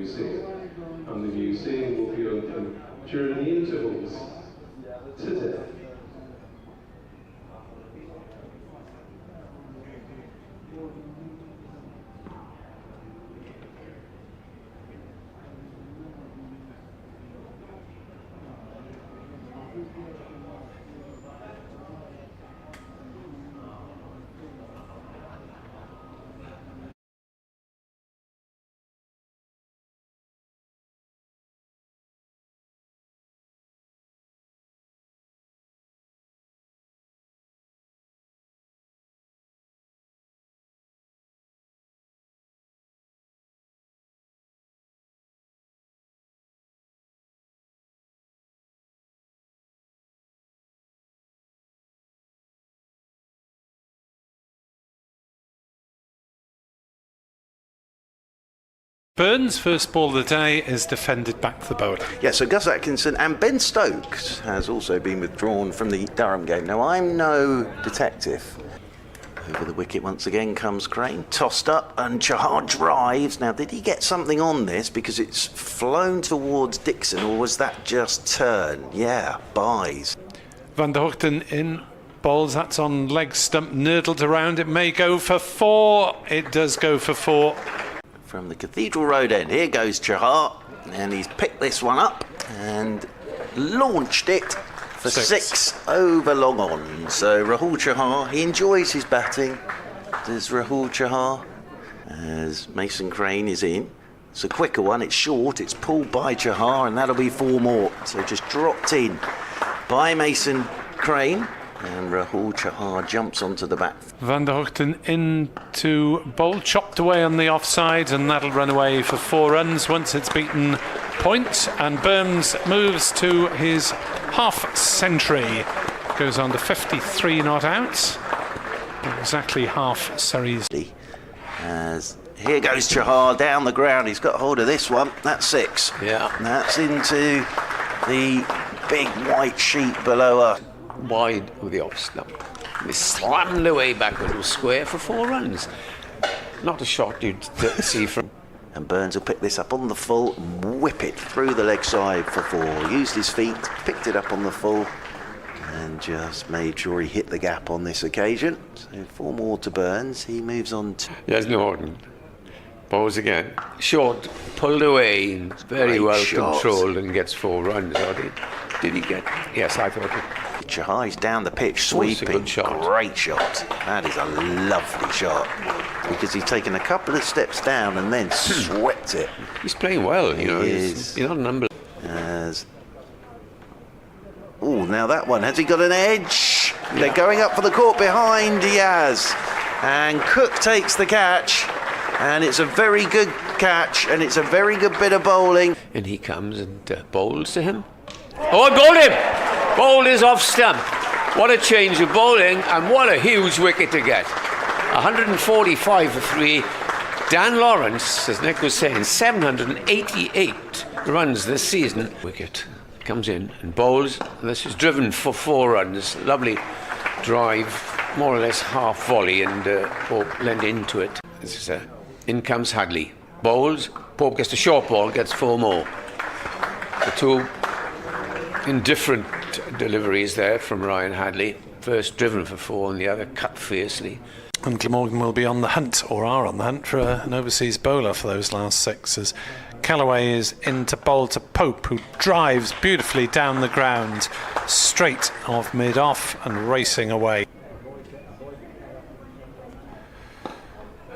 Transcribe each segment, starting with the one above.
museum. And the museum will be open during the intervals today. Burns' first ball of the day is defended back to the bowler. Yeah, so Gus Atkinson and Ben Stokes has also been withdrawn from the Durham game. Now, I'm no detective. Over the wicket once again comes Crane, tossed up, and Chahar drives. Now, did he get something on this because it's flown towards Dixon, or was that just turn? Yeah, buys. Van der Hoogten in bowls, that's on leg stump, nurdled around, it may go for 4. It does go for 4. From the Cathedral Road end, here goes Chahar, and he's picked this one up and launched it for 6 over long on. So Rahul Chahar, he enjoys his batting. Does Rahul Chahar? As Mason Crane is in. It's a quicker one, it's short, it's pulled by Chahar, and that'll be 4 more. So just dropped in by Mason Crane. And Rahul Chahar jumps onto the bat. Van der Hoogten into bowl, chopped away on the offside, and that'll run away for 4 runs once it's beaten point. And Burns moves to his half century. Goes on to 53 not out. Exactly half Surrey's. As here goes Chahar down the ground. He's got hold of this one. That's 6. Yeah. That's into the big white sheet below us. Wide with the off stump. They slammed away backward to square for 4 runs. Not a shot you'd see from. And Burns will pick this up on the full, whip it through the leg side for 4. Used his feet, picked it up on the full, and just made sure he hit the gap on this occasion. So 4 more to Burns. He moves on to. Yes, Norton. Bowls again. Short, pulled away, very Great well shot. controlled, and gets 4 runs. Or did he get? Yes, I thought it. Chahar, he's down the pitch, That's a sweeping. good shot. Great shot. That is a lovely shot. Because he's taken a couple of steps down and then swept it. He's playing well, you know. is. He's not a number. Oh, now that one. Has he got an edge? Yeah. They're going up for the court behind. He has. And Cook takes the catch. And it's a very good catch. And it's a very good bit of bowling. And he comes and bowls to him. Oh, I bowled him! Bowled is off stump. What a change of bowling, and what a huge wicket to get. 145 for 3. Dan Lawrence, as Nick was saying, 788 runs this season. Wicket comes in and bowls. This is driven for 4 runs. Lovely drive, more or less half volley, and Pope lent into it. This is in comes Hadley. Bowls. Pope gets a short ball, gets 4 more. The 2 indifferent deliveries there from Ryan Hadley. First driven for 4 and the other cut fiercely. And Glamorgan will be on the hunt, or are on the hunt, for an overseas bowler for those last 6, as Callaway is in to bowl to Pope, who drives beautifully down the ground, straight off mid-off and racing away.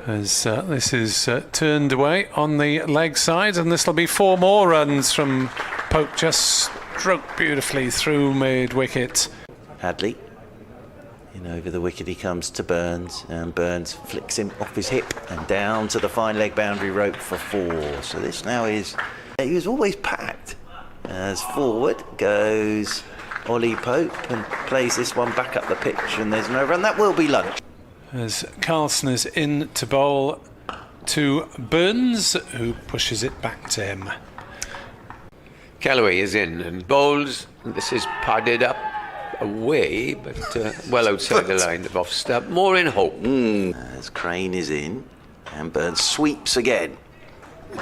As this is turned away on the leg side, and this will be 4 more runs from Pope, just stroked beautifully through mid-wicket. Hadley. In over the wicket he comes to Burns, and Burns flicks him off his hip and down to the fine leg boundary rope for 4. So this now is. He was always packed. As forward goes Ollie Pope and plays this one back up the pitch, and there's no run. That will be lunch. As Carlson is in to bowl to Burns, who pushes it back to him. Callaway is in and bowls. This is padded up away, but well outside the line of off stump. More in hope. As Crane is in, and Burns sweeps again.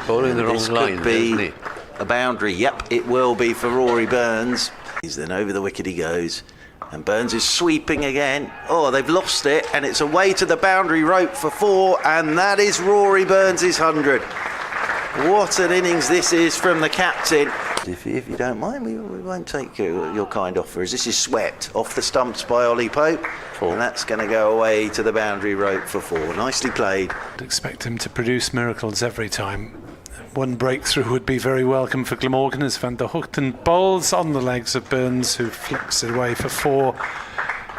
Bowling the wrong This line, could be doesn't he? a boundary. Yep, it will be for Rory Burns. Then over the wicket he goes. And Burns is sweeping again. Oh, they've lost it, and it's away to the boundary rope for 4, and that is Rory Burns' 100. What an innings this is from the captain. If you don't mind, we won't take your kind offer, as this is swept off the stumps by Ollie Pope. 4. And that's going to go away to the boundary rope for 4. Nicely played. I'd expect him to produce miracles every time. One breakthrough would be very welcome for Glamorgan as Van der Hoogten bowls on the legs of Burns, who flicks it away for 4.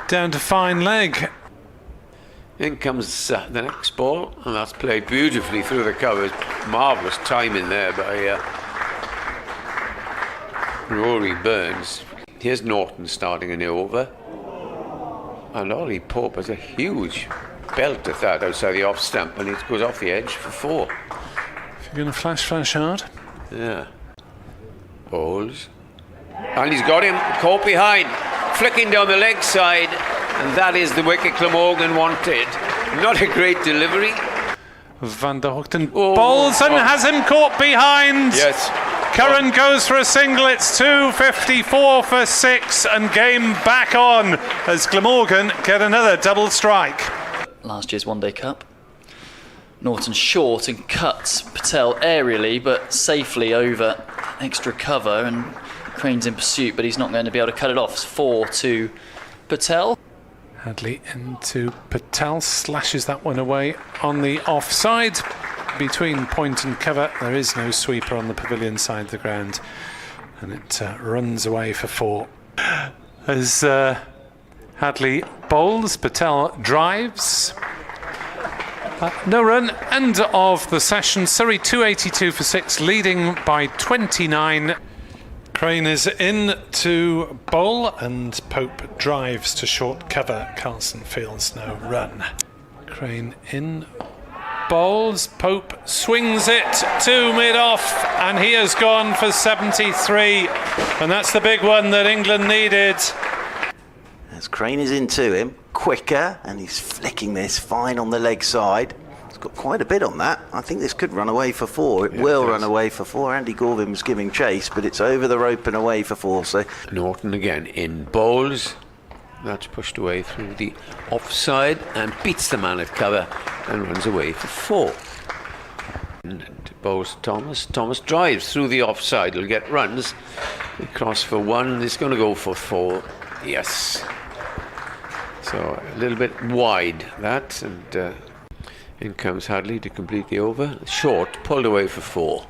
Down to fine leg. In comes the next ball, and that's played beautifully through the covers. Marvellous timing there by Rory Burns. Here's Norton starting a new over. And Ollie Pope has a huge belt at that outside the off stump, and it goes off the edge for 4. You're going to flash hard. Yeah. Bowls. And he's got him caught behind, flicking down the leg side, and that is the wicket Glamorgan wanted. Not a great delivery. Van der Hoogten bowls and has him caught behind. Yes. Curran goes for a single. It's 2:54 for 6, and game back on as Glamorgan get another double strike. Last year's One Day Cup. Norton short and cuts Patel aerially but safely over extra cover, and Crane's in pursuit, but he's not going to be able to cut it off. It's 4 to Patel. Hadley into Patel, slashes that one away on the offside. Between point and cover, there is no sweeper on the pavilion side of the ground, and it runs away for 4. As Hadley bowls, Patel drives. No run, end of the session. Surrey 282 for 6, leading by 29. Crane is in to bowl, and Pope drives to short cover. Carlson feels no run. Crane in, bowls. Pope swings it to mid-off, and he has gone for 73. And that's the big one that England needed. As Crane is into him, quicker, and he's flicking this fine on the leg side. He's got quite a bit on that. I think this could run away for 4. It will run away for 4. Andy Gorvin's giving chase, but it's over the rope and away for 4. So Norton again in bowls. That's pushed away through the offside and beats the man at cover and runs away for 4. And bowls Thomas. Thomas drives through the offside. He'll get runs. He cross for 1. He's going to go for 4. Yes. So a little bit wide that, and in comes Hadley to complete the over. Short, pulled away for 4.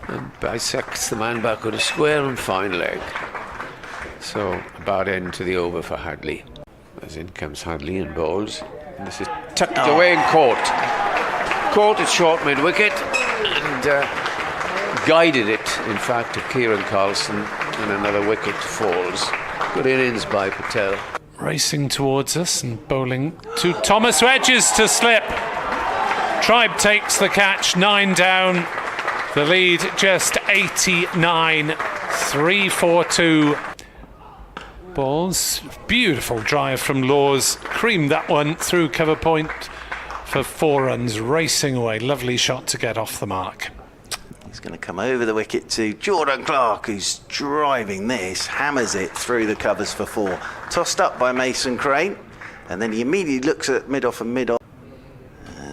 And bisects the man back with a square and fine leg. So a bad end to the over for Hadley. As in comes Hadley and bowls. And this is tucked away and caught. Caught at short mid-wicket and guided it, in fact, to Kieran Carlson, and another wicket falls. Good innings by Patel. Racing towards us and bowling to Thomas, who edges to slip. Tribe takes the catch, 9 down. The lead just 89, 3-4-2. Balls, beautiful drive from Laws, creamed that one through cover point for 4 runs, racing away. Lovely shot to get off the mark. he's going to come over the wicket to Jordan Clark, who's driving this, hammers it through the covers for 4. Tossed up by Mason Crane, and then he immediately looks at mid-off and mid-off.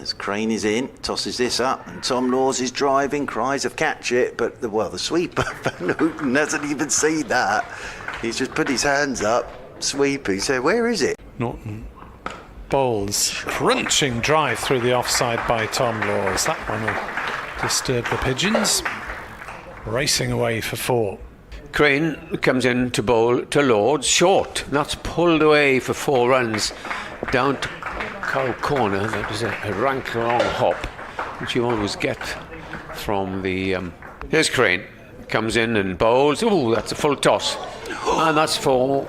As Crane is in, tosses this up, and Tom Laws is driving, cries of catch it, but the sweeper Van Houten hasn't even seen that. He's just put his hands up, sweeping, so where is it? Norton bowls, crunching drive through the offside by Tom Laws. That one will disturb the pigeons. Racing away for 4. Crane comes in to bowl to Lords, short. That's pulled away for 4 runs down to Cow Corner. That was a rank long hop, which you always get from the. Here's Crane, comes in and bowls. Oh, that's a full toss, and that's for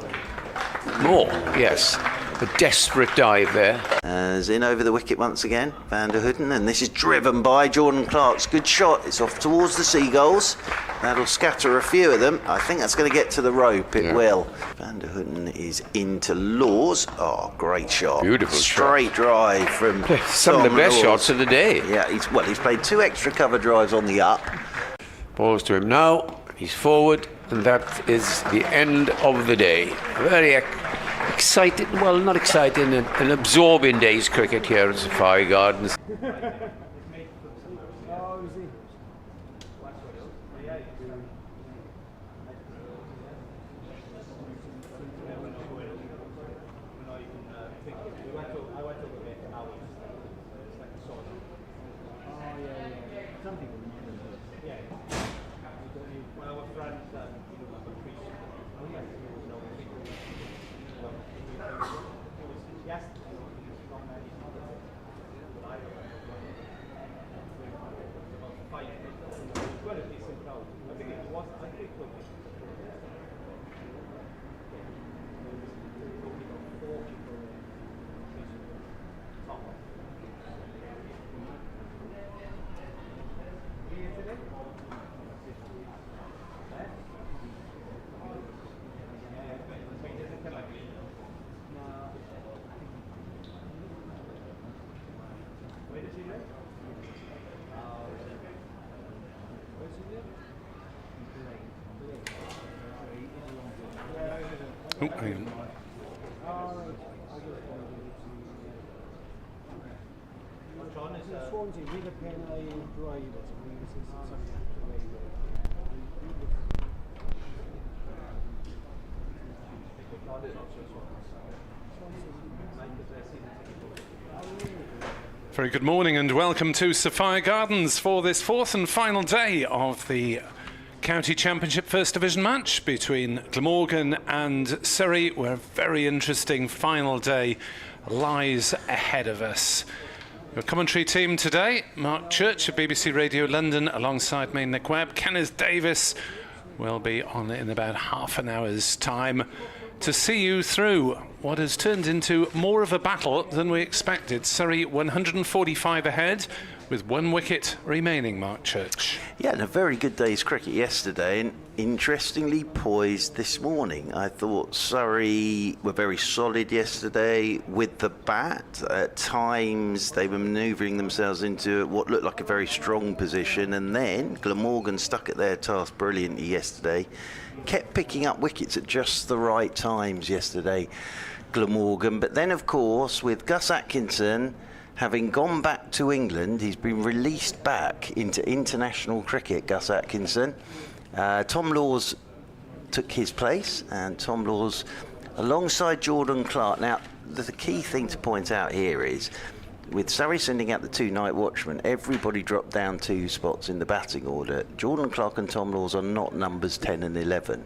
more. Yes, A desperate dive there. As in over the wicket once again, Van der Hooden, and this is driven by Jordan Clark's good shot. It's off towards the Seagulls. That'll scatter a few of them. I think that's going to get to the rope. It will. Van der Hooden is into Laws. Oh, great shot. Beautiful Straight drive from some of the best shots of the day. Yeah, he's played 2 extra cover drives on the up. Balls to him now. He's forward, and that is the end of the day. Very exciting, well, not exciting, an absorbing day's cricket here at Safari Gardens. Oh, hang on. Very good morning and welcome to Sapphire Gardens for this 4th and final day of the County Championship First Division match between Glamorgan and Surrey, where a very interesting final day lies ahead of us. Your commentary team today: Mark Church of BBC Radio London alongside me, Nick Webb. Kenneth Davis will be on in about half an hour's time to see you through what has turned into more of a battle than we expected. Surrey 145 ahead with 1 wicket remaining, Mark Church. Yeah, and a very good day's cricket yesterday, and interestingly poised this morning. I thought Surrey were very solid yesterday with the bat. At times they were manoeuvring themselves into what looked like a very strong position, and then Glamorgan stuck at their task brilliantly yesterday. Kept picking up wickets at just the right times yesterday, Glamorgan. But then, of course, with Gus Atkinson having gone back to England, he's been released back into international cricket, Gus Atkinson. Tom Laws took his place, and Tom Laws alongside Jordan Clark. Now, the key thing to point out here is, with Surrey sending out the 2 night watchmen, everybody dropped down 2 spots in the batting order. Jordan Clark and Tom Laws are not numbers 10 and 11.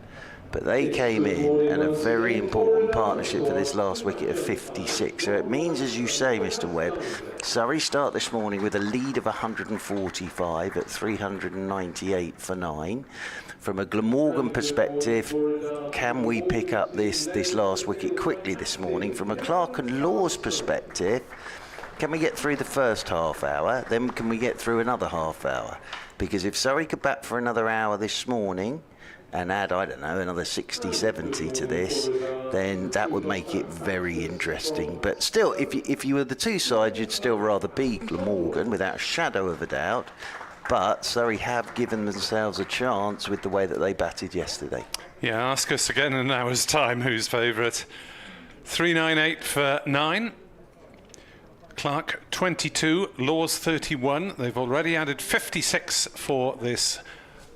But they came in, and a very important partnership for this last wicket of 56. So it means, as you say, Mr. Webb, Surrey start this morning with a lead of 145 at 398 for 9. From a Glamorgan perspective, can we pick up this last wicket quickly this morning? From a Clark and Laws perspective, can we get through the first half hour? Then can we get through another half hour? Because if Surrey could bat for another hour this morning and add, I don't know, another 60, 70 to this, then that would make it very interesting. But still, if you were the 2 sides, you'd still rather be Glamorgan, without a shadow of a doubt. But Surrey have given themselves a chance with the way that they batted yesterday. Yeah, ask us again in an hour's time who's favourite. 398 for 9. Clark 22, Laws 31. They've already added 56 for this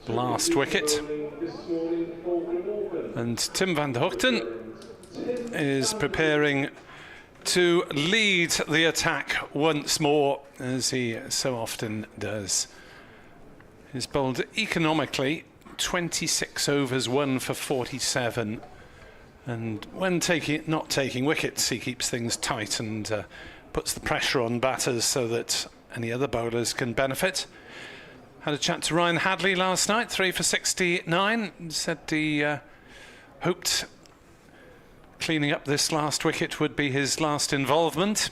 last wicket. And Tim van der Hoogten is preparing to lead the attack once more, as he so often does. He's bowled economically, 26 overs, 1 for 47. And when not taking wickets, he keeps things tight and puts the pressure on batters so that any other bowlers can benefit. Had a chat to Ryan Hadley last night, 3 for 69. Said he hoped cleaning up this last wicket would be his last involvement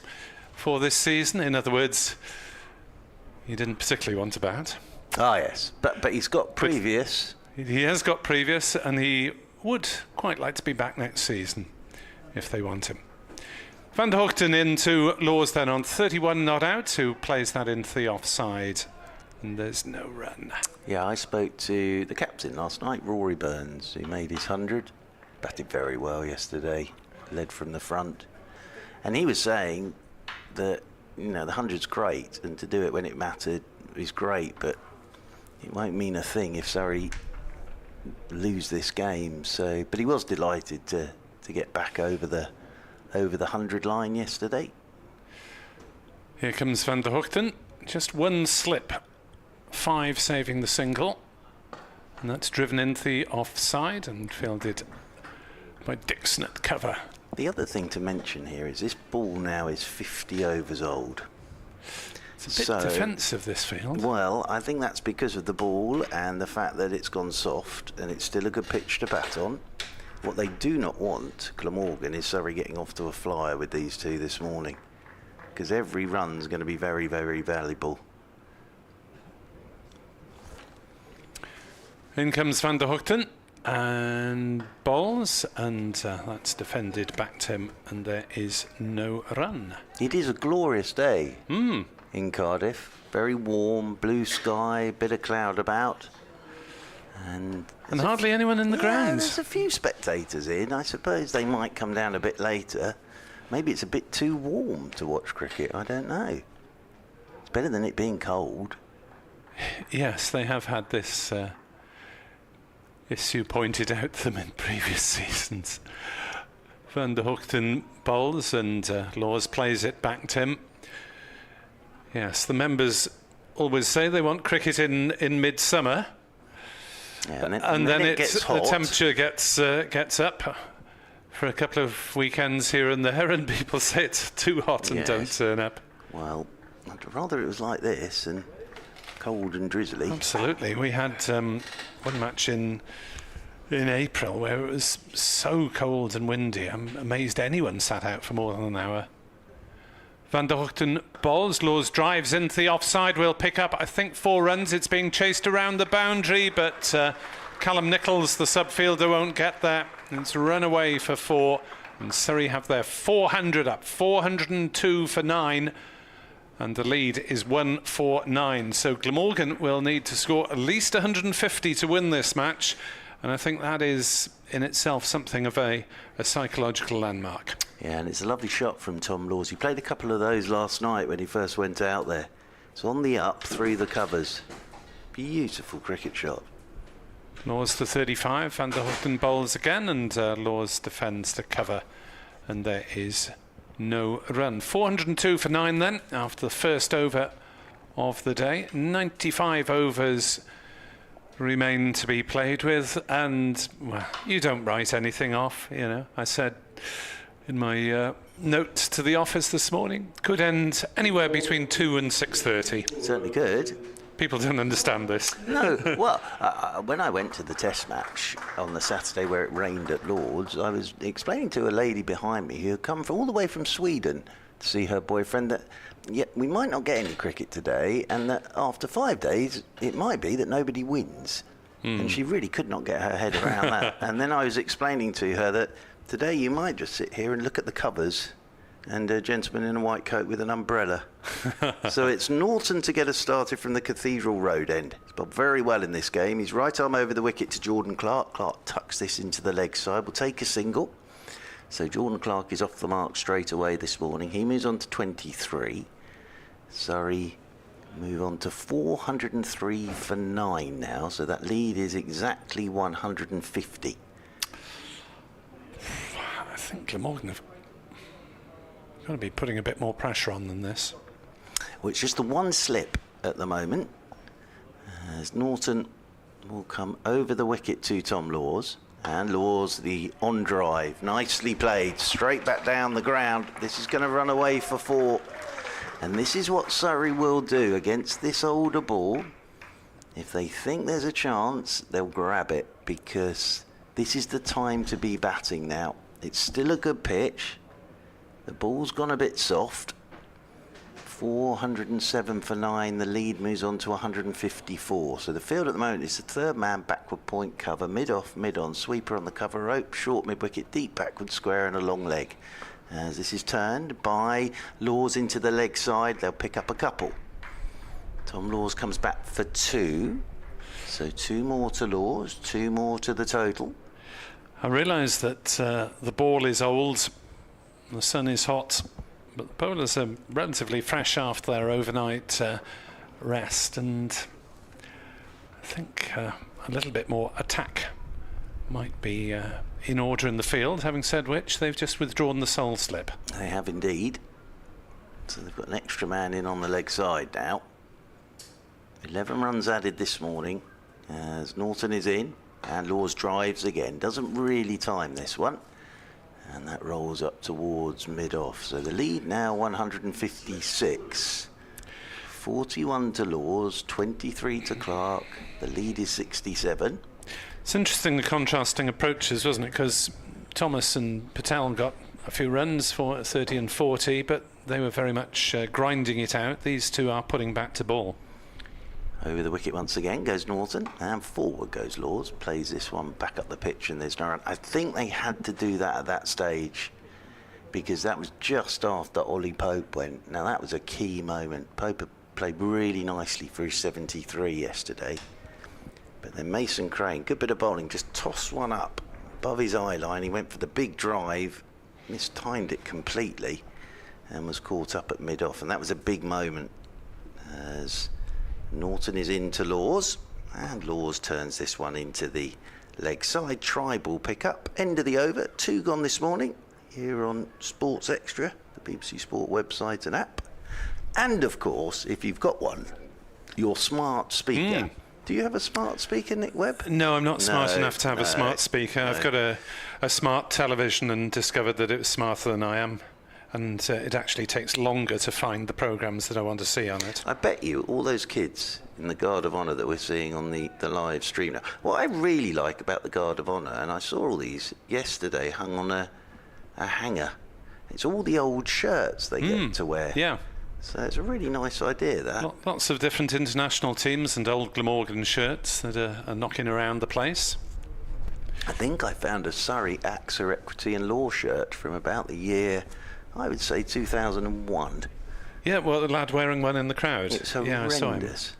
for this season. In other words, he didn't particularly want to bat. Ah, yes, but he's got previous. He has got previous, and he would quite like to be back next season if they want him. Van der Hoogten into Laws then on 31 not out, who plays that into the offside, and there's no run. Yeah, I spoke to the captain last night, Rory Burns, who made his 100, batted very well yesterday, led from the front, and he was saying that, you know, the 100's great, and to do it when it mattered is great, but it won't mean a thing if Surrey lose this game. So, but he was delighted to get back over the 100 line yesterday. Here comes Van der Hoogten, just one slip, 5 saving the single, and that's driven into the offside and fielded by Dixon at cover. The other thing to mention here is this ball now is 50 overs old. It's a bit defensive, this field. Well, I think that's because of the ball and the fact that it's gone soft and it's still a good pitch to bat on. What they do not want, Glamorgan, is Surrey getting off to a flyer with these two this morning, because every run's going to be very, very valuable. In comes Van der Hoogten and bowls, and that's defended back to him, and there is no run. It is a glorious day in Cardiff. Very warm, blue sky, bit of cloud about. And hardly anyone in the grounds. There's a few spectators in. I suppose they might come down a bit later. Maybe it's a bit too warm to watch cricket. I don't know. It's better than it being cold. Yes, they have had this issue pointed out to them in previous seasons. Van der Hoogten bowls and Laws plays it back to him. Yes, the members always say they want cricket in midsummer. Yeah, and then it gets hot. The temperature gets up for a couple of weekends here and there, and people say it's too hot and don't turn up. Well, I'd rather it was like this and cold and drizzly. Absolutely. We had one match in April where it was so cold and windy. I'm amazed anyone sat out for more than an hour. Van der Hoogten bowls. Laws drives into the offside. Will pick up, I think, 4 runs. It's being chased around the boundary, but Callum Nichols, the subfielder, won't get there. It's run away for 4, and Surrey have their 400 up. 402 for 9, and the lead is 149. So Glamorgan will need to score at least 150 to win this match, and I think that is in itself something of a psychological landmark. Yeah, and it's a lovely shot from Tom Laws. He played a couple of those last night when he first went out there. It's on the up through the covers. Beautiful cricket shot. Laws to 35, Van der Hoogten bowls again, and Laws defends to cover, and there is no run. 402 for 9 then, after the first over of the day. 95 overs remain to be played with, and well, you don't write anything off, you know. I said in my note to the office this morning, could end anywhere between 2 and 6:30. Certainly good. People don't understand this. No, well, when I went to the test match on the Saturday where it rained at Lord's, I was explaining to a lady behind me who had come all the way from Sweden to see her boyfriend that, yeah, we might not get any cricket today, and that after 5 days, it might be that nobody wins. And she really could not get her head around that. And then I was explaining to her that today you might just sit here and look at the covers and a gentleman in a white coat with an umbrella. So it's Norton to get us started from the Cathedral Road end. He's bowled very well in this game. He's right arm over the wicket to Jordan Clark. Clark tucks this into the leg side. We'll take a single. So Jordan Clark is off the mark straight away this morning. He moves on to 23. Surrey move on to 403 for 9 now. So that lead is exactly 150. I think Glamorgan have got to be putting a bit more pressure on than this. Well, it's just the one slip at the moment, as Norton will come over the wicket to Tom Laws, and Laws the on drive, nicely played, straight back down the ground. This is going to run away for 4, and this is what Surrey will do against this older ball. If they think there's a chance, they'll grab it, because this is the time to be batting now. It's still a good pitch. The ball's gone a bit soft. 407 for 9. The lead moves on to 154. So the field at the moment is the third man, backward point cover, mid off, mid on, sweeper on the cover rope, short mid wicket, deep backward square and a long leg. As this is turned by Laws into the leg side, they'll pick up a couple. Tom Laws comes back for 2. So 2 more to Laws, 2 more to the total. I realise that the ball is old, the sun is hot, but the bowlers are relatively fresh after their overnight rest, and I think a little bit more attack might be in order in the field, having said which, they've just withdrawn the sole slip. They have indeed. So they've got an extra man in on the leg side now. 11 runs added this morning as Norton is in and Laws drives again. Doesn't really time this one. And that rolls up towards mid-off. So the lead now 156. 41 to Laws, 23 to Clark. The lead is 67. It's interesting, the contrasting approaches, wasn't it? Because Thomas and Patel got a few runs for 30 and 40, but they were very much grinding it out. These two are putting back to ball. Over the wicket once again goes Norton, and forward goes Laws. Plays this one back up the pitch, and there's no run. I think they had to do that at that stage because that was just after Ollie Pope went. Now that was a key moment. Pope played really nicely for his 73 yesterday. But then Mason Crane, good bit of bowling, just tossed one up above his eye line. He went for the big drive, mistimed it completely, and was caught up at mid-off. And that was a big moment as Norton is into Laws, and Laws turns this one into the leg side. Try ball pick up. End of the over. 2 gone this morning here on Sports Extra, the BBC Sport website and app. And of course, if you've got one, your smart speaker. Do you have a smart speaker, Nick Webb? No, I'm not smart enough to have a smart speaker. I've got a smart television and discovered that it was smarter than I am. And it actually takes longer to find the programmes that I want to see on it. I bet you all those kids in the Guard of Honour that we're seeing on the live stream now. What I really like about the Guard of Honour, and I saw all these yesterday hung on a hanger, it's all the old shirts they get to wear. Yeah. So it's a really nice idea, that. Lots of different international teams and old Glamorgan shirts that are knocking around the place. I think I found a Surrey AXA Equity and Law shirt from about the year, I would say 2001. Yeah, well, the lad wearing one in the crowd. It's Yeah, I saw him. horrendous.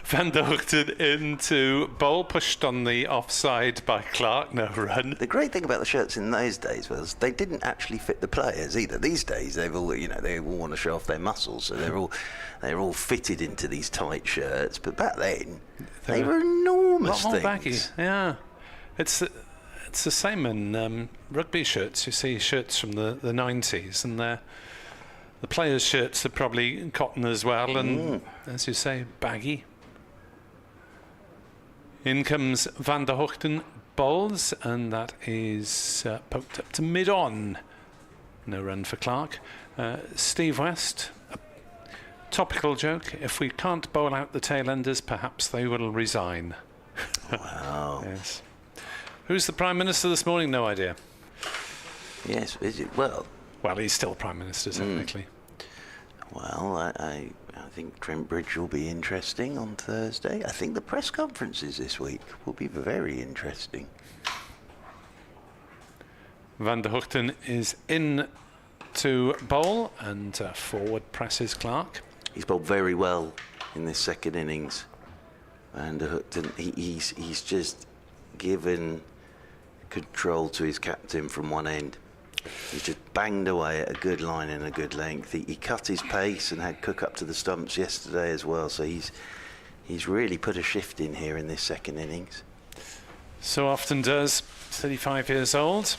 Van der Hoogten into bowl, pushed on the offside by Clark, no run. The great thing about the shirts in those days was they didn't actually fit the players either. These days they all want to show off their muscles, so they're all fitted into these tight shirts. But back then they were enormous A lot more things. baggy, yeah. It's the same in rugby shirts. You see shirts from the 90s, and the players' shirts are probably cotton as well, and as you say, baggy. In comes Van der Hoogten, bowls, and that is poked up to mid-on. No run for Clark. Steve West, a topical joke. If we can't bowl out the tail-enders, perhaps they will resign. Wow. Yes. Who's the Prime Minister this morning? No idea. Yes, is it? Well, he's still Prime Minister, technically. Well, I think Trent Bridge will be interesting on Thursday. I think the press conferences this week will be very interesting. Van der Hoogten is in to bowl, and forward presses Clark. He's bowled very well in this second innings. Van der Hoogten, he's just given control to his captain from one end. He's just banged away at a good line and a good length. He cut his pace and had Cook up to the stumps yesterday as well. So he's really put a shift in here in this second innings. So often does. 35 years old.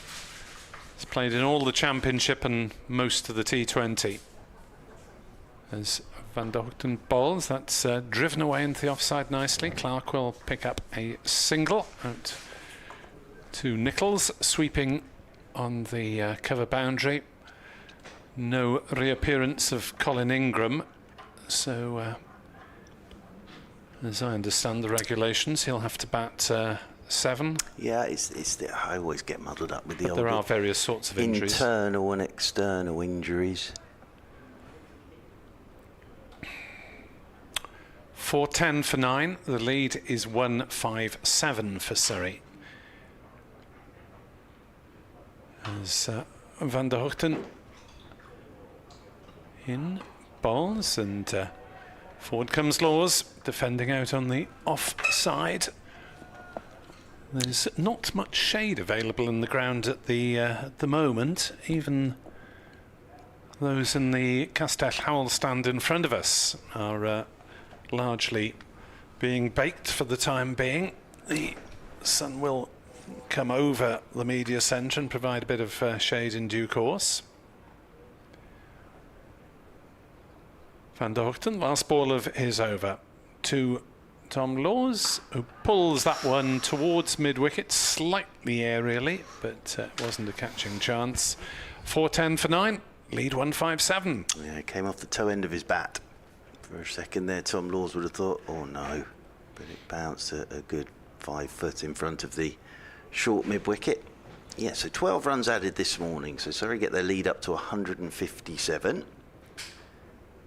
He's played in all the Championship and most of the T20. As Van der Hoogten bowls, that's driven away into the offside nicely. Clark will pick up a single out to Nichols, sweeping on the cover boundary. No reappearance of Colin Ingram, so as I understand the regulations, he'll have to bat 7. Yeah, I always get muddled up with the But old there are various sorts of injuries. internal and external injuries. 4:10 for 9. The lead is 157 for Surrey. As Van der Hoogten in bowls, and forward comes Laws, defending out on the offside. There's not much shade available in the ground at the moment. Even those in the Castell Howell stand in front of us are largely being baked for the time being. The sun will come over the media centre and provide a bit of shade in due course. Van der Hoogten, last ball of his over to Tom Laws, who pulls that one towards mid-wicket, slightly aerially, but it wasn't a catching chance. 4:10 for 9, lead 157. Yeah, it came off the toe end of his bat. For a second there, Tom Laws would have thought, oh no, but it bounced a good 5 foot in front of the short mid-wicket. Yeah, so 12 runs added this morning, so Surrey get their lead up to 157.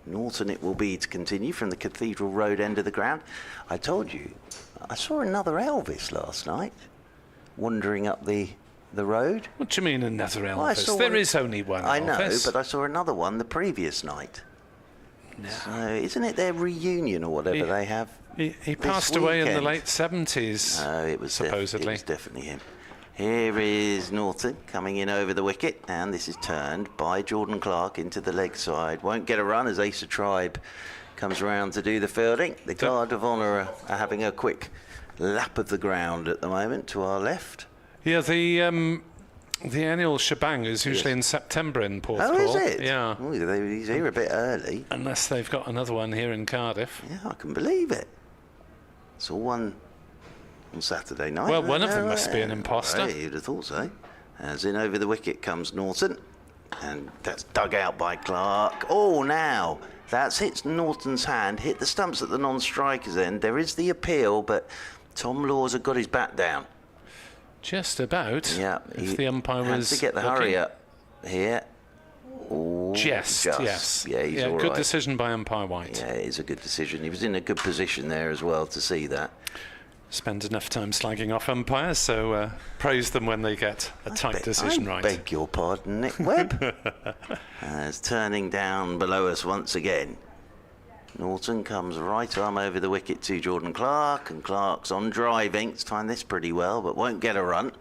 Norton it will be to continue from the Cathedral Road end of the ground. I told you, I saw another Elvis last night wandering up the road. What do you mean another Elvis? Well, I saw There one- is only one I know, Elvis. but I saw another one the previous night. No. So isn't it their reunion or whatever they have? He this passed away in the weekend? late 70s, No, it was supposedly. it was definitely him. Here is Norton coming in over the wicket, and this is turned by Jordan Clark into the leg side. Won't get a run as Asa Tribe comes around to do the fielding. The Guard of Honour are having a quick lap of the ground at the moment to our left. Yeah, the annual shebang is usually in September in Porthcawl. Oh, is it? Yeah. Oh, he's here a bit early. Unless they've got another one here in Cardiff. Yeah, I can believe it. Saw one on Saturday night. Well, one of them must be an imposter. Right, you'd have thought so. As in over the wicket comes Norton, and that's dug out by Clark. Oh, now that's hit Norton's hand, hit the stumps at the non-striker's end. There is the appeal, but Tom Laws had got his bat down. Just about. Yeah, If the umpire had was to get the looking. hurry up here. Oh, Yes. Yeah, he's all good right. decision by umpire White. Yeah, it is a good decision. He was in a good position there as well to see that. Spend enough time slagging off umpires, so praise them when they get a tight decision right. I beg your pardon, Nick Webb. As turning down below us once again. Norton comes right arm over the wicket to Jordan Clark, and Clark's on driving. It's timed this pretty well, but won't get a run.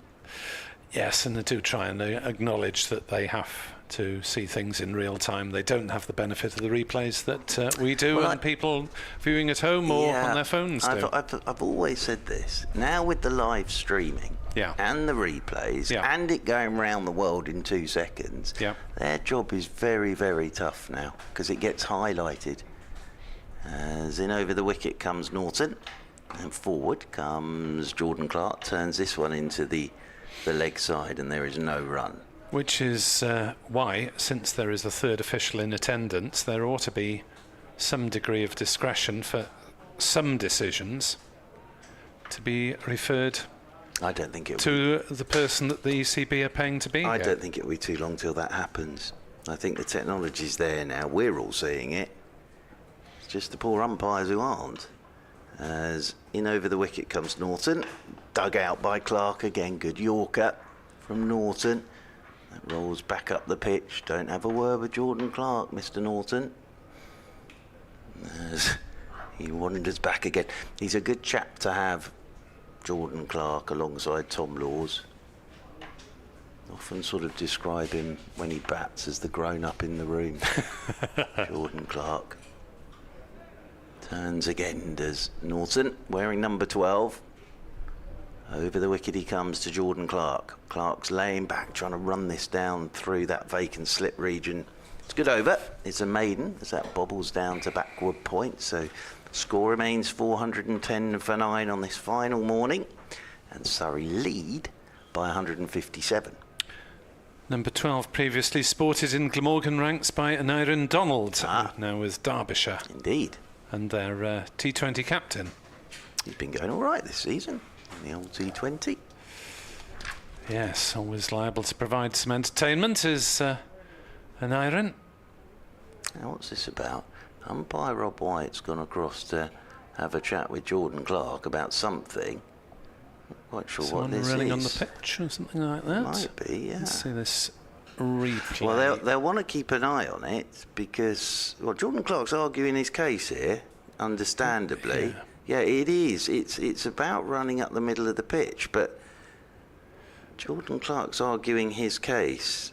Yes, and they do try and acknowledge that they have to see things in real time. They don't have the benefit of the replays that we do, Well, and people viewing at home or on their phones do. I've always said this. Now with the live streaming and the replays and it going round the world in 2 seconds, their job is very, very tough now because it gets highlighted. As in over the wicket comes Norton, and forward comes Jordan Clark, turns this one into the leg side, and there is no run. Which is why, since there is a third official in attendance, there ought to be some degree of discretion for some decisions to be referred I don't think it to the person that the ECB are paying to be I here. don't think it will be too long till that happens. I think the technology's there now. We're all seeing it. It's just the poor umpires who aren't. As in over the wicket comes Norton, dug out by Clark again. Good Yorker from Norton. That rolls back up the pitch. Don't have a word with Jordan Clark, Mr. Norton. As he wanders back again. He's a good chap to have, Jordan Clark, alongside Tom Laws. Often sort of describe him when he bats as the grown-up in the room. Jordan Clark. Turns again, does Norton, wearing number 12. Over the wicket he comes to Jordan Clark. Clark's laying back, trying to run this down through that vacant slip region. It's good over. It's a maiden, as that bobbles down to backward point. So score remains 410 for 9 on this final morning. And Surrey lead by 157. Number 12 previously sported in Glamorgan ranks by Aneurin Donald, now with Derbyshire. Indeed. And their T20 captain. He's been going all right this season. in the old T20. Yes, always liable to provide some entertainment is an iron. Now, what's this about? Umpire Rob White's gone across to have a chat with Jordan Clark about something. Not quite sure Someone what this running is. on the pitch or something like that. Might be, yeah. Let's see this replay. Well, they'll want to keep an eye on it because, well, Jordan Clark's arguing his case here, understandably. Yeah, it is. It's about running up the middle of the pitch, but Jordan Clark's arguing his case.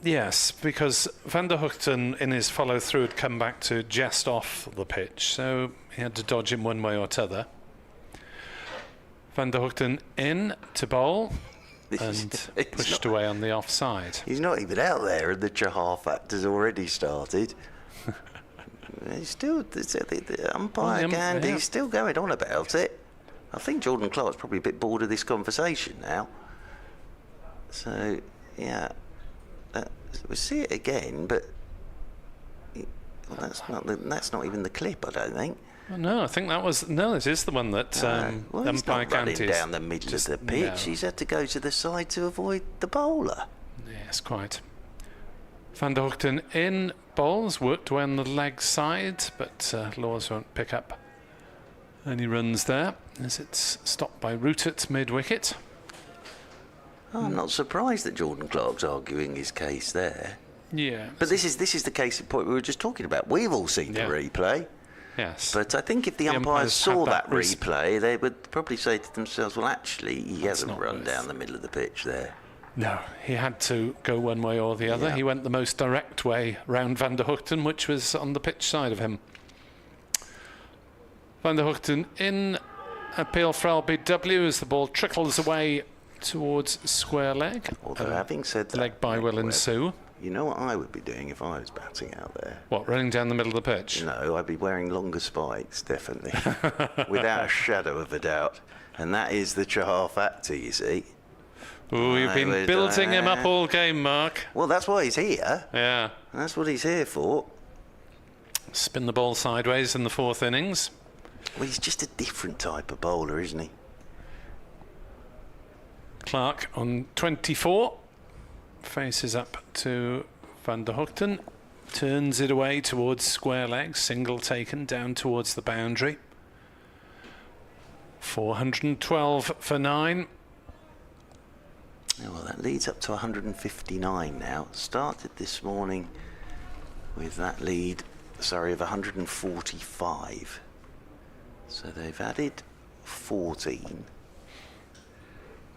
Yes, because Van der Hoogten in his follow-through had come back to just off the pitch, so he had to dodge him one way or t'other. Van der Hoogten in to bowl and pushed away on the offside. He's not even out there, and the Chahar factor's already started. He's still, the umpire Gandhi's still going on about it. I think Jordan Clark's probably a bit bored of this conversation now. So, yeah, we'll see it again, but well, that's not even the clip, I don't think. No, I think that was it is the one that well, he's umpire not running Gandhi's down the middle of the pitch. No. He's had to go to the side to avoid the bowler. Yes, quite. Van der Hoogten in bowls, worked away on the leg side, but Laws won't pick up any runs there as it's stopped by Root at mid-wicket. I'm not surprised that Jordan Clark's arguing his case there. Yeah. But this is the case of point we were just talking about. We've all seen the replay. Yes. But I think if the umpires saw that replay, they would probably say to themselves, well, actually, he hasn't run down the middle of the pitch there. No, he had to go one way or the other. Yeah. He went the most direct way round Van der Hoogten, which was on the pitch side of him. Van der Hoogten in, appeal for LBW as the ball trickles away towards square leg. Although having said that, leg by Will and Sue. You know what I would be doing if I was batting out there? What, running down the middle of the pitch? No, I'd be wearing longer spikes, definitely. Without a shadow of a doubt. And that is the Chahar factor, you see. Oh, you've been building him up all game, Mark. Well, that's why he's here. Yeah. That's what he's here for. Spin the ball sideways in the fourth innings. Well, he's just a different type of bowler, isn't he? Clark on 24. Faces up to Van der Hoogten. Turns it away towards square leg. Single taken down towards the boundary. 412 for 9. Oh, well, that leads up to 159 now. Started this morning with that lead, Surrey, of 145. So they've added 14.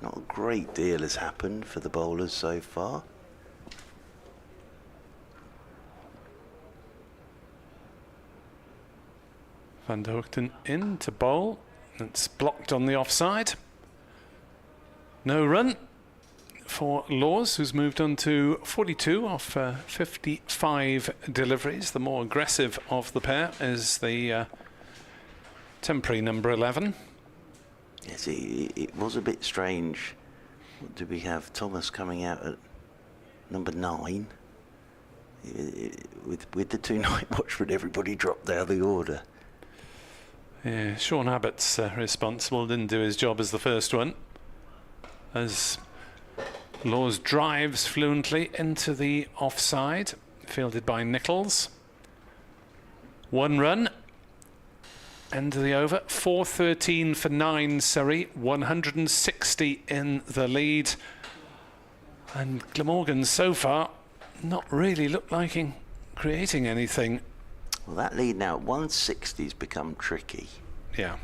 Not a great deal has happened for the bowlers so far. Van der Hoogten in to bowl. It's blocked on the offside. No run for Laws, who's moved on to 42 off 55 deliveries. The more aggressive of the pair is the temporary number 11. Yes, it was a bit strange. What do we have? Thomas coming out at number 9. With the 2 night watchmen, everybody dropped down the order. Yeah, Sean Abbott's responsible, didn't do his job as the first one. As Laws drives fluently into the offside, fielded by Nichols. 1 run. End of the over. 413 for 9, Surrey. 160 in the lead. And Glamorgan so far not really looked like creating anything. Well, that lead now at 160 has become tricky. Yeah.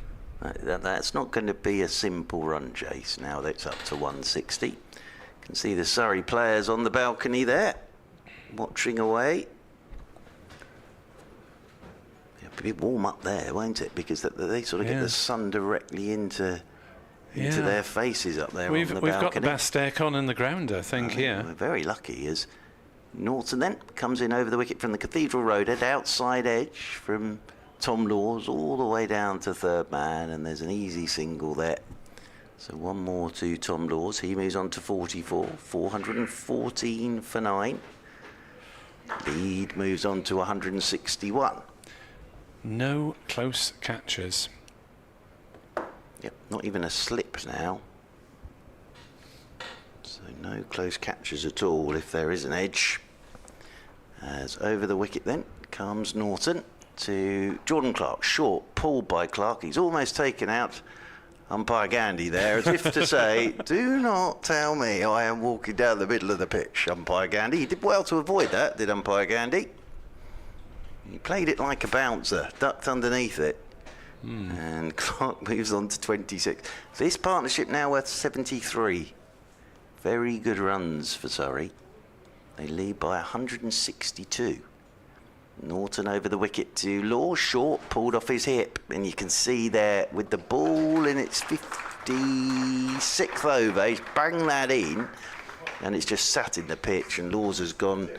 That's not going to be a simple run chase now that it's up to 160. You can see the Surrey players on the balcony there, watching away. It'll be warm up there, won't it? Because they sort of get the sun directly into their faces up there on the balcony. We've got the best aircon in the ground, I think, here. We're very lucky as Norton then comes in over the wicket from the Cathedral Road end, outside edge from Tom Laws all the way down to third man, and there's an easy single there. So 1 more to Tom Laws. He moves on to 44, 414 for 9. Lead moves on to 161. No close catches. Yep, not even a slip now. So no close catches at all if there is an edge. As over the wicket then comes Norton to Jordan Clark. Short, pulled by Clark. He's almost taken out umpire Gandhi there, as if to say, do not tell me I am walking down the middle of the pitch, umpire Gandhi. He did well to avoid that, did umpire Gandhi. He played it like a bouncer, ducked underneath it. And Clark moves on to 26. This partnership now worth 73. Very good runs for Surrey. They lead by 162. Norton over the wicket to Law. Short, pulled off his hip. And you can see there with the ball in its 56th over, he's banged that in. And it's just sat in the pitch. And Laws has gone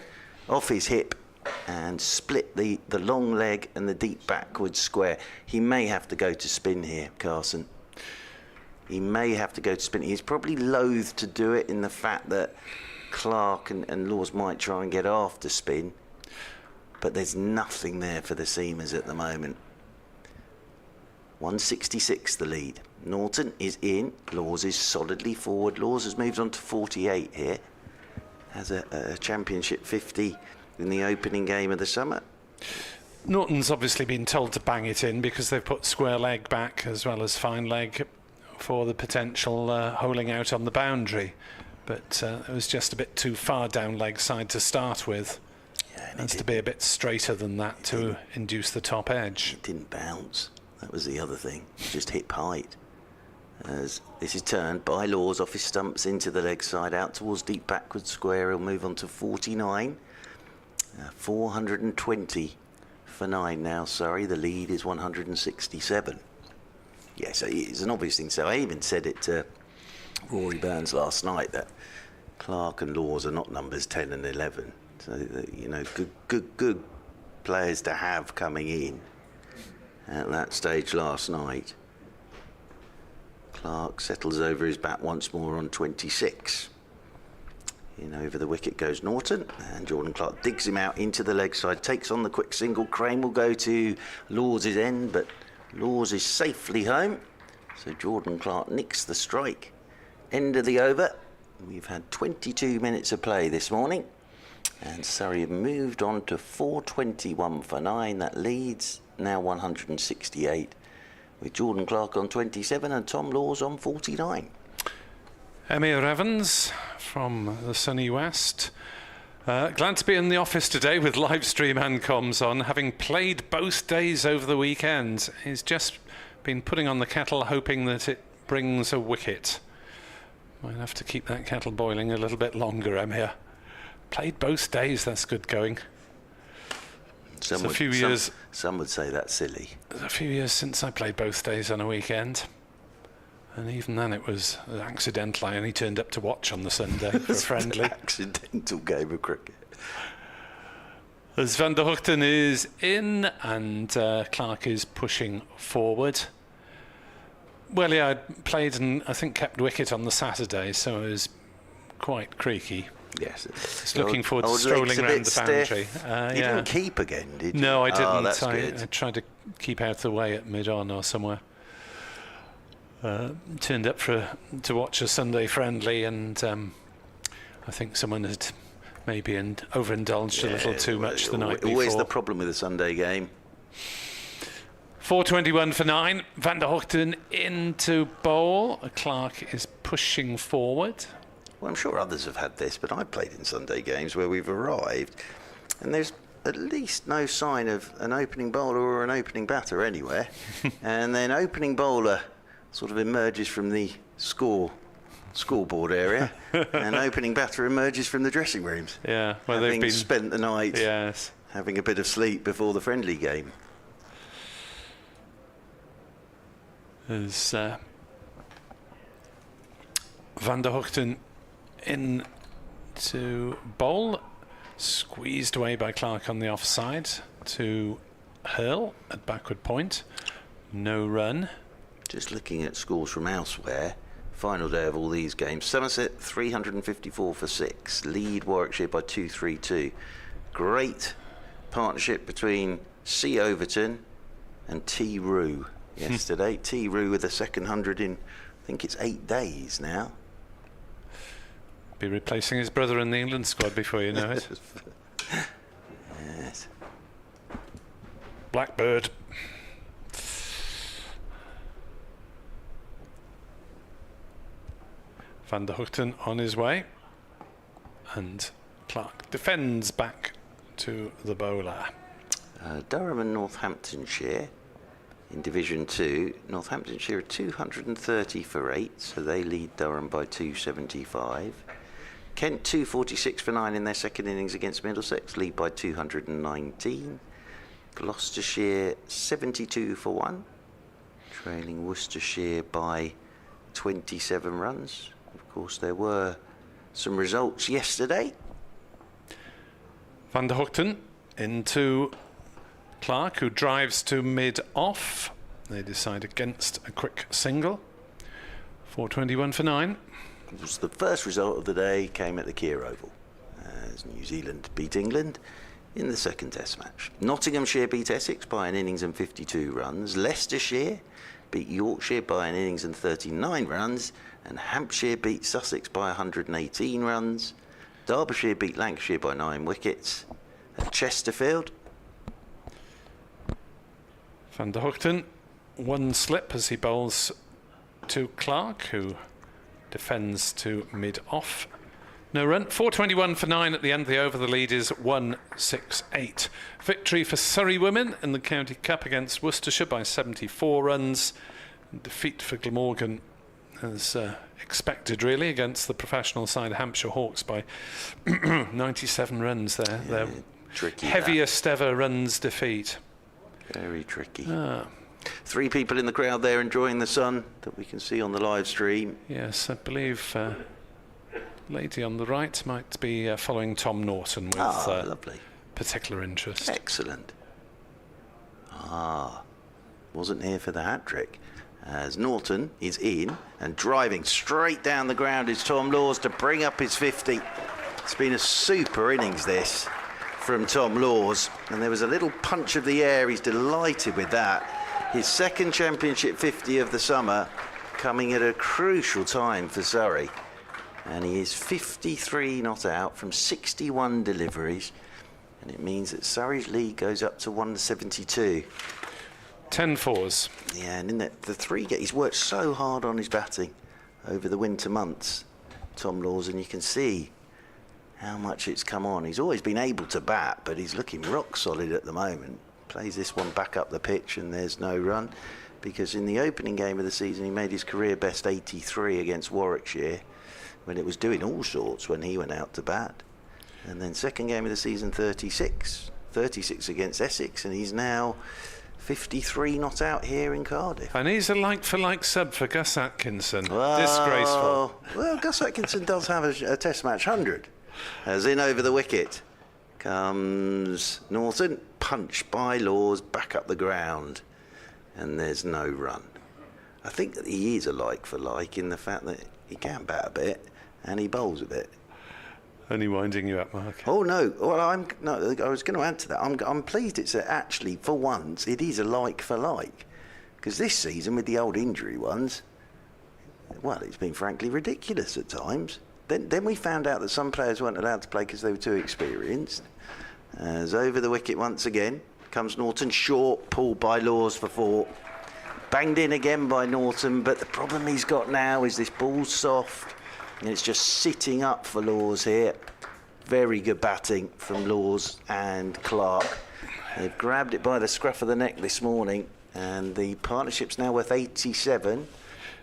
off his hip and split the long leg and the deep backwards square. He may have to go to spin here, Carson. He may have to go to spin. He's probably loath to do it in the fact that Clark and Laws might try and get after spin. But there's nothing there for the seamers at the moment. 166 the lead. Norton is in. Laws is solidly forward. Laws has moved on to 48 here. Has a championship 50 in the opening game of the summer. Norton's obviously been told to bang it in because they've put square leg back as well as fine leg for the potential holing out on the boundary. But it was just a bit too far down leg side to start with. Yeah, It has to be a bit straighter than that to induce the top edge. It didn't bounce. That was the other thing. Just hip height. As this is turned by Laws off his stumps into the leg side, out towards deep backward square. He'll move on to 49. 420 for 9 now, Surrey. The lead is 167. Yeah, so it's an obvious thing. So I even said it to Rory Burns last night that Clark and Laws are not numbers 10 and 11. So, you know, good players to have coming in at that stage last night. Clark settles over his bat once more on 26. In over the wicket goes Norton, and Jordan Clark digs him out into the leg side, takes on the quick single. Crane will go to Laws' end, but Laws is safely home. So Jordan Clark nicks the strike. End of the over. We've had 22 minutes of play this morning, and Surrey have moved on to 421 for 9. That leads now 168, with Jordan Clark on 27 and Tom Laws on 49. Emir Evans from the sunny west. Glad to be in the office today with live stream and comms on, having played both days over the weekend. He's just been putting on the kettle, hoping that it brings a wicket. Might have to keep that kettle boiling a little bit longer, Emir. Played both days, that's good going. Some would say that's silly. It's a few years since I played both days on a weekend. And even then it was accidental. I only turned up to watch on the Sunday for a friendly. An accidental game of cricket. As Van der Hoogten is in and Clark is pushing forward. Well, yeah, I played and I think kept wicket on the Saturday, so it was quite creaky. Yes. Just looking forward to strolling around the boundary. You didn't keep again, did you? No, I didn't. Oh, that's good. I tried to keep out of the way at mid-on or somewhere. Turned up to watch a Sunday friendly, and I think someone had maybe overindulged a little too much the night before. Always the problem with a Sunday game. 421 for 9. Van der Hoogten into bowl. Clark is pushing forward. Well, I'm sure others have had this, but I've played in Sunday games where we've arrived and there's at least no sign of an opening bowler or an opening batter anywhere. And then opening bowler sort of emerges from the scoreboard area and opening batter emerges from the dressing rooms. Yeah, well, having they've been spent the night having a bit of sleep before the friendly game. As Van der Hoogten in to bowl, squeezed away by Clark on the offside to hurl at backward point. No run. Just looking at scores from elsewhere, final day of all these games. Somerset 354 for 6, lead Warwickshire by 232. Great partnership between C. Overton and T. Rue yesterday. T-Roo with a second 100 in, I think it's 8 days now. Be replacing his brother in the England squad before you know it. Yes. Blackbird. Van der Hoogten on his way. And Clark defends back to the bowler. Durham and Northamptonshire in Division 2. Northamptonshire are 230 for 8, so they lead Durham by 275. Kent 246 for 9 in their second innings against Middlesex, lead by 219. Gloucestershire 72 for 1, trailing Worcestershire by 27 runs. Of course, there were some results yesterday. Van der Hoogten into Clark, who drives to mid-off. They decide against a quick single. 421 for 9. It was the first result of the day, came at the Keir Oval, as New Zealand beat England in the second Test match. Nottinghamshire beat Essex by an innings and 52 runs. Leicestershire beat Yorkshire by an innings and 39 runs. And Hampshire beat Sussex by 118 runs. Derbyshire beat Lancashire by 9 wickets. At Chesterfield, Van der Hoogten, one slip as he bowls to Clark, who defends to mid-off. No run. 421 for 9 at the end of the over. The lead is 168. Victory for Surrey women in the County Cup against Worcestershire by 74 runs. Defeat for Glamorgan as expected, really, against the professional side Hampshire Hawks by 97 runs there. Yeah, their tricky, heaviest ever runs defeat. Very tricky. 3 people in the crowd there enjoying the sun that we can see on the live stream. Yes, I believe lady on the right might be following Tom Norton with Lovely. particular interest. Excellent. Wasn't here for the hat-trick. As Norton is in and driving straight down the ground is Tom Laws to bring up his 50. It's been a super innings this from Tom Laws, and there was a little punch of the air. He's delighted with that. His second championship 50 of the summer, coming at a crucial time for Surrey. And he is 53 not out from 61 deliveries, and it means that Surrey's lead goes up to 172. 10 fours. Yeah, and in the 3 he's worked so hard on his batting over the winter months, Tom Laws, and you can see how much it's come on. He's always been able to bat, but he's looking rock solid at the moment. Plays this one back up the pitch and there's no run, because in the opening game of the season he made his career best 83 against Warwickshire when it was doing all sorts when he went out to bat. And then second game of the season 36 against Essex, and he's now 53 not out here in Cardiff. And he's a like-for-like sub for Gus Atkinson. Well, Disgraceful. Well, Gus Atkinson does have a Test match 100. As in over the wicket comes Norton, punched by Laws, back up the ground, and there's no run. I think that he is a like-for-like in the fact that he can bat a bit and he bowls a bit. Only winding you up, Mark. Oh no! Well, I was going to add to that. I'm pleased it's actually, for once, it is a like for like, because this season with the old injury ones, well, it's been frankly ridiculous at times. Then we found out that some players weren't allowed to play because they were too experienced. As over the wicket once again comes Norton, short, pulled by Laws for 4, banged in again by Norton. But the problem he's got now is this ball's soft. And it's just sitting up for Laws here. Very good batting from Laws and Clark. They've grabbed it by the scruff of the neck this morning, and the partnership's now worth 87,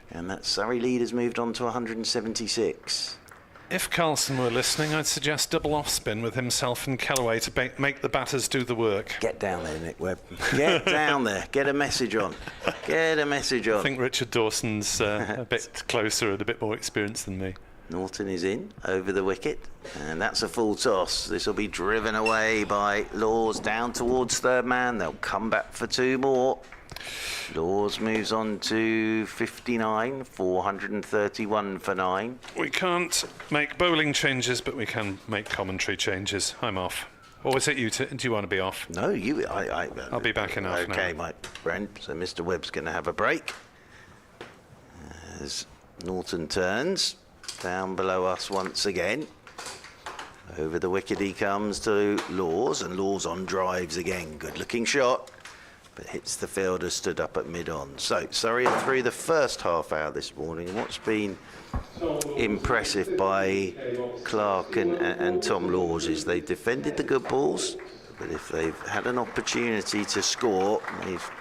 and that Surrey lead has moved on to 176. If Carlson were listening, I'd suggest double off spin with himself and Kellaway to make the batters do the work. Get down there, Nick Webb. Get down there. Get a message on. Get a message on. I think Richard Dawson's a bit closer and a bit more experienced than me. Norton is in over the wicket, and that's a full toss. This will be driven away by Laws down towards third man. They'll come back for 2 more. Laws moves on to 59, 431 for 9. We can't make bowling changes, but we can make commentary changes. I'm off. Or was it you? Do you want to be off? No, I'll be back in half an hour. Okay, my friend. So Mr. Webb's going to have a break. As Norton turns down below us once again. Over the wicket he comes to Laws, and Laws on drives again. Good looking shot, but hits the fielder stood up at mid-on. So Surrey are through the first half hour this morning. And what's been impressive by Clark and Tom Laws is they defended the good balls, but if they've had an opportunity to score, they've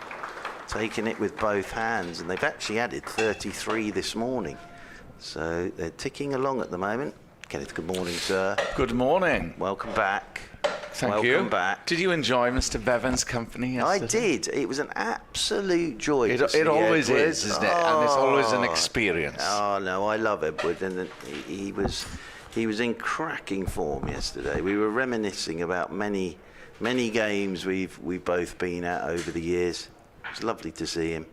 taken it with both hands, and they've actually added 33 this morning. So they're ticking along at the moment. Kenneth, good morning, sir. Good morning. Welcome back. Thank you. Welcome back. Did you enjoy Mr. Bevan's company yesterday? I did. It was an absolute joy. It always is, isn't it? And it's always an experience. Oh no, I love Edward, and he was in cracking form yesterday. We were reminiscing about many games we've both been at over the years. It was lovely to see him.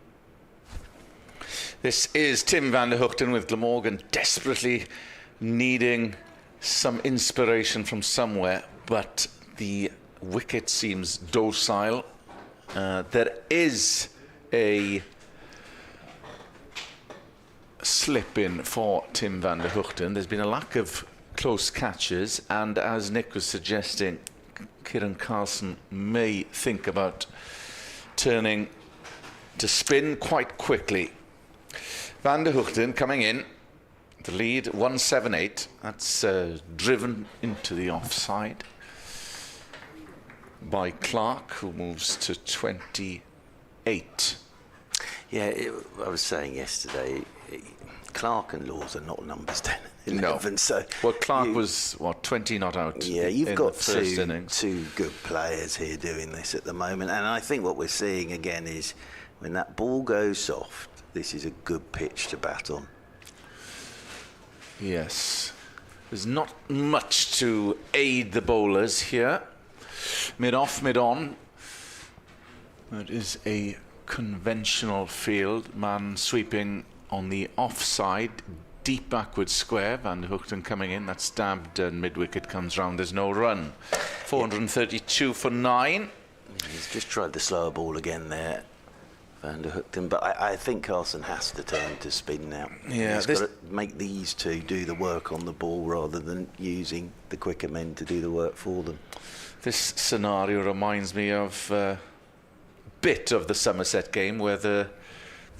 This is Tim van der Hoogten with Glamorgan, desperately needing some inspiration from somewhere, but the wicket seems docile. There is a slip in for Tim van der Hoogten. There's been a lack of close catches, and as Nick was suggesting, Kieran Carlson may think about turning to spin quite quickly. Van der Hoogten coming in, the lead 178. That's driven into the offside by Clark, who moves to 28. Yeah, I was saying yesterday, Clark and Laws are not numbers 10 and 11. No. So well, Clark was 20 not out. Yeah, you've got two two good players here doing this at the moment, and I think what we're seeing again is when that ball goes soft, this is a good pitch to bat on. Yes, there's not much to aid the bowlers here. Mid-off, mid-on. It is a conventional field. Man sweeping on the offside, deep backward square. Van der Hoogten coming in. That's stabbed and mid-wicket comes round. There's no run. 432 for 9. He's just tried the slower ball again there, Van der Hoogten, but I think Carlson has to turn to spin now. Yeah, he's got to make these two do the work on the ball rather than using the quicker men to do the work for them. This scenario reminds me of a bit of the Somerset game where the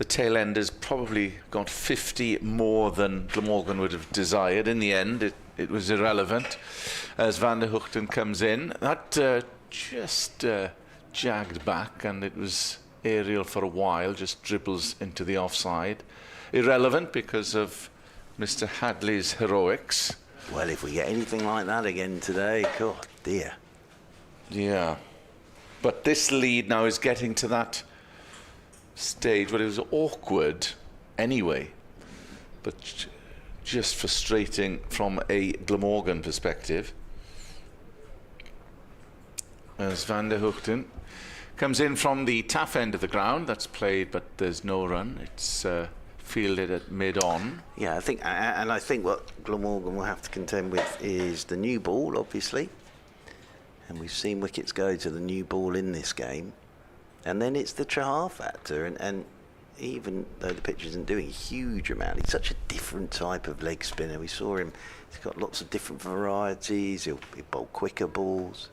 tail enders probably got 50 more than Glamorgan would have desired. In the end, it was irrelevant as Van der Hoogten comes in. That just jagged back, and it was aerial for a while, just dribbles into the offside. Irrelevant because of Mr. Hadley's heroics. Well, if we get anything like that again today, God dear. Yeah. But this lead now is getting to that stage where it was awkward anyway, but just frustrating from a Glamorgan perspective. As Van der Hoogten comes in from the taff end of the ground, that's played, but there's no run. It's fielded at mid-on. Yeah, I think what Glamorgan will have to contend with is the new ball, obviously. And we've seen wickets go to the new ball in this game. And then it's the Chahar factor. And even though the pitch isn't doing a huge amount, he's such a different type of leg spinner. We saw him, he's got lots of different varieties. He'll bowl quicker balls.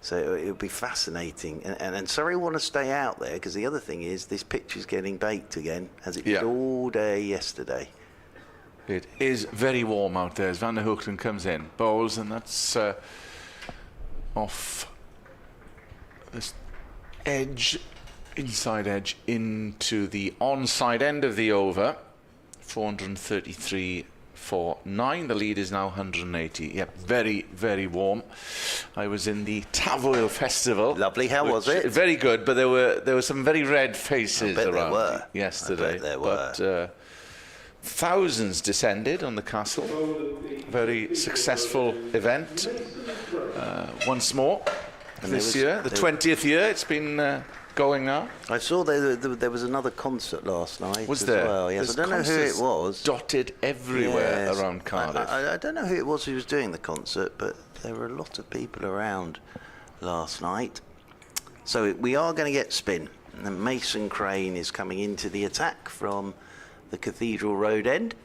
So it'll be fascinating. And Surrey want to stay out there, because the other thing is this pitch is getting baked again, as it did all day yesterday. It is very warm out there as Van der Hoogten comes in, bowls, and that's off this edge, inside edge, into the onside end of the over. 433 for 9. The lead is now 180. Yep, very, very warm. I was in the Tavoil Festival. Lovely. How was it? Very good, but there were some very red faces around yesterday. I bet there were. But thousands descended on the castle. Very successful event. Once more this year, the 20th year. It's been going now? I saw there was another concert last night. Was as there? Well. Yes, There's I don't know who it concerts was. Dotted everywhere Yes. around Cardiff. I don't know who it was who was doing the concert, but there were a lot of people around last night. So we are going to get spin. And Mason Crane is coming into the attack from the Cathedral Road end.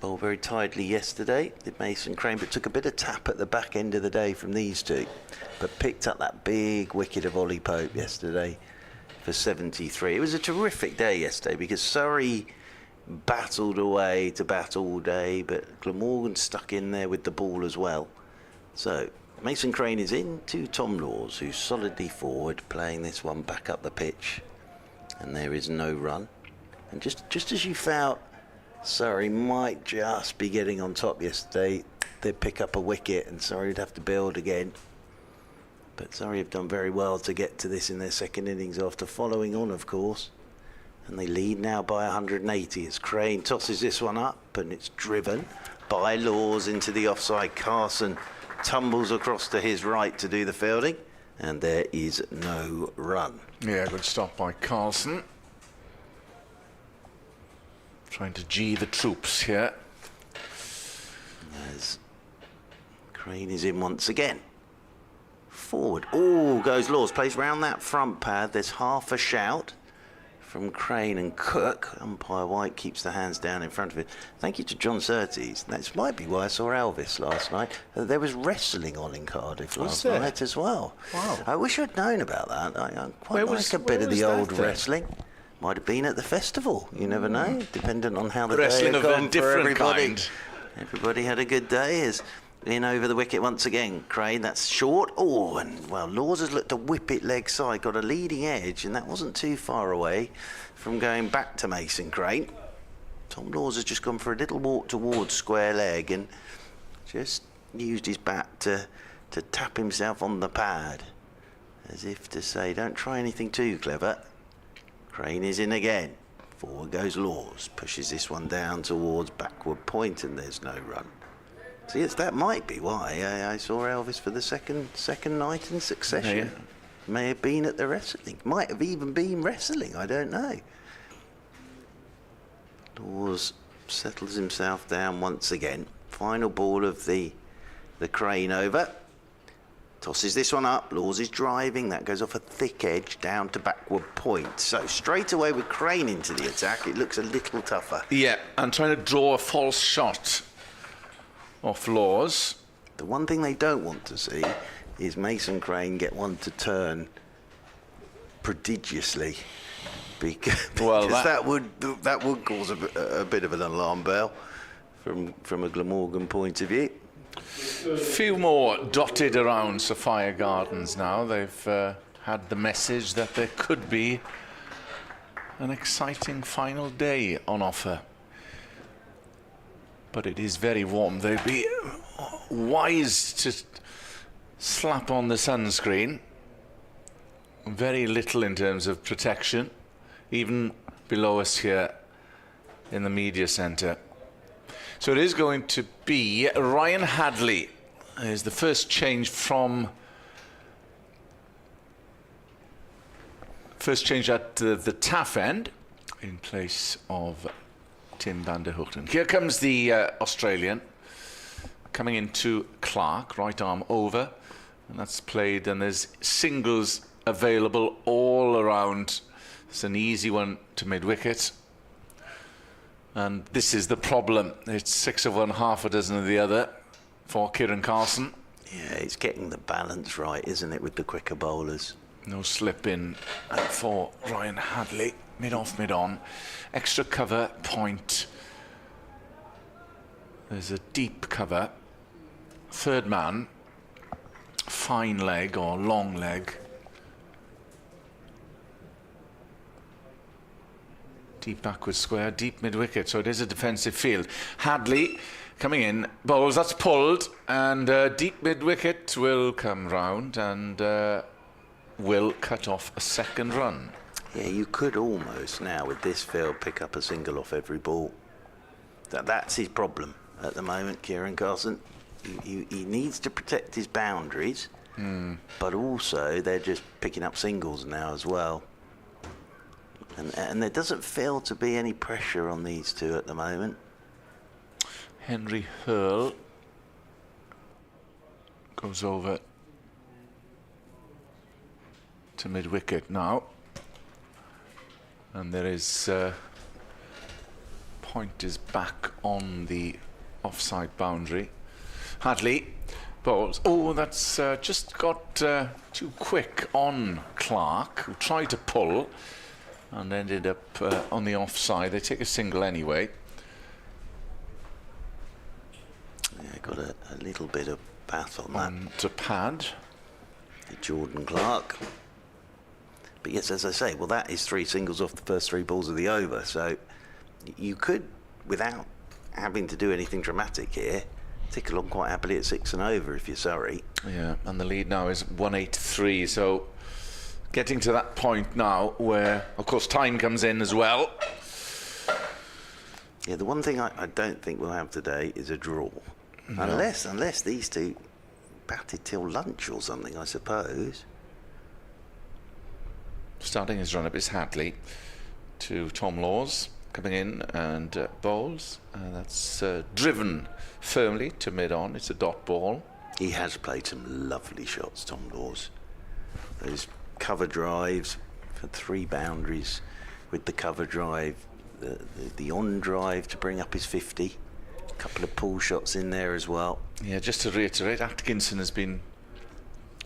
Bowled very tidily yesterday, did Mason Crane, but took a bit of tap at the back end of the day from these two. But picked up that big wicket of Ollie Pope yesterday for 73. It was a terrific day yesterday because Surrey battled away to bat all day, but Glamorgan stuck in there with the ball as well. So Mason Crane is in to Tom Laws, who's solidly forward, playing this one back up the pitch. And there is no run. And just as you felt Surrey might just be getting on top yesterday, they'd pick up a wicket and Surrey would have to build again. But Surrey have done very well to get to this in their second innings after following on, of course. And they lead now by 180 as Crane tosses this one up, and it's driven by Laws into the offside. Carson tumbles across to his right to do the fielding, and there is no run. Yeah, good stop by Carlson. Trying to G the troops here. As Crane is in once again. Forward. Oh, goes Laws. Plays round that front pad. There's half a shout from Crane and Cook. Umpire White keeps the hands down in front of it. Thank you to John Surtees. That might be why I saw Elvis last night. There was wrestling on in Cardiff last night as well. Wow. I wish I'd known about that. I quite Where like a bit of the was old that then? wrestling. Might have been at the festival. You never know, dependent on how the Wrestling day had of a gone for different everybody. kind. Everybody had a good day. As in over the wicket once again. Crane, that's short. Oh, and well, Laws has looked to whip it leg side, got a leading edge, and that wasn't too far away from going back to Mason Crane. Tom Laws has just gone for a little walk towards square leg and just used his bat to tap himself on the pad, as if to say, don't try anything too clever. Crane is in again. Forward goes Laws, pushes this one down towards backward point, and there's no run. See, that might be why I saw Elvis for the second night in succession. Yeah. May have been at the wrestling. Might have even been wrestling, I don't know. Laws settles himself down once again. Final ball of the Crane over. Tosses this one up. Laws is driving. That goes off a thick edge down to backward point. So straight away with Crane into the attack, it looks a little tougher. Yeah, and trying to draw a false shot off Laws. The one thing they don't want to see is Mason Crane get one to turn prodigiously, because that would cause a bit of an alarm bell from a Glamorgan point of view. A few more dotted around Sophia Gardens now. They've had the message that there could be an exciting final day on offer. But it is very warm. They'd be wise to slap on the sunscreen. Very little in terms of protection, even below us here in the media centre. So it is going to be Ryan Hadley is the first change at the taff end in place of Tim van der Hoogten. Here comes the Australian coming into Clark, right arm over, and that's played, and there's singles available all around. It's an easy one to mid-wicket. And this is the problem. It's 6 of one, half a dozen of the other for Kieran Carson. Yeah, it's getting the balance right, isn't it, with the quicker bowlers? No slip in for Ryan Hadley. Mid-off, mid-on. Extra cover, point. There's a deep cover. Third man. Fine leg or long leg. Deep backward square, deep mid-wicket, so it is a defensive field. Hadley coming in, bowls, that's pulled, and deep mid-wicket will come round and will cut off a second run. Yeah, you could almost now with this field pick up a single off every ball. That's his problem at the moment, Kieran Carson. He needs to protect his boundaries, but also they're just picking up singles now as well. And there doesn't feel to be any pressure on these two at the moment. Henry Hurl goes over to mid-wicket now. And there is... point is back on the offside boundary. Hadley bowls. Oh, that's just got too quick on Clark, who tried to pull and ended up on the offside. They take a single anyway. Yeah, got a little bit of bat on that. To pad. Jordan Clark. But yes, as I say, well, that is 3 singles off the first 3 balls of the over. So you could, without having to do anything dramatic here, tick along quite happily at 6 and over if you're Surrey. Yeah, and the lead now is 183. So getting to that point now where, of course, time comes in as well. Yeah, the one thing I don't think we'll have today is a draw. No. Unless these two batted till lunch or something, I suppose. Starting his run-up is Hadley to Tom Laws, coming in and bowls. And that's driven firmly to mid-on. It's a dot ball. He has played some lovely shots, Tom Laws. Those cover drives for 3 boundaries with the cover drive, the on drive to bring up his 50. A couple of pull shots in there as well. Yeah, just to reiterate, Atkinson has been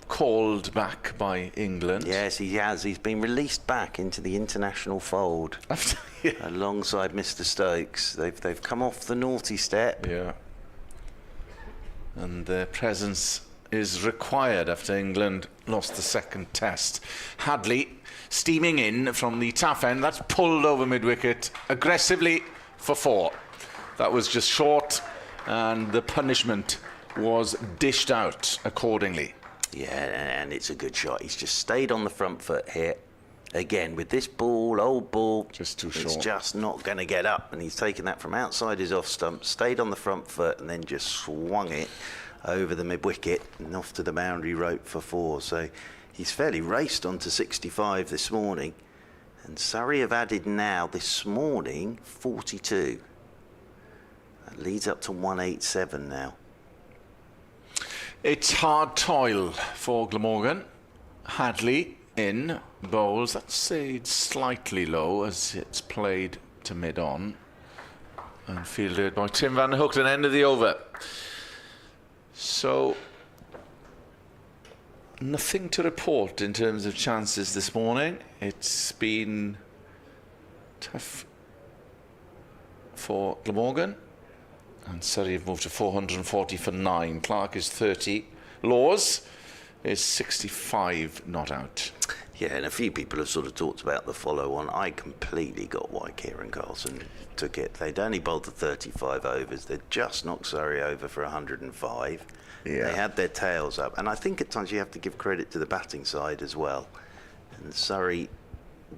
called back by England. Yes, he has. He's been released back into the international fold alongside Mr. Stokes. They've come off the naughty step. Yeah. And their presence is required after England lost the second test. Hadley steaming in from the tough end. That's pulled over mid-wicket aggressively for 4. That was just short, and the punishment was dished out accordingly. Yeah, and it's a good shot. He's just stayed on the front foot here. Again, with this ball, old ball, just too short. It's just not going to get up. And he's taken that from outside his off stump, stayed on the front foot, and then just swung it over the mid-wicket and off to the boundary rope for 4. So he's fairly raced onto 65 this morning. And Surrey have added now, this morning, 42. That leads up to 187 now. It's hard toil for Glamorgan. Hadley in bowls. That's slightly low as it's played to mid-on and fielded by Tim van Hookten, end of the over. So nothing to report in terms of chances this morning. It's been tough for Glamorgan. And Surrey have moved to 440 for 9. Clark is 30. Laws is 65 not out. Yeah, and a few people have sort of talked about the follow-on. I completely got why Kieran Carlson took it. They'd only bowled the 35 overs. They'd just knocked Surrey over for 105. Yeah. They had their tails up. And I think at times you have to give credit to the batting side as well. And Surrey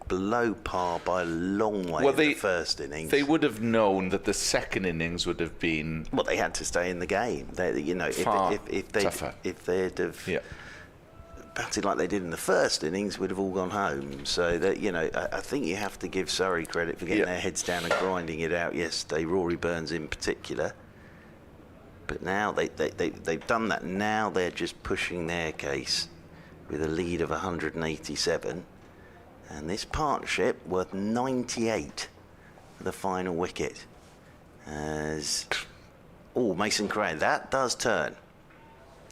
below par by a long way in the first innings. They would have known that the second innings would have been... Well, they had to stay in the game. If they'd have batted like they did in the first innings, would have all gone home. So that, I think you have to give Surrey credit for getting their heads down and grinding it out yesterday. Rory Burns in particular. But now they've done that. Now they're just pushing their case with a lead of 187. And this partnership worth 98 for the final wicket. Mason Crane, that does turn.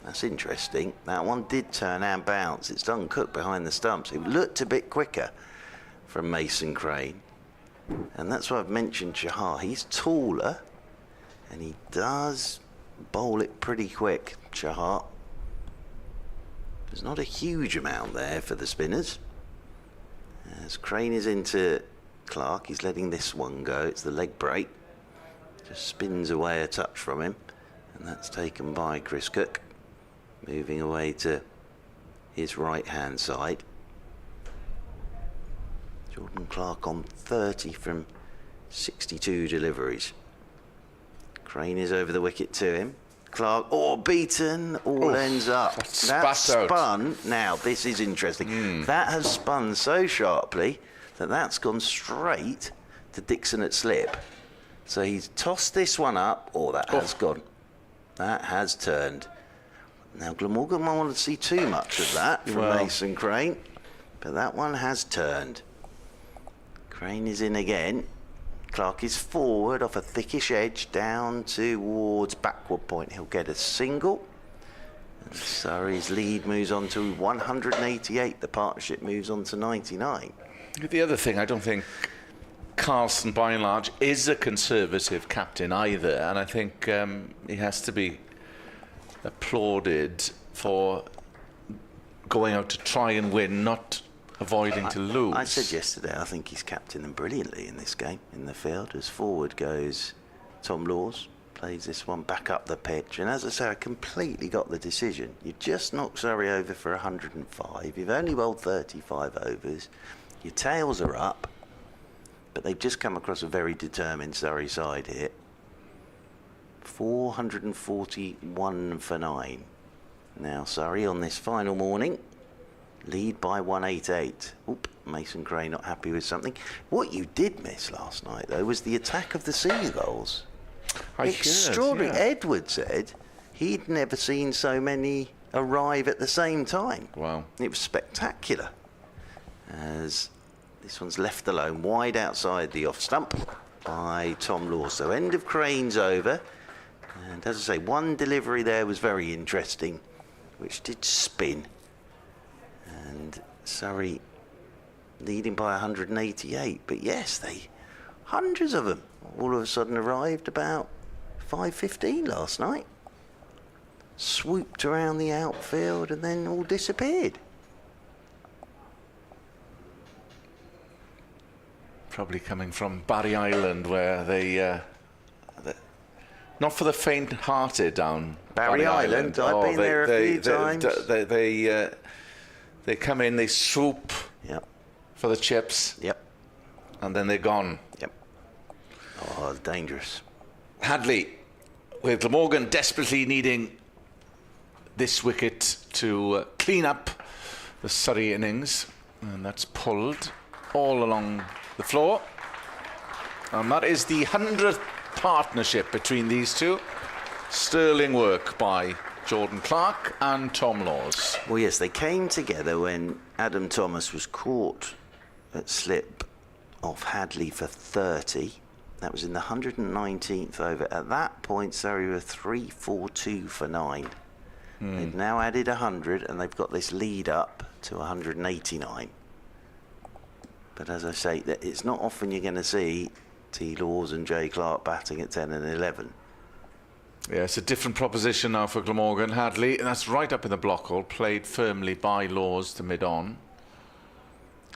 That's interesting. That one did turn and bounce. It's done Cook behind the stumps. It looked a bit quicker from Mason Crane. And that's why I've mentioned Chahar. He's taller and he does bowl it pretty quick, Chahar. There's not a huge amount there for the spinners. As Crane is into Clark, he's letting this one go. It's the leg break. Just spins away a touch from him. And that's taken by Chris Cook. Moving away to his right-hand side. Jordan Clark on 30 from 62 deliveries. Crane is over the wicket to him. Clark, beaten, ends up. That spun. Now, this is interesting. That has spun so sharply that's gone straight to Dixon at slip. So he's tossed this one up. Oh, that has gone. That has turned. Now, Glamorgan won't want to see too much of that from Mason Crane, but that one has turned. Crane is in again. Clark is forward off a thickish edge down towards backward point. He'll get a single. And Surrey's lead moves on to 188. The partnership moves on to 99. The other thing, I don't think Carlson, by and large, is a conservative captain either, and I think he has to be applauded for going out to try and win, not avoiding to lose. I said yesterday, I think he's captained them brilliantly in this game, in the field. As forward goes Tom Laws, plays this one back up the pitch, and as I say, I completely got the decision. You've just knocked Surrey over for 105, you've only bowled 35 overs, your tails are up, but they've just come across a very determined Surrey side here. 441 for 9. Now Surrey on this final morning lead by 188. Oop, Mason Crane not happy with something. What you did miss last night though was the attack of the seagulls. Extraordinary. Heard, yeah. Edward said he'd never seen so many arrive at the same time. Wow. It was spectacular. As this one's left alone wide outside the off stump by Tom Law. So end of Crane's over. And as I say, one delivery there was very interesting, which did spin. And Surrey leading by 188. But yes, hundreds of them all of a sudden arrived about 5:15 last night. Swooped around the outfield and then all disappeared. Probably coming from Barry Island, where they not for the faint-hearted down Barry Island. I've been there a few times. They come in, they swoop for the chips. Yep. And then they're gone. Yep. Oh, dangerous. Hadley, with Glamorgan desperately needing this wicket to clean up the Surrey innings, and that's pulled all along the floor. And that is the 100th partnership between these two. Sterling work by Jordan Clark and Tom Laws. Well, yes, they came together when Adam Thomas was caught at slip off Hadley for 30. That was in the 119th over. At that point, Surrey were 342 for 9. They've now added 100 and they've got this lead up to 189. But as I say, it's not often you're going to see T. Laws and J. Clark batting at 10 and 11. Yeah, it's a different proposition now for Glamorgan. Hadley, and that's right up in the block hole, played firmly by Laws to mid-on.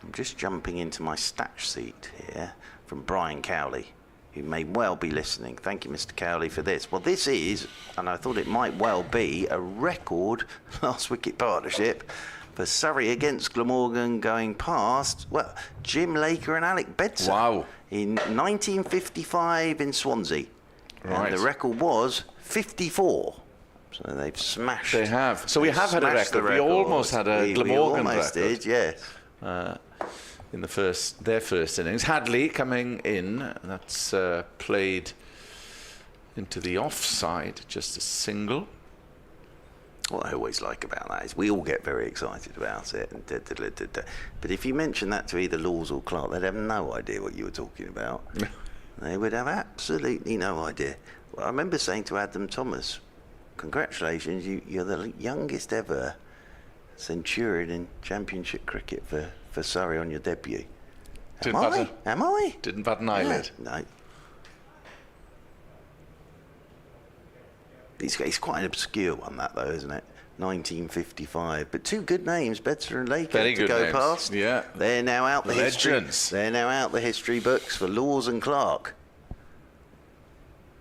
I'm just jumping into my stat sheet here from Brian Cowley, who may well be listening. Thank you, Mr. Cowley, for this. Well, this is, and I thought it might well be, a record last wicket partnership for Surrey against Glamorgan, going past, well, Jim Laker and Alec Bedser. Wow. In 1955 in Swansea. Right. And the record was 54. So they've smashed. They have. So we have had a record. We almost had a Glamorgan record. Did, yes. In their first innings. Hadley coming in. That's played into the offside. Just a single. What I always like about that is we all get very excited about it. And but if you mention that to either Laws or Clark, they'd have no idea what you were talking about. They would have absolutely no idea. Well, I remember saying to Adam Thomas, congratulations, you're the youngest ever centurion in Championship cricket for Surrey on your debut. Am I? Didn't bat an eyelid. Yeah, no. It's quite an obscure one, that though, isn't it? 1955, but two good names, Bedser and Laker, Very to good go names. past. Yeah, they're now out the history. Legends. They're now out the history books for Laws and Clark.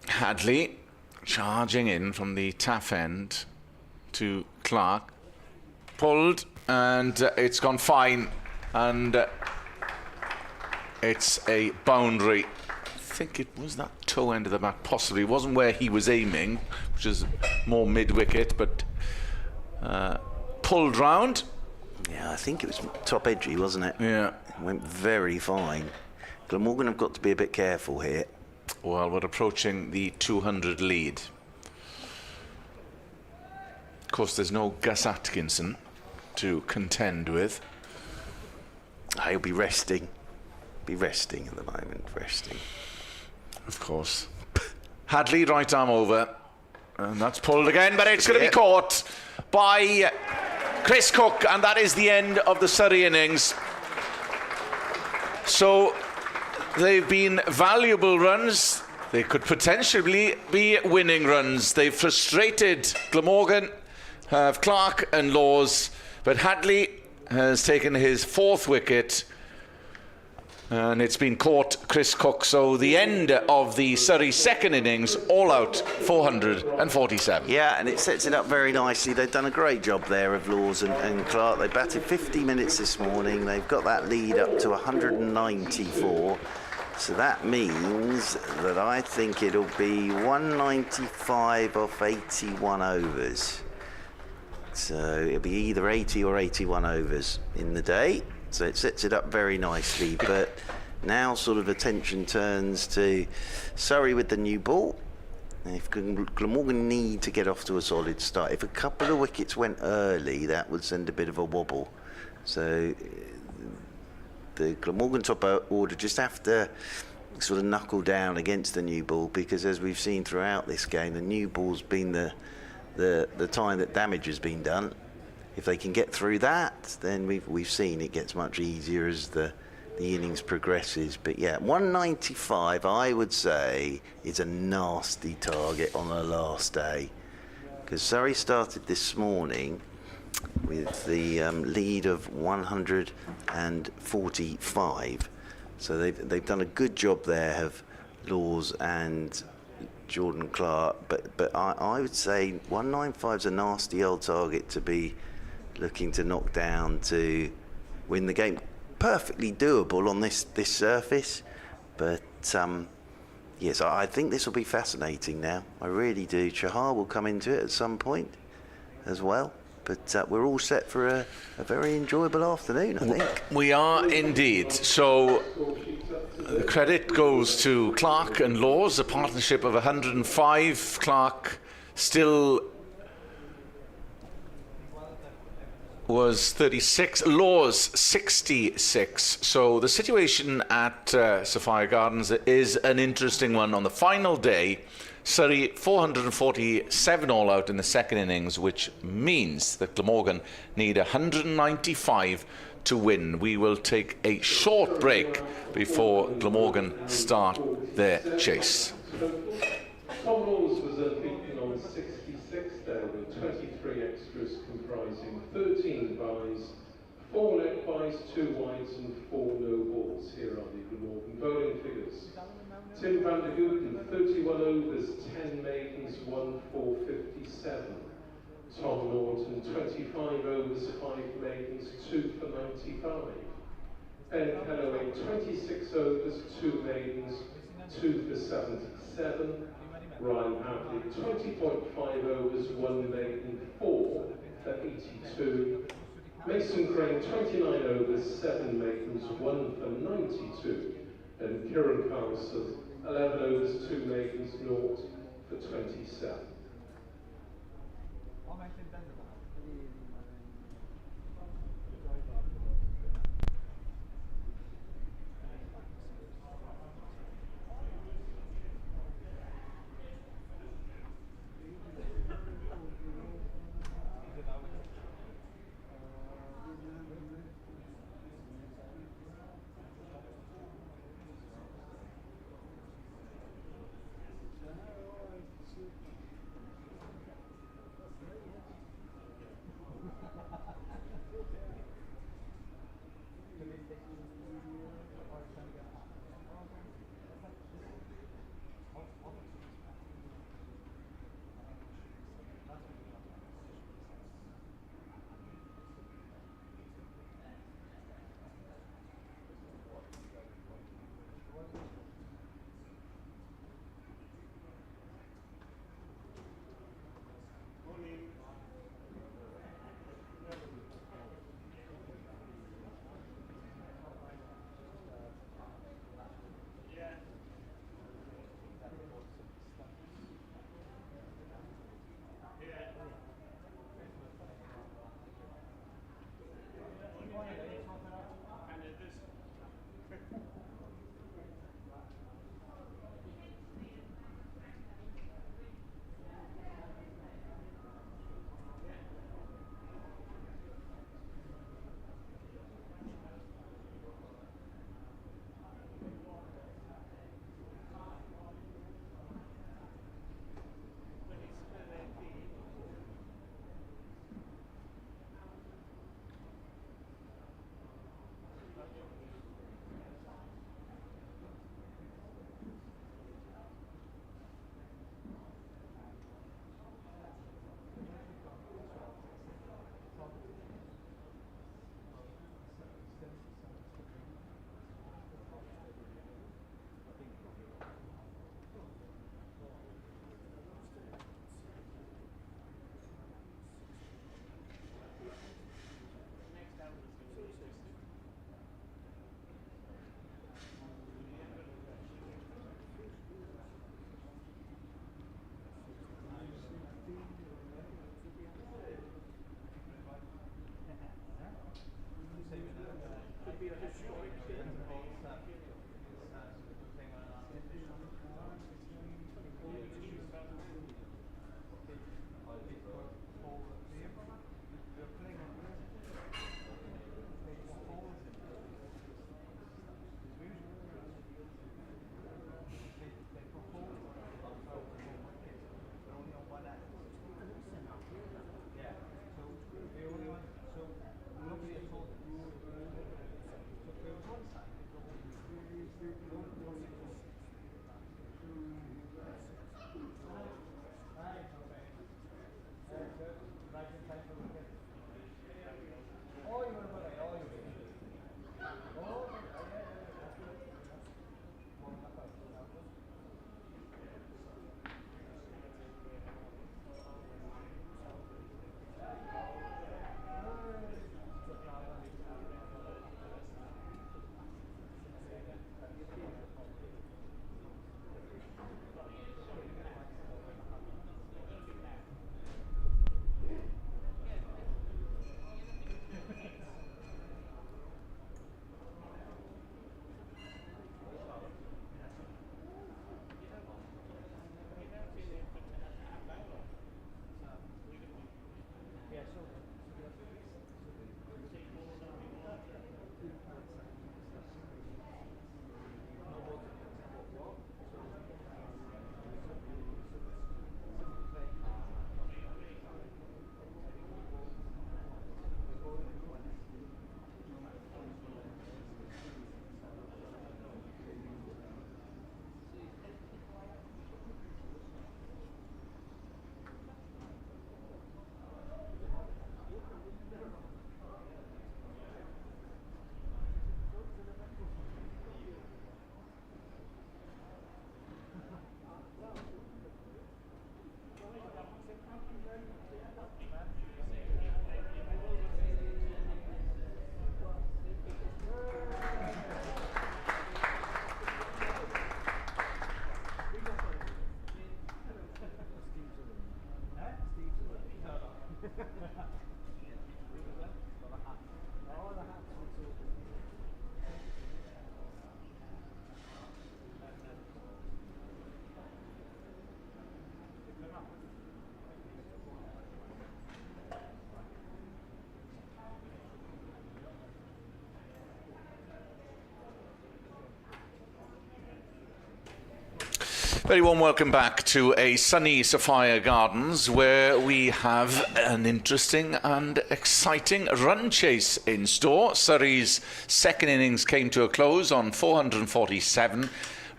Hadley charging in from the taff end to Clark, pulled, and it's gone fine, and it's a boundary. I think it was that toe end of the bat, possibly. It wasn't where he was aiming, which is more mid-wicket, but pulled round. Yeah, I think it was top edgy, wasn't it? Yeah. It went very fine. Glamorgan have got to be a bit careful here. Well, we're approaching the 200 lead. Of course, there's no Gus Atkinson to contend with. He'll be resting. Be resting at the moment, resting. Of course. Hadley, right arm over. And that's pulled again, but it's going to be caught by Chris Cook, and that is the end of the Surrey innings. So they've been valuable runs. They could potentially be winning runs. They've frustrated Glamorgan, have Clark and Laws, but Hadley has taken his 4th wicket, and it's been caught Chris Cook. So the end of the Surrey second innings, all out 447. Yeah, and it sets it up very nicely. They've done a great job there of Laws and Clark. They batted 50 minutes this morning. They've got that lead up to 194. So that means that I think it'll be 195 off 81 overs. So it'll be either 80 or 81 overs in the day. So it sets it up very nicely. But now sort of attention turns to Surrey with the new ball. And if Glamorgan need to get off to a solid start, if a couple of wickets went early, that would send a bit of a wobble. So the Glamorgan top order just have to sort of knuckle down against the new ball, because as we've seen throughout this game, the new ball's been the time that damage has been done. If they can get through that, then we've seen it gets much easier as the innings progresses. But yeah, 195 I would say is a nasty target on the last day, because Surrey started this morning with the lead of 145. So they've done a good job there, have Laws and Jordan Clark, but I would say 195 is a nasty old target to be looking to knock down to win the game. Perfectly doable on this surface, but yes, I think this will be fascinating now. I really do. Chahar will come into it at some point as well, but we're all set for a very enjoyable afternoon, I think. We are indeed. So the credit goes to Clark and Laws, a partnership of 105. Clark still was 36, Laws 66. So the situation at Sophia Gardens is an interesting one. On the final day, Surrey 447 all out in the second innings, which means that Glamorgan need 195 to win. We will take a short break before Glamorgan start their chase. Tom Laws was unbeaten on 66 down with 23 extras comprising 13 byes, 4 net byes, 2 wides and 4 no balls. Here are the Glamorgan bowling figures. Tim van der Gooten, 31 overs, 10 maidens, 1 for 57. Tom Norton, 25 overs, 5 maidens, 2 for 95. Ben Calloway, 26 overs, 2 maidens, 2 for 77. Ryan Hadley, 20.5 overs, 1 maiden, 4 for 82. Mason Crane, 29 overs, 7 maidens, 1 for 92. And Kieran Carlson, 11 overs, 2 maidens, 0 for 27. Very warm welcome back to a sunny Sophia Gardens, where we have an interesting and exciting run chase in store. Surrey's second innings came to a close on 447.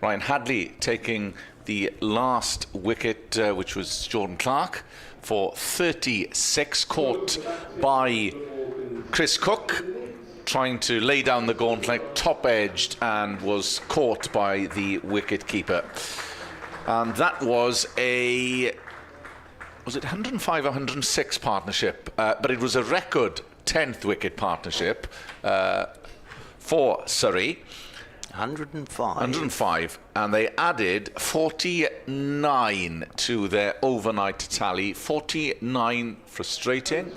Ryan Hadley taking the last wicket, which was Jordan Clark, for 36, caught by Chris Cook, trying to lay down the gauntlet, top-edged, and was caught by the wicket-keeper. And that was it 105 or 106 partnership? But it was a record 10th wicket partnership for Surrey. 105. And they added 49 to their overnight tally. 49 frustrating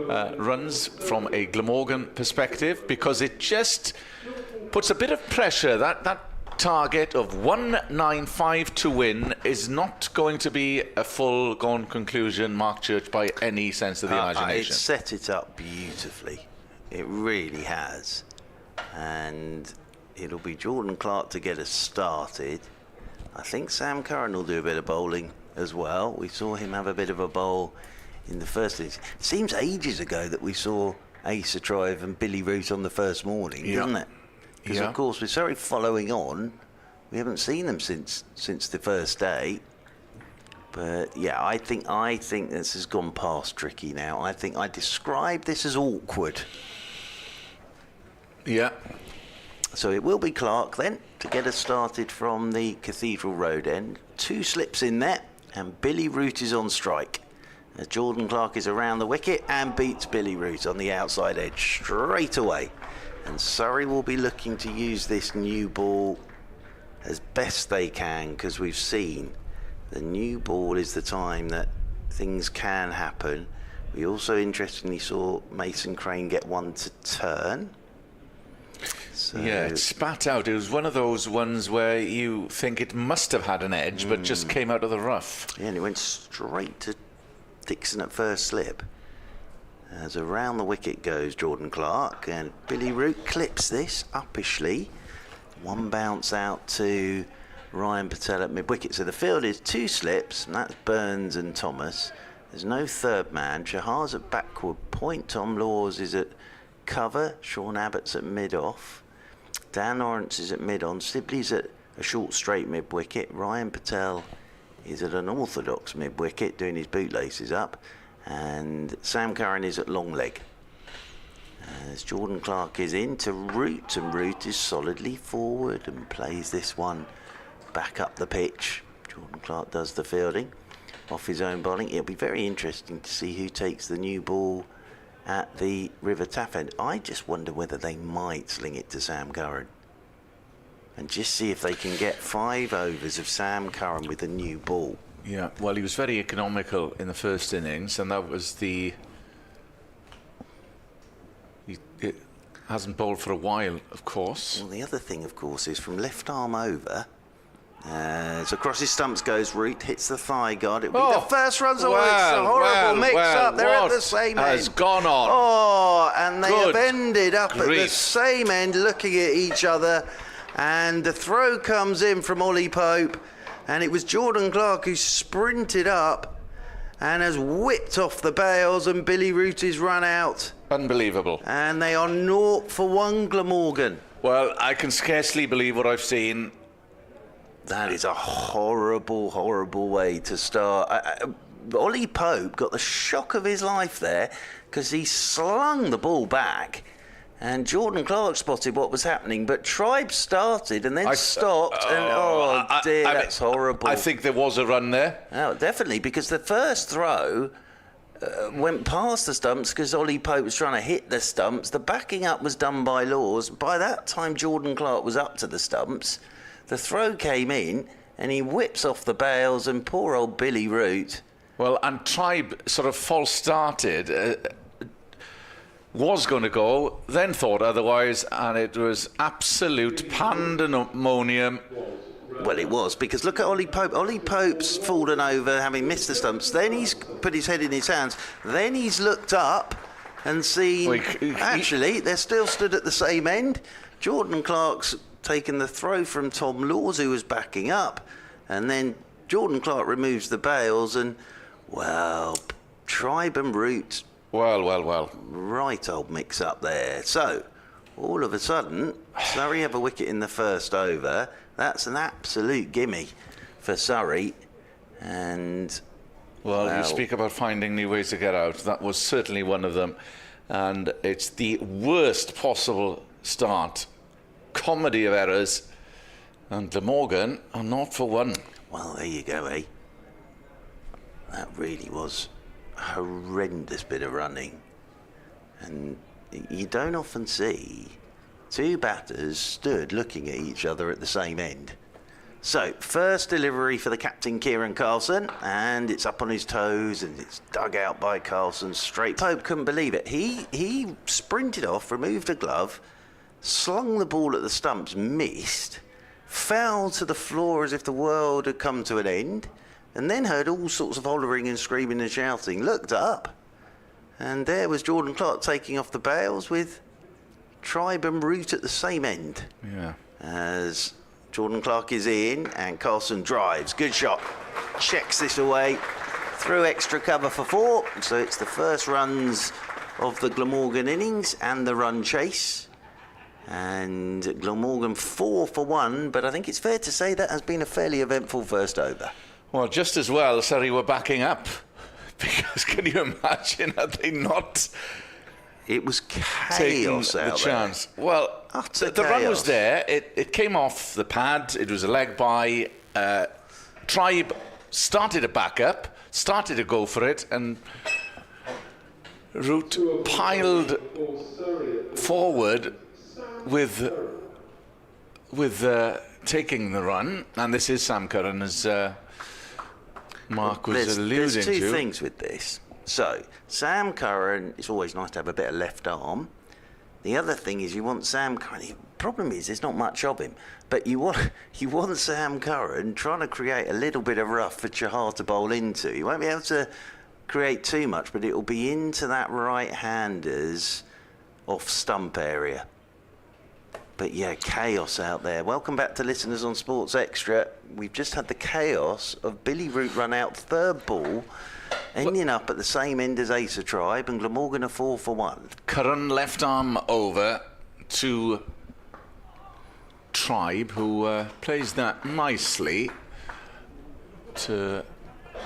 runs from a Glamorgan perspective, because it just puts a bit of pressure. That target of 195 to win is not going to be a full-gone conclusion, Mark Church, by any sense of the imagination. It set it up beautifully. It really has. And it'll be Jordan Clark to get us started. I think Sam Curran will do a bit of bowling as well. We saw him have a bit of a bowl in the first innings. It seems ages ago that we saw Asa Trive and Billy Root on the first morning, doesn't it? Because of course with Surrey following on, we haven't seen them since the first day. But yeah, I think this has gone past tricky now. I think I describe this as awkward. Yeah. So it will be Clark then to get us started from the Cathedral Road end. 2 slips in there, and Billy Root is on strike. As Jordan Clark is around the wicket and beats Billy Root on the outside edge straight away. And Surrey will be looking to use this new ball as best they can, because we've seen the new ball is the time that things can happen. We also interestingly saw Mason Crane get one to turn. So yeah, it spat out. It was one of those ones where you think it must have had an edge, but just came out of the rough. Yeah, and it went straight to Dixon at first slip. As around the wicket goes Jordan Clark, and Billy Root clips this uppishly. One bounce out to Ryan Patel at mid-wicket. So the field is 2 slips, and that's Burns and Thomas. There's no third man. Chahar's at backward point. Tom Laws is at cover. Sean Abbott's at mid-off. Dan Lawrence is at mid-on. Sibley's at a short straight mid-wicket. Ryan Patel is at an orthodox mid-wicket, doing his bootlaces up. And Sam Curran is at long leg. As Jordan Clark is in to Root, and Root is solidly forward and plays this one back up the pitch. Jordan Clark does the fielding off his own bowling. It'll be very interesting to see who takes the new ball at the River Taff end. I just wonder whether they might sling it to Sam Curran and just see if they can get 5 overs of Sam Curran with a new ball. Yeah, well, he was very economical in the first innings, and that was He hasn't bowled for a while, of course. Well, the other thing, of course, is from left arm over. So across his stumps goes Root, hits the thigh guard. It'll be the first runs away. It's a horrible mix-up. They're at the same end. Has gone on? Oh, and they have ended up at the same end, looking at each other. And the throw comes in from Ollie Pope. And it was Jordan Clark who sprinted up and has whipped off the bails, and Billy Root is run out. Unbelievable. And they are 0 for 1 Glamorgan. Well, I can scarcely believe what I've seen. That is a horrible, horrible way to start. Ollie Pope got the shock of his life there, because he slung the ball back. And Jordan Clark spotted what was happening, but Tribe started and then stopped. And that's horrible. I think there was a run there. Oh, definitely, because the first throw went past the stumps because Ollie Pope was trying to hit the stumps. The backing up was done by Laws. By that time, Jordan Clark was up to the stumps. The throw came in, and he whips off the bails, and poor old Billy Root Well, and Tribe sort of false started, was going to go, then thought otherwise, and it was absolute pandemonium. Well, it was, because look at Ollie Pope. Ollie Pope's fallen over, having missed the stumps. Then he's put his head in his hands. Then he's looked up and seen, actually, they're still stood at the same end. Jordan Clark's taken the throw from Tom Laws, who was backing up. And then Jordan Clark removes the bails, and, well, Tribe and Root. Well. Right old mix up there. So, all of a sudden, Surrey have a wicket in the first over. That's an absolute gimme for Surrey. And, well, you speak about finding new ways to get out. That was certainly one of them. And it's the worst possible start. Comedy of errors. And Glamorgan are not for one. Well, there you go, eh? That really was a horrendous bit of running. And you don't often see two batters stood looking at each other at the same end. So, first delivery for the captain, Kieran Carlson, and it's up on his toes and it's dug out by Carlson straight. Pope couldn't believe it. He sprinted off, removed a glove, slung the ball at the stumps, missed, fell to the floor as if the world had come to an end, and then heard all sorts of hollering and screaming and shouting, looked up, and there was Jordan Clark taking off the bails with Tribe and Root at the same end. Yeah. As Jordan Clark is in and Carlson drives. Good shot. Checks this away. Through extra cover for 4. So it's the first runs of the Glamorgan innings and the run chase. And Glamorgan 4 for 1, but I think it's fair to say that has been a fairly eventful first over. Well, just as well, Surrey were backing up. Because can you imagine had they not... It was chaos out the chance. There. Well, the run was there. It came off the pad. It was a leg by. Tribe started to back up, started to go for it, and Root piled forward with taking the run. And this is Sam Curran, as Mark was alluding to. There's two things with this. So, Sam Curran, it's always nice to have a bit of left arm. The other thing is you want Sam Curran, the problem is there's not much of him, but you want Sam Curran trying to create a little bit of rough for Chahar to bowl into. You won't be able to create too much, but it'll be into that right-hander's off-stump area. But yeah, chaos out there. Welcome back to listeners on Sports Extra. We've just had the chaos of Billy Root run out third ball, ending up at the same end as Acer Tribe, and Glamorgan are 4 for 1. Curran left arm over to Tribe, who plays that nicely to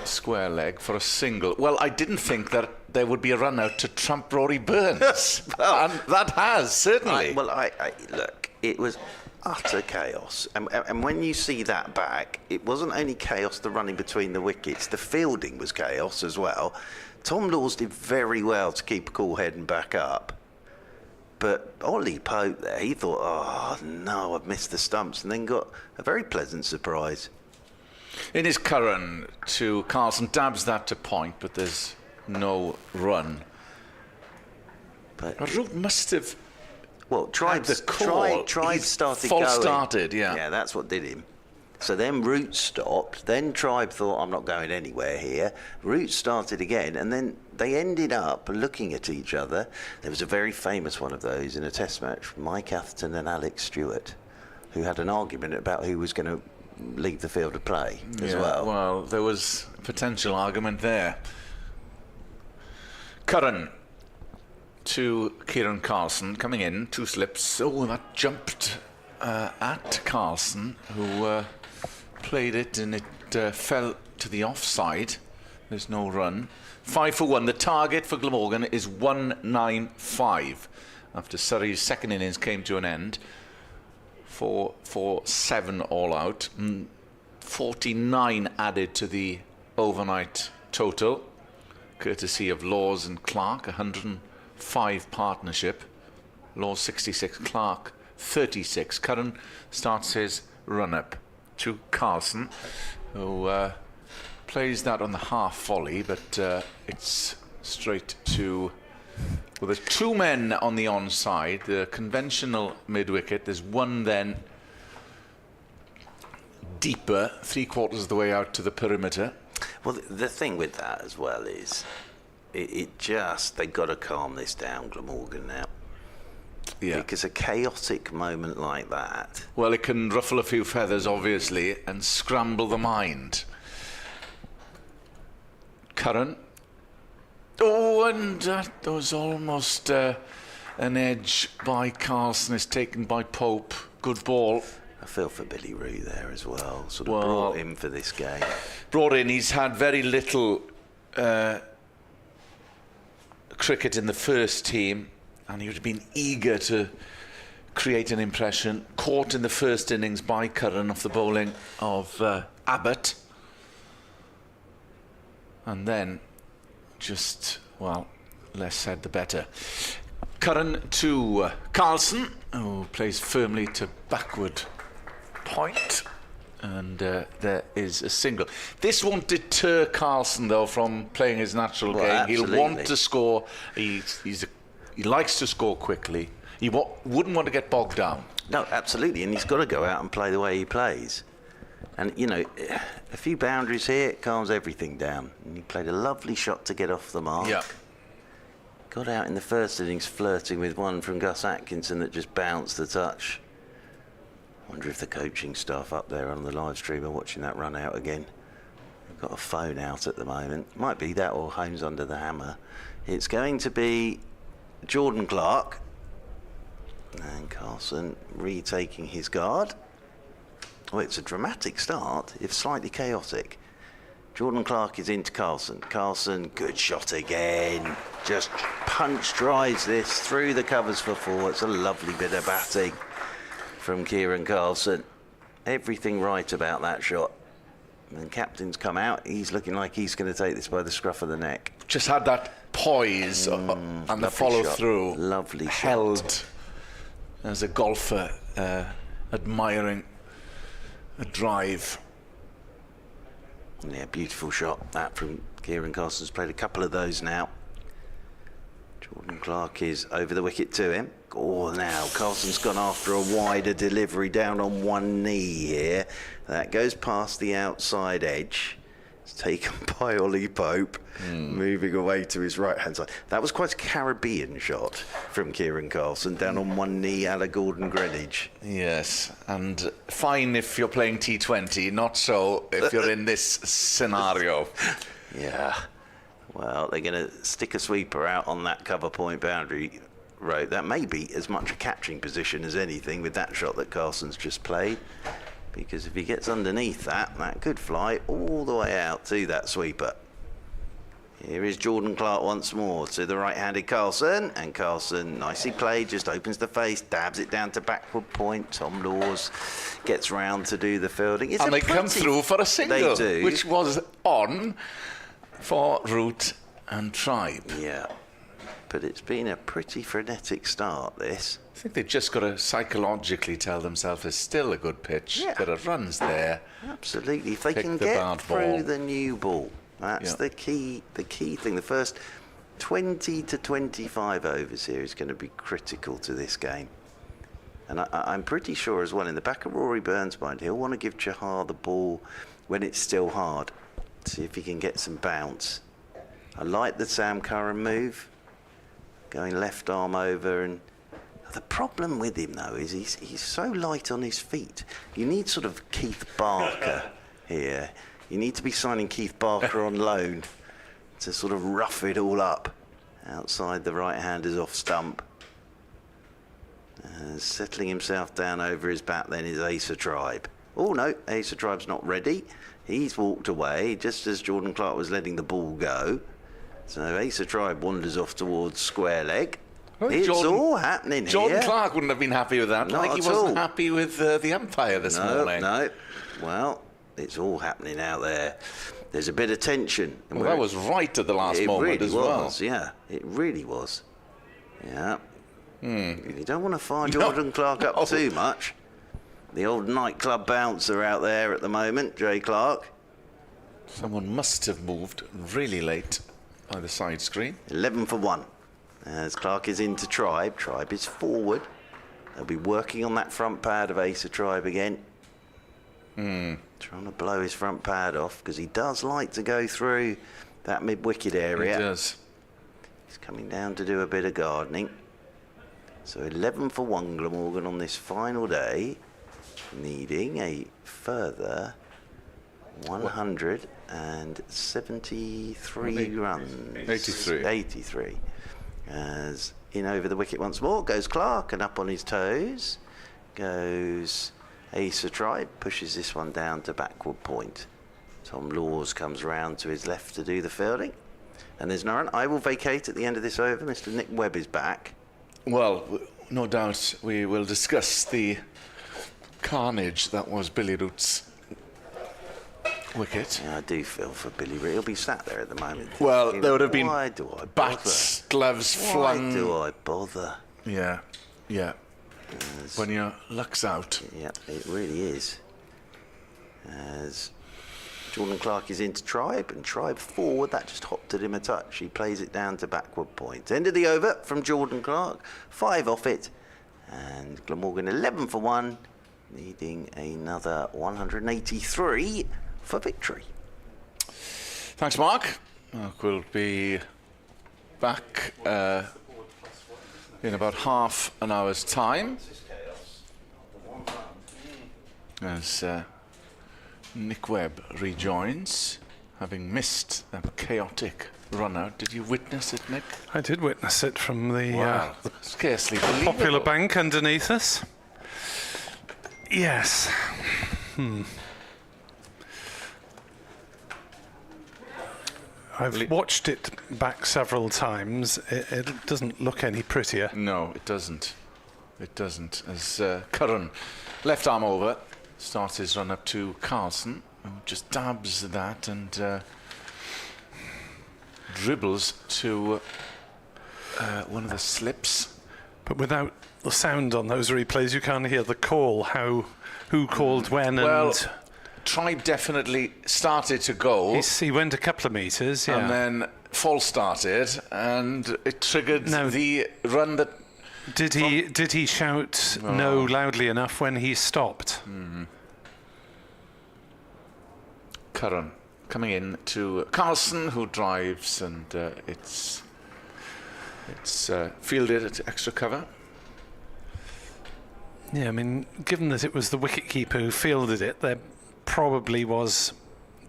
square leg for a single. Well, I didn't think that there would be a run out to trump Rory Burns. Well, and that has, certainly. Look, it was utter chaos. And when you see that back, it wasn't only chaos the running between the wickets, the fielding was chaos as well. Tom Laws did very well to keep a cool head and back up. But Ollie Pope there, he thought, oh no, I've missed the stumps, and then got a very pleasant surprise. In his Curran to Carlson, dabs that to point, but there's no run. But Root must have... Well, Tribe started false going. Started, yeah. Yeah, that's what did him. So then Root stopped. Then Tribe thought, I'm not going anywhere here. Root started again, and then they ended up looking at each other. There was a very famous one of those in a test match, Mike Atherton and Alex Stewart, who had an argument about who was going to leave the field of play as well. Well, there was a potential argument there. Curran to Kieran Carlson coming in, 2 slips. Oh, that jumped at Carlson, who played it, and it fell to the offside. There's no run. 5 for 1. The target for Glamorgan is 195 after Surrey's second innings came to an end. 4 for 7 all out. 49 added to the overnight total, courtesy of Laws and Clark. 105 partnership. Laws 66, Clark 36. Curran starts his run-up to Carlson, who plays that on the half volley, but it's straight to... Well, there's 2 men on the onside, the conventional mid-wicket. There's one then deeper, 3/4 of the way out to the perimeter. Well, the thing with that as well is it just, they've got to calm this down, Glamorgan, now. Yeah. Because a chaotic moment like that... Well, it can ruffle a few feathers, obviously, and scramble the mind. Curran. Oh, and that was almost an edge by Carlson. Is taken by Pope. Good ball. I feel for Billy Root there as well. Sort of Well, brought him for this game. Brought in, he's had very little cricket in the first team, and he would have been eager to create an impression. Caught in the first innings by Curran off the bowling of Abbott. And then just, well, less said the better. Curran to Carlson, who plays firmly to backward point. And there is a single. This won't deter Carlson, though, from playing his natural game. Absolutely. He'll want to score. He likes to score quickly. He wouldn't want to get bogged down. No, absolutely. And he's got to go out and play the way he plays. And, you know, a few boundaries here, it calms everything down. And he played a lovely shot to get off the mark. Yeah. Got out in the first innings flirting with one from Gus Atkinson that just bounced the touch. Wonder if the coaching staff up there on the live stream are watching that run out again. They've got a phone out at the moment. Might be that or Holmes under the hammer. It's going to be Jordan Clark. And Carlson retaking his guard. Well, it's a dramatic start, if slightly chaotic. Jordan Clark is into Carlson. Carlson, good shot again. Just punch drives this through the covers for 4. It's a lovely bit of batting from Kieran Carlson. Everything right about that shot. And captain's come out. He's looking like he's going to take this by the scruff of the neck. Just had that poise and the follow through. Lovely shot. Held as a golfer, admiring a drive. Yeah, beautiful shot that from Kieran Carlson's played a couple of those now. Jordan Clark is over the wicket to him. Oh, now Carlson's gone after a wider delivery down on one knee here. That goes past the outside edge. It's taken by Ollie Pope, moving away to his right-hand side. That was quite a Caribbean shot from Kieran Carlson, down on one knee a la Gordon Greenwich. Yes, and fine if you're playing T20, not so if you're in this scenario. Yeah. Well, they're going to stick a sweeper out on that cover point boundary road. That may be as much a catching position as anything with that shot that Carlson's just played. Because if he gets underneath that, that could fly all the way out to that sweeper. Here is Jordan Clark once more to the right-handed Carlson. And Carlson, nicely played, just opens the face, dabs it down to backward point. Tom Laws gets round to do the fielding. And they come through for a single, they do. which was on for Root and Tribe. Yeah, but it's been a pretty frenetic start, this. I think they've just got to psychologically tell themselves it's still a good pitch. Yeah. There are runs there. Absolutely. If they Pick can the get bad through ball. the new ball, that's Yeah. the key thing. The first 20 to 25 overs here is going to be critical to this game. And I'm pretty sure as well, in the back of Rory Burns' mind, he'll want to give Chahar the ball when it's still hard. See if he can get some bounce. I like the Sam Curran move. Going left arm over, and the problem with him though is he's so light on his feet. You need sort of Keith Barker here. You need to be signing Keith Barker on loan to sort of rough it all up outside the right-hander's off stump. Settling himself down over his bat then is Asa Tribe. Oh no, Asa Tribe's not ready. He's walked away just as Jordan Clark was letting the ball go. So Asa Tribe wanders off towards square leg. It's all happening Jordan here. Clark wouldn't have been happy with that. Not Like he at wasn't all. happy with the umpire this morning. No. Well, it's all happening out there. There's a bit of tension. And Well, that was right at the last it moment really as well. was, yeah. It really was. Yeah. You don't want to fire Jordan Clark up too much. The old nightclub bouncer out there at the moment, Jay Clark. Someone must have moved really late by the side screen. 11 for 1. As Clark is into Tribe. Tribe is forward. They'll be working on that front pad of Ace of Tribe again. Trying to blow his front pad off because he does like to go through that mid-wicket area. He does. He's coming down to do a bit of gardening. So 11 for 1 Glamorgan on this final day, needing a further 173 runs. 83. 83. As in over the wicket once more goes Clark, and up on his toes goes Ace of Tribe, pushes this one down to backward point. Tom Laws comes round to his left to do the fielding. And there's no run. I will vacate at the end of this over. Mr. Nick Webb is back. Well, no doubt we will discuss the carnage that was Billy Root's wicket. Yeah, I do feel for Billy Root. He'll be sat there at the moment. Well, thinking, there would have been why do I bother? bats, gloves flung. Why do I bother? Yeah. When your luck's out. Yeah, it really is. As Jordan Clark is into Tribe, and Tribe forward, that just hopped at him a touch. He plays it down to backward point. End of the over from Jordan Clark, 5 off it, and Glamorgan 11 for 1, needing another 183 for victory. Thanks, Mark. Mark will be back in about half an hour's time. As Nick Webb rejoins, having missed that chaotic run out. Did you witness it, Nick? I did witness it from the Scarcely believable. popular bank underneath us. Yes. I've watched it back several times. It doesn't look any prettier. No, it doesn't. It doesn't. As Curran, left arm over, starts his run up to Carlson, who just dabs that and dribbles to one of the slips. But without the sound on those replays, you can't hear the call, who called when, Well, and Tribe definitely started to go, he went a couple of metres, yeah. and then false started, and it triggered Now, the run that... Did he shout no loudly enough when he stopped? Curran coming in to Carlson, who drives, and it's fielded at extra cover. Yeah, I mean, given that it was the wicketkeeper who fielded it, there probably was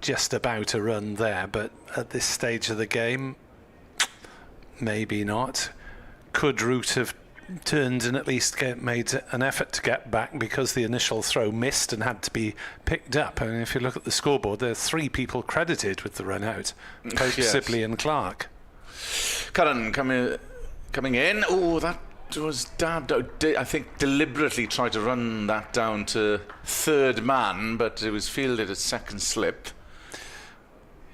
just about a run there, but at this stage of the game, maybe not. Could Root have turned and at least made an effort to get back because the initial throw missed and had to be picked up? I mean, if you look at the scoreboard, there are 3 people credited with the run out: Pope, Yes. Sibley and Clark. Curran coming in. Oh, that was dabbed out. I think deliberately tried to run that down to third man, but it was fielded at second slip.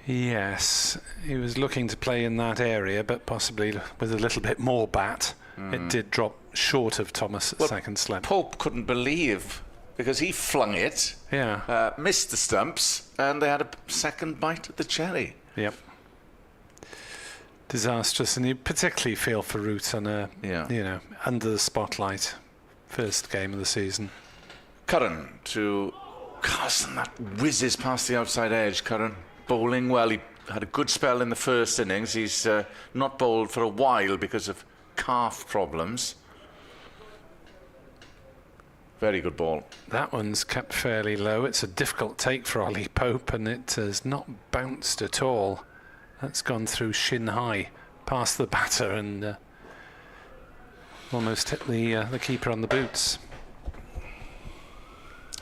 Yes, he was looking to play in that area, but possibly with a little bit more bat. It did drop short of Thomas at second slip. Pope couldn't believe, because he flung it, Yeah. missed the stumps, and they had a second bite at the cherry. Yep. Disastrous, and you particularly feel for Root on a, under the spotlight, first game of the season. Curran to Carlson, that whizzes past the outside edge. Curran bowling well. He had a good spell in the first innings. He's not bowled for a while because of calf problems. Very good ball. That one's kept fairly low. It's a difficult take for Ollie Pope, and it has not bounced at all. That's gone through shin high, past the batter, and almost hit the keeper on the boots.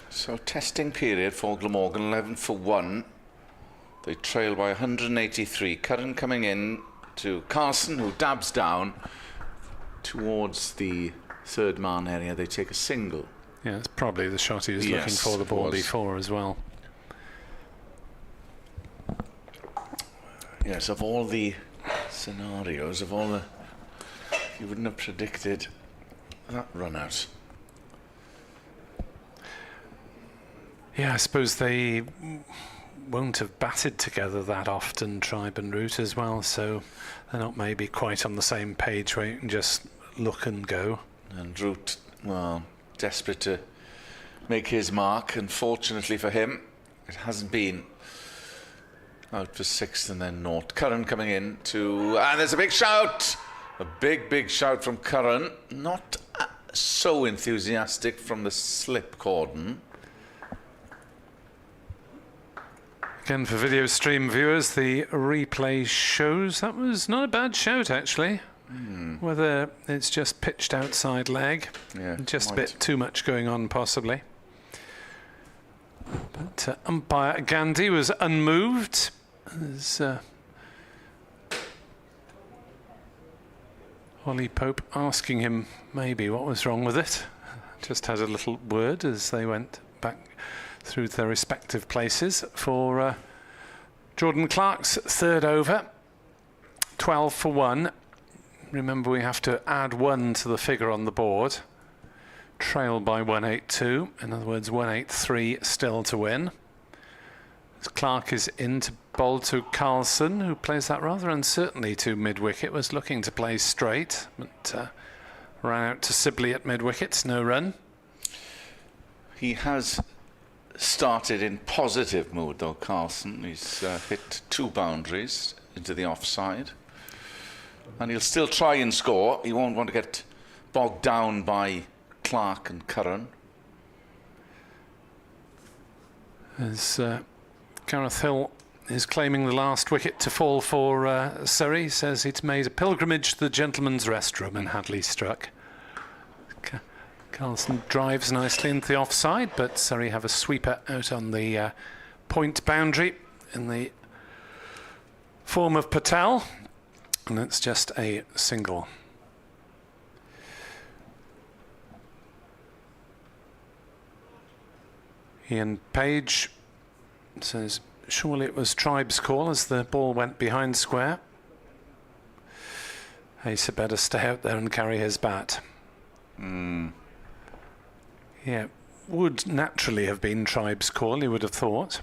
So testing period for Glamorgan, 11 for 1. They trail by 183. Curran coming in to Carlson, who dabs down towards the third man area. They take a single. Yeah, it's probably the shot he was looking for the ball before as well. Yes, of all the scenarios, you wouldn't have predicted that run out. Yeah, I suppose they won't have batted together that often, Tribe and Root as well, so they're not maybe quite on the same page where you can just look and go. And Root, well, desperate to make his mark. Unfortunately for him, it hasn't been. Out for 6 and then naught. Curran coming in to... And there's a big shout! A big shout from Curran. Not so enthusiastic from the slip cordon. Again, for video stream viewers, the replay shows that was not a bad shout, actually. Whether it's just pitched outside leg, just a bit too much going on, possibly. But umpire Gandhi was unmoved. As Ollie Pope asking him maybe what was wrong with it. Just had a little word as they went back through their respective places for Jordan Clark's third over. 12 for 1. Remember, we have to add 1 to the figure on the board. Trail by 182. In other words, 183 still to win. As Clark is in to bowl to Carlson, who plays that rather uncertainly to mid-wicket, was looking to play straight, but ran out to Sibley at mid-wicket, no run. He has started in positive mood, though, Carlson. He's hit 2 boundaries into the offside. And he'll still try and score. He won't want to get bogged down by Clark and Curran. As Gareth Hill is claiming the last wicket to fall for Surrey, says he'd made a pilgrimage to the gentleman's rest room and Hadley struck. Carlson drives nicely into the offside, but Surrey have a sweeper out on the point boundary in the form of Patel, and it's just a single. Ian Page says surely it was Tribe's call as the ball went behind square. Ace had better stay out there and carry his bat. Yeah, would naturally have been Tribe's call, you would have thought.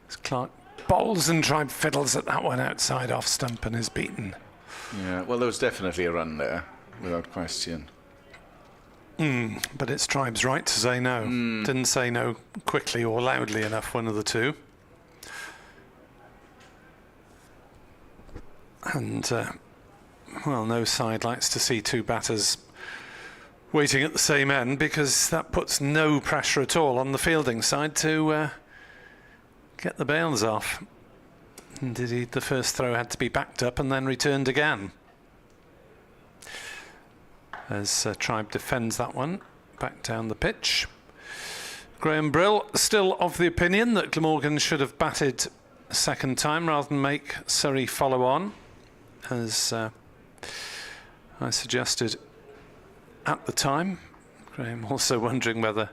As Clark bowls and Tribe fiddles at that one outside off stump and is beaten. Yeah, well, there was definitely a run there, without question. But it's Tribe's right to say no. Didn't say no quickly or loudly enough, one of the two. And, well, no side likes to see 2 batters waiting at the same end, because that puts no pressure at all on the fielding side to get the bails off. Indeed, the first throw had to be backed up and then returned again. As Tribe defends that one back down the pitch. Graham Brill still of the opinion that Glamorgan should have batted a second time rather than make Surrey follow on, as I suggested at the time. Graham also wondering whether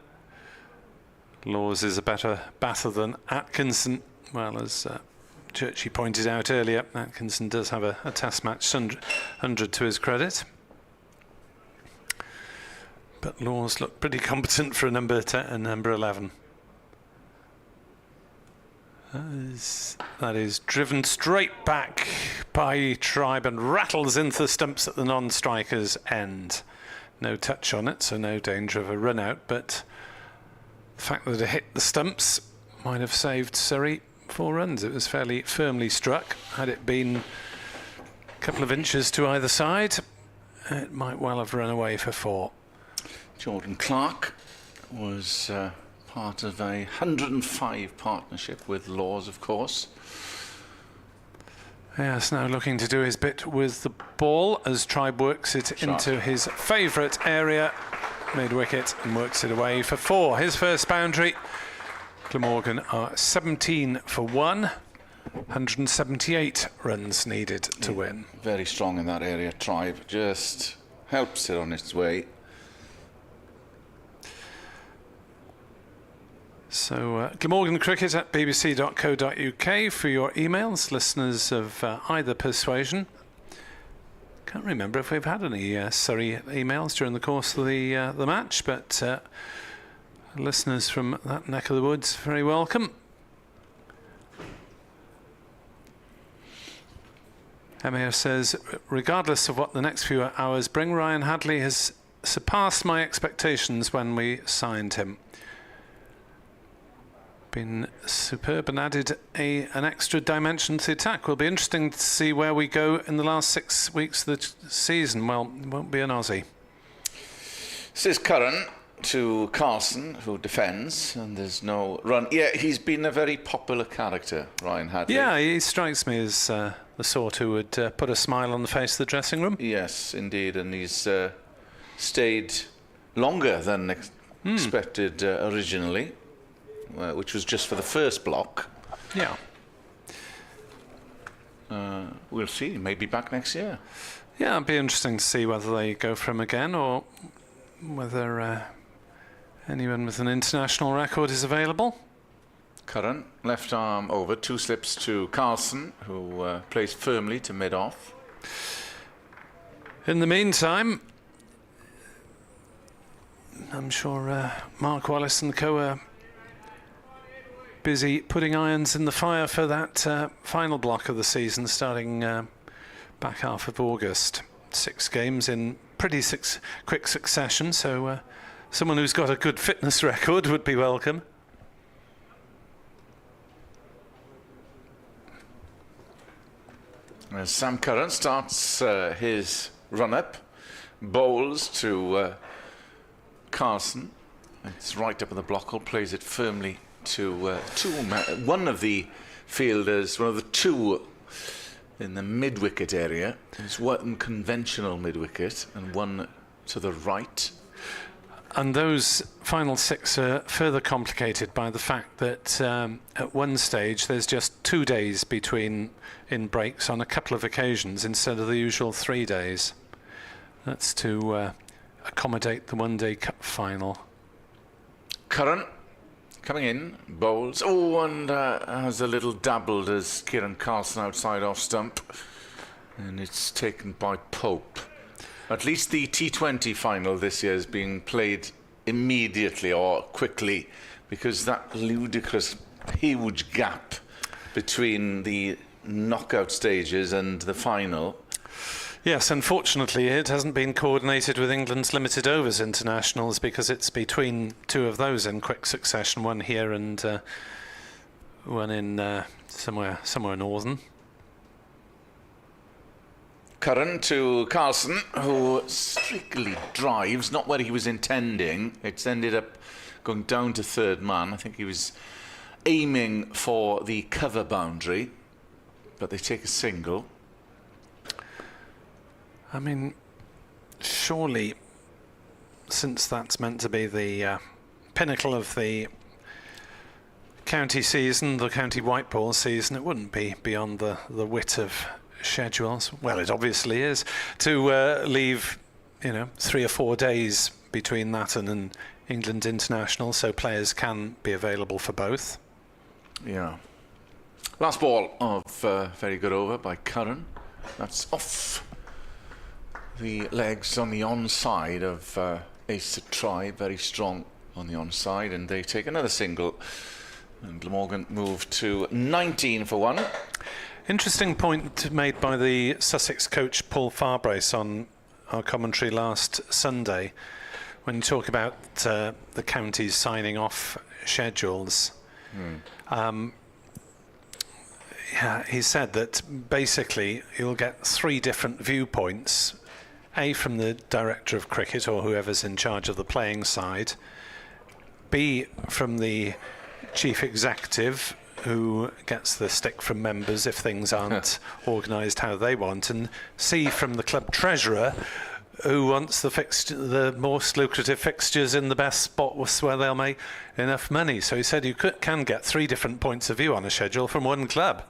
Laws is a better batter than Atkinson. Well, as Churchy pointed out earlier, Atkinson does have a test match 100 to his credit. But Laws looked pretty competent for a number 10 and number 11. That is driven straight back by Tribe and rattles into the stumps at the non-striker's end. No touch on it, so no danger of a run out, but the fact that it hit the stumps might have saved Surrey 4 runs. It was fairly firmly struck. Had it been a couple of inches to either side, it might well have run away for 4. Jordan Clark was part of a 105 partnership with Laws, of course. Yes, now looking to do his bit with the ball as Tribe works it into his favourite area, mid-wicket, and works it away for 4. His first boundary. Glamorgan are 17 for 1. 178 runs needed to win. Very strong in that area. Tribe just helps it on its way. So, Glamorgan Cricket at bbc.co.uk for your emails, listeners of either persuasion. Can't remember if we've had any Surrey emails during the course of the match, but listeners from that neck of the woods, very welcome. Emir says, regardless of what the next few hours bring, Ryan Hadley has surpassed my expectations when we signed him. Been superb and added an extra dimension to the attack. Will be interesting to see where we go in the last 6 weeks of the season. Well, it won't be an Aussie. This is Curran to Carson, who defends, and there's no run. Yeah, he's been a very popular character, Ryan Hadley. Yeah, he strikes me as the sort who would put a smile on the face of the dressing room. Yes, indeed, and he's stayed longer than expected originally, which was just for the first block. Yeah. We'll see, he may be back next year. Yeah, it'd be interesting to see whether they go for him again or whether anyone with an international record is available. Curran, left arm over, 2 slips to Carson, who plays firmly to mid-off. In the meantime, I'm sure Mark Wallace and co are busy putting irons in the fire for that final block of the season starting back half of August. 6 games in pretty quick succession, so someone who's got a good fitness record would be welcome. As Sam Curran starts his run-up, bowls to Carson. It's right up in the block, plays it firmly to one of the fielders, one of the 2 in the mid-wicket area. There's one conventional mid-wicket and one to the right. And those final 6 are further complicated by the fact that at one stage there's just 2 days between in breaks on a couple of occasions instead of the usual 3 days. That's to accommodate the one-day cup final. Curran coming in, bowls. Oh, and has a little dabbled as Kieran Carson outside off stump. And it's taken by Pope. At least the T20 final this year is being played immediately or quickly because that ludicrous, huge gap between the knockout stages and the final. Yes, unfortunately it hasn't been coordinated with England's limited overs internationals because it's between 2 of those in quick succession, one here and one in somewhere northern. Curran to Carson, who strictly drives, not where he was intending. It's ended up going down to 3rd man. I think he was aiming for the cover boundary, but they take a single. I mean, surely, since that's meant to be the pinnacle of the county season, the county white ball season, it wouldn't be beyond the wit of schedules. Well, it obviously is to leave, 3 or 4 days between that and an England international, so players can be available for both. Yeah. Last ball of very good over by Curran. That's off the legs on the onside of Ace to try, very strong on the onside, and they take another single. And Glamorgan move to 19 for 1. Interesting point made by the Sussex coach Paul Farbrace on our commentary last Sunday when you talk about the counties signing off schedules. Yeah, he said that basically you'll get 3 different viewpoints. A, from the director of cricket or whoever's in charge of the playing side. B, from the chief executive, who gets the stick from members if things aren't organised how they want. And C, from the club treasurer, who wants the most lucrative fixtures in the best spots where they'll make enough money. So he said you can get 3 different points of view on a schedule from one club.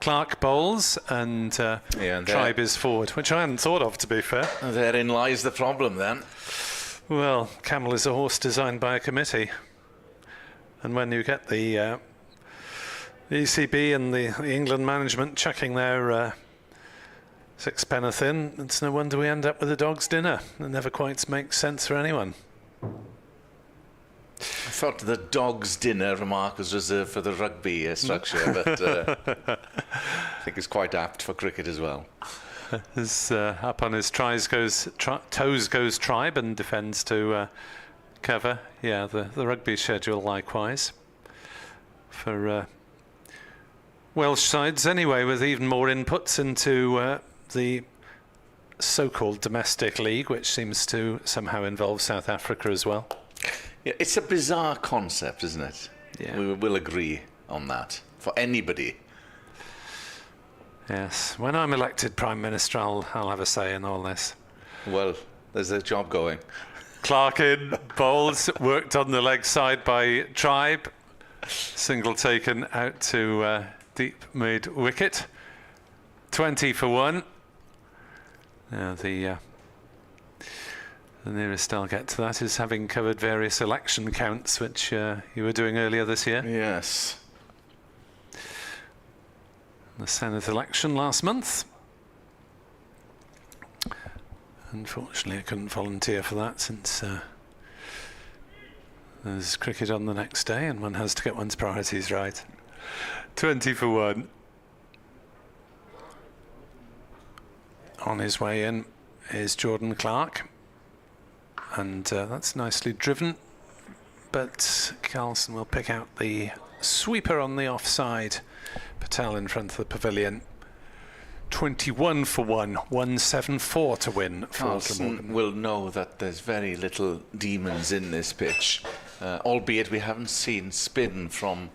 Clark bowls and Tribe is forward, which I hadn't thought of, to be fair. Therein lies the problem then. Well, Camel is a horse designed by a committee. And when you get the ECB and the England management chucking their sixpenneth in, it's no wonder we end up with a dog's dinner. It never quite makes sense for anyone. I thought the dog's dinner remark was reserved for the rugby structure, but I think it's quite apt for cricket as well. As up on his toes goes Tribe and defends to cover. Yeah, the rugby schedule likewise for Welsh sides anyway, with even more inputs into the so-called domestic league, which seems to somehow involve South Africa as well. Yeah, it's a bizarre concept, isn't it? Yeah. We will agree on that for anybody. Yes, when I'm elected Prime Minister, I'll have a say in all this. Well, there's a job going. Clark in, bowls, worked on the leg side by Tribe. Single taken out to deep mid-wicket. 20 for 1. Now the nearest I'll get to that is having covered various election counts, which you were doing earlier this year. Yes. The Senate election last month. Unfortunately, I couldn't volunteer for that since there's cricket on the next day and one has to get one's priorities right. 20 for 1. On his way in is Jordan Clark, and that's nicely driven, but Carlson will pick out the sweeper on the offside. Patel in front of the pavilion. 21 for 1, 174 to win for Carlson Glamorgan. will know that there's very little demons in this pitch, albeit we haven't seen spin from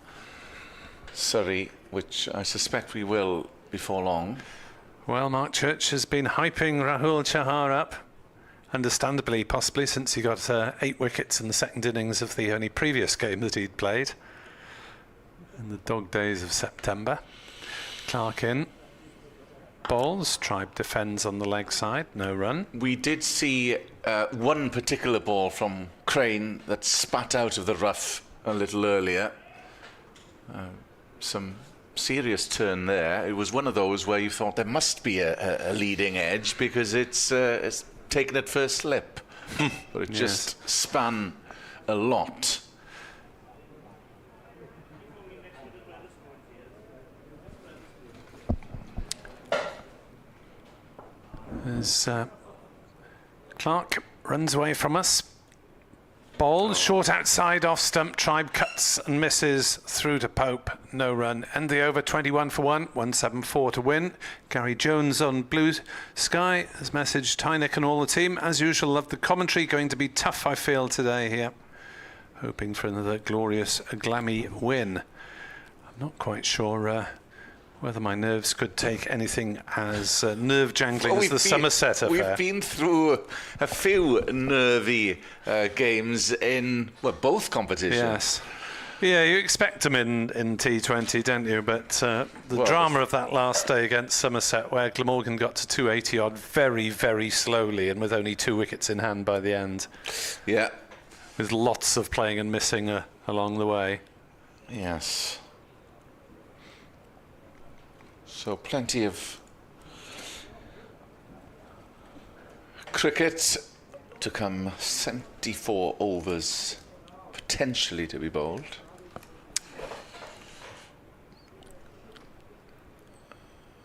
Surrey, which I suspect we will before long. Well, Mark Church has been hyping Rahul Chahar up, understandably, possibly, since he got 8 wickets in the second innings of the only previous game that he'd played in the dog days of September. Clark in. Bowls. Tribe defends on the leg side. No run. We did see one particular ball from Crane that spat out of the rough a little earlier. Some serious turn there. It was one of those where you thought there must be a leading edge because it's taken at first slip. But it just span a lot. As Clark runs away from us. Ball short outside off stump. Tribe cuts and misses through to Pope. No run. End the over. 21 for 1. 174 to win. Gary Jones on Blue Sky has messaged Tynick and all the team. As usual, love the commentary. Going to be tough, I feel, today here. Hoping for another glorious Glammy win. I'm not quite sure whether my nerves could take anything as nerve-jangling as the Somerset affair. We've been through a few nervy games in both competitions. Yes. Yeah, you expect them in T20, don't you? But the drama of that last day against Somerset, where Glamorgan got to 280 odd very, very slowly and with only 2 wickets in hand by the end. Yeah. With lots of playing and missing along the way. Yes. So plenty of cricket to come. 74 overs potentially to be bowled.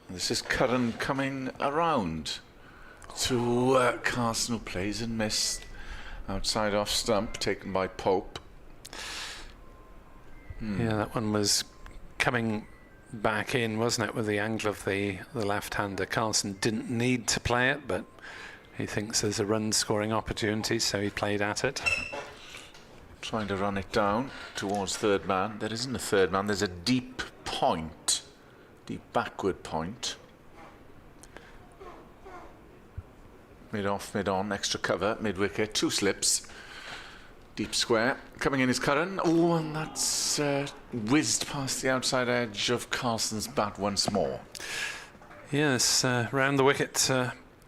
This is Curran coming around to Carson, who plays and missed. Outside off stump, taken by Pope. Yeah, that one was coming back in, wasn't it, with the angle of the left-hander. Carlson didn't need to play it, but he thinks there's a run-scoring opportunity, so he played at it. Trying to run it down towards third man. There isn't a third man, there's a deep point. Deep backward point. Mid-off, mid-on, extra cover, mid-wicket, 2 slips. Deep square. Coming in is Curran. Oh, and that's whizzed past the outside edge of Carlson's bat once more. Yes, round the wicket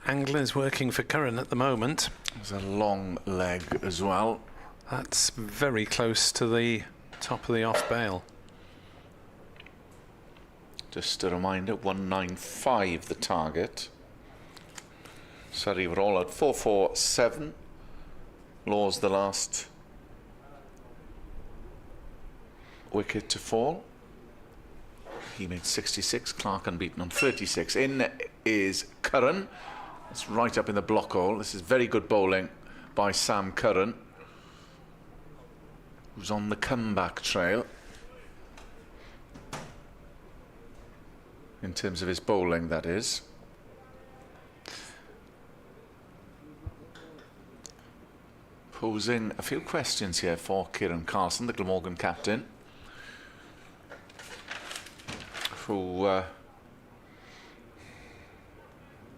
angle is working for Curran at the moment. There's a long leg as well. That's very close to the top of the off bail. Just a reminder, 195 the target. Surrey were all at 447. Law's the last wicket to fall. He made 66, Clark unbeaten on 36. In is Curran. It's right up in the block hole. This is very good bowling by Sam Curran, who's on the comeback trail in terms of his bowling, that is. Posing a few questions here for Kieran Carlson, the Glamorgan captain, who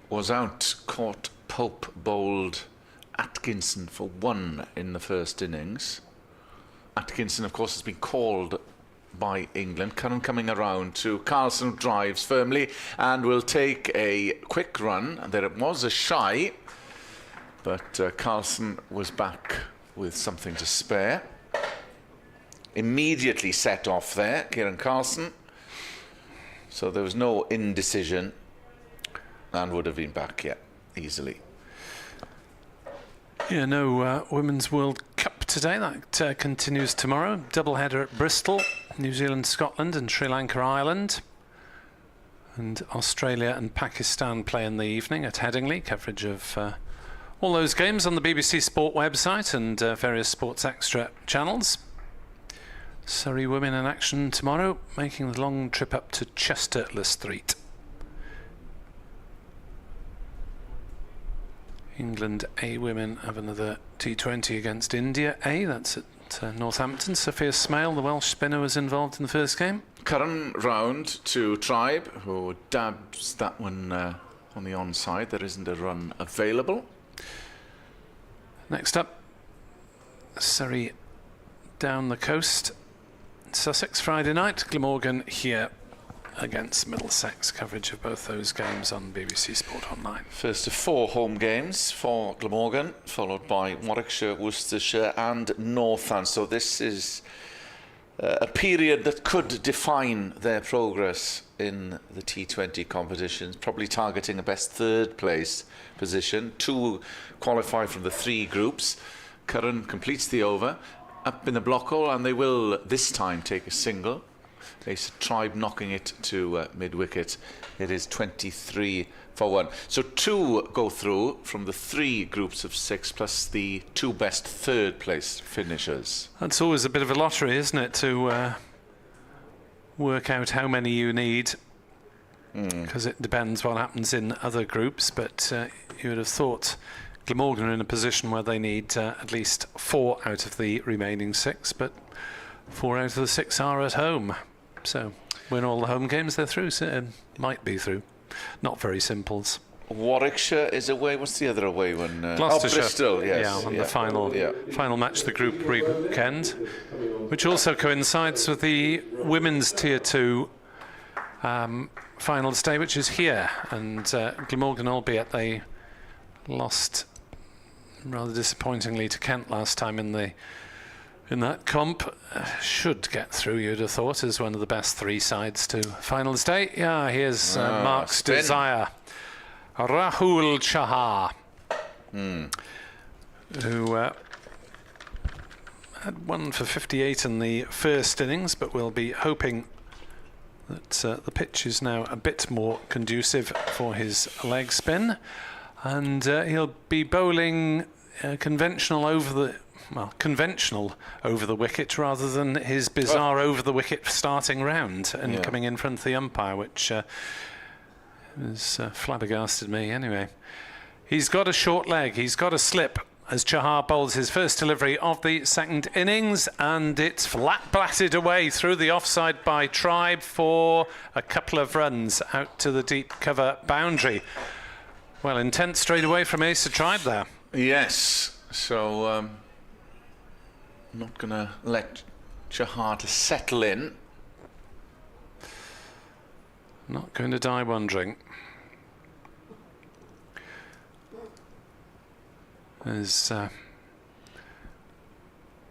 was out, caught Pope bowled Atkinson for 1 in the first innings. Atkinson, of course, has been called by England. Curran coming around to Carlson, drives firmly and will take a quick run. There was a shy, but Carlson was back with something to spare. Immediately set off there, Kieran Carlson. So there was no indecision and would have been back, yeah, easily. Yeah, no Women's World Cup today. That continues tomorrow. Doubleheader at Bristol, New Zealand, Scotland and Sri Lanka, Ireland. And Australia and Pakistan play in the evening at Headingley. Coverage of all those games on the BBC Sport website and various Sports Extra channels. Surrey women in action tomorrow, making the long trip up to Chester Le Street. England A women have another T20 against India A. That's at Northampton. Sophia Smale, the Welsh spinner, was involved in the first game. Curran round to Tribe, who dabs that one on the onside. There isn't a run available. Next up, Surrey down the coast. Sussex Friday night. Glamorgan here against Middlesex. Coverage of both those games on BBC Sport Online. First of 4 home games for Glamorgan, followed by Warwickshire, Worcestershire and Northants. So this is a period that could define their progress in the T20 competitions, probably targeting a best 3rd place position. 2 qualify from the 3 groups. Curran completes the over, up in the block hole, and they will this time take a single. Ace Tribe knocking it to mid-wicket. It is 23 for 1. So 2 go through from the 3 groups of 6, plus the 2 best 3rd place finishers. That's always a bit of a lottery, isn't it, to work out how many you need, because it depends what happens in other groups. But you would have thought Glamorgan are in a position where they need at least 4 out of the remaining 6, but 4 out of the 6 are at home. So win all the home games, they're through. So might be through. Not very simples. Warwickshire is away. What's the other away one? Gloucestershire. Bristol, yes. Yeah, on the final match of the group weekend, which also coincides with the women's Tier 2 finals day, which is here. And Glamorgan, albeit they lost rather disappointingly to Kent last time in that comp, should get through, you'd have thought, as one of the best 3 sides to finals day. Yeah, here's Mark's spin. desire. Rahul Chahar, who had 1 for 58 in the first innings, but we'll be hoping that the pitch is now a bit more conducive for his leg spin, and he'll be bowling conventional over the wicket rather than his bizarre over the wicket starting round and coming in front of the umpire, which has flabbergasted me anyway. He's got a short leg, he's got a slip as Chahar bowls his first delivery of the second innings, and it's flat-blatted away through the offside by Tribe for a couple of runs out to the deep cover boundary. Well, intent straight away from Ace of Tribe there. Yes, so not going to let Chahar to settle in. Not going to die wondering. As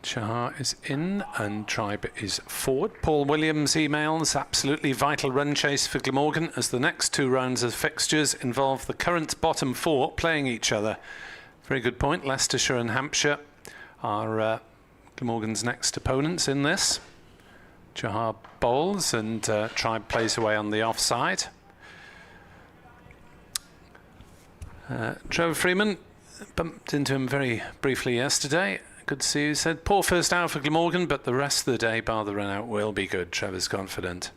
Chahar is in and Tribe is forward. Paul Williams emails, absolutely vital run chase for Glamorgan as the next 2 rounds of fixtures involve the current bottom 4 playing each other. Very good point. Leicestershire and Hampshire are Glamorgan's next opponents in this. Chahar bowls and Tribe plays away on the offside. Trevor Freeman bumped into him very briefly yesterday. Good to see you. He said, poor first hour for Glamorgan, but the rest of the day, bar the run out, will be good. Trevor's confident.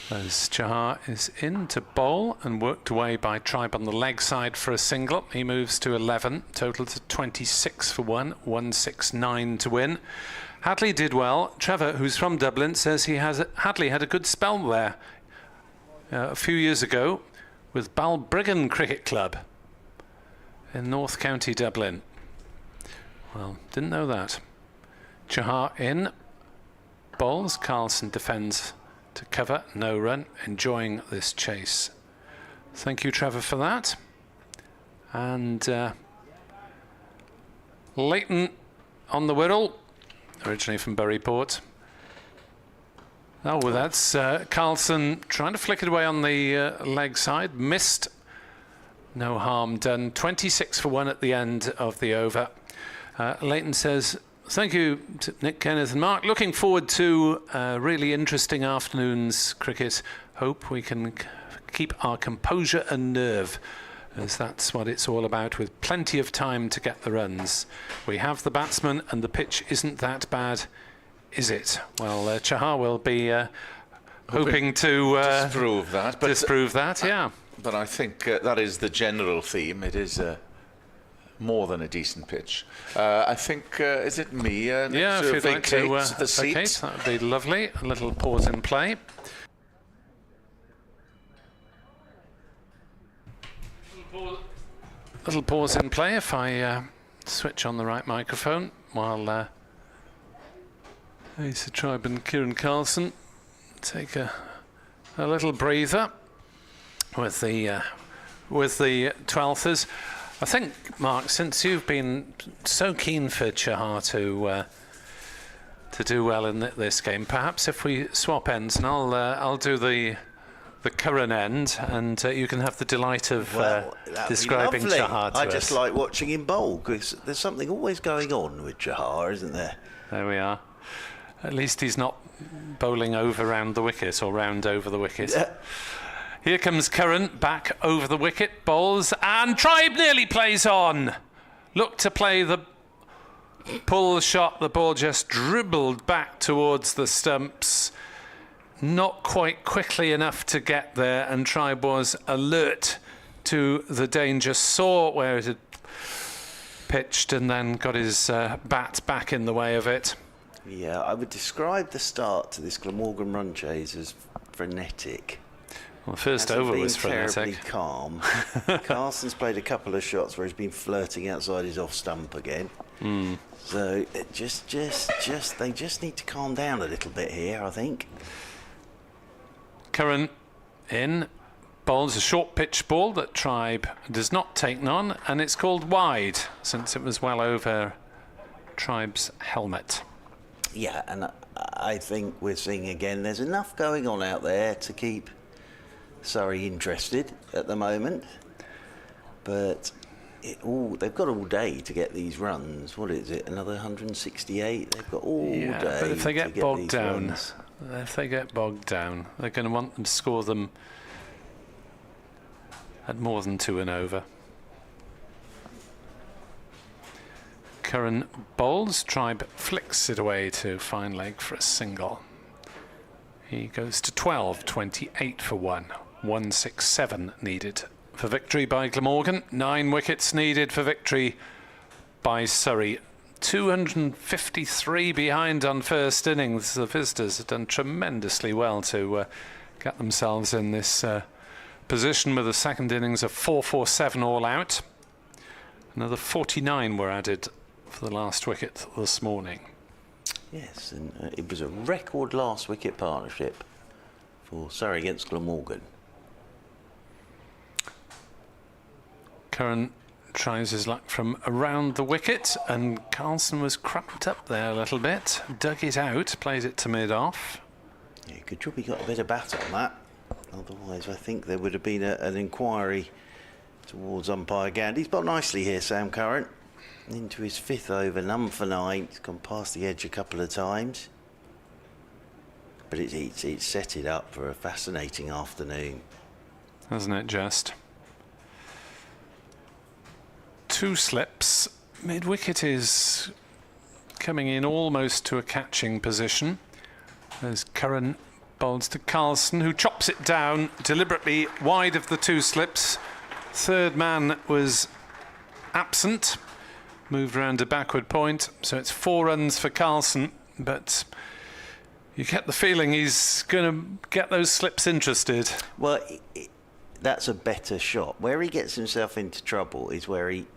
As Chahar is in to bowl and worked away by Tribe on the leg side for a single. He moves to 11, total to 26 for 169 to win. Hadley did well. Trevor, who's from Dublin, says Hadley had a good spell there a few years ago with Balbriggan Cricket Club in North County, Dublin. Well, didn't know that. Chahar in, bowls, Carlson defends to cover, no run, enjoying this chase. Thank you, Trevor, for that. And Leighton on the Wirral, originally from Buryport. Oh, well, that's Carlson trying to flick it away on the leg side, missed. No harm done. 26 for 1 at the end of the over. Leighton says, thank you to Nick, Kenneth and Mark. Looking forward to a really interesting afternoon's cricket. Hope we can keep our composure and nerve, as that's what it's all about, with plenty of time to get the runs. We have the batsman and the pitch isn't that bad, is it? Well, Chahar will be hoping to disprove that. Disprove that, yeah. But I think that is the general theme. It is more than a decent pitch. I think, is it me? Yeah, if you'd like to the seat? vacate, that would be lovely. A little pause in play. Little pause in play if I switch on the right microphone while Asa Tribe and Kieran Carlson take a little breather with the 12thers. I think, Mark, since you've been so keen for Chahar to do well in this game, perhaps if we swap ends, and I'll do the Curran end, and you can have the delight of describing Chahar to us. I just like watching him bowl, because there's something always going on with Chahar, isn't there? There we are. At least he's not bowling over round the wicket or round over the wicket. Here comes Curran back over the wicket, bowls, and Tribe nearly plays on. Look to play the pull shot. The ball just dribbled back towards the stumps. Not quite quickly enough to get there, and Tribe was alert to the danger, saw where it had pitched, and then got his bat back in the way of it. Yeah, I would describe the start to this Glamorgan run chase as frenetic. Well, the first over was frenetic. Terribly calm. Carlson's played a couple of shots where he's been flirting outside his off stump again. So it they just need to calm down a little bit here, I think. Curran in, bowls a short pitch ball that Tribe does not take on, and it's called wide since it was well over Tribe's helmet. Yeah, and I think we're seeing again there's enough going on out there to keep Surrey interested at the moment, but they've got all day to get these runs. What is it, another 168? They've got all day. But if they get bogged down, runs. they're going to want them to score them at more than 2 and over. Curran bowls, Tribe flicks it away to fine leg for a single. He goes to 12, 28 for 1, 167 needed for victory by Glamorgan, 9 wickets needed for victory by Surrey. 253 behind on first innings. The visitors have done tremendously well to get themselves in this position with a second innings of 447 all out. Another 49 were added for the last wicket this morning. Yes, and it was a record last wicket partnership for Surrey against Glamorgan. Curran tries his luck from around the wicket, and Carlson was cramped up there a little bit, dug it out, played it to mid-off. Yeah, good job he got a bit of bat on that. Otherwise, I think there would have been an inquiry towards umpire Gand. He's bowled nicely here, Sam Curran. Into his 5th over, none for 9. He's gone past the edge a couple of times. But it's set it up for a fascinating afternoon. Hasn't it just? 2 slips. Mid-wicket is coming in almost to a catching position. There's Curran bowls to Carlson, who chops it down deliberately wide of the 2 slips. Third man was absent, moved round a backward point, so it's 4 runs for Carlson, but you get the feeling he's going to get those slips interested. Well, that's a better shot. Where he gets himself into trouble is where he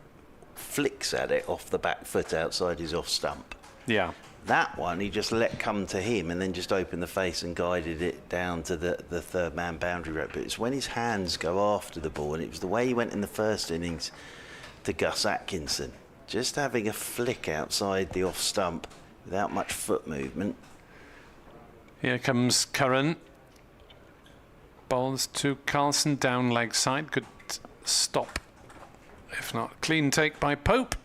flicks at it off the back foot outside his off stump. Yeah. That one he just let come to him and then just opened the face and guided it down to the third man boundary rope. But it's when his hands go after the ball, and it was the way he went in the first innings to Gus Atkinson, just having a flick outside the off stump without much foot movement. Here comes Curran. Bowls to Carlson down leg side. Good stop. If not, clean take by Pope.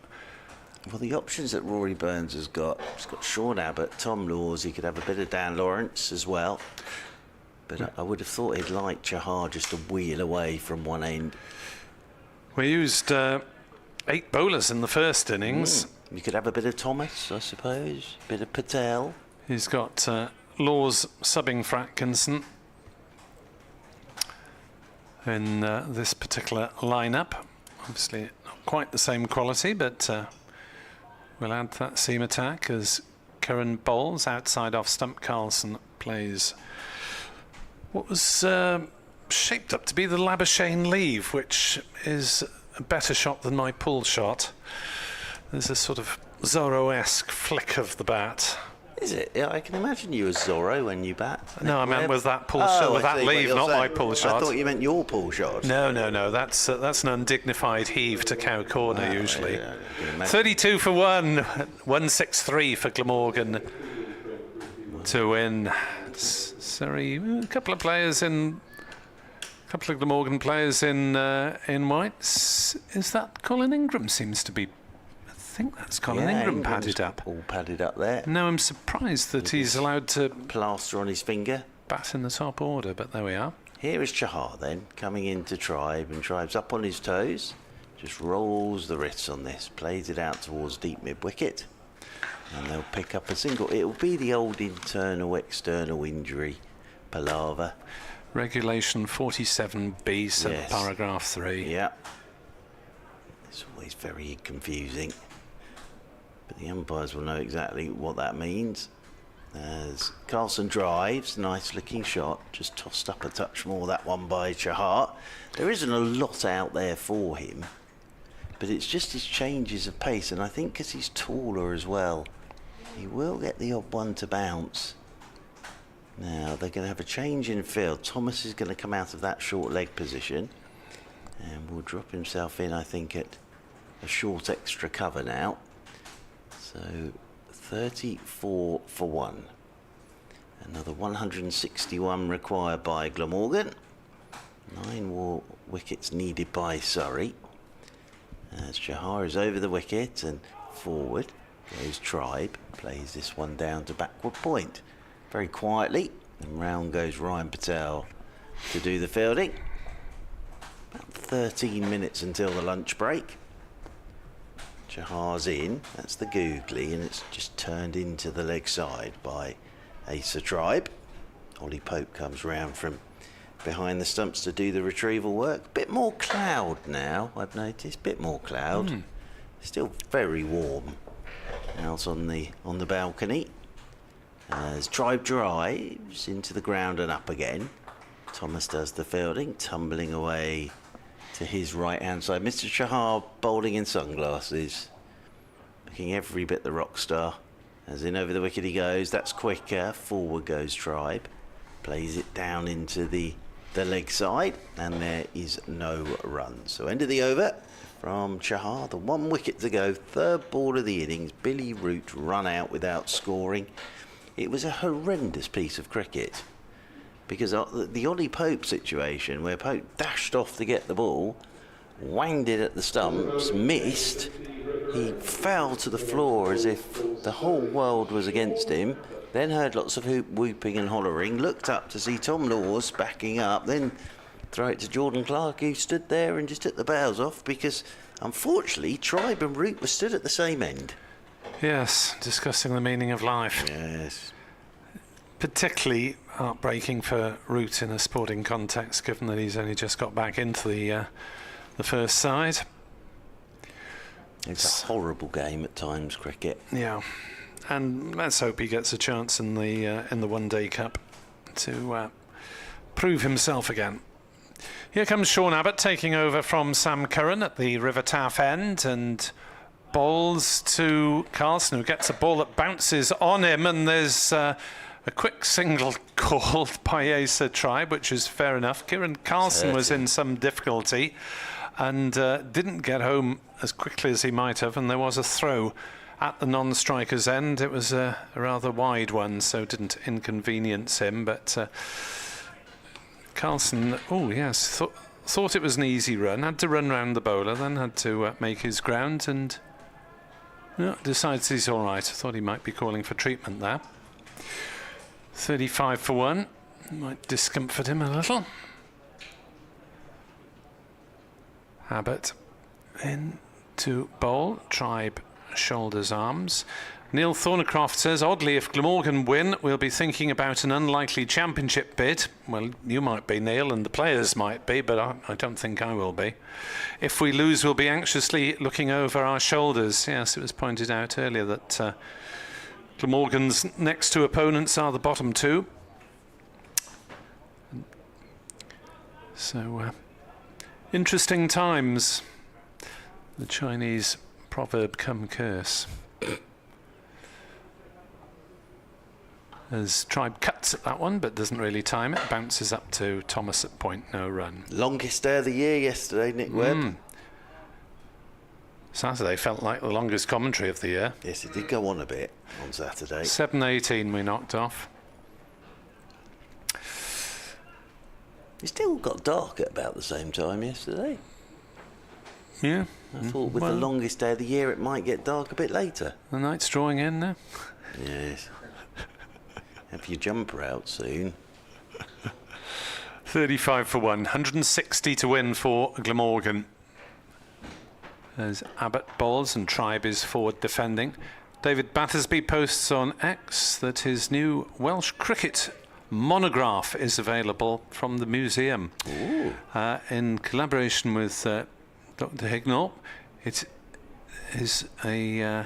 Well, the options that Rory Burns has got, he's got Sean Abbott, Tom Laws, he could have a bit of Dan Lawrence as well. But I would have thought he'd like Chahar just to wheel away from one end. We used 8 bowlers in the first innings. You could have a bit of Thomas, I suppose, a bit of Patel. He's got Laws subbing for Atkinson in this particular lineup. Obviously not quite the same quality, but we'll add that seam attack as Curran bowls outside off stump. Carlson plays what was shaped up to be the Labuschagne leave, which is a better shot than my pull shot. There's a sort of Zorro-esque flick of the bat. Is it? Yeah, I can imagine you as Zorro when you bat. No, I meant with that pull shot, with that leave, not my pull shot. I thought you meant your pull shot. No. That's an undignified heave to cow corner usually. 32 for 1, 163 for Glamorgan to win. Surrey, a couple of Glamorgan players in whites. Is that Colin Ingram? Seems to be. I think that's Colin Ingram padded up. All padded up there. No, I'm surprised that he's allowed to plaster on his finger. Bat in the top order, but there we are. Here is Chahar then, coming into Tribe, and Tribe's up on his toes. Just rolls the wrists on this, plays it out towards deep mid-wicket. And they'll pick up a single. It'll be the old internal-external injury palaver. Regulation 47B, paragraph 3. Yeah. It's always very confusing. But the umpires will know exactly what that means. As Carlson drives, nice looking shot, just tossed up a touch more, that one by Chahar. There isn't a lot out there for him, but it's just his changes of pace, and I think because he's taller as well, he will get the odd one to bounce. Now they're going to have a change in field. Thomas is going to come out of that short leg position and will drop himself in, I think, at a short extra cover now. So 34 for 1. Another 161 required by Glamorgan. 9 more wickets needed by Surrey. As Chahar is over the wicket and forward goes Tribe. Plays this one down to backward point. Very quietly. And round goes Ryan Patel to do the fielding. About 13 minutes until the lunch break. Chahar's in, that's the googly, and it's just turned into the leg side by Asa Tribe. Ollie Pope comes round from behind the stumps to do the retrieval work. Bit more cloud now, I've noticed, bit more cloud. Still very warm out on the balcony. As Tribe drives into the ground and up again. Thomas does the fielding, tumbling away to his right hand side. Mr. Chahar bowling in sunglasses, looking every bit the rock star. As in over the wicket he goes, that's quicker. Forward goes Tribe, plays it down into the leg side, and there is no run. So end of the over from Chahar, the 1 wicket to go, 3rd ball of the innings. Billy Root run out without scoring. It was a horrendous piece of cricket. Because the Ollie Pope situation, where Pope dashed off to get the ball, wanged it at the stumps, missed, he fell to the floor as if the whole world was against him, then heard lots of whooping and hollering, looked up to see Tom Laws backing up, then throw it to Jordan Clark, who stood there and just took the bows off, because unfortunately Tribe and Root were stood at the same end. Yes, discussing the meaning of life. Yes. Particularly heartbreaking for Root in a sporting context, given that he's only just got back into the first side. It's a horrible game at times, cricket. Yeah, and let's hope he gets a chance in the One Day Cup to prove himself again. Here comes Sean Abbott taking over from Sam Curran at the River Taff end, and bowls to Carlson, who gets a ball that bounces on him, and there's a quick single called by Asa Tribe, which is fair enough. Kieran Carlson was in some difficulty and didn't get home as quickly as he might have, and there was a throw at the non-striker's end. It was a rather wide one, so didn't inconvenience him, but Carlson, oh yes, thought it was an easy run, had to run round the bowler, then had to make his ground, and decides he's all right. Thought he might be calling for treatment there. 35 for 1, might discomfort him a little. Abbott in to bowl. Tribe shoulders arms. Neil Thornycroft says, oddly, if Glamorgan win, we'll be thinking about an unlikely championship bid. Well, you might be, Neil, and the players might be, but I don't think I will be. If we lose, we'll be anxiously looking over our shoulders. Yes, it was pointed out earlier that Glamorgan's next two opponents are the bottom two. So, interesting times. The Chinese proverb come curse. As Tribe cuts at that one, but doesn't really time it. Bounces up to Thomas at point, no run. Longest day of the year yesterday, Nick Webb. Saturday felt like the longest commentary of the year. Yes, it did go on a bit on Saturday. 7:18 we knocked off. It still got dark at about the same time yesterday. Yeah. I thought with the longest day of the year it might get dark a bit later. The night's drawing in now. Yes. Have your jumper out soon. 35 for 1, 160 to win for Glamorgan. As Abbott bowls and Tribe is forward defending. David Battersby posts on X that his new Welsh cricket monograph is available from the museum. In collaboration with Dr. Hignall. It is a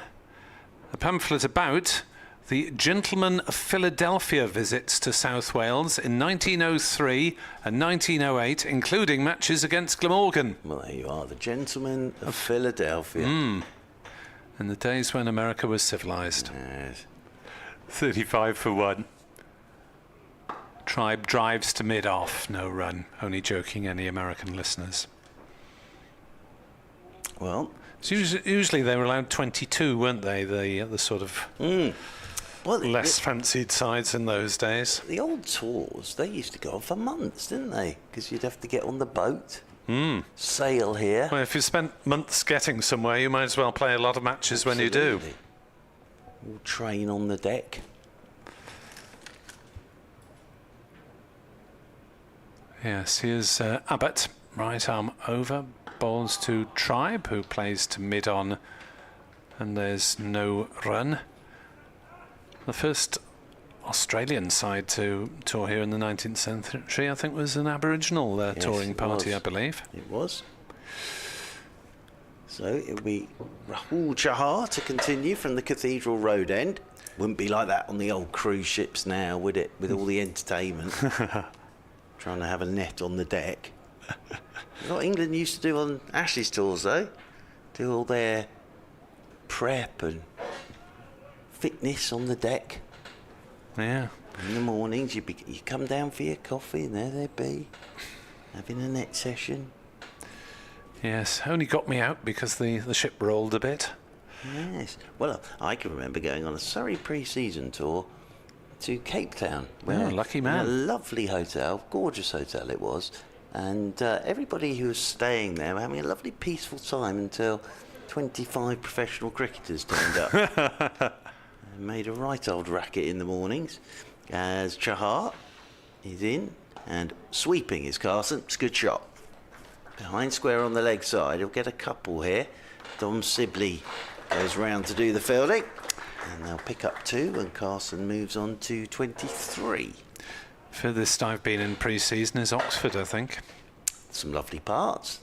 pamphlet about the Gentleman of Philadelphia visits to South Wales in 1903 and 1908, including matches against Glamorgan. Well, there you are, the Gentleman of Philadelphia. In the days when America was civilised. Yes. 35 for 1. Tribe drives to mid-off, no run. Only joking, any American listeners. Well, so usually they were allowed 22, weren't they? The sort of less fancied sides in those days. The old tours, they used to go on for months, didn't they? Because you'd have to get on the boat, sail here. Well, if you spent months getting somewhere, you might as well play a lot of matches when you do. All train on the deck. Yes, here's Abbott, right arm over, bowls to Tribe, who plays to mid-on, and there's no run. The first Australian side to tour here in the 19th century, I think, was an Aboriginal touring party, I believe. It was. So it'll be Rahul Chahar to continue from the Cathedral Road end. Wouldn't be like that on the old cruise ships now, would it? With all the entertainment. Trying to have a net on the deck. What England used to do on Ashes tours, though. Do all their prep and fitness on the deck. Yeah. In the mornings, you come down for your coffee, and there they'd be, having a net session. Yes, only got me out because the ship rolled a bit. Yes. Well, I can remember going on a Surrey pre-season tour to Cape Town. Lucky man. A lovely hotel, gorgeous hotel it was. And everybody who was staying there were having a lovely peaceful time until 25 professional cricketers turned up. made a right old racket in the mornings. As Chahar is in and sweeping is Carson. It's a good shot. Behind square on the leg side, he'll get a couple here. Dom Sibley goes round to do the fielding, and they'll pick up 2, and Carson moves on to 23. Furthest I've been in pre-season is Oxford, I think. Some lovely parts.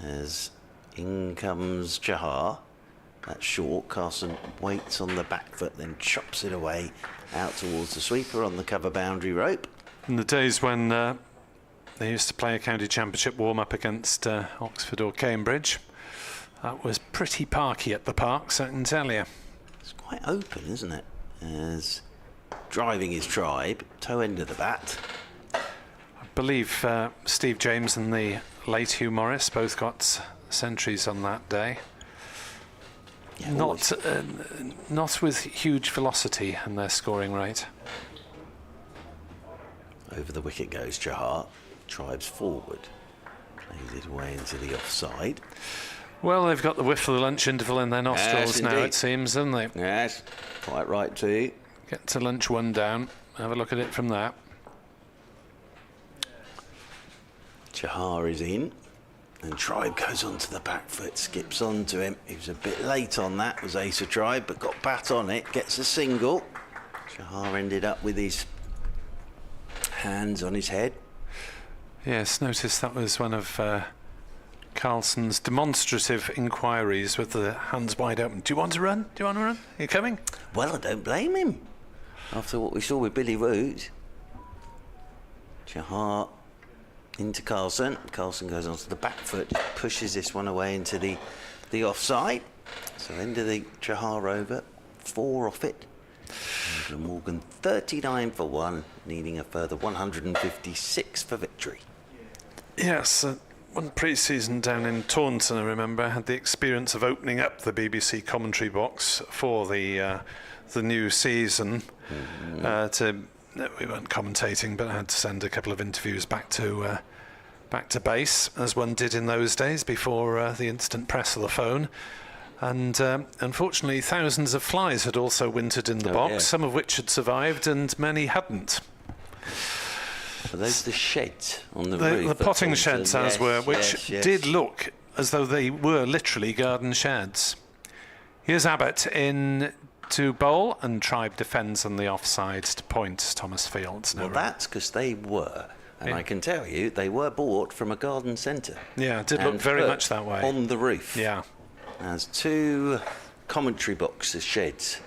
As in comes Chahar. That's short. Carson waits on the back foot, then chops it away out towards the sweeper on the cover boundary rope. In the days when they used to play a county championship warm-up against Oxford or Cambridge, that was pretty parky at the parks, I can tell you. It's quite open, isn't it? As driving his tribe, toe end of the bat. I believe Steve James and the late Hugh Morris both got centuries on that day. Yeah, Not with huge velocity in their scoring rate. over the wicket goes Chahar. Tribes forward. Plays it away into the offside. Well, they've got the whiff of the lunch interval in their nostrils now, it seems, haven't they? Yes, quite right too. Get to lunch one down. Have a look at it from that. Chahar is in, and Tribe goes onto the back foot, skips onto him. He was a bit late on that, was Ace of Tribe, but got bat on it, gets a single. Chahar ended up with his hands on his head. Yes, notice that was one of Carlson's demonstrative inquiries with the hands wide open. Do you want to run? Do you want to run? Are you coming? Well, I don't blame him. After what we saw with Billy Root. Chahar into Carlson. Carlson goes onto the back foot, pushes this one away into the offside. So end of the Chahar over, 4 off it. And Glamorgan 39 for 1, needing a further 156 for victory. Yes, one pre-season down in Taunton, I remember, I had the experience of opening up the BBC commentary box for the new season. We weren't commentating, but I had to send a couple of interviews back to base, as one did in those days before the instant press of the phone. And unfortunately, thousands of flies had also wintered in the box, some of which had survived and many hadn't. Are those the sheds on the The roof? potting sheds, as were, which did look as though they were literally garden sheds. Here's Abbott in to bowl, and Tribe defends on the offside to point Thomas Fields. Well, that's because they were, and I can tell you, they were bought from a garden centre. Yeah, it did look very much that way. On the roof. Yeah. As 2 commentary boxes sheds.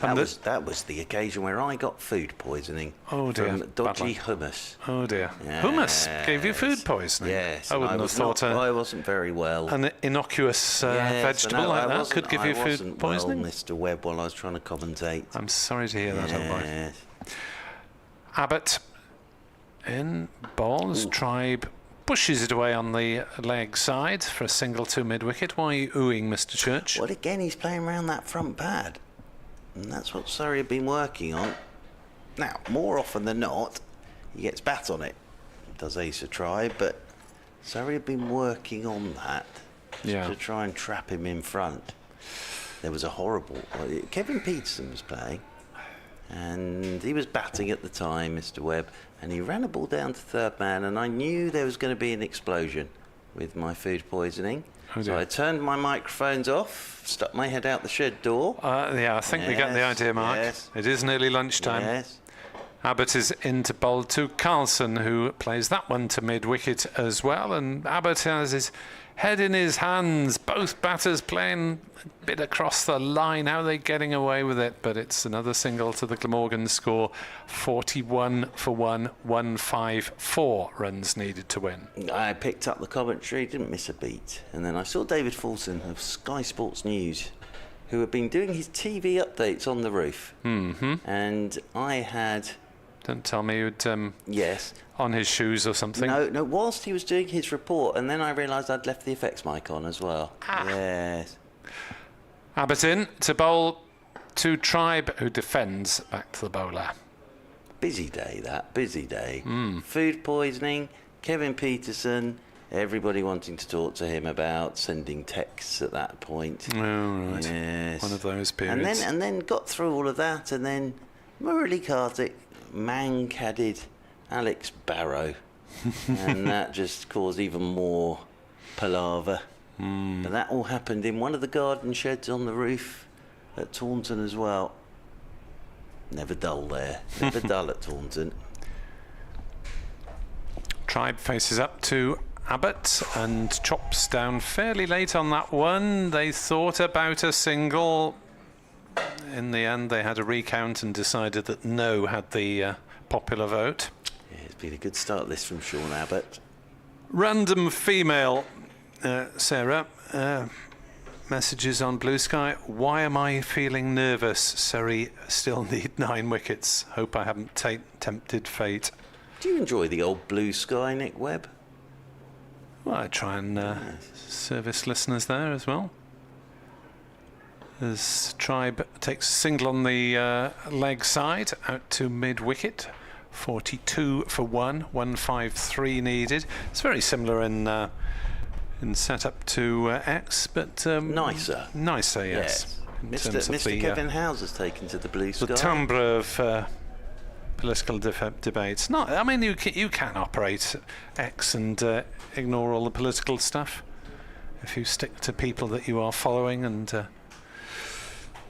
That was the occasion where I got food poisoning from dodgy hummus. Oh dear. Yes. Hummus gave you food poisoning? Yes. I wouldn't have thought I wasn't very well. An innocuous vegetable like that could give you food poisoning? Well, Mr. Webb, while I was trying to commentate. I'm sorry to hear that, old boy. Yes. Abbott in bowls. Tribe pushes it away on the leg side for a single to mid-wicket. Why are you oohing, Mr. Church? Well, again, he's playing around that front pad. And that's what Surrey have been working on. Now, more often than not, he gets bat on it. Does Ace of Tribe, but Surrey have been working on that to try and trap him in front. There was a horrible... Kevin Peterson was playing, and he was batting at the time, Mr. Webb, and he ran a ball down to third man, and I knew there was going to be an explosion with my food poisoning. So I turned my microphones off, stuck my head out the shed door. I think we get the idea, Mark. Yes. It is nearly lunchtime. Yes. Abbott is into bowl to Carlson, who plays that one to mid-wicket as well. And Abbott has his head in his hands. Both batters playing a bit across the line. How are they getting away with it? But it's another single to the Glamorgan score. 41 for 1, 154 runs needed to win. I picked up the commentary, didn't miss a beat. And then I saw David Fulton of Sky Sports News, who had been doing his TV updates on the roof. And I had... Don't tell me you'd... Yes. On his shoes or something? No, whilst he was doing his report, and then I realised I'd left the effects mic on as well. Yes. Abbott in to bowl to Tribe, who defends back to the bowler. Busy day, that. Busy day. Food poisoning, Kevin Peterson, Everybody wanting to talk to him about sending texts at that point. Oh, right. Yes. One of those periods. And then got through all of that, and then Murali Kartik man-cadded Alex Barrow, and that just caused even more palaver. But that all happened in one of the garden sheds on the roof at Taunton as well. Never dull there. Never dull at Taunton. Tribe faces up to Abbott and chops down fairly late on that one. They thought about a single. In the end, they had a recount and decided that no had the popular vote. Yeah, it's been a good start, this from Sean Abbott. Random female, Sarah. Messages on Blue Sky. Why am I feeling nervous? Surrey still need 9 wickets. Hope I haven't tempted fate. Do you enjoy the old Blue Sky, Nick Webb? Well, I try and service listeners there as well. As Tribe takes a single on the leg side out to mid-wicket. 42 for 1, 153 needed. It's very similar in setup to X, but Nicer. Nicer, yes. In terms of Mr. Kevin Howes has taken to the Blue Sky. the timbre of political debates. No, I mean you can operate X and ignore all the political stuff if you stick to people that you are following and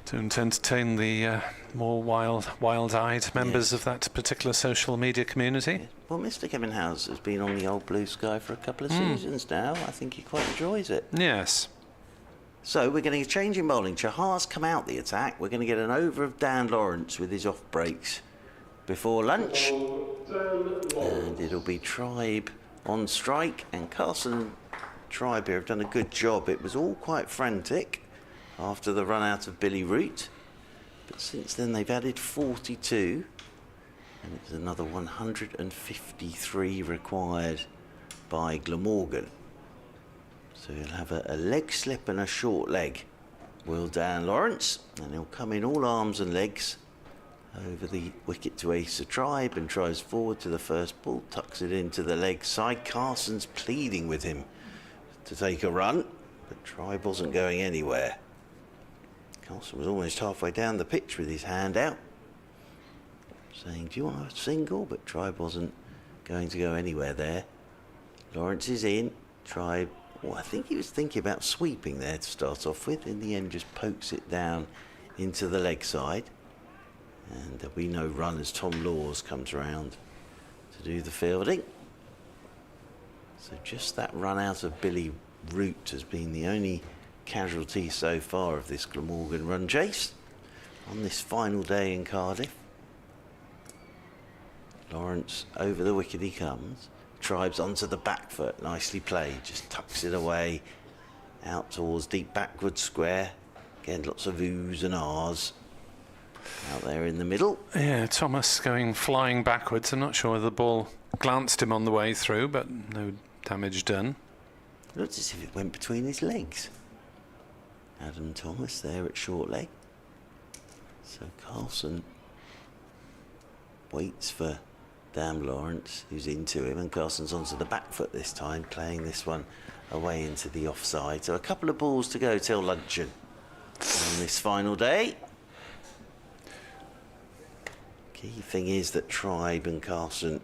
don't entertain the more wild-eyed members of that particular social media community. Well, Mr. Kevin Howes has been on the old Blue Sky for a couple of seasons now. I think he quite enjoys it. Yes. So we're getting a change in bowling. Chahar's come out the attack. We're going to get an over of Dan Lawrence with his off breaks before lunch. And it'll be Tribe on strike. And Carson and Tribe here have done a good job. It was all quite frantic after the run out of Billy Root. But since then they've added 42. And it's another 153 required by Glamorgan. So he'll have a leg slip and a short leg. Will Dan Lawrence, and he'll come in all arms and legs over the wicket to ace the Tribe and tries forward to the first ball, tucks it into the leg side. Carson's pleading with him to take a run, but Tribe wasn't going anywhere. Carson was almost halfway down the pitch with his hand out, saying, do you want a single? But Tribe wasn't going to go anywhere there. Lawrence is in. Tribe, well, I think he was thinking about sweeping there to start off with. In the end, just pokes it down into the leg side. And there'll be no run as Tom Laws comes around to do the fielding. So just that run out of Billy Root has been the only casualty so far of this Glamorgan run chase on this final day in Cardiff. Lawrence over the wicket he comes. Tribe's onto the back foot, nicely played, just tucks it away out towards deep backward square. Again, lots of oohs and ahs out there in the middle. Yeah, Thomas going flying backwards. I'm not sure whether the ball glanced him on the way through, but no damage done. It looked as if it went between his legs. Adam Thomas there at short leg. So Carlson waits for Dan Lawrence, who's into him, and Carson's onto the back foot this time, playing this one away into the offside. So a couple of balls to go till luncheon on this final day. Key thing is that Tribe and Carson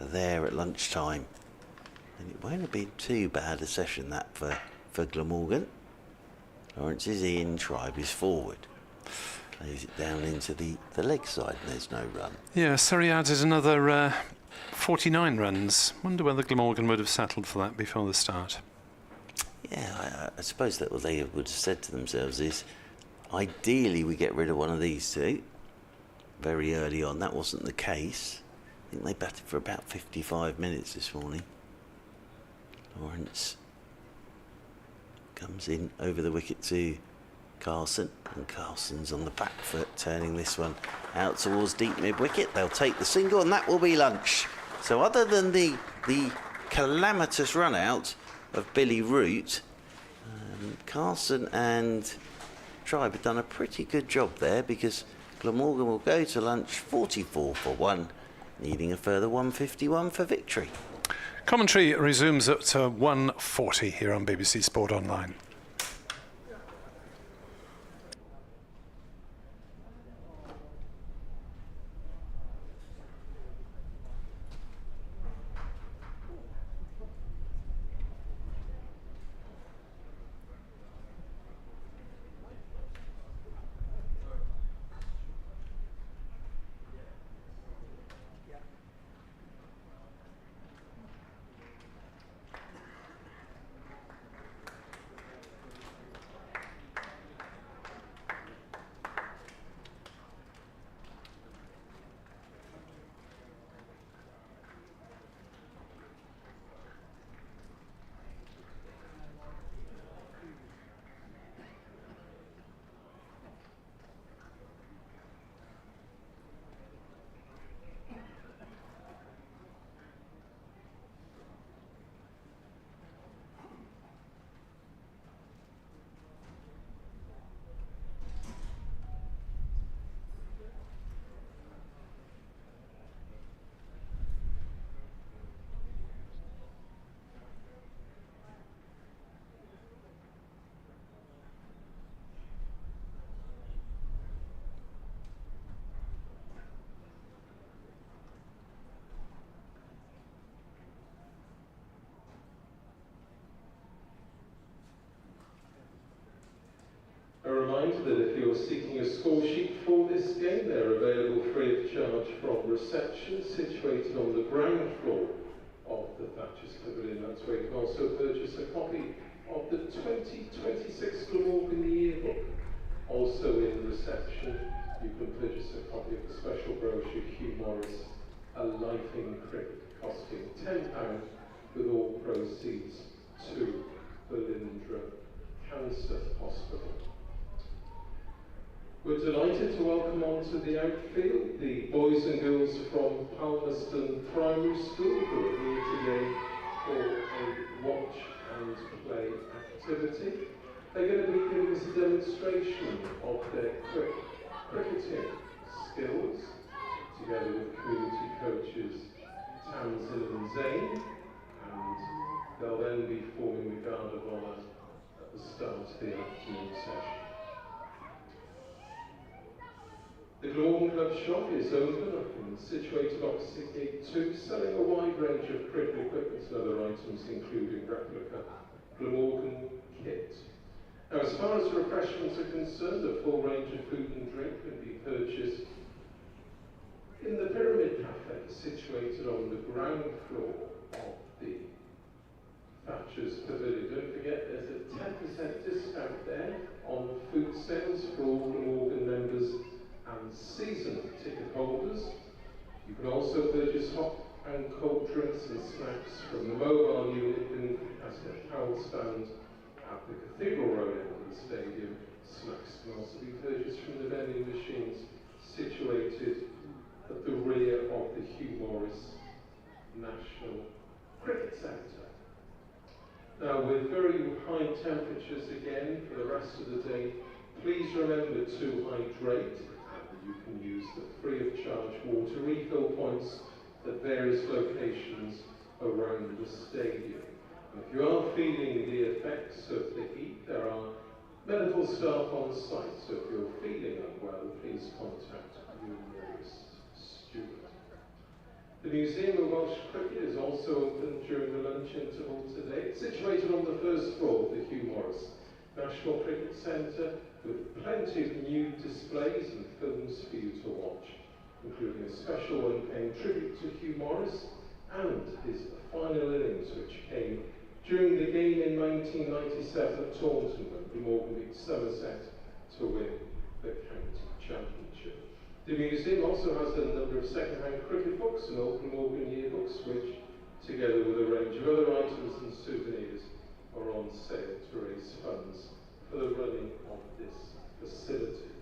are there at lunchtime, and it won't have been too bad a session that for Glamorgan. Lawrence is in, Tribe is forward. Lays it down into the leg side and there's no run. Yeah, Surrey added another 49 runs. Wonder whether Glamorgan would have settled for that before the start. Yeah, I suppose that what they would have said to themselves is, ideally we get rid of one of these two very early on. That wasn't the case. I think they batted for about 55 minutes this morning. Lawrence comes in over the wicket to Carson, and Carson's on the back foot, turning this one out towards deep mid-wicket. They'll take the single, and that will be lunch. So other than the calamitous run-out of Billy Root, Carson and Tribe have done a pretty good job there, because Glamorgan will go to lunch 44 for 1, needing a further 151 for victory. Commentary resumes at 1:40 here on BBC Sport Online. A reminder that if you're seeking a score sheet for this game, they're available free of charge from reception, situated on the ground floor of the Thatcher's Pavilion. That's where you can also purchase a copy of the 2026 Glamorgan Yearbook. Also in reception, you can purchase a copy of the special brochure Hugh Morris, A Life in Cricket, costing £10, with all proceeds to Berlindra Cancer Hospital. We're delighted to welcome onto the outfield the boys and girls from Palmerston Primary School, who are here today for a watch and play activity. They're going to be giving us a demonstration of their cricketing skills, together with community coaches Tamsin and Zane, and they'll then be forming the Guard of Honour at the start of the afternoon session. The Glamorgan Club shop is open and situated opposite Gate 2, selling a wide range of cricket equipment and other items, including replica Glamorgan kit. Now, as far as refreshments are concerned, a full range of food and drink can be purchased in the Pyramid Cafe, situated on the ground floor of the Thatcher's Pavilion. Don't forget, there's a 10% discount there on food sales for all Glamorgan members and season ticket holders. You can also purchase hot and cold drinks and snacks from the mobile unit in as a towel stand at the Cathedral Road end of the stadium. Snacks can also be purchased from the vending machines situated at the rear of the Hugh Morris National Cricket Centre. Now, with very high temperatures again for the rest of the day, please remember to hydrate. You can use the free of charge water refill points at various locations around the stadium. And if you are feeling the effects of the heat, there are medical staff on site, so if you're feeling unwell, please contact your nearest steward. The Museum of Welsh Cricket is also open during the lunch interval today. It's situated on the first floor of the Hugh Morris National Cricket Centre, with plenty of new displays and films for you to watch, including a special one paying tribute to Hugh Morris and his final innings, which came during the game in 1997 at Taunton, when Glamorgan beat Somerset to win the county championship. The museum also has a number of second-hand cricket books and old Glamorgan yearbooks, which, together with a range of other items and souvenirs, are on sale to raise funds for the running of this facility.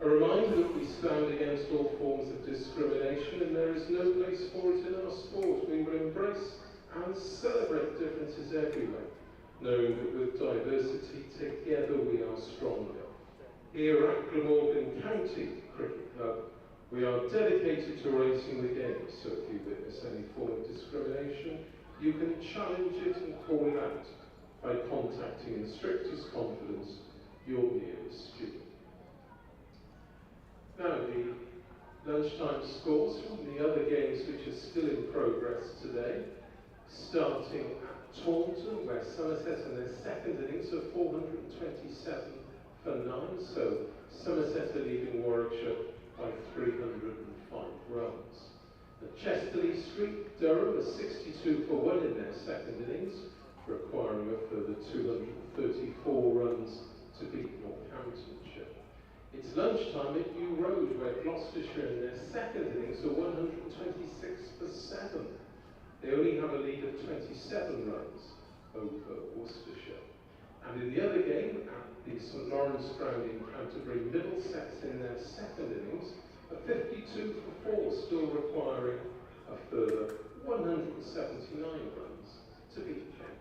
A reminder that we stand against all forms of discrimination, and there is no place for it in our sport. We will embrace and celebrate differences everywhere, knowing that with diversity together we are stronger. Here at Glamorgan County Cricket Club, we are dedicated to raising the game, so if you witness any form of discrimination, you can challenge it and call it out by contacting in strictest confidence your nearest student. Now, the lunchtime scores from the other games which are still in progress today, starting at Taunton, where Somerset in their second innings are 427 for 9, so Somerset are leading Warwickshire by 305 runs. At Chesterley Street, Durham are 62 for 1 in their second innings, requiring a further 234 runs to beat Northamptonshire. It's lunchtime at New Road, where Gloucestershire in their second innings are 126 for 7. They only have a lead of 27 runs over Worcestershire. And in the other game, at the St Lawrence Ground in Canterbury, Middlesex in their second innings are 52 for 4, still requiring a further 179 runs to beat Kent.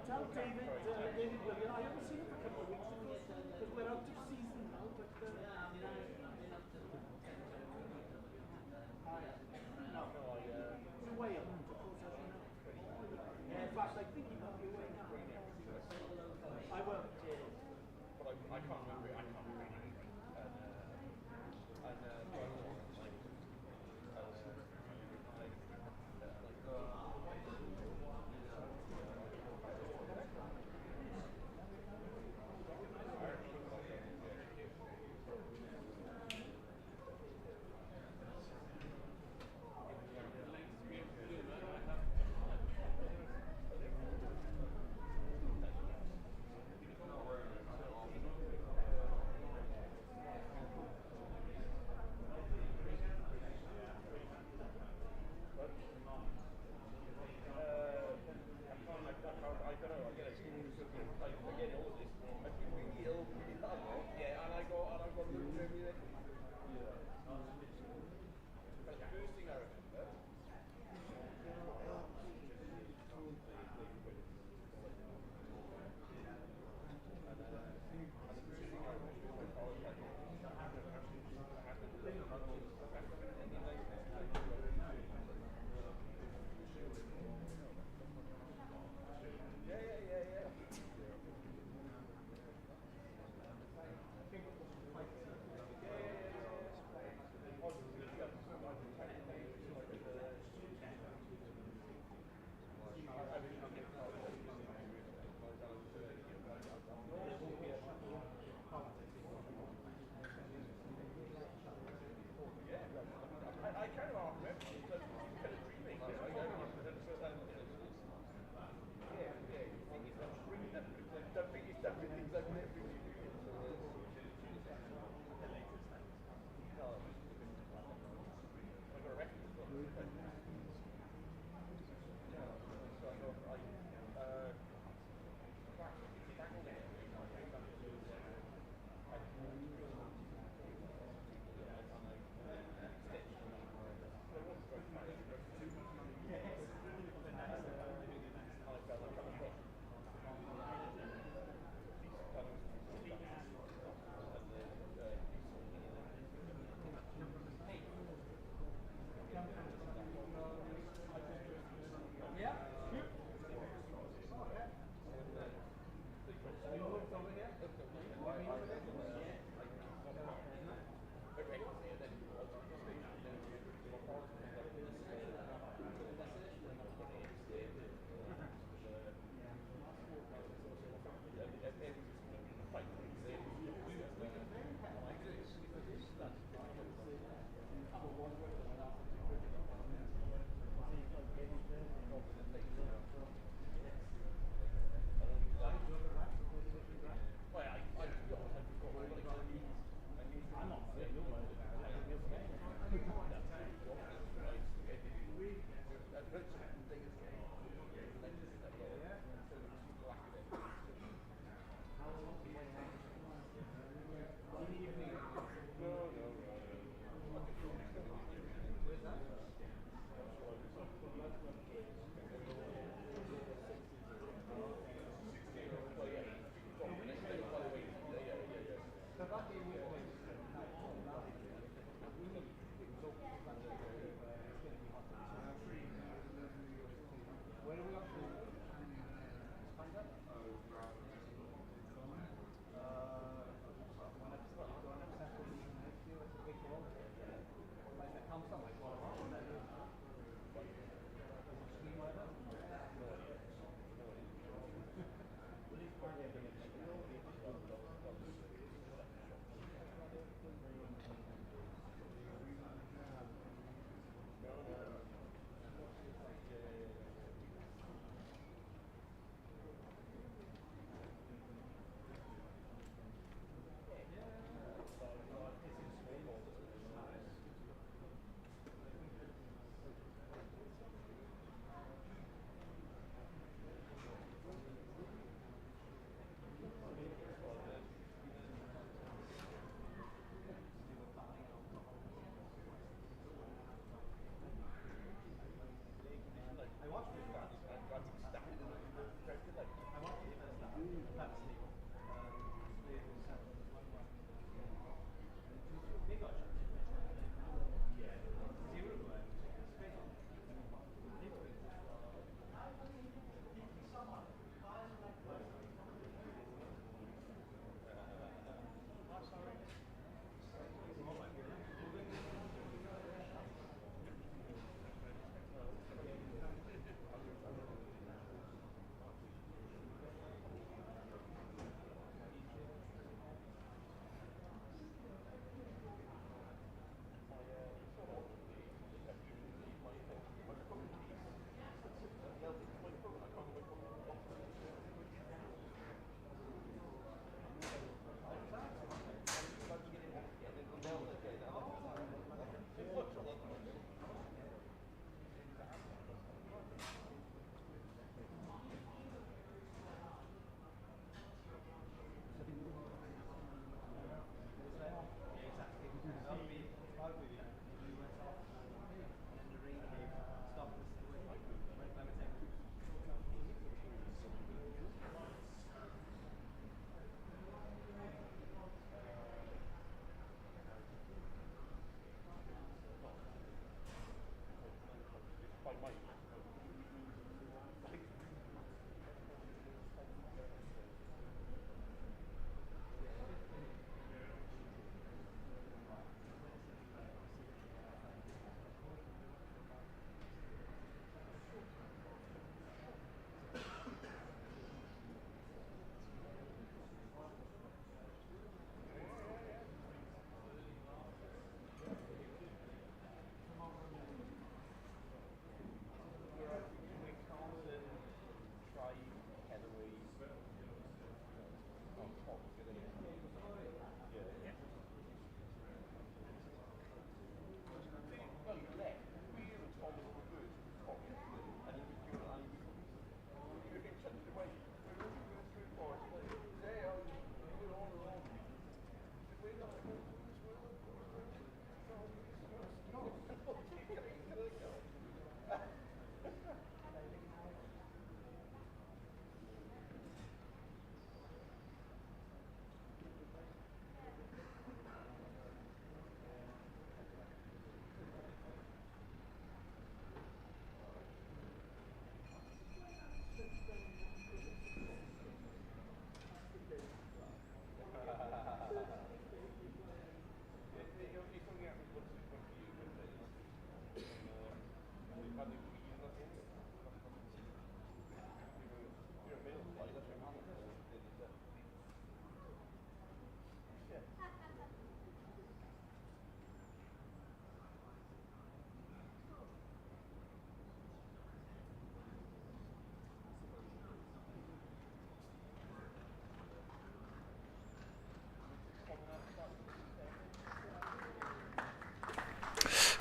tell David William. I haven't seen him for a couple of weeks because we're out of season now. But no, he's away at the moment, of course, as you know. In fact, I think he might be away now. I will. But I can't remember. I can't remember anything.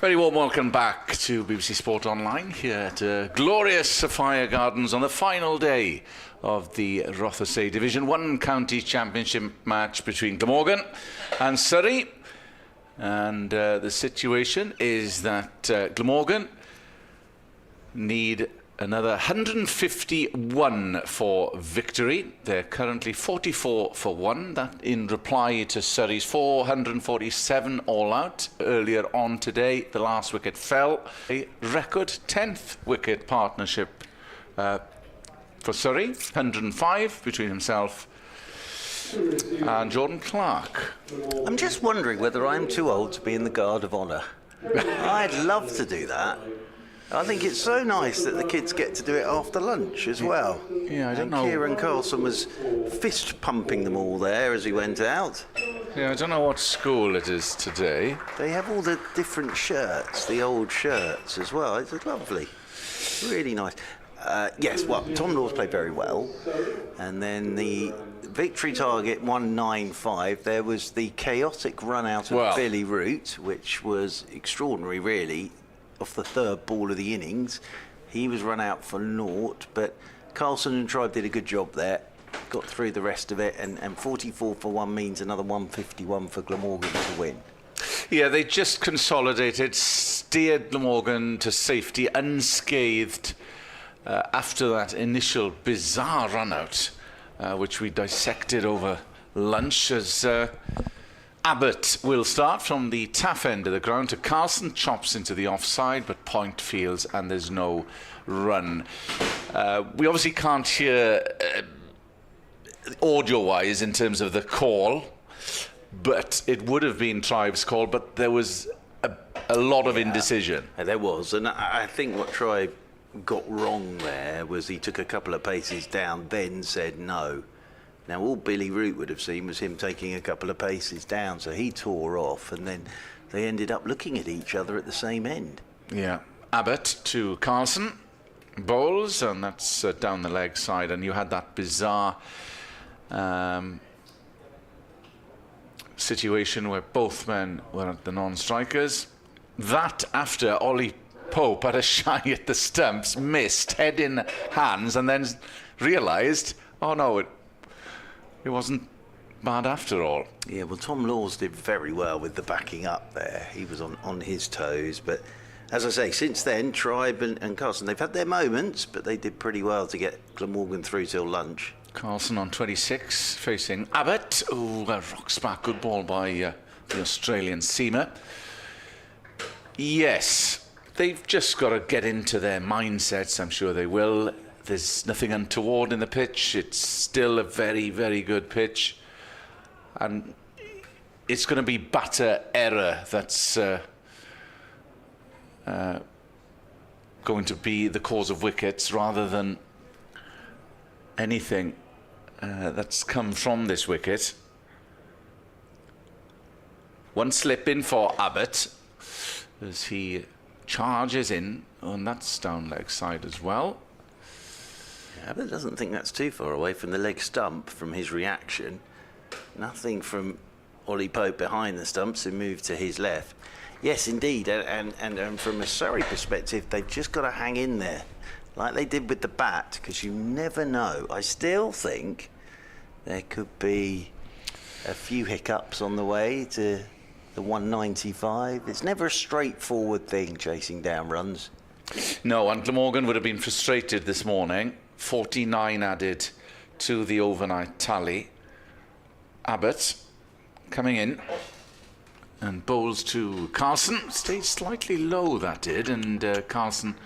Very warm welcome back to BBC Sport Online here at glorious Sophia Gardens on the final day of the Rothesay Division 1 County Championship match between Glamorgan and Surrey. And the situation is that Glamorgan need another 151 for victory. They're currently 44 for 1. That in reply to Surrey's 447 all out. Earlier on today, the last wicket fell. A record 10th wicket partnership for Surrey. 105 between himself and Jordan Clark. I'm just wondering whether I'm too old to be in the Guard of Honour. I'd love to do that. I think it's so nice that the kids get to do it after lunch as well. Yeah, I don't know. Kieran Carlson was fist pumping them all there as he went out. Yeah, I don't know what school it is today. They have all the different shirts, the old shirts as well. It's lovely. Really nice. Yes, well, Tom Laws played very well. And then the victory target 195, there was the chaotic run out of Billy Root, which was extraordinary, really. Off the third ball of the innings, he was run out for naught, but Carlson and Tribe did a good job there, got through the rest of it, and 44 for 1 means another 151 for Glamorgan to win. Yeah, they just consolidated, steered Glamorgan to safety unscathed after that initial bizarre run out, which we dissected over lunch as Abbott will start from the taff end of the ground to Carlson, chops into the offside, but point fields and there's no run. We obviously can't hear audio-wise in terms of the call, but it would have been Tribe's call, but there was a lot of indecision. There was, and I think what Tribe got wrong there was he took a couple of paces down, then said no. Now, all Billy Root would have seen was him taking a couple of paces down, so he tore off, and then they ended up looking at each other at the same end. Yeah. Abbott to Carlson, bowls, and that's down the leg side, and you had that bizarre situation where both men were at the non-strikers. That after Ollie Pope had a shy at the stumps, missed, head in hands, and then realised, oh no, it wasn't bad after all. Yeah, well, Tom Laws did very well with the backing up there. He was on his toes. But as I say, since then, Tribe and Carlson, they've had their moments, but they did pretty well to get Glamorgan through till lunch. Carlson on 26, facing Abbott. Oh, a rocks back. Good ball by the Australian seamer. Yes, they've just got to get into their mindsets. I'm sure they will. There's nothing untoward in the pitch. It's still a very, very good pitch. And it's going to be batter error that's going to be the cause of wickets rather than anything that's come from this wicket. One slip in for Abbott as he charges in, and that's down leg side as well. Abbott doesn't think that's too far away from the leg stump from his reaction. Nothing from Ollie Pope behind the stumps who moved to his left. Yes, indeed, and from a Surrey perspective, they've just got to hang in there, like they did with the bat, because you never know. I still think there could be a few hiccups on the way to the 195. It's never a straightforward thing, chasing down runs. No, and Glamorgan would have been frustrated this morning. 49 added to the overnight tally. Abbott coming in and bowls to Carlson. Stayed slightly low, that did, and Carlson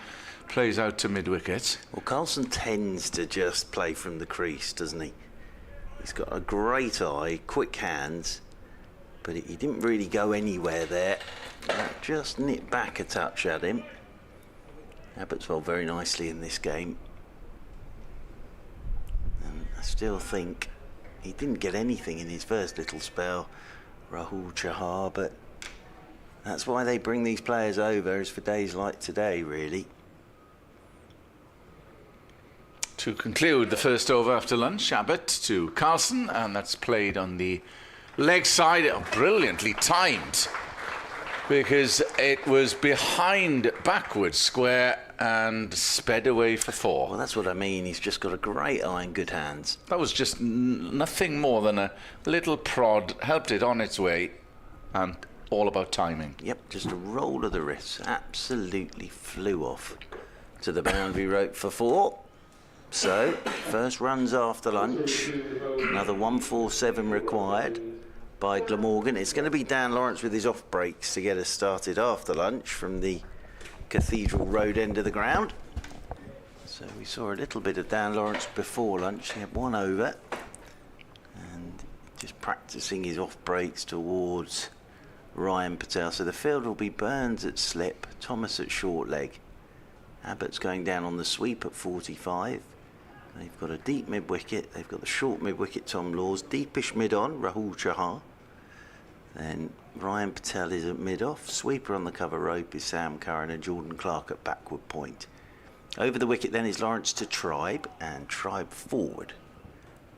plays out to mid-wicket. Well, Carlson tends to just play from the crease, doesn't he? He's got a great eye, quick hands, but he didn't really go anywhere there. That just nipped back a touch at him. Abbott's bowled very nicely in this game. And I still think he didn't get anything in his first little spell, Rahul Chahar, but that's why they bring these players over, is for days like today, really. To conclude the first over after lunch, Abbott to Carlson, and that's played on the leg side. Oh, brilliantly timed because it was behind backward square and sped away for 4. Well, that's what I mean. He's just got a great eye and good hands. That was just nothing more than a little prod, helped it on its way, and all about timing. Yep, just a roll of the wrists. Absolutely flew off to the boundary rope for 4. So, first runs after lunch. Another 147 required by Glamorgan. It's going to be Dan Lawrence with his off breaks to get us started after lunch from the Cathedral Road end of the ground. So we saw a little bit of Dan Lawrence before lunch. He had 1 over and just practicing his off breaks towards Ryan Patel. So the field will be Burns at slip, Thomas at short leg. Abbott's going down on the sweep at 45. They've got a deep mid wicket. They've got the short mid wicket, Tom Laws. Deepish mid on, Rahul Chahar. Then Ryan Patel is at mid-off. Sweeper on the cover rope is Sam Curran and Jordan Clark at backward point. Over the wicket then is Lawrence to Tribe, and Tribe forward.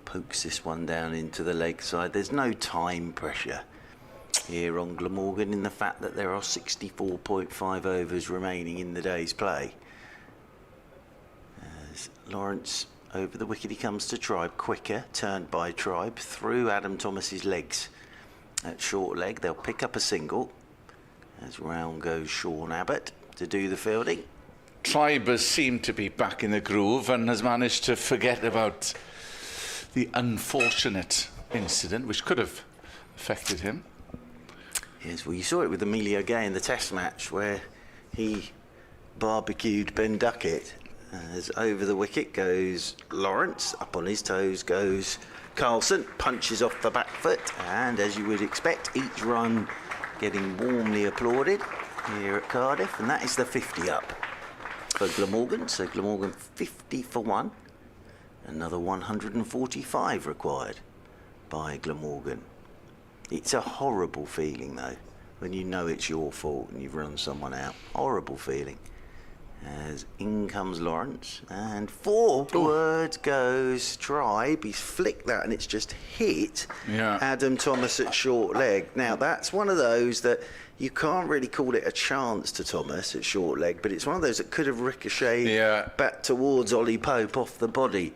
Pokes this one down into the leg side. There's no time pressure here on Glamorgan in the fact that there are 64.5 overs remaining in the day's play. As Lawrence over the wicket, he comes to Tribe quicker, turned by Tribe through Adam Thomas's legs. At short leg, they'll pick up a single as round goes Sean Abbott to do the fielding. Tribe has seemed to be back in the groove and has managed to forget about the unfortunate incident which could have affected him. Yes, well, you saw it with Emilio Gay in the test match where he barbecued Ben Duckett. As over the wicket goes Lawrence, up on his toes goes Carlson, punches off the back foot, and as you would expect, each run getting warmly applauded here at Cardiff, and that is the 50 up for Glamorgan. So Glamorgan 50 for 1, another 145 required by Glamorgan. It's a horrible feeling though, when you know it's your fault and you've run someone out. Horrible feeling. As in comes Lawrence, and forward goes Tribe. He's flicked that and it's just hit Adam Thomas at short leg. Now that's one of those that you can't really call it a chance to Thomas at short leg, but it's one of those that could have ricocheted back towards Ollie Pope off the body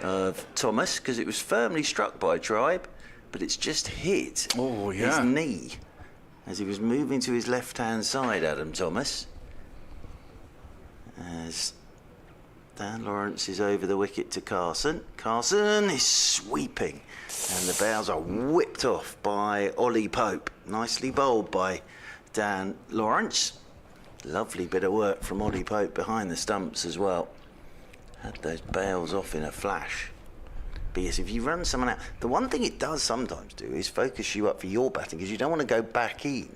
of Thomas, because it was firmly struck by Tribe, but it's just hit his knee as he was moving to his left hand side, Adam Thomas. As Dan Lawrence is over the wicket to Carson. Carson is sweeping, and the bails are whipped off by Ollie Pope. Nicely bowled by Dan Lawrence. Lovely bit of work from Ollie Pope behind the stumps as well. Had those bails off in a flash. But yes, if you run someone out, the one thing it does sometimes do is focus you up for your batting, because you don't want to go back in.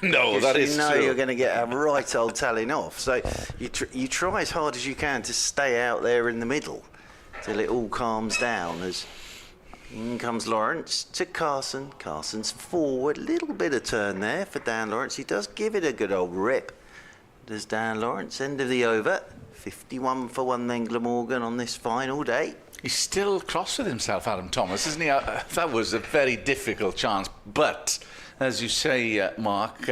No, that is true. You know you're going to get a right old telling off. So you try as hard as you can to stay out there in the middle till it all calms down. As in comes Lawrence to Carson. Carson's forward. Little bit of turn there for Dan Lawrence. He does give it a good old rip. Does Dan Lawrence. End of the over. 51 for 1 then Glamorgan on this final day. He's still cross with himself, Adam Thomas, isn't he? That was a very difficult chance, but as you say, Mark,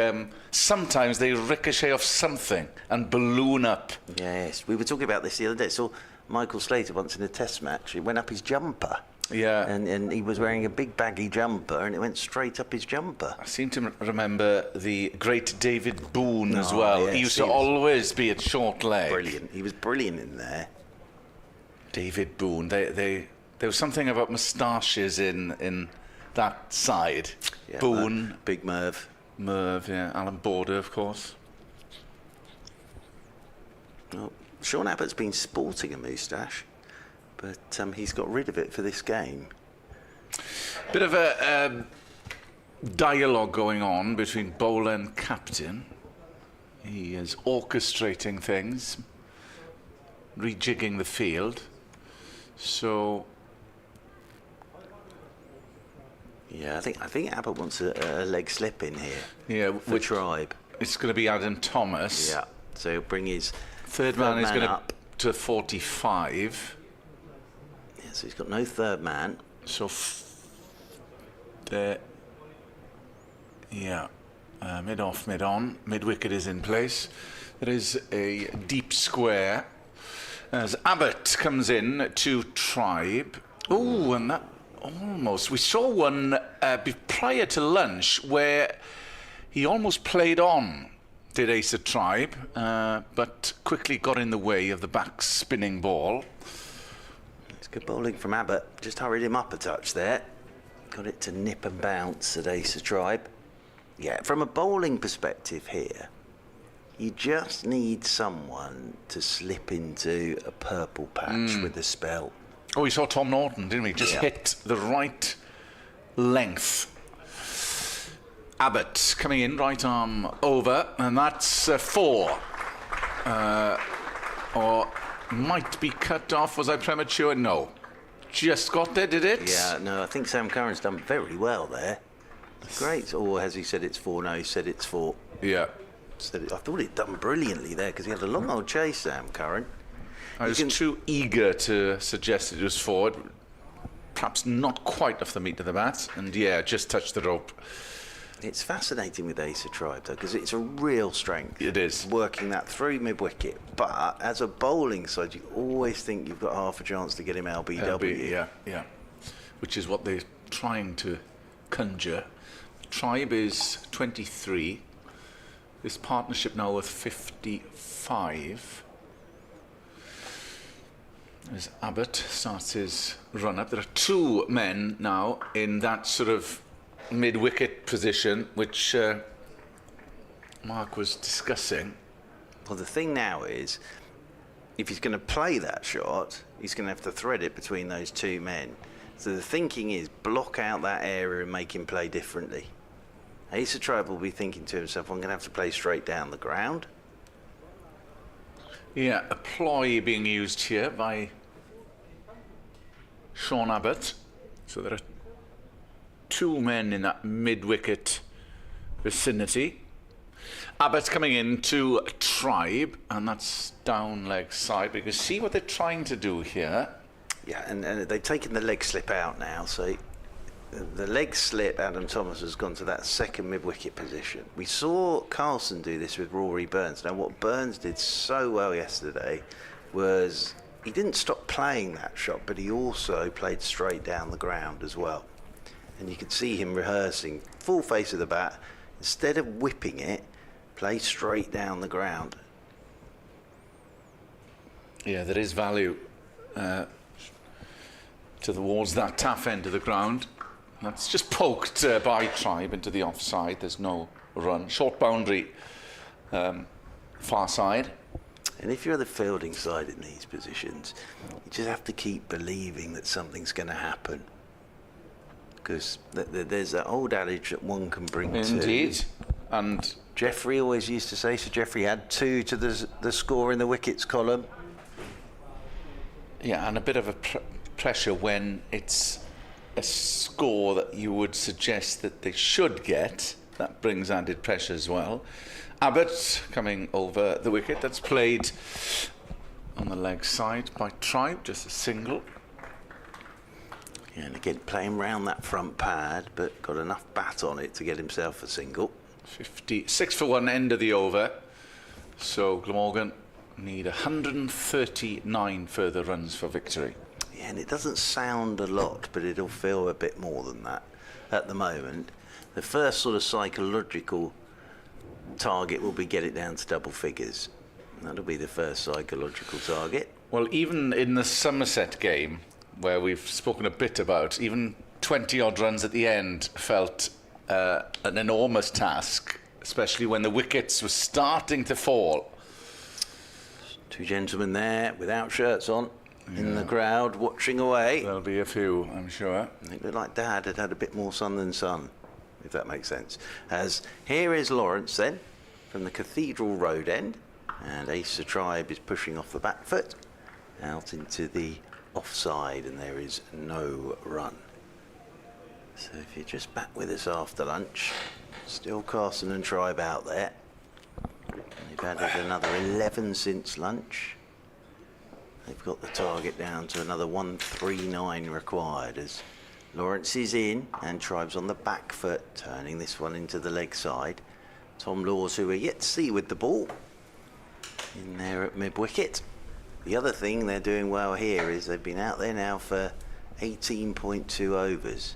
sometimes they ricochet off something and balloon up. Yes, we were talking about this the other day. So Michael Slater once in a test match, he went up his jumper. Yeah. And he was wearing a big baggy jumper, and it went straight up his jumper. I seem to remember the great David Boone as well. Yes, he used to always be at short leg. Brilliant. He was brilliant in there. David Boone. There was something about moustaches in that side. Yeah, Boone. Big Merv. Merv, yeah. Alan Border, of course. Well, Sean Abbott's been sporting a moustache, but he's got rid of it for this game. Bit of a dialogue going on between bowler and captain. He is orchestrating things, rejigging the field. So yeah, I think Abbott wants a leg slip in here. Yeah, for Tribe. It's going to be Adam Thomas. Yeah, so he'll bring his third man is going up to 45. Yeah, so he's got no third man. So there, yeah. Mid off, mid on. Mid wicket is in place. There is a deep square as Abbott comes in to Tribe. Oh, and that almost. We saw one prior to lunch where he almost played on, did Ace of Tribe, but quickly got in the way of the back spinning ball. It's good bowling from Abbott. Just hurried him up a touch there. Got it to nip and bounce at Ace of Tribe. Yeah, from a bowling perspective here, you just need someone to slip into a purple patch with a spell. Oh, we saw Tom Norton, didn't we? Just hit the right length. Abbott coming in, right arm over, and that's 4. Or might be cut off. Was I premature? No. Just got there, did it? Yeah, no, I think Sam Curran's done very well there. Great. Or has he said it's 4? No, he said it's 4. Yeah. I thought he'd done brilliantly there because he had a long old chase, Sam Curran. I was too eager to suggest it was forward. Perhaps not quite off the meat of the bat. And yeah, just touched the rope. It's fascinating with Ace of Tribe, though, because it's a real strength. It is. Working that through mid-wicket. But as a bowling side, you always think you've got half a chance to get him LBW. Yeah. Which is what they're trying to conjure. Tribe is 23. This partnership now with 55. As Abbott starts his run up. There are 2 men now in that sort of mid-wicket position, which Mark was discussing. Well, the thing now is, if he's going to play that shot, he's going to have to thread it between those 2 men. So the thinking is block out that area and make him play differently. Ace of Tribe will be thinking to himself, I'm going to have to play straight down the ground. Yeah, a ploy being used here by Sean Abbott. So there are 2 men in that mid-wicket vicinity. Abbott's coming in to Tribe, and that's down leg side, because see what they're trying to do here. Yeah, and they've taken the leg slip out now, so the leg slip, Adam Thomas has gone to that second mid-wicket position. We saw Carlson do this with Rory Burns. Now, what Burns did so well yesterday was he didn't stop playing that shot, but he also played straight down the ground as well. And you could see him rehearsing, full face of the bat. Instead of whipping it, play straight down the ground. Yeah, there is value towards that tough end of the ground. That's just poked by Tribe into the offside. There's no run. Short boundary, far side. And if you're the fielding side in these positions, you just have to keep believing that something's going to happen. Because there's that old adage that one can bring 2. Indeed. And Jeffrey always used to say, so Jeffrey had 2 to the score in the wickets column. yeah, and a bit of a pressure when it's a score that you would suggest that they should get. That brings added pressure as well. Abbott coming over the wicket. That's played on the leg side by Tribe, just a single. Yeah, and again, playing round that front pad, but got enough bat on it to get himself a single. 56 for 1 end of the over. So Glamorgan need 139 further runs for victory. Yeah, and it doesn't sound a lot, but it'll feel a bit more than that at the moment. The first sort of psychological target will be get it down to double figures. That'll be the first psychological target. Well, even in the Somerset game, where we've spoken a bit about, even 20-odd runs at the end felt an enormous task, especially when the wickets were starting to fall. 2 gentlemen there without shirts on in the crowd watching away. There'll be a few, I'm sure. It looked like Dad had had a bit more sun than sun, if that makes sense. As here is Lawrence then from the Cathedral Road end, and Ace of Tribe is pushing off the back foot out into the offside, and there is no run. So if you're just back with us after lunch, still Carson and Tribe out there. They've added another 11 since lunch. They've got the target down to another 139 required as Lawrence is in and Tribe's on the back foot, turning this one into the leg side. Tom Laws, who we're yet to see with the ball in there at mid-wicket. The other thing they're doing well here is they've been out there now for 18.2 overs.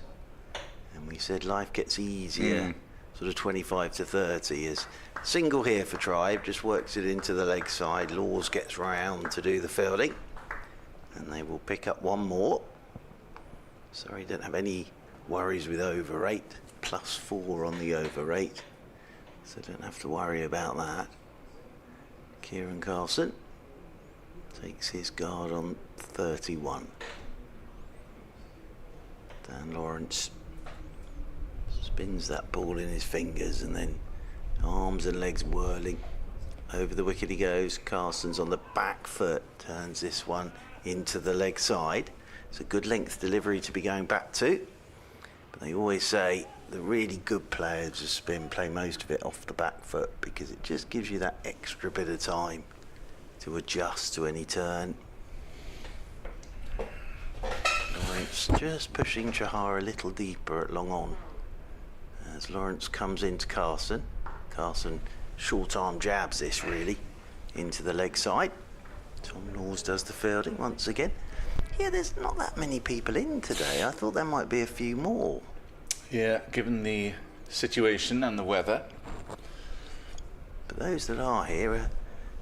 And we said life gets easier, sort of 25 to 30, as single here for Tribe, just works it into the leg side. Laws gets round to do the fielding. And they will pick up one more. Sorry, don't have any worries with over rate. +4 on the over rate. So don't have to worry about that. Kieran Carlson takes his guard on 31. Dan Lawrence spins that ball in his fingers and then arms and legs whirling. Over the wicket he goes. Carson's on the back foot, turns this one into the leg side. It's a good length delivery to be going back to. But they always say the really good players of spin play most of it off the back foot because it just gives you that extra bit of time to adjust to any turn. Lawrence just pushing Chahar a little deeper at long on. As Lawrence comes into Carson. Carson short arm jabs this really into the leg side. Tom Laws does the fielding once again. Yeah, there's not that many people in today. I thought there might be a few more. Yeah, given the situation and the weather. But those that are here are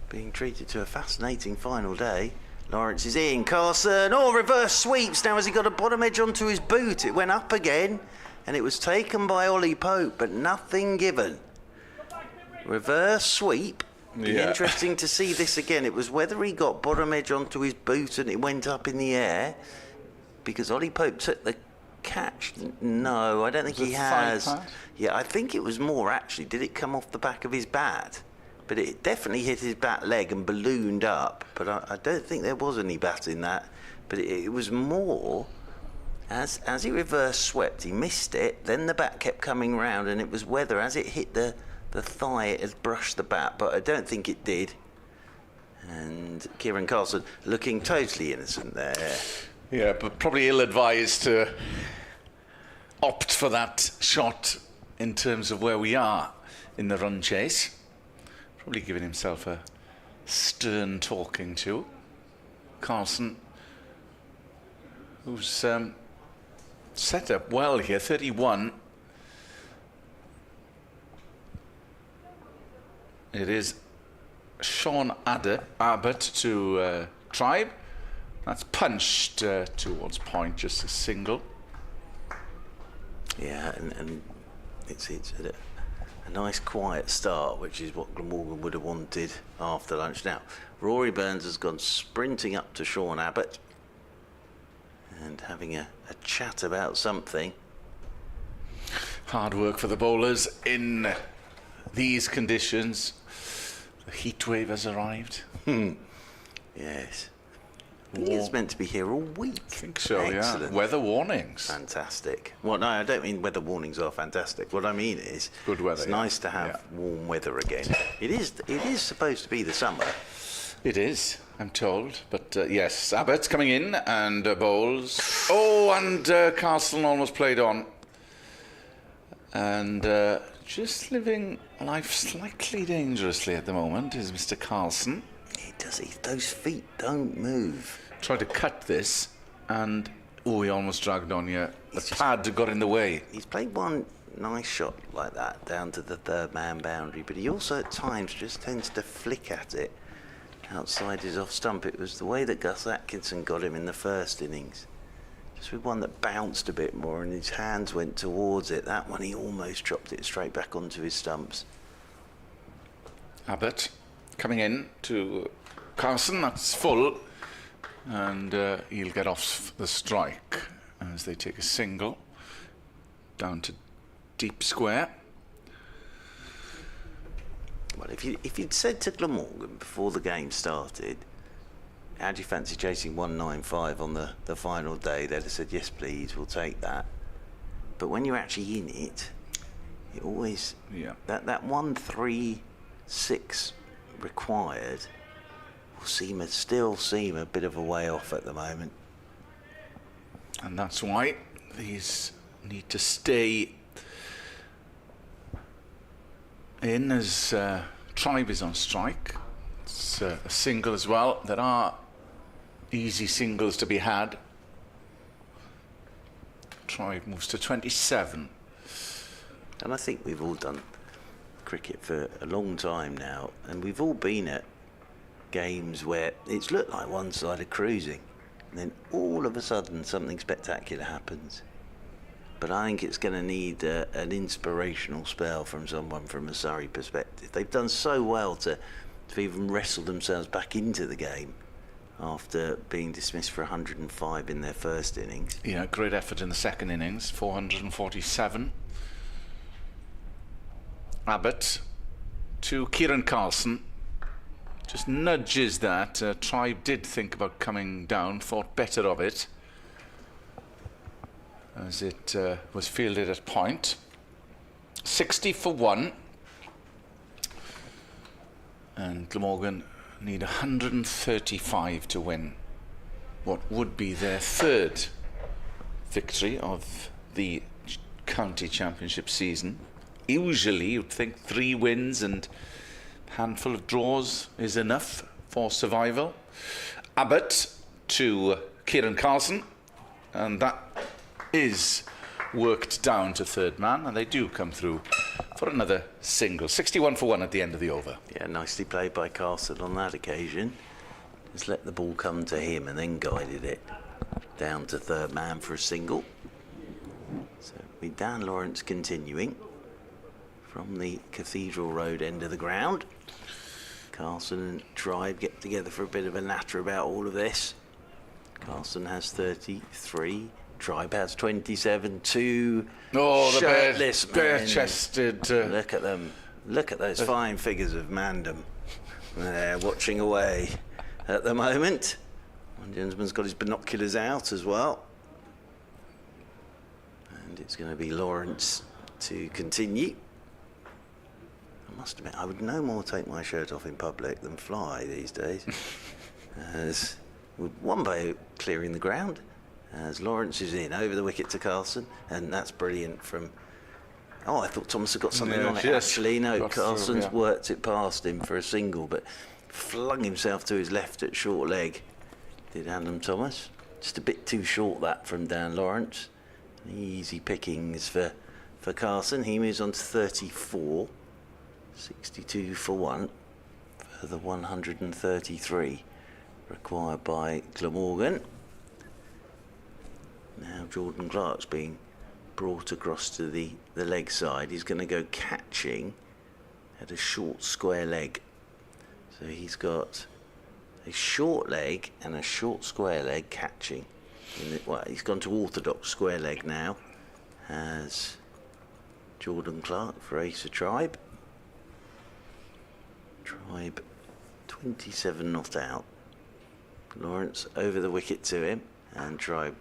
being treated to a fascinating final day. Lawrence is in. Carson, reverse sweeps. Now has he got a bottom edge onto his boot? It went up again and it was taken by Ollie Pope, but nothing given. Reverse sweep. Yeah. Interesting to see this again. It was whether he got bottom edge onto his boot and it went up in the air because Ollie Pope took the catch. No, I don't think he has. Yeah, I think it was more actually. Did it come off the back of his bat? But it definitely hit his bat leg and ballooned up. But I don't think there was any bat in that. But it was more as he reverse swept, he missed it. Then the bat kept coming round, and it was whether as it hit the thigh, it had brushed the bat. But I don't think it did. And Kieran Carlson looking totally innocent there. Yeah, but probably ill-advised to opt for that shot in terms of where we are in the run chase. Probably giving himself a stern talking to. Carlson, who's set up well here, 31. It is Sean Abbott to Tribe. That's punched towards point, just a single. Yeah, and it's a nice quiet start, which is what Glamorgan would have wanted after lunch. Now, Rory Burns has gone sprinting up to Sean Abbott and having a chat about something. Hard work for the bowlers in these conditions. The heat wave has arrived. Yes. I think it's meant to be here all week. I think so, Excellent. yeah. Weather warnings. Fantastic. Well, no, I don't mean weather warnings are fantastic. What I mean is good weather. It's nice to have warm weather again. It is supposed to be the summer. It is, I'm told. But yes, Abbott's coming in and bowls. Oh, and Carlson almost played on. And just living life slightly dangerously at the moment is Mr. Carlson. Those feet don't move. Tried to cut this, and he almost dragged on you. The pad got in the way. He's played one nice shot like that down to the third man boundary, but he also at times just tends to flick at it outside his off stump. It was the way that Gus Atkinson got him in the first innings. Just with one that bounced a bit more and his hands went towards it. That one he almost dropped it straight back onto his stumps. Abbott coming in to Carson, that's full, and he'll get off the strike as they take a single down to deep square. Well, if you'd said to Glamorgan before the game started, how do you fancy chasing 195 on the final day, they'd have said, yes please, we'll take that. But when you're actually in it, it always, that 136 required will still seem a bit of a way off at the moment. And that's why these need to stay in as Tribe is on strike. It's a single as well. There are easy singles to be had. Tribe moves to 27. And I think we've all done cricket for a long time now, and we've all been at games where it's looked like one-sided cruising, and then all of a sudden something spectacular happens. But I think it's going to need an inspirational spell from someone from a Surrey perspective. They've done so well to even wrestle themselves back into the game after being dismissed for 105 in their first innings. Yeah, great effort in the second innings, 447. Abbott to Kieran Carlson. Just nudges that. Tribe did think about coming down, thought better of it, as it was fielded at point. 60 for 1. And Glamorgan need 135 to win what would be their third victory of the county championship season. Usually you'd think 3 wins and a handful of draws is enough for survival. Abbott to Kieran Carlson, and that is worked down to third man, and they do come through for another single. 61 for 1 at the end of the over. Yeah, nicely played by Carlson on that occasion. Just let the ball come to him and then guided it down to third man for a single. So with Dan Lawrence continuing from the Cathedral Road end of the ground. Carlson and Tribe get together for a bit of a natter about all of this. Carlson has 33. Tribe has 27. Two shirtless men. Bare-chested. Look at them. Look at those fine figures of mandem. They're watching away at the moment. One gentleman's got his binoculars out as well. And it's going to be Lawrence to continue. I must admit, I would no more take my shirt off in public than fly these days. As with one bow clearing the ground, as Lawrence is in over the wicket to Carlson, and that's brilliant from. Oh, I thought Thomas had got something on it. Actually, no, Carlson's worked it past him for a single, but flung himself to his left at short leg. Did Adam Thomas? Just a bit too short that from Dan Lawrence. Easy pickings for Carlson. He moves on to 34. 62 for 1 for the 133 required by Glamorgan. Now Jordan Clark's being brought across to the leg side. He's going to go catching at a short square leg. So he's got a short leg and a short square leg catching. Well, he's gone to orthodox square leg now as Jordan Clark for Ace of Tribe. Tribe 27 not out. Lawrence over the wicket to him, and Tribe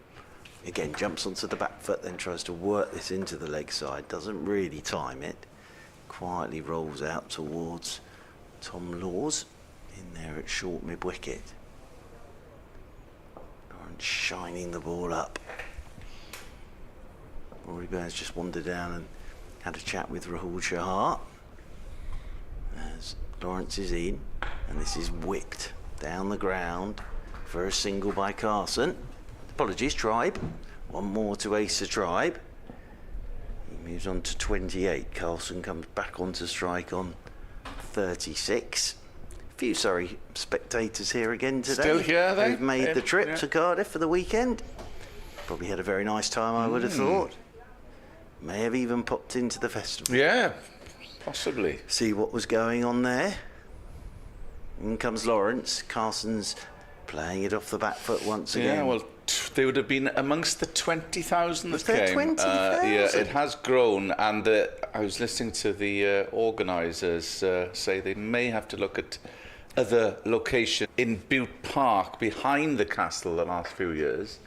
again jumps onto the back foot, then tries to work this into the leg side. Doesn't really time it. Quietly rolls out towards Tom Laws in there at short mid wicket. Lawrence shining the ball up. Rory Burns just wandered down and had a chat with Rahul Chahar as Lawrence is in, and this is whipped down the ground for a single by Carlson. Apologies, Tribe. One more to Ace of Tribe. He moves on to 28. Carlson comes back onto strike on 36. A few Surrey spectators here again today. Still here, they? Who've made the trip to Cardiff for the weekend. Probably had a very nice time, I would have thought. May have even popped into the festival. Yeah, possibly. See what was going on there. In comes Lawrence. Carson's playing it off the back foot once again. Yeah, well, they would have been amongst the 20,000 that Was there came. 20,000? Yeah, it has grown, and I was listening to the organisers say they may have to look at other locations in Butte Park behind the castle the last few years.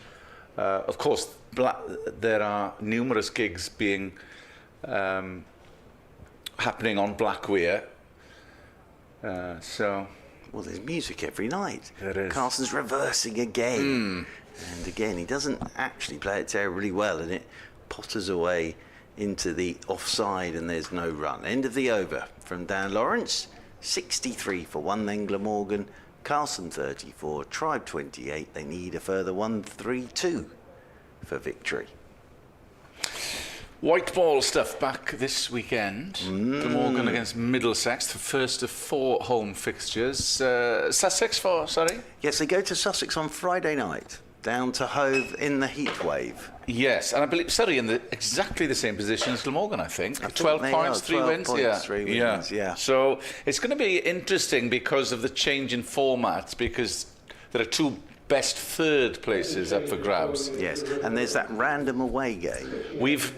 Of course, there are numerous gigs being happening on Black Weir. Well, there's music every night. There is. Carson's reversing again. And again, he doesn't actually play it terribly well, and it potters away into the offside, and there's no run. End of the over from Dan Lawrence. 63 for 1 then Glamorgan. Carlson 34, Tribe 28. They need a further 1-3-2 for victory. White ball stuff back this weekend. Glamorgan against Middlesex, the first of 4 home fixtures. Sussex for Surrey? Yes, they go to Sussex on Friday night, down to Hove in the heat wave. Yes, and I believe Surrey in exactly the same position as Glamorgan, I think. I think 12 they points, are, 3 12 wins. points, 3 wins, yeah. So it's going to be interesting because of the change in formats, because there are 2 best third places up for grabs. Yes, and there's that random away game. We've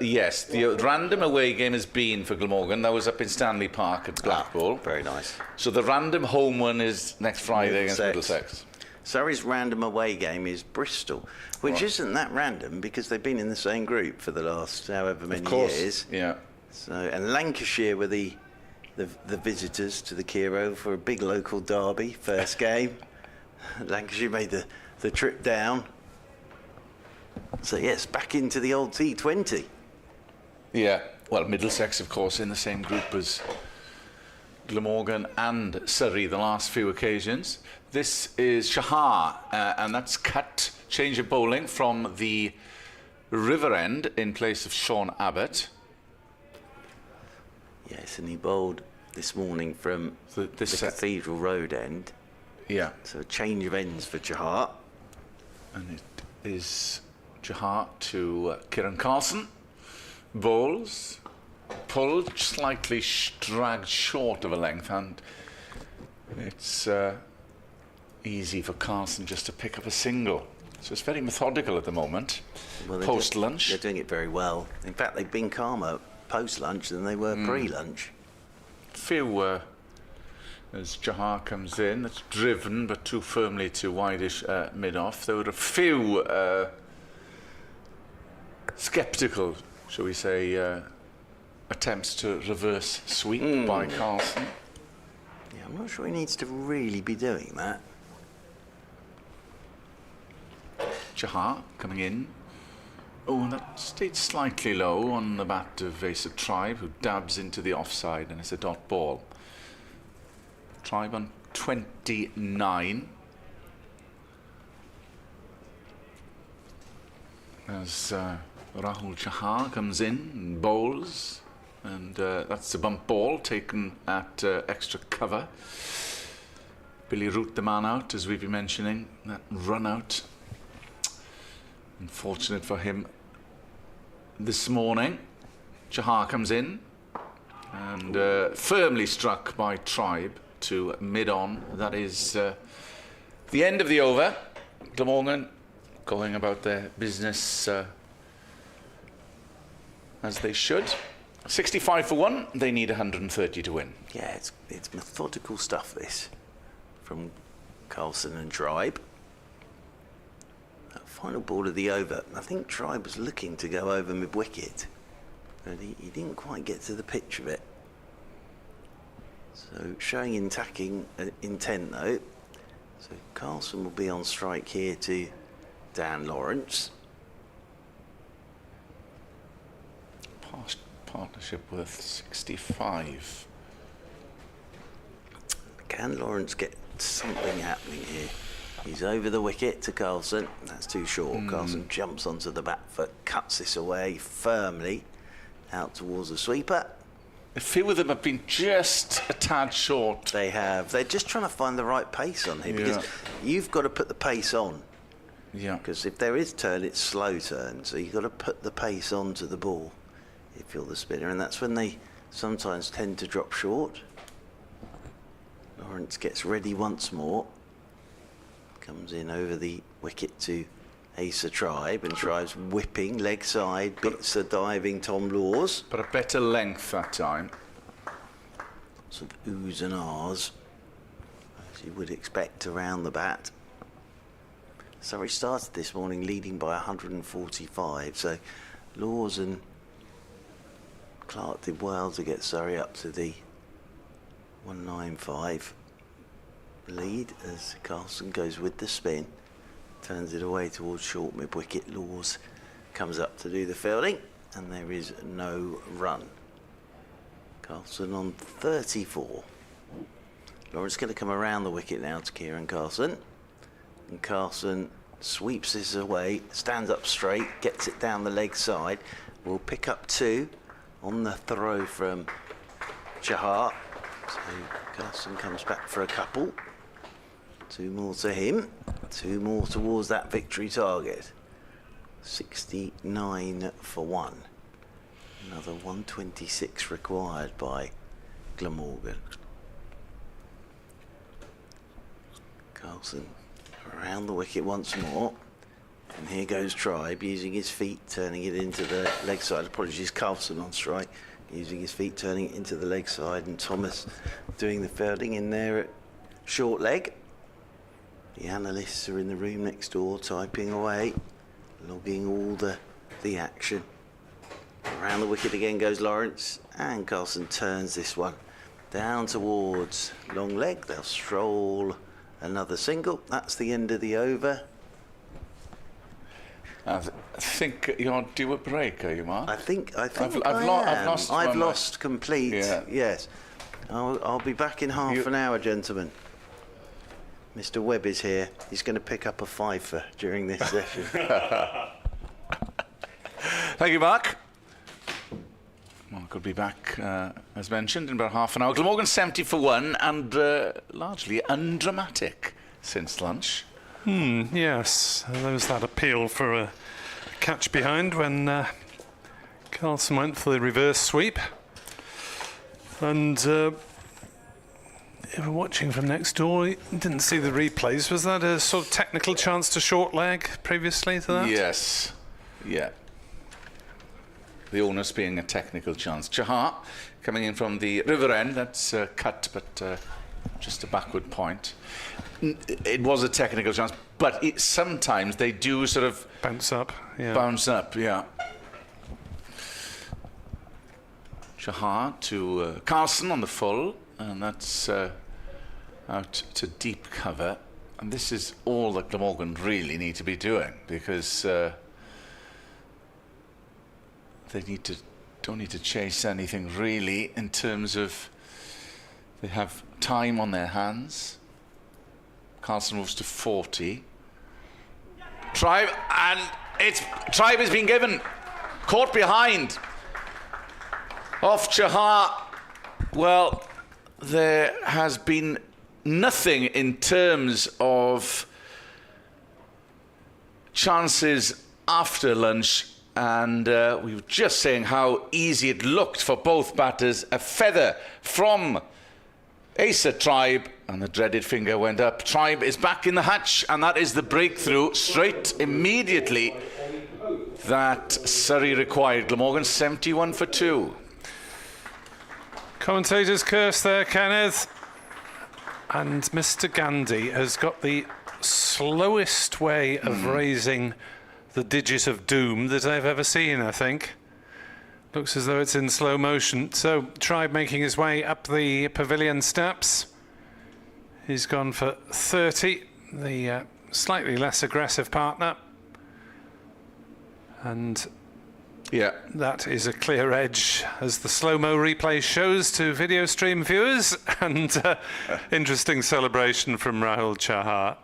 yes, the random away game has been for Glamorgan. That was up in Stanley Park at Blackpool. Very nice. So the random home one is next Friday against Middlesex. Surrey's random away game is Bristol, which isn't that random because they've been in the same group for the last however many years. Yeah. So, and Lancashire were the visitors to the Kiro for a big local derby, first game. Lancashire made the trip down. So yes, back into the old T20. Yeah. Well, Middlesex, of course, in the same group as Glamorgan and Surrey the last few occasions. This is Shahar, and that's cut, change of bowling from the River End in place of Sean Abbott. Yes, and he bowled this morning from the Cathedral Road end. Yeah. So a change of ends for Chahar. And it is Chahar to Kieran Carlson. Bowls, pulled, slightly dragged short of a length, and it's easy for Carlson just to pick up a single. So it's very methodical at the moment. Well, Post-lunch. They're doing it very well. In fact, they've been calmer post-lunch than they were pre-lunch. Few, as Chahar comes in, that's driven but too firmly to wideish mid-off. There were a few sceptical, shall we say, attempts to reverse sweep by Carlson. Yeah, I'm not sure he needs to really be doing that. Chahar coming in. Oh, and that stayed slightly low on the bat of Asa Tribe, who dabs into the offside, and it's a dot ball. Tribe on 29. As Rahul Chahar comes in and bowls, and that's a bump ball taken at extra cover. Billy Root, the man out, as we've been mentioning, that run out. Unfortunate for him this morning. Chahar comes in and firmly struck by Tribe to mid-on. That is the end of the over. Glamorgan going about their business as they should. 65 for 1. They need 130 to win. Yeah, it's methodical stuff, this, from Carlson and Tribe. That final ball of the over, I think Tribe was looking to go over mid-wicket, but he didn't quite get to the pitch of it. So showing attacking intent though. So Carlson will be on strike here to Dan Lawrence. Partnership worth 65. Can Lawrence get something happening here? He's over the wicket to Carlson. That's too short. Carlson jumps onto the back foot, cuts this away firmly out towards the sweeper. A few of them have been just a tad short. They have. They're just trying to find the right pace on him, because you've got to put the pace on. Yeah. Because if there is turn, it's slow turn. So you've got to put the pace onto the ball if you're the spinner, and that's when they sometimes tend to drop short. Lawrence gets ready once more. Comes in over the wicket to Asa Tribe, and Tribe's whipping leg side, beats the diving Tom Laws. But a better length that time. Sort of oohs and ahs, as you would expect around the bat. Surrey started this morning leading by 145, so Laws and Clark did well to get Surrey up to the 195 lead as Carlson goes with the spin, turns it away towards short mid-wicket. Laws comes up to do the fielding. and there is no run. Carlson on 34. Lawrence going to come around the wicket now to Kieran Carlson. And Carlson sweeps this away, stands up straight, gets it down the leg side. Will pick up 2 on the throw from Chahar. So Carlson comes back for a couple. 2 more to him. 2 more towards that victory target. 69 for 1. Another 126 required by Glamorgan. Carlson around the wicket once more. And here goes Tribe, using his feet, turning it into the leg side. Apologies, Carlson on strike, using his feet, turning it into the leg side. And Thomas doing the fielding in there at short leg. The analysts are in the room next door, typing away, logging all the action. Around the wicket again goes Lawrence, and Carlson turns this one down towards long leg. They'll stroll another single. That's the end of the over. I think you're due a break, are you, Mark? I think I've I've lost lost complete. Yeah. Yes. I'll be back in half an hour, gentlemen. Mr. Webb is here. He's going to pick up a fifer during this session. Thank you, Mark. Mark will be back, as mentioned, in about half an hour. Glamorgan 70 for 1 and largely undramatic since lunch. Yes, there was that appeal for a catch behind when Carlson went for the reverse sweep. And if we're watching from next door, you didn't see the replays. Was that a sort of technical chance to short leg previously to that? Yes. Yeah. The onus being a technical chance. Chahar coming in from the river end. That's cut, but just a backward point. It was a technical chance, but sometimes they do sort of bounce up. Yeah. Bounce up, yeah. Chahar to Carlson on the full, and that's out to deep cover. And this is all that Glamorgan really need to be doing, because they don't need to chase anything really in terms of they have time on their hands. Carlson moves to 40. Tribe, and Tribe has been given. Caught behind. Off Chahar. Well, there has been nothing in terms of chances after lunch, and we were just saying how easy it looked for both batters. A feather from Asa Tribe, and the dreaded finger went up. Tribe is back in the hatch, and that is the breakthrough straight immediately that Surrey required. Glamorgan 71 for 2. Commentator's curse there, Kenneth. And Mr. Gandhi has got the slowest way of raising the digit of doom that I've ever seen, I think. Looks as though it's in slow motion. So Tribe making his way up the pavilion steps. He's gone for 30, the slightly less aggressive partner. And yeah, that is a clear edge, as the slow-mo replay shows to video stream viewers. And interesting celebration from Rahul Chahar,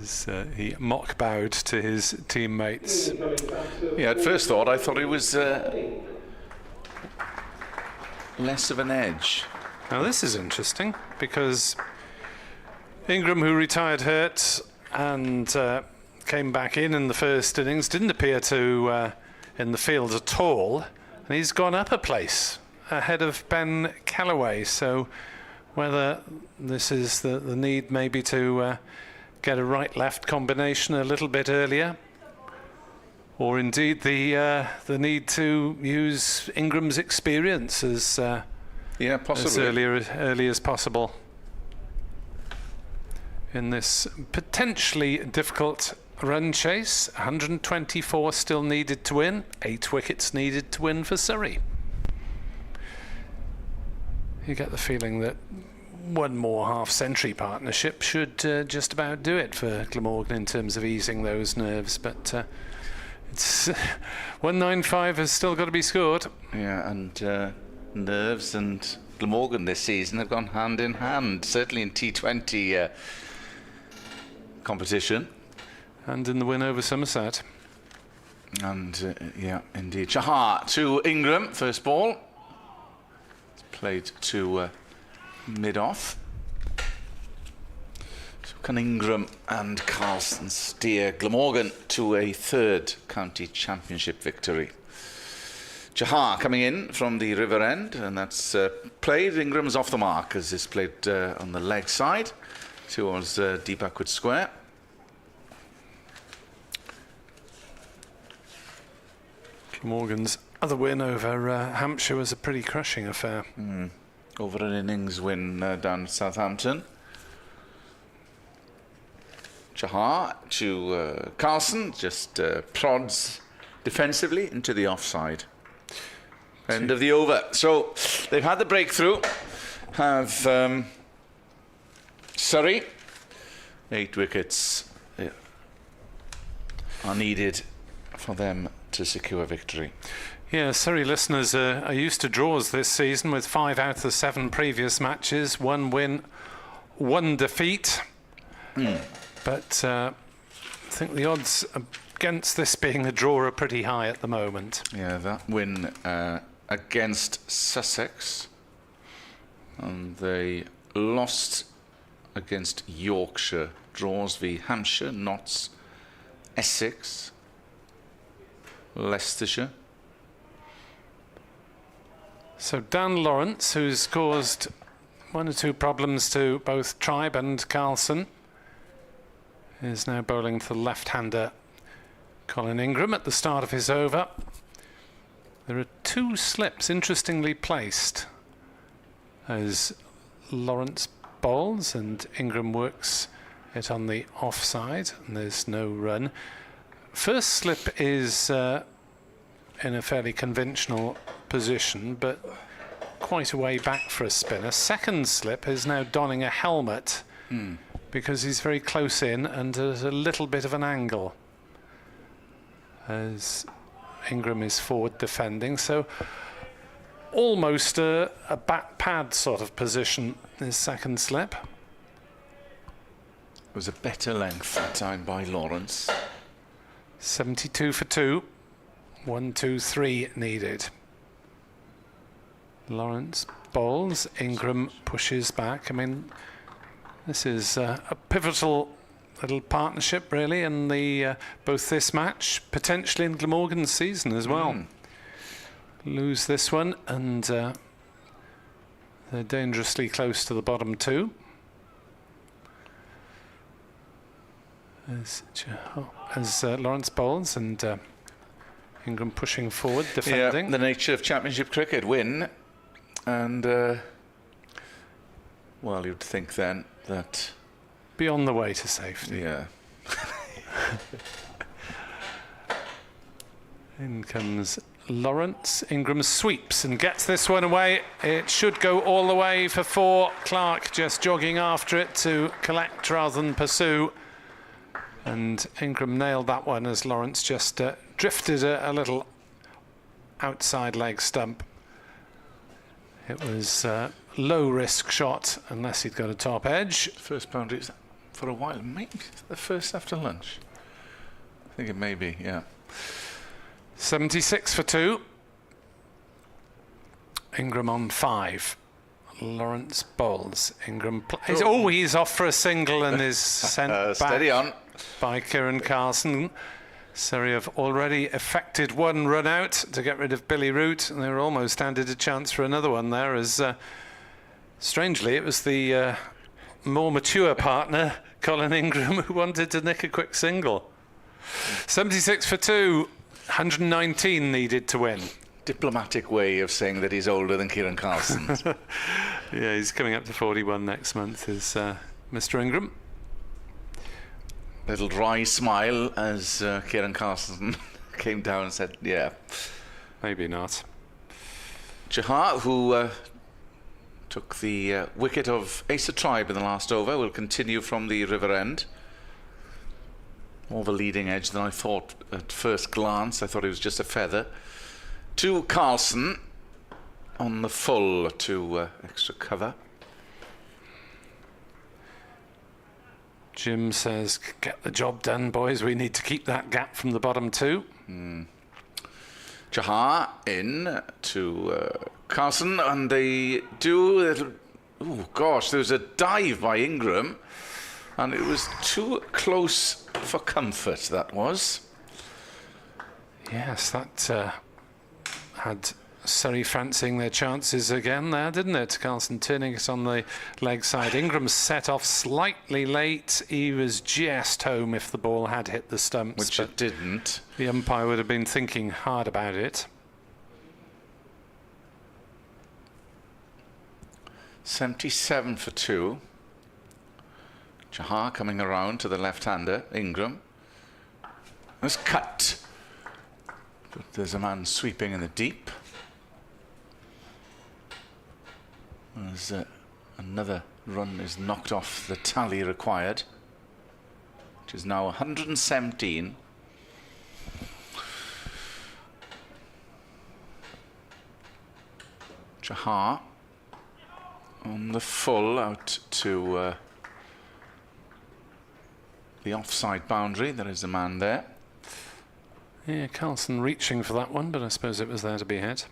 as he mock bowed to his teammates. Yeah, at first thought, I thought it was less of an edge. Now this is interesting, because Ingram, who retired hurt and came back in the first innings, didn't appear to in the field at all, and he's gone up a place ahead of Ben Callaway. So whether this is the need maybe to get a right-left combination a little bit earlier, or indeed the need to use Ingram's experience as possibly as early as possible in this potentially difficult run chase. 124 still needed to win, 8 wickets needed to win for Surrey. You get the feeling that one more half-century partnership should just about do it for Glamorgan in terms of easing those nerves, but It's 195 has still got to be scored. Yeah, and nerves and Glamorgan this season have gone hand in hand, certainly in T20 competition. And in the win over Somerset. And yeah, indeed. Chahar to Ingram, first ball. It's played to mid-off. So can Ingram and Carlson steer Glamorgan to a third county championship victory? Chahar coming in from the river end, and that's played. Ingram's off the mark as it's played on the leg side towards deep backward square. Morgan's other win over Hampshire was a pretty crushing affair. Over an innings win down at Southampton. Chahar to Carlson, just prods defensively into the offside. End of the over. So they've had the breakthrough. Have Surrey. 8 wickets are needed for them to secure victory. Yeah, Surrey listeners are used to draws this season with 5 out of the 7 previous matches, 1 win, 1 defeat. But I think the odds against this being a draw are pretty high at the moment. Yeah, that win against Sussex, and they lost against Yorkshire. Draws v Hampshire, Notts, Essex, Leicestershire. So Dan Lawrence, who's caused 1 or 2 problems to both Tribe and Carlson, is now bowling to the left-hander Colin Ingram at the start of his over. There are 2 slips interestingly placed as Lawrence bowls and Ingram works it on the offside, and there's no run. First slip is in a fairly conventional position, but quite a way back for a spinner. Second slip is now donning a helmet because he's very close in and at a little bit of an angle as Ingram is forward defending. So almost a bat pad sort of position, his second slip. It was a better length that time by Lawrence. 72 for 2. 1, 2, 3 needed. Lawrence bowls. Ingram pushes back. I mean, this is a pivotal little partnership, really, in the both this match, potentially in Glamorgan's season as well. Lose this one, and they're dangerously close to the bottom 2. As Lawrence bowls and Ingram pushing forward, defending. Yeah, the nature of championship cricket, win. And, well, you'd think then that... Be on the way to safety. Yeah. In comes Lawrence. Ingram sweeps and gets this one away. It should go all the way for 4. Clark just jogging after it to collect rather than pursue. And Ingram nailed that one as Lawrence just drifted a little outside leg stump. It was a low-risk shot unless he'd got a top edge. First boundary for a while, maybe the first after lunch. I think it may be, yeah. 76 for 2. Ingram on 5. Lawrence bowls. Ingram plays. Oh, he's off for a single and is sent back steady on by Kieran Carlson. Surrey have already effected 1 run out to get rid of Billy Root, and they were almost handed a chance for another one there, as strangely it was the more mature partner, Colin Ingram, who wanted to nick a quick single. 76 for 2. 119 needed to win. Diplomatic way of saying that he's older than Kieran Carlson. Yeah, he's coming up to 41 next month, is Mr. Ingram. Little dry smile as Kieran Carlson came down and said, yeah. Maybe not. Chahar, who took the wicket of Ace of Tribe in the last over, will continue from the river end. more of a leading edge than I thought at first glance. I thought it was just a feather. To Carlson on the full to extra cover. Jim says, get the job done, boys. We need to keep that gap from the bottom two. Jahar in to Carlson, and they do. Oh gosh, there was a dive by Ingram, and it was too close for comfort. That was. Yes, that had Surrey fancying their chances again there, didn't it? Carlson turning it on the leg side. Ingram set off slightly late. He was just home if the ball had hit the stumps. Which it didn't. The umpire would have been thinking hard about it. 77 for 2. Jahar coming around to the left-hander, Ingram. It's cut. But there's a man sweeping in the deep. As another run is knocked off the tally required, which is now 117. Jahar on the full out to the offside boundary. There is a man there. Yeah, Carlson reaching for that one, but I suppose it was there to be hit.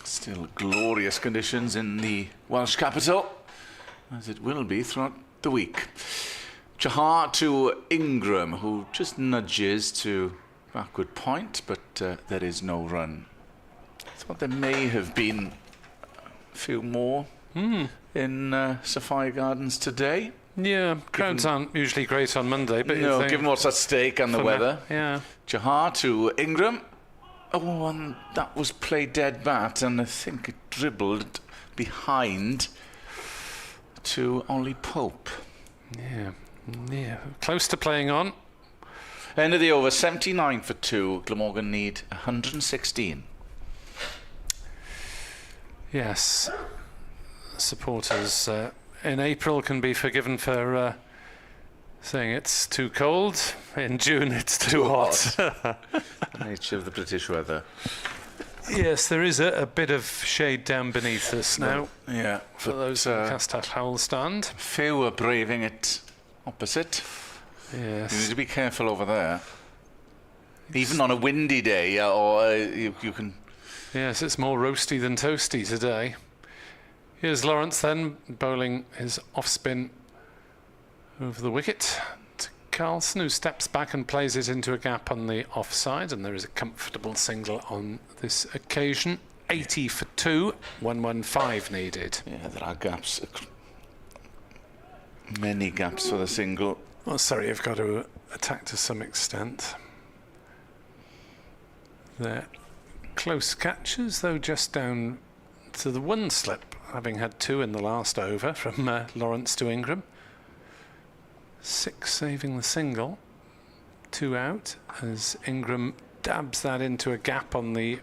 Still glorious conditions in the Welsh capital, as it will be throughout the week. Jahar to Ingram, who just nudges to backward point, but there is no run. I thought there may have been a few more in Sapphire Gardens today. Yeah, crowds aren't usually great on Monday, but no, given what's at stake and the weather. Yeah. Jahar to Ingram. Oh, and that was played dead bat, and I think it dribbled behind to Ollie Pope. Yeah, close to playing on. End of the over, 79 for 2. Glamorgan need 116. Yes, supporters in April can be forgiven for saying it's too cold. In June, it's too hot. The nature of the British weather. Yes, there is a bit of shade down beneath us now. Yeah, for those in the Castell Howell stand. Few are braving it opposite. Yes. You need to be careful over there. Even on a windy day, or you can. Yes, it's more roasty than toasty today. Here's Lawrence then, bowling his off-spin over the wicket to Carlson, who steps back and plays it into a gap on the offside, and there is a comfortable single on this occasion. 80 for 2, 115 needed. Yeah, there are gaps. Many gaps for the single. Well, sorry, you've got to attack to some extent. They're close catches, though just down to the one slip, having had 2 in the last over from Lawrence to Ingram. 6 saving the single, 2 out as Ingram dabs that into a gap on the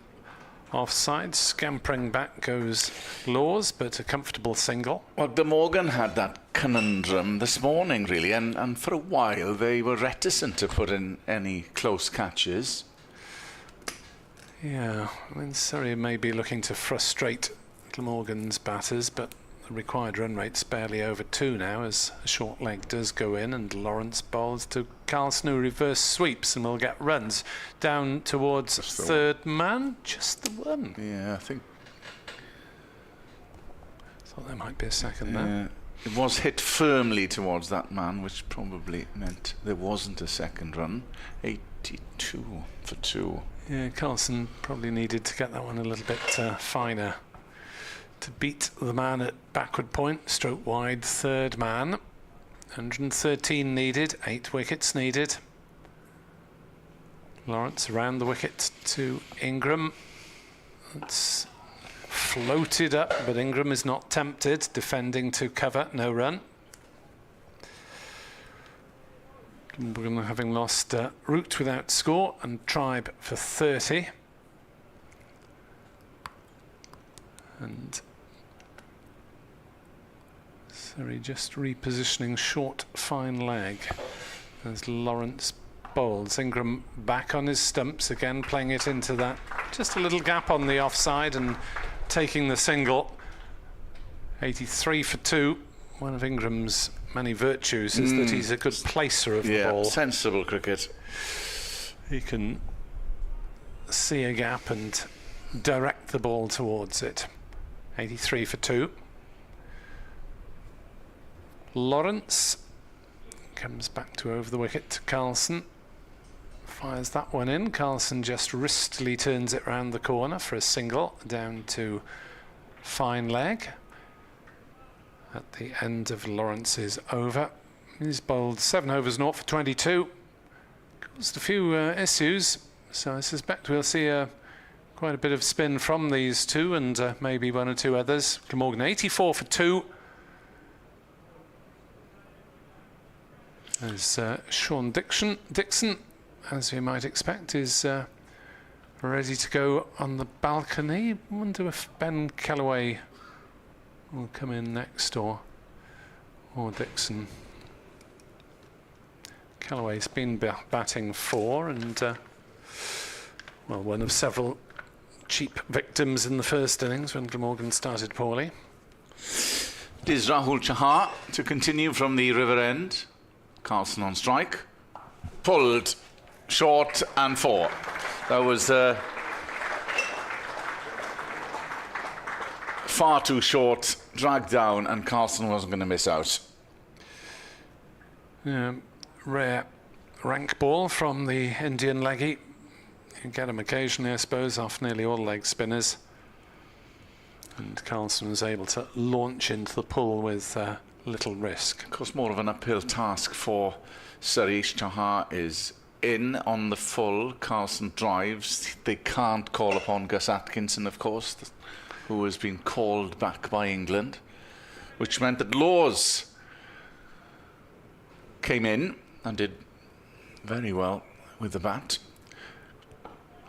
offside. Scampering back goes Laws, but a comfortable single. Well, Glamorgan had that conundrum this morning, really, and for a while they were reticent to put in any close catches. Yeah, I mean, Surrey may be looking to frustrate Glamorgan's batters, but the required run rate's barely over 2 now as a short leg does go in, and Lawrence bowls to Carlson, who reverse sweeps and will get runs down towards third man. Just the one. Yeah, I think. Thought there might be a second there. It was hit firmly towards that man, which probably meant there wasn't a second run. 82 for 2. Yeah, Carlson probably needed to get that one a little bit finer to beat the man at backward point, stroke wide, third man. 113 needed, 8 wickets needed. Lawrence around the wicket to Ingram. It's floated up, but Ingram is not tempted, defending to cover, no run. We're having lost Root without score and Tribe for 30. And Surrey just repositioning short fine leg as Lawrence bowls. Ingram back on his stumps again, playing it into that just a little gap on the offside and taking the single. 83 for 2. One of Ingram's many virtues is that he's a good placer of the ball. Sensible cricket. He can see a gap and direct the ball towards it. 83 for 2. Lawrence comes back to over the wicket to Carlson. Fires that one in. Carlson just wristily turns it round the corner for a single down to fine leg. At the end of Lawrence's over, he's bowled 7 overs 0 for 22. Caused a few issues, so I suspect we'll see quite a bit of spin from these two and maybe one or two others. Glamorgan 84 for 2. As Sean Dixon, as you might expect, is ready to go on the balcony. I wonder if Ben Kellaway will come in next or Dixon. Kellaway's been batting 4 and well, one of several cheap victims in the first innings when Glamorgan started poorly. It is Rahul Chahar to continue from the river end. Carlson on strike. Pulled short and 4. That was far too short, dragged down, and Carlson wasn't going to miss out. Rare rank ball from the Indian leggy. You get him occasionally, I suppose, off nearly all leg spinners. And Carlson was able to launch into the pull with little risk. Of course, more of an uphill task for Surrey. Chahar is in on the full. Carlson drives. They can't call upon Gus Atkinson, of course, who has been called back by England, which meant that Laws came in and did very well with the bat.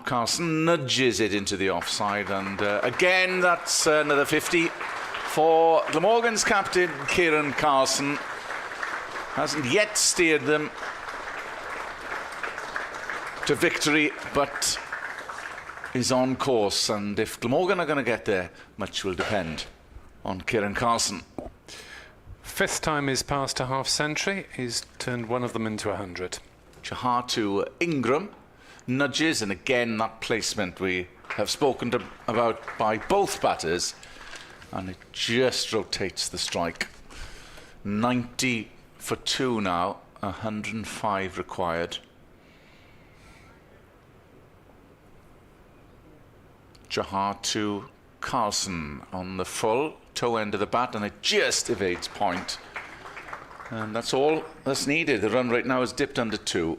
Carlson nudges it into the offside, and again that's another 50 for Glamorgan's captain, Kieran Carlson. Hasn't yet steered them to victory, but is on course, and if Glamorgan are going to get there, much will depend on Kieran Carlson. 5th time he's passed a half century. He's turned one of them into 100. Chahar to Ingram, nudges, and again that placement we have spoken about by both batters, and it just rotates the strike. 90 for 2 now, 105 required. Chahar to Carlson on the full toe end of the bat, and it just evades point, and that's all that's needed. The run rate now is dipped under 2.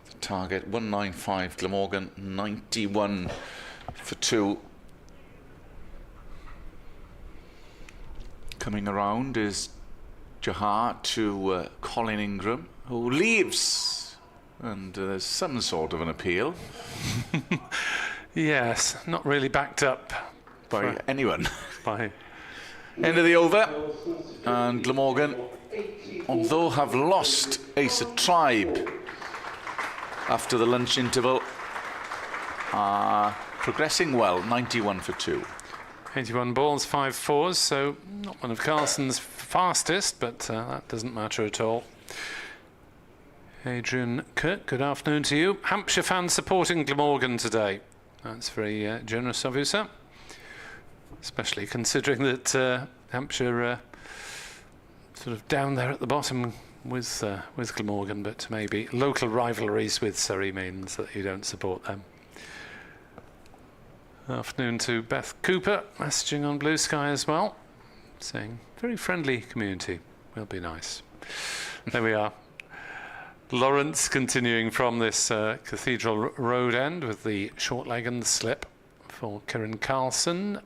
The target 195, Glamorgan 91 for 2. Coming around is Chahar to Colin Ingram, who leaves, and there's some sort of an appeal. Yes, not really backed up by anyone. By end of the over, and Glamorgan, although have lost Ace of Tribe after the lunch interval, are progressing well. 91 for 2. 81 balls, 5 fours, so not one of Carlson's fastest, but that doesn't matter at all. Adrian Kirk, good afternoon to you. Hampshire fans supporting Glamorgan today. That's very generous of you, sir. Especially considering that Hampshire sort of down there at the bottom with Glamorgan, but maybe local rivalries with Surrey means that you don't support them. Afternoon to Beth Cooper, messaging on Blue Sky as well, saying very friendly community, will be nice. There we are. Lawrence continuing from this Cathedral Road end with the short leg and the slip for Kieran Carlson,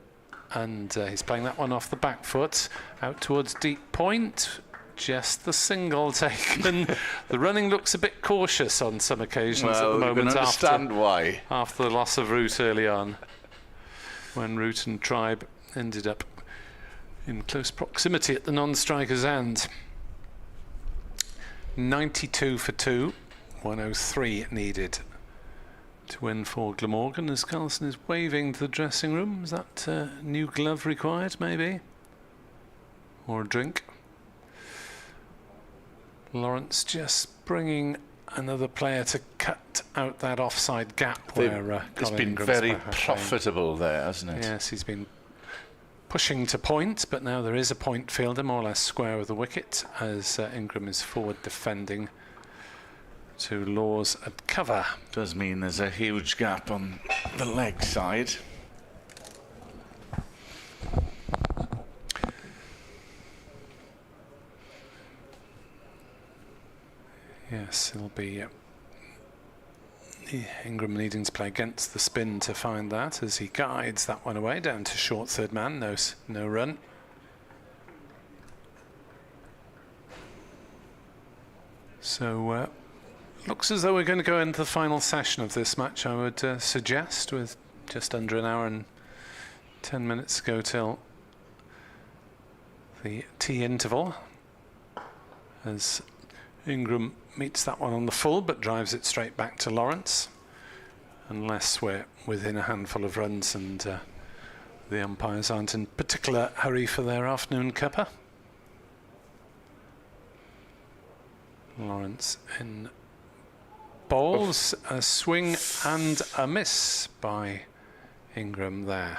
and he's playing that one off the back foot out towards deep point. Just the single taken. The running looks a bit cautious on some occasions at the moment. You can understand why. After the loss of route early on. when Root and Tribe ended up in close proximity at the non-striker's end. 92 for 2, 103 needed to win for Glamorgan, as Carlson is waving to the dressing room. Is that a new glove required, maybe? Or a drink? Lawrence just bringing another player to cut out that offside gap where It's Colin been Ingram's very back playing. profitable there, hasn't it? Yes, he's been pushing to point, but now there is a point fielder more or less square with the wicket as Ingram is forward defending to Laws at cover. Does mean there's a huge gap on the leg side. Yes, it'll be Ingram needing to play against the spin to find that as he guides that one away down to short third man. No run. So looks as though we're going to go into the final session of this match, I would suggest, with just under an hour and 10 minutes to go till the tea interval, as Ingram meets that one on the full but drives it straight back to Lawrence, unless we're within a handful of runs and the umpires aren't in particular hurry for their afternoon cuppa. Lawrence in bowls, a swing and a miss by Ingram there.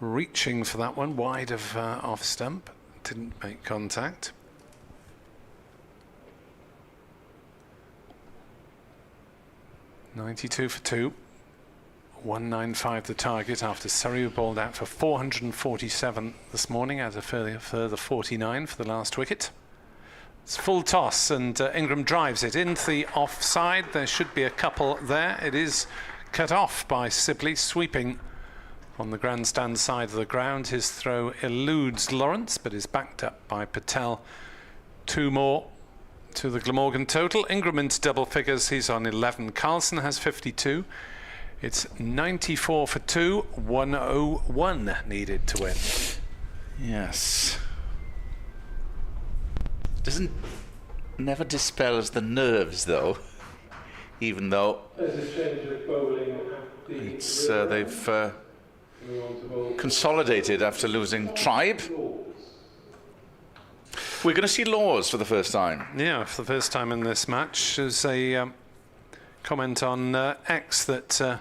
Reaching for that one wide of off stump, didn't make contact. .92 for 2, 195 the target after Surrey were bowled out for 447 this morning, as a further 49 for the last wicket. It's full toss and Ingram drives it into the offside. There should be a couple there. It is cut off by Sibley, sweeping on the grandstand side of the ground. His throw eludes Lawrence but is backed up by Patel. 2 more to the Glamorgan total. Ingram into double figures, he's on 11. Carlson has 52. It's 94 for 2, 101 needed to win. Yes. Never dispels the nerves though, even though There's a change of bowling at the it's they've consolidated after losing Tribe. We're going to see Laws for the first time. Yeah, for the first time in this match. There's a comment on X that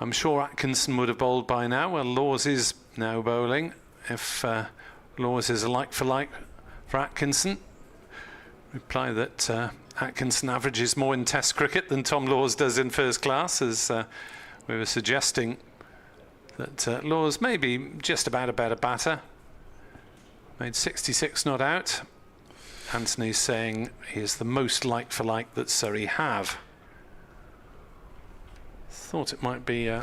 I'm sure Atkinson would have bowled by now. Well, Laws is now bowling. If Laws is a like for Atkinson, reply that Atkinson averages more in Test cricket than Tom Laws does in first class, as we were suggesting that Laws may be just about a better batter. Made 66 not out. Anthony's saying he is the most like for like that Surrey have. Thought it might be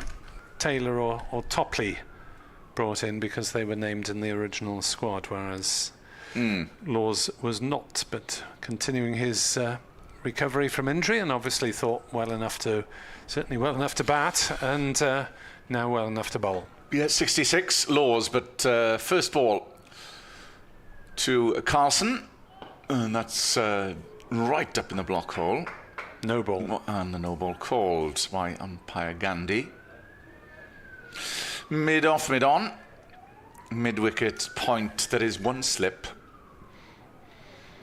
Taylor or Topley brought in because they were named in the original squad, whereas Laws was not, but continuing his recovery from injury, and obviously thought certainly well enough to bat, and now well enough to bowl. Yeah, 66 Laws, but first ball to Carlson, and that's right up in the block hole. No ball. And the no ball called by umpire Gandhi. Mid off, mid on. Mid wicket point, there is one slip.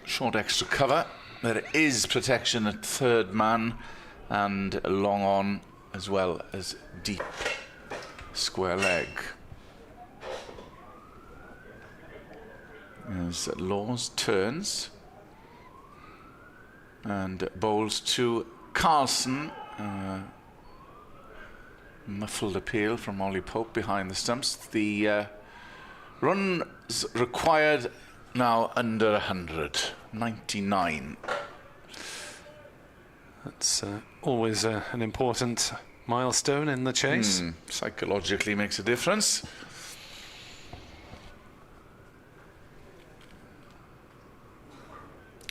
Short extra cover. There is protection at third man and long on, as well as deep square leg. As Laws turns and bowls to Carlson. Muffled appeal from Ollie Pope behind the stumps. The runs required now under 100, 99. That's always an important milestone in the chase. Psychologically makes a difference.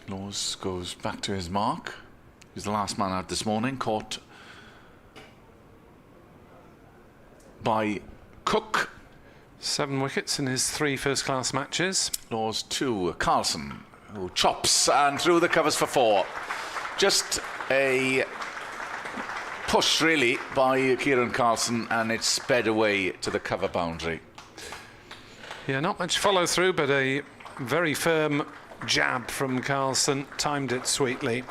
Laws goes back to his mark. He's the last man out this morning, caught by Cook. 7 wickets in his 3 first-class matches. Laws 2. Carlson, who chops and through the covers for 4. Just a push, really, by Kieran Carlson, and it sped away to the cover boundary. Yeah, not much follow-through, but a very firm jab from Carlson. Timed it sweetly.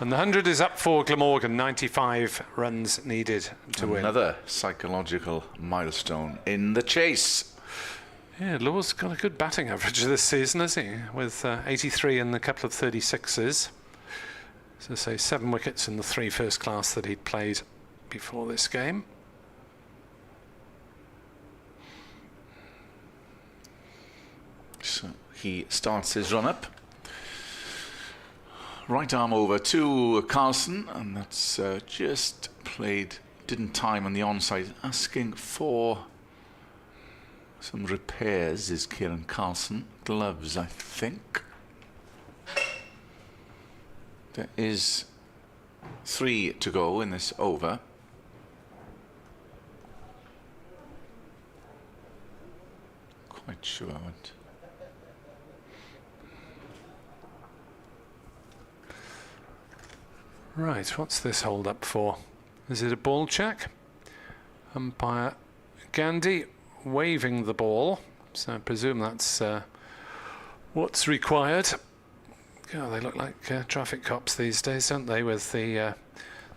And the 100 is up for Glamorgan. 95 runs needed to win. Another psychological milestone in the chase. Yeah, Law's got a good batting average this season, hasn't he? With 83 and a couple of 36s. So say 7 wickets in the 3 first class that he'd played before this game. So he starts his run-up. Right arm over to Carlson, and that's just played, didn't time on the onside. Asking for some repairs is Kieran Carlson. Gloves, I think. There is 3 to go in this over. Quite sure what. Right, what's this hold up for? Is it a ball check? Umpire Gandhi waving the ball, so I presume that's what's required. God, they look like traffic cops these days, don't they, with the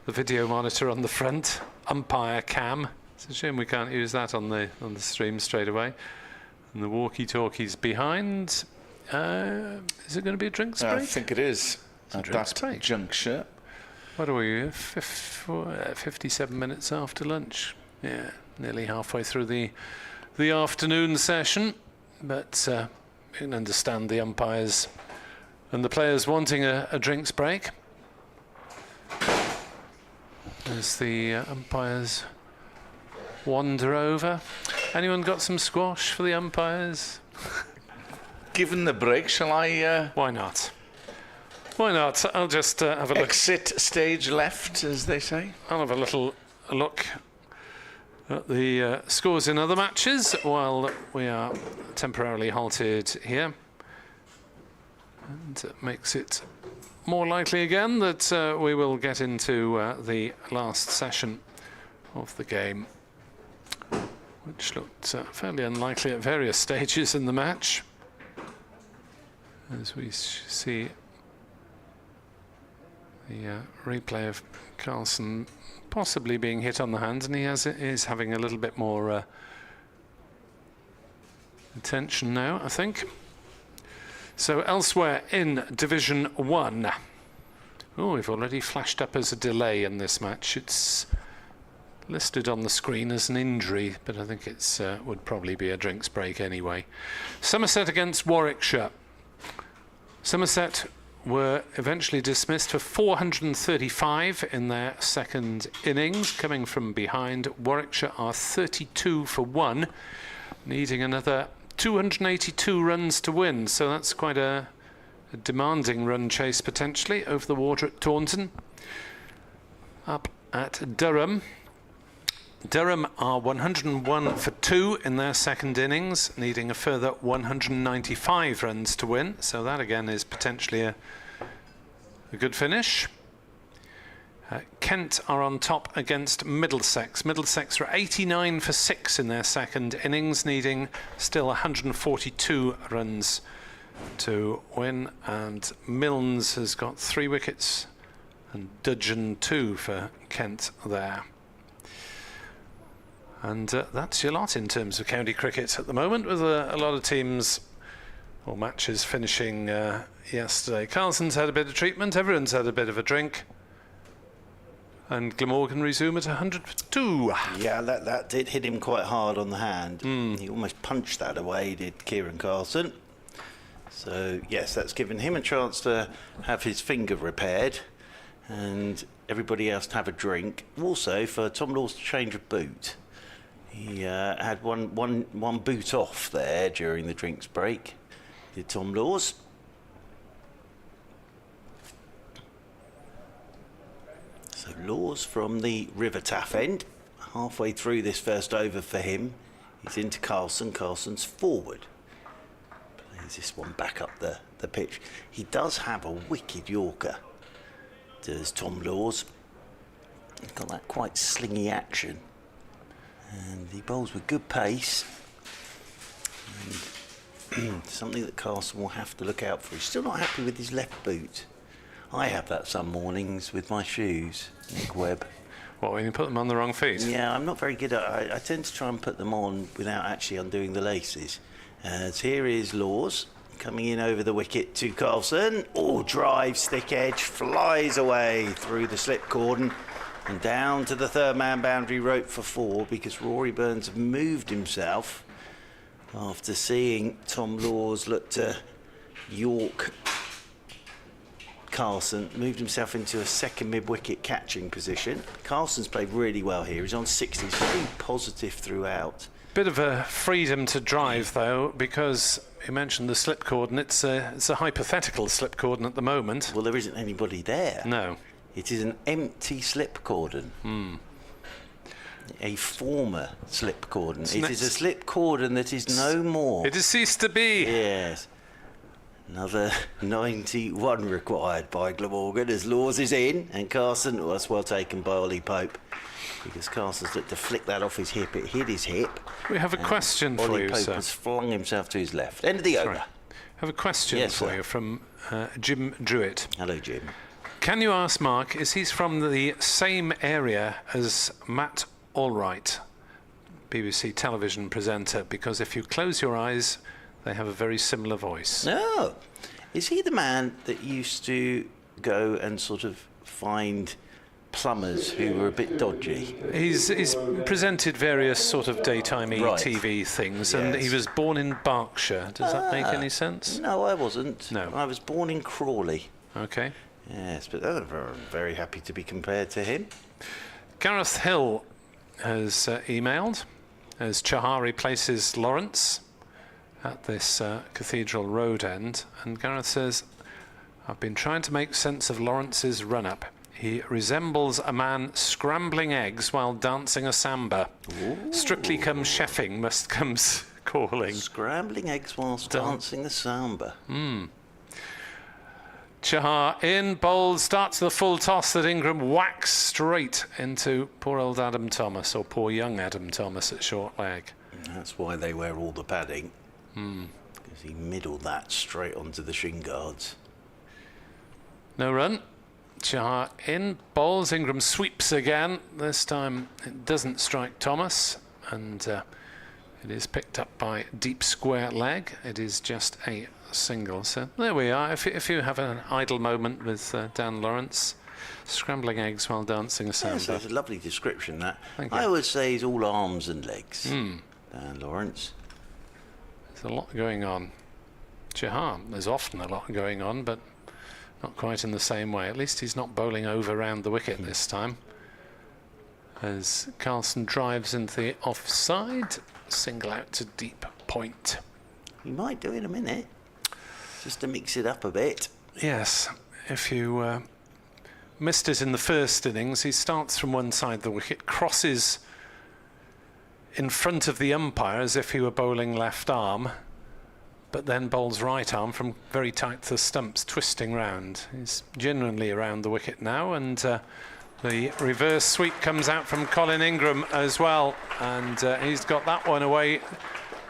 video monitor on the front, umpire cam. It's a shame we can't use that on the stream straight away. And the walkie-talkies behind. Is it going to be a drinks break? I think it is. At that break. juncture. What are we, 57 minutes after lunch? Yeah, nearly halfway through the afternoon session. But you can understand the umpires and the players wanting a drinks break. As the umpires wander over. Anyone got some squash for the umpires? Given the break, shall I... Why not? Why not? I'll just have a look. Exit stage left, as they say. I'll have a little look at the scores in other matches while we are temporarily halted here. And it makes it more likely again that we will get into the last session of the game, which looked fairly unlikely at various stages in the match. As we see the replay of Carlson possibly being hit on the hand, and he is having a little bit more attention now, I think. So elsewhere in Division 1. Oh, we've already flashed up as a delay in this match. It's listed on the screen as an injury, but I think it's would probably be a drinks break anyway. Somerset against Warwickshire. Somerset were eventually dismissed for 435 in their second innings, coming from behind. Warwickshire are 32 for 1, needing another 282 runs to win, so that's quite a demanding run chase potentially over the water at Taunton. Up at Durham. Durham are 101 for 2 in their second innings, needing a further 195 runs to win. So that again is potentially a good finish. Kent are on top against Middlesex. Middlesex are 89 for 6 in their second innings, needing still 142 runs to win. And Milnes has got 3 wickets and Dudgeon 2 for Kent there. And that's your lot in terms of county cricket at the moment, with a lot of teams or matches finishing yesterday. Carlson's had a bit of treatment, everyone's had a bit of a drink. And Glamorgan resume at 100 for 2. Yeah, that did hit him quite hard on the hand. He almost punched that away, did Kieran Carlson. So, yes, that's given him a chance to have his finger repaired and everybody else to have a drink. Also, for Tom Laws to change a boot. He had one boot off there during the drinks break, did Tom Laws. So Laws from the River Taff end, halfway through this first over for him. He's into Carlson. Carlson's forward. Plays this one back up the pitch. He does have a wicked Yorker, does Tom Laws. He's got that quite slingy action. And he bowls with good pace. And something that Carlson will have to look out for. He's still not happy with his left boot. I have that some mornings with my shoes, Nick Webb. What, when you put them on the wrong feet? Yeah, I'm not very good at I tend to try and put them on without actually undoing the laces. As here is Laws coming in over the wicket to Carlson. Oh, drive, stick edge, flies away through the slip cordon and down to the third man boundary rope for 4, because Rory Burns have moved himself after seeing Tom Laws look to York Carlson, moved himself into a second mid-wicket catching position. Carlson's played really well here. He's on 60. He's very positive throughout. Bit of a freedom to drive, though, because you mentioned the slip cordon. It's a hypothetical slip cordon at the moment. Well, there isn't anybody there. No. It is an empty slip cordon. A former slip cordon. It is a slip cordon that is no more. It has ceased to be. Yes. Another 91 required by Glamorgan as Laws is in, and Carlson, well, that's well taken by Ollie Pope, because Carson's looked to flick that off his hip. It hit his hip. We have a question for Ollie you, Pope sir. has flung himself to his left. End of the over. I have a question Yes, for sir. you from Jim Druitt. Hello, Jim. Can you ask Mark, is he from the same area as Matt Allwright, BBC television presenter? Because if you close your eyes, they have a very similar voice. No. Is he the man that used to go and sort of find plumbers who were a bit dodgy? He's presented various sort of daytime-y Right. TV things, and he Yes. was born in Berkshire. Does that make any sense? No, I wasn't. No. I was born in Crawley. Okay. Yes, but I'm very happy to be compared to him. Gareth Hill has emailed as Chahar replaces Lawrence at this Cathedral Road end, and Gareth says, I've been trying to make sense of Lawrence's run-up. He resembles a man scrambling eggs while dancing a samba. Ooh. Strictly Come Cheffing must come calling. Scrambling eggs whilst dancing the samba. Chahar in, bowled, starts the full toss that Ingram whacks straight into poor old Adam Thomas, or poor young Adam Thomas at short leg. That's why they wear all the padding. Because he middled that straight onto the shin guards. No run. Chahar in, bowls, Ingram sweeps again. This time it doesn't strike Thomas, and it is picked up by deep square leg. It is just a single. So there we are. If you have an idle moment with Dan Lawrence, scrambling eggs while dancing a samba. Yes, that's a lovely description, that. Thank you. I would say he's all arms and legs, Dan Lawrence. There's a lot going on. Chahar, there's often a lot going on, but not quite in the same way. At least he's not bowling over round the wicket this time. As Carlson drives into the offside, single out to deep point. He might do in a minute, just to mix it up a bit. Yes, if you missed it in the first innings, he starts from one side of the wicket, crosses in front of the umpire as if he were bowling left arm, but then bowls right arm from very tight to the stumps, twisting round. He's genuinely around the wicket now, and the reverse sweep comes out from Colin Ingram as well, and he's got that one away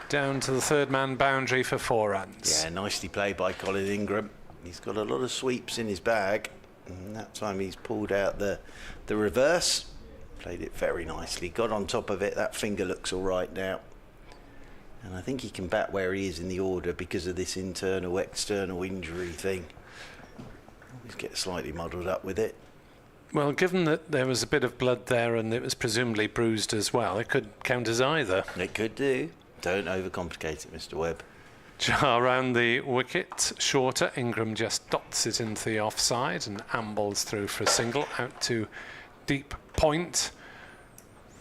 down to the third man boundary for 4 runs. Yeah, nicely played by Colin Ingram. He's got a lot of sweeps in his bag, and that time he's pulled out the reverse. Played it very nicely, got on top of it. That finger looks all right now. And I think he can bat where he is in the order because of this internal external injury thing. Always get slightly muddled up with it. Well, given that there was a bit of blood there and it was presumably bruised as well, it could count as either. It could do. Don't overcomplicate it, Mr. Webb. Jar round the wicket, shorter. Ingram just dots it into the offside and ambles through for a single out to deep point.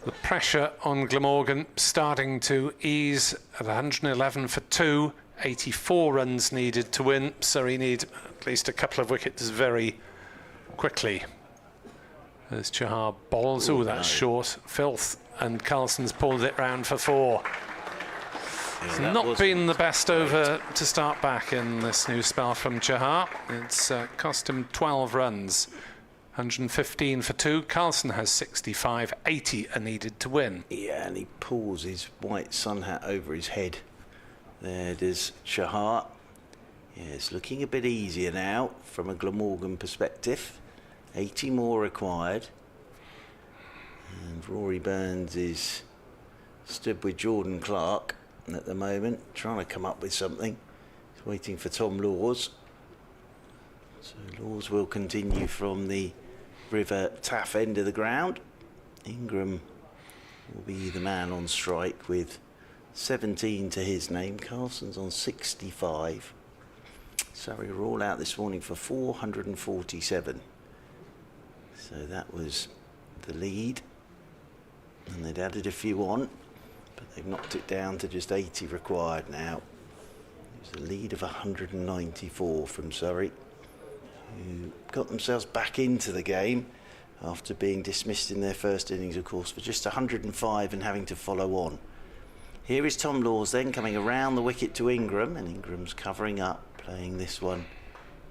The pressure on Glamorgan starting to ease at 111 for 2. 84 runs needed to win. Surrey need at least a couple of wickets very quickly. As Chahar bowls, that's short. Filth and Carlson's pulled it round for 4. It's that not wasn't been the best over to start back in this new spell from Chahar. It's cost him 12 runs, 115 for 2. Carlson has 65, 80 are needed to win. Yeah, and he pulls his white sun hat over his head. There it is, Chahar. Yeah, it's looking a bit easier now from a Glamorgan perspective. 80 more required. And Rory Burns is stood with Jordan Clark at the moment, trying to come up with something. He's waiting for Tom Laws. So Laws will continue from the River Taff end of the ground. Ingram will be the man on strike with 17 to his name. Carlson's on 65. Surrey are all out this morning for 447. So that was the lead. And they'd added a few on, but they've knocked it down to just 80 required now. It was a lead of 194 from Surrey, who got themselves back into the game after being dismissed in their first innings, of course, for just 105 and having to follow on. Here is Tom Laws then coming around the wicket to Ingram, and Ingram's covering up, playing this one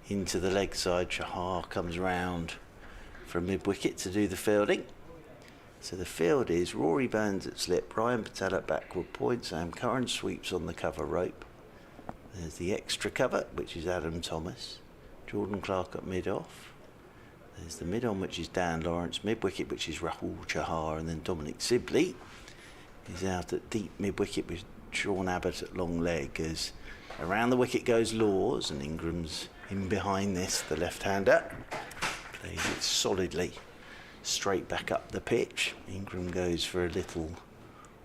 into the leg side. Chahar comes round from mid-wicket to do the fielding. So the field is Rory Burns at slip, Ryan Patel at backward point, Sam Curran sweeps on the cover rope. There's the extra cover, which is Adam Thomas. Jordan Clark at mid-off. There's the mid-on, which is Dan Lawrence. Mid-wicket, which is Rahul Chahar. And then Dominic Sibley is out at deep mid-wicket with Sean Abbott at long leg. As around the wicket goes Laws, and Ingram's in behind this, the left-hander. Plays it solidly straight back up the pitch. Ingram goes for a little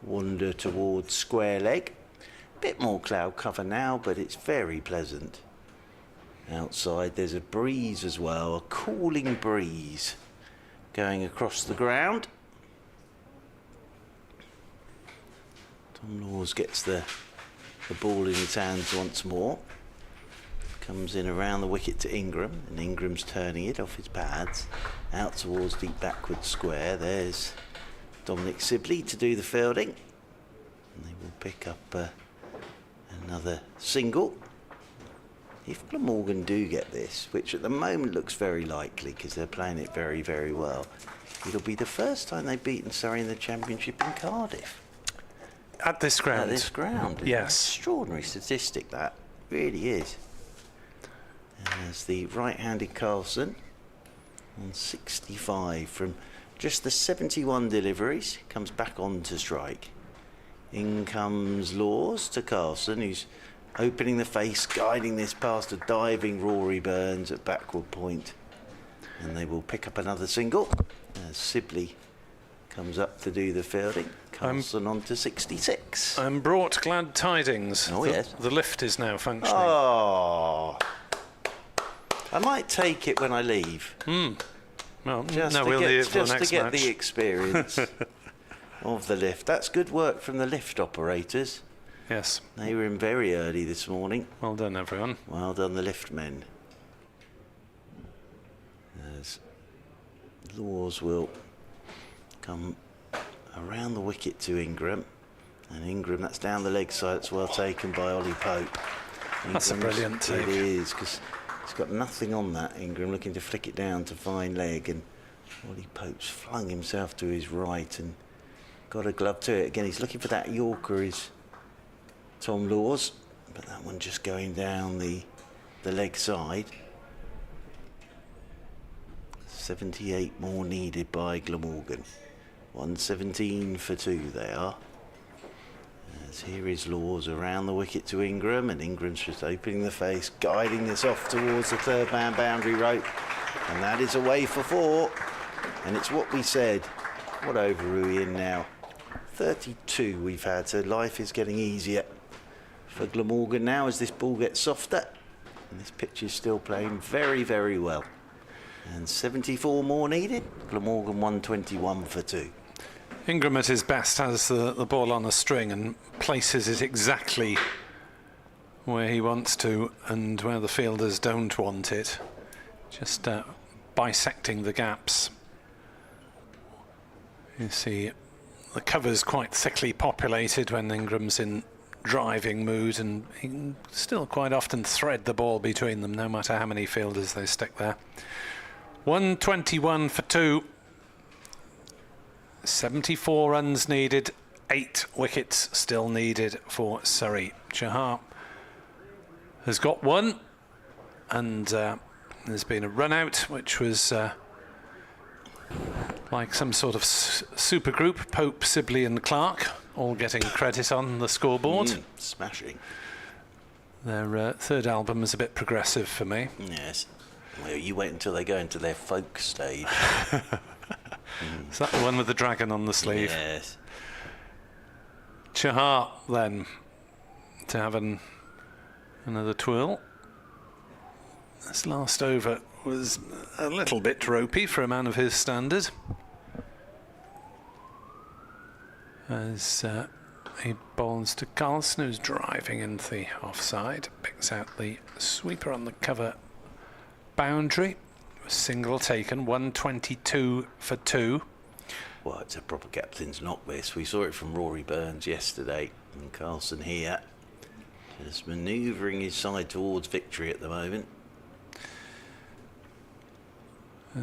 wander towards square leg. Bit more cloud cover now, but it's very pleasant. Outside there's a breeze as well, a cooling breeze going across the ground. Tom Laws gets the ball in his hands once more. Comes in around the wicket to Ingram, and Ingram's turning it off his pads out towards deep backward square. There's Dominic Sibley to do the fielding, and they will pick up another single. If Glamorgan do get this, which at the moment looks very likely because they're playing it very, very well, it'll be the first time they've beaten Surrey in the Championship in Cardiff. At this ground? At this ground. Yes. Extraordinary statistic, that really is. As the right-handed Carlson on 65 from just the 71 deliveries, comes back on to strike. In comes Laws to Carlson, who's opening the face, guiding this past a diving Rory Burns at backward point. And they will pick up another single as Sibley comes up to do the fielding. Carlson on to 66. I'm brought glad tidings. Oh, yes. The lift is now functioning. Oh, I might take it when I leave. Well, Just no, to we'll get, leave for the just to next get match. the experience of the lift. That's good work from the lift operators. Yes. They were in very early this morning. Well done, everyone. Well done, the lift men. As Laws will come around the wicket to Ingram. And Ingram, that's down the leg side. It's well taken by Ollie Pope. That's a brilliant take. It is, because he's got nothing on that. Ingram looking to flick it down to fine leg, and Ollie Pope's flung himself to his right and got a glove to it. Again, he's looking for that Yorker, is Tom Laws, but that one just going down the leg side. 78 more needed by Glamorgan. 117 for 2 they are. As here is Laws around the wicket to Ingram, and Ingram's just opening the face, guiding this off towards the third man boundary rope, and that is away for 4. And it's what we said. What over are we in now? 32 we've had, so life is getting easier for Glamorgan now as this ball gets softer, and this pitch is still playing very, very well. And 74 more needed. Glamorgan 121 for 2. Ingram at his best has the ball on a string and places it exactly where he wants to and where the fielders don't want it. Just bisecting the gaps. You see the cover's quite thickly populated when Ingram's in driving mood, and he can still quite often thread the ball between them, no matter how many fielders they stick there. 121 for 2. 74 runs needed. 8 wickets still needed for Surrey. Chahar has got one, and there's been a run out, which was like some sort of super group. Pope, Sibley and Clark all getting credit on the scoreboard. Smashing. Their third album is a bit progressive for me. Yes. Well, you wait until they go into their folk stage. Is that the one with the dragon on the sleeve? Yes. Chahar then to have another twirl. This last over was a little bit ropey for a man of his standard, as he bowls to Carlson, who's driving into the offside, picks out the sweeper on the cover boundary. Single taken. 122 for 2. Well, it's a proper captain's knock, this. We saw it from Rory Burns yesterday, and Carlson here just manoeuvring his side towards victory at the moment.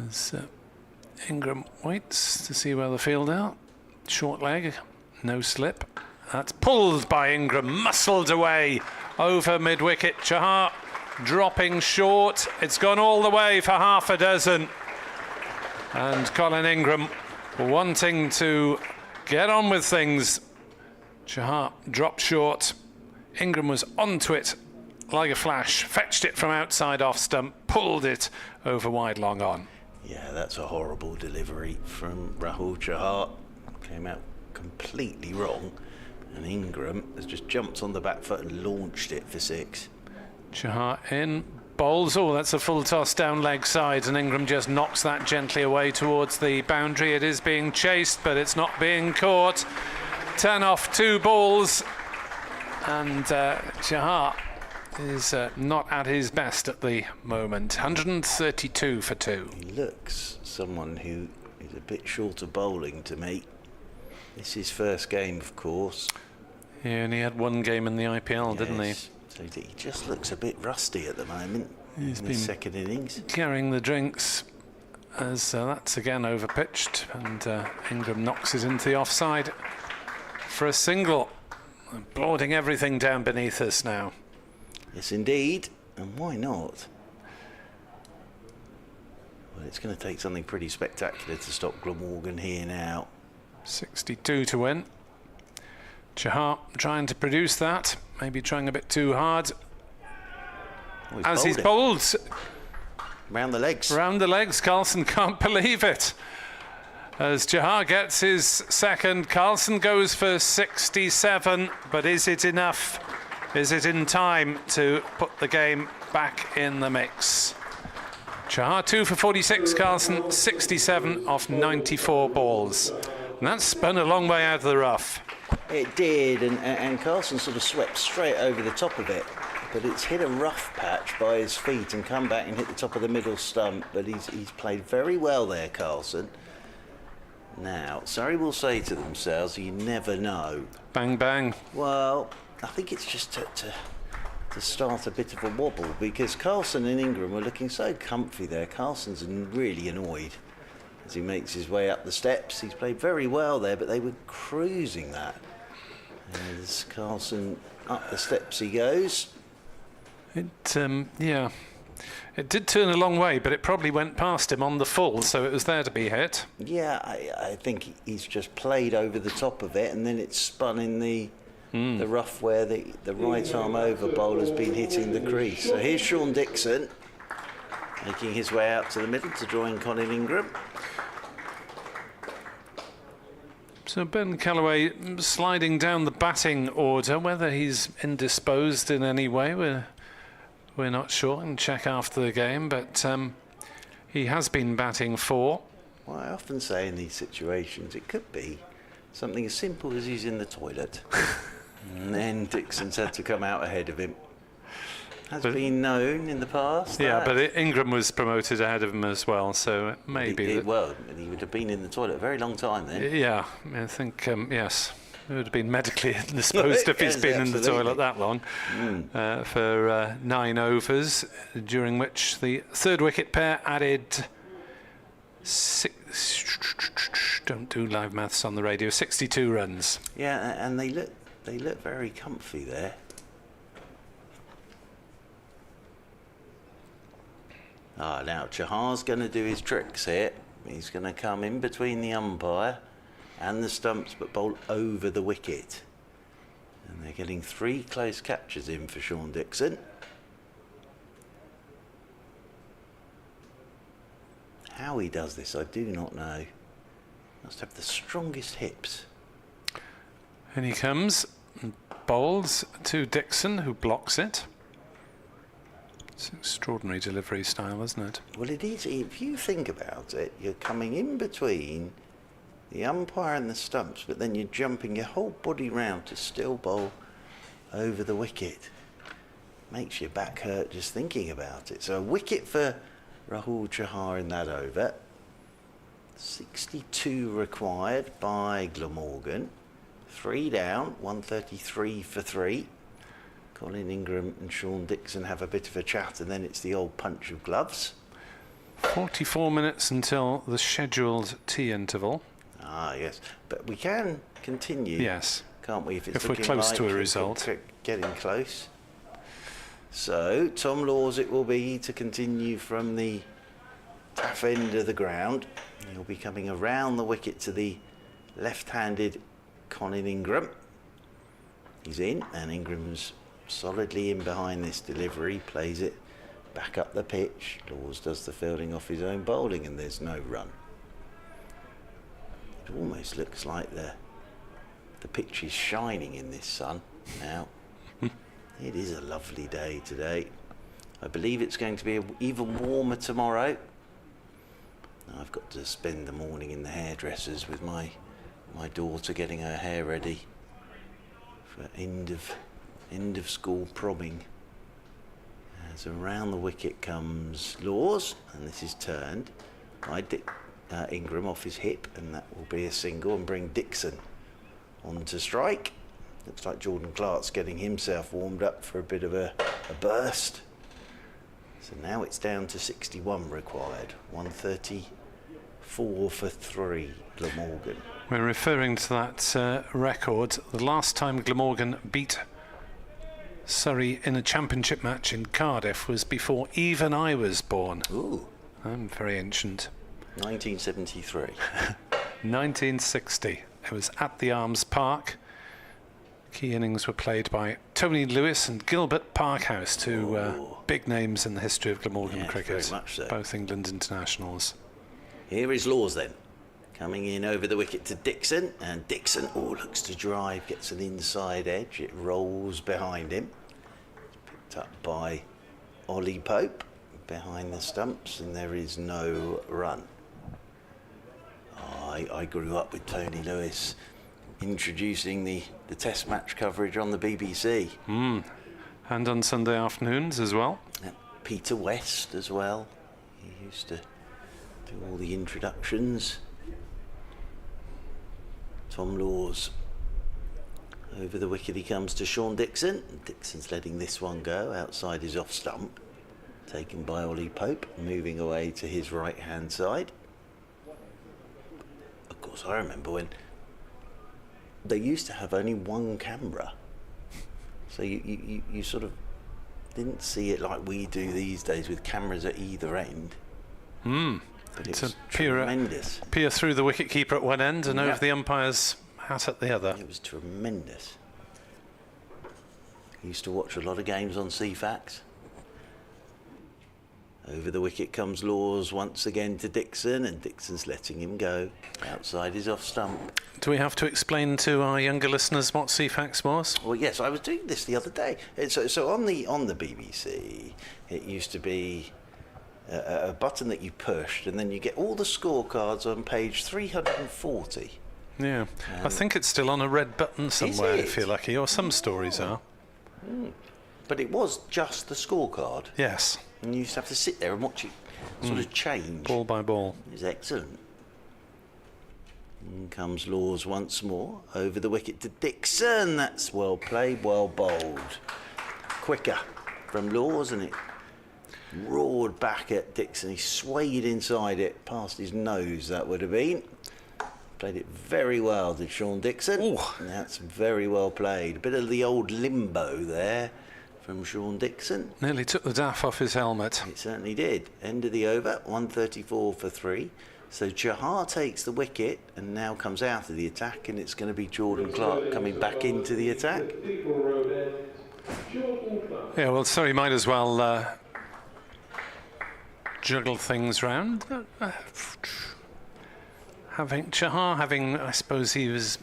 As Ingram waits to see where the field are. Short leg, no slip. That's pulled by Ingram, muscled away over mid-wicket. Chahar dropping short. It's gone all the way for half a dozen. And Colin Ingram wanting to get on with things. Chahar dropped short. Ingram was onto it like a flash, fetched it from outside off stump, pulled it over wide long on. Yeah, that's a horrible delivery from Rahul Chahar. Came out completely wrong, and Ingram has just jumped on the back foot and launched it for 6. Chahar in, bowls. Oh, that's a full toss down leg side, and Ingram just knocks that gently away towards the boundary. It is being chased, but it's not being caught. 10 off 2 balls, and Chahar is not at his best at the moment. 132 for 2. He looks someone who is a bit short of bowling to me. This is his first game, of course. He only had one game in the IPL, didn't he? So he just looks a bit rusty at the moment. He's in been the second innings. Carrying the drinks, as that's again overpitched, and Ingram knocks it into the offside for a single. Applauding everything down beneath us now. Yes, indeed. And why not? Well, it's going to take something pretty spectacular to stop Glamorgan here now. 62 to win. Chahar trying to produce that, maybe trying a bit too hard. Oh, as he's bowled. Round the legs. Round the legs. Carlson can't believe it. As Chahar gets his second, Carlson goes for 67, but is it enough? Is it in time to put the game back in the mix? Chahar 2 for 46, Carlson 67 off 94 balls. And that spun a long way out of the rough. It did, and Carlson sort of swept straight over the top of it, but it's hit a rough patch by his feet and come back and hit the top of the middle stump. But he's played very well there, Carlson. Now, Surrey will say to themselves, you never know. Bang, bang. Well, I think it's just to start a bit of a wobble, because Carlson and Ingram were looking so comfy there. Carlson's really annoyed as he makes his way up the steps. He's played very well there, but they were cruising that. As Carlson up the steps he goes. Yeah. It did turn a long way, but it probably went past him on the full, so it was there to be hit. Yeah, I think he's just played over the top of it, and then it's spun in the rough where the right arm over bowler's been hitting the crease. So here's Sean Dixon making his way out to the middle to join Colin Ingram. So Ben Callaway sliding down the batting order. Whether he's indisposed in any way, we're not sure, and check after the game, but he has been batting 4. Well, I often say in these situations it could be something as simple as he's in the toilet and then Dixon's had to come out ahead of him. Has been known in the past. Yeah, that. but Ingram was promoted ahead of him as well, so it may be that. Well, he would have been in the toilet a very long time then. Yeah, I think, yes. It would have been medically indisposed if he's Yes, been in the absolutely. toilet that long. For 9 overs, during which the third wicket pair added 6. Don't do live maths on the radio. 62 runs. Yeah, and they look very comfy there. Now Chahar's going to do his tricks here. He's going to come in between the umpire and the stumps, but bowl over the wicket. And they're getting 3 close catches in for Sean Dixon. How he does this, I do not know. Must have the strongest hips. And he comes and bowls to Dixon, who blocks it. It's an extraordinary delivery style, isn't it? Well, it is. If you think about it, you're coming in between the umpire and the stumps, but then you're jumping your whole body round to still bowl over the wicket. Makes your back hurt just thinking about it. So a wicket for Rahul Chahar in that over. 62 required by Glamorgan. 3 down, 133 for 3. Colin Ingram and Sean Dixon have a bit of a chat, and then it's the old punch of gloves. 44 minutes until the scheduled tea interval. Yes, but we can continue. Yes. Can't we? If we're close to a result. Getting close. So, Tom Laws it will be to continue from the taff end of the ground. He'll be coming around the wicket to the left-handed Colin Ingram. He's in, and Ingram's solidly in behind this delivery, plays it back up the pitch. Laws does the fielding off his own bowling, and there's no run. It almost looks like the pitch is shining in this sun now. It is a lovely day today. I believe it's going to be even warmer tomorrow. I've got to spend the morning in the hairdressers with my daughter getting her hair ready for end of school promming. As around the wicket comes Laws, and this is turned by Ingram off his hip, and that will be a single and bring Dixon on to strike. Looks like Jordan Clark's getting himself warmed up for a bit of a burst. So now it's down to 61 required. 134 for 3, Glamorgan. We're referring to that record. The last time Glamorgan beat Surrey in a championship match in Cardiff was before even I was born. Ooh. I'm very ancient. 1973. 1960. It was at the Arms Park. Key innings were played by Tony Lewis and Gilbert Parkhouse, two big names in the history of Glamorgan cricket. very much so. Both England internationals. Here is Laws then. Coming in over the wicket to Dixon, and Dixon looks to drive, gets an inside edge, it rolls behind him. Picked up by Ollie Pope behind the stumps, and there is no run. I grew up with Tony Lewis introducing the test match coverage on the BBC. And on Sunday afternoons as well. Peter West as well. He used to do all the introductions. Tom Laws. Over the wicket he comes to Sean Dixon. Dixon's letting this one go outside his off stump. Taken by Ollie Pope, moving away to his right hand side. Of course, I remember when they used to have only one camera. So you sort of didn't see it like we do these days with cameras at either end. But it was tremendous. Peer through the wicket-keeper at one end and over the umpire's hat at the other. It was tremendous. I used to watch a lot of games on CFAX. Over the wicket comes Laws once again to Dixon, and Dixon's letting him go outside his off stump. Do we have to explain to our younger listeners what CFAX was? Well, yes, I was doing this the other day. So on the BBC, it used to be a button that you pushed, and then you get all the scorecards on page 340. Yeah, I think it's still on a red button somewhere if you're lucky, or some stories are. But it was just the scorecard. Yes, And you used to have to sit there and watch it sort of change. ball by ball. It was excellent. In comes Laws once more. Over the wicket to Dixon. That's well played, well bowled. Quicker from Laws, and it roared back at Dixon. He swayed inside it, past his nose, that would have been. Played it very well, did Sean Dixon. Ooh. That's very well played. A bit of the old limbo there from Sean Dixon. Nearly took the daff off his helmet. It certainly did. End of the over, 134 for 3. So Chahar takes the wicket and now comes out of the attack, and it's going to be Jordan Clark coming back into the attack. Cathedral Road End, Jordan Clark. Yeah, well, so he might as well juggle things round. Having Chahar, I suppose he's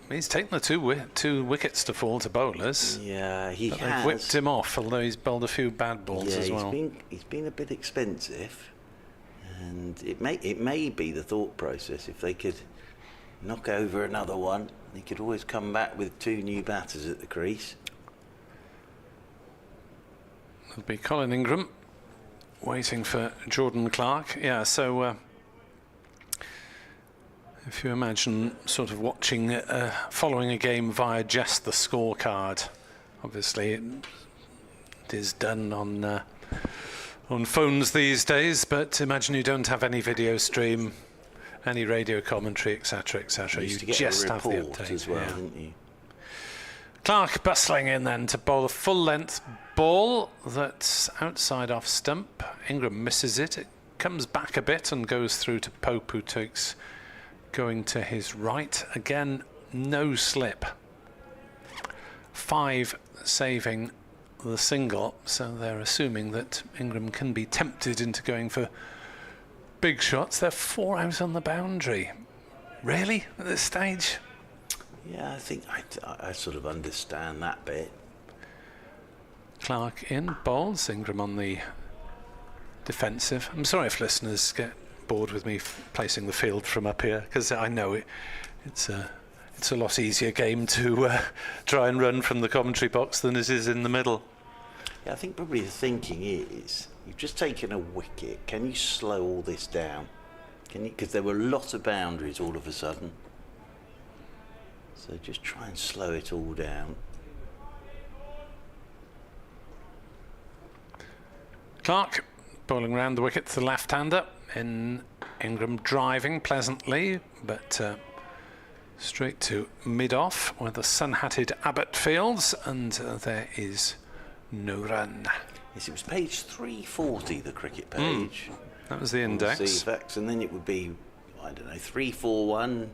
taken the two wickets to fall to bowlers. Yeah, he But has. they've whipped him off, although he's bowled a few bad balls Yeah, as well. he's been a bit expensive, and it may be the thought process. If they could knock over another one, they could always come back with 2 new batters at the crease. It'll be Colin Ingram waiting for Jordan Clark. Yeah, so if you imagine sort of watching, following a game via just the scorecard, obviously it is done on phones these days, but imagine you don't have any video stream, any radio commentary, etc., etc. You You used to get just a have the report update. as well, Yeah. didn't you? Clark bustling in then to bowl a full-length ball that's outside off stump. Ingram misses it. It comes back a bit and goes through to Pope, who takes going to his right. Again, no slip. 5 saving the single, so they're assuming that Ingram can be tempted into going for big shots. They're 4 out on the boundary. Really? At this stage? Yeah, I think I sort of understand that bit. Clark in, bowls, Ingram on the defensive. I'm sorry if listeners get bored with me placing the field from up here, because I know it's a lot easier game to try and run from the commentary box than it is in the middle. Yeah, I think probably the thinking is, you've just taken a wicket. Can you slow all this down? Can you? Because there were a lot of boundaries all of a sudden. So just try and slow it all down. Clark bowling round the wicket to the left-hander. In Ingram driving pleasantly, but straight to mid-off where the sun-hatted Abbott fields, and there is no run. Yes, it was page 340, the cricket page. That was the On index. CFAX, and then it would be, I don't know, 341,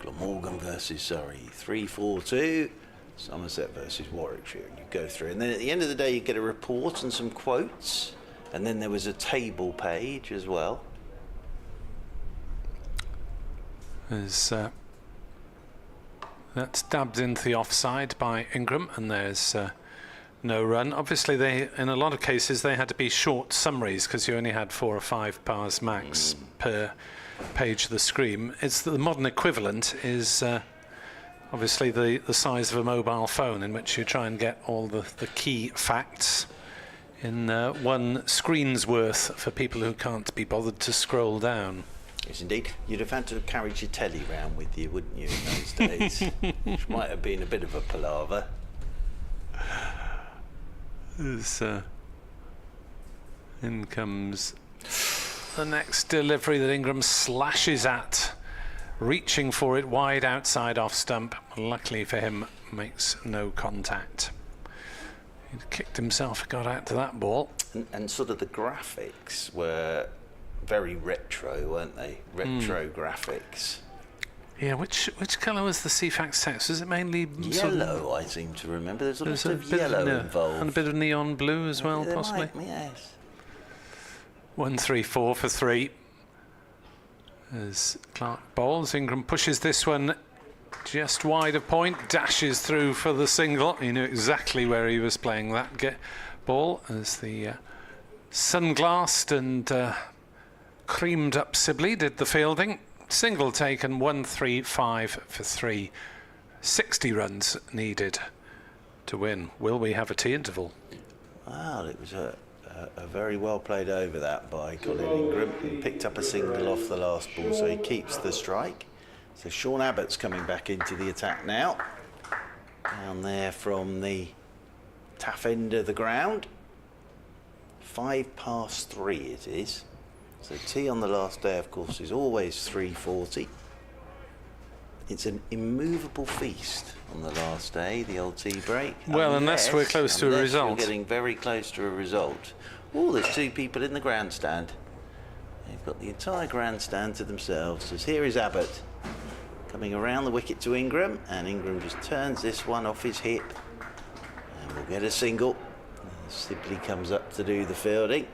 Glamorgan versus Surrey, 342, Somerset versus Warwickshire. And you go through, and then at the end of the day, you get a report and some quotes, and then there was a table page as well. There's that's dabbed into the offside by Ingram, and there's no run. Obviously, in a lot of cases they had to be short summaries because you only had 4 or 5 bars max per page of the screen. It's the modern equivalent is obviously the size of a mobile phone, in which you try and get all the key facts in one screen's worth for people who can't be bothered to scroll down. Yes, indeed. You'd have had to have carried your telly round with you, wouldn't you, in those days? Which might have been a bit of a palaver. In comes the next delivery that Ingram slashes at, reaching for it wide outside off stump. Luckily for him, makes no contact. He'd kicked himself, got out to that ball. And sort of the graphics were very retro, weren't they? Retro graphics. Yeah, which colour was the CFAX text? Was it mainly sort of, Yellow, I seem to remember. There's a lot a of bit yellow no, involved. and a bit of neon blue as well, There possibly? might- yes. 1-3-4 for 3. As Clark bowls, Ingram pushes this one just wide of point, dashes through for the single. He knew exactly where he was playing that ball, as the sunglassed and creamed up Sibley did the fielding. Single taken, 1-3-5 for 3. 60 runs needed to win. Will we have a tea interval? Well, it was a very well played over that by Colin Ingram. He picked up a single off the last ball, so he keeps the strike. So Sean Abbott's coming back into the attack now. Down there from the tough end of the ground. 3:05 it is. So tee on the last day, of course, is always 3:40. It's an immovable feast on the last day, the old tea break. Well, unless we're close to a result. You're getting very close to a result. Oh, there's 2 people in the grandstand. They've got the entire grandstand to themselves. So here is Abbott coming around the wicket to Ingram, and Ingram just turns this one off his hip, and we'll get a single. Sibley comes up to do the fielding.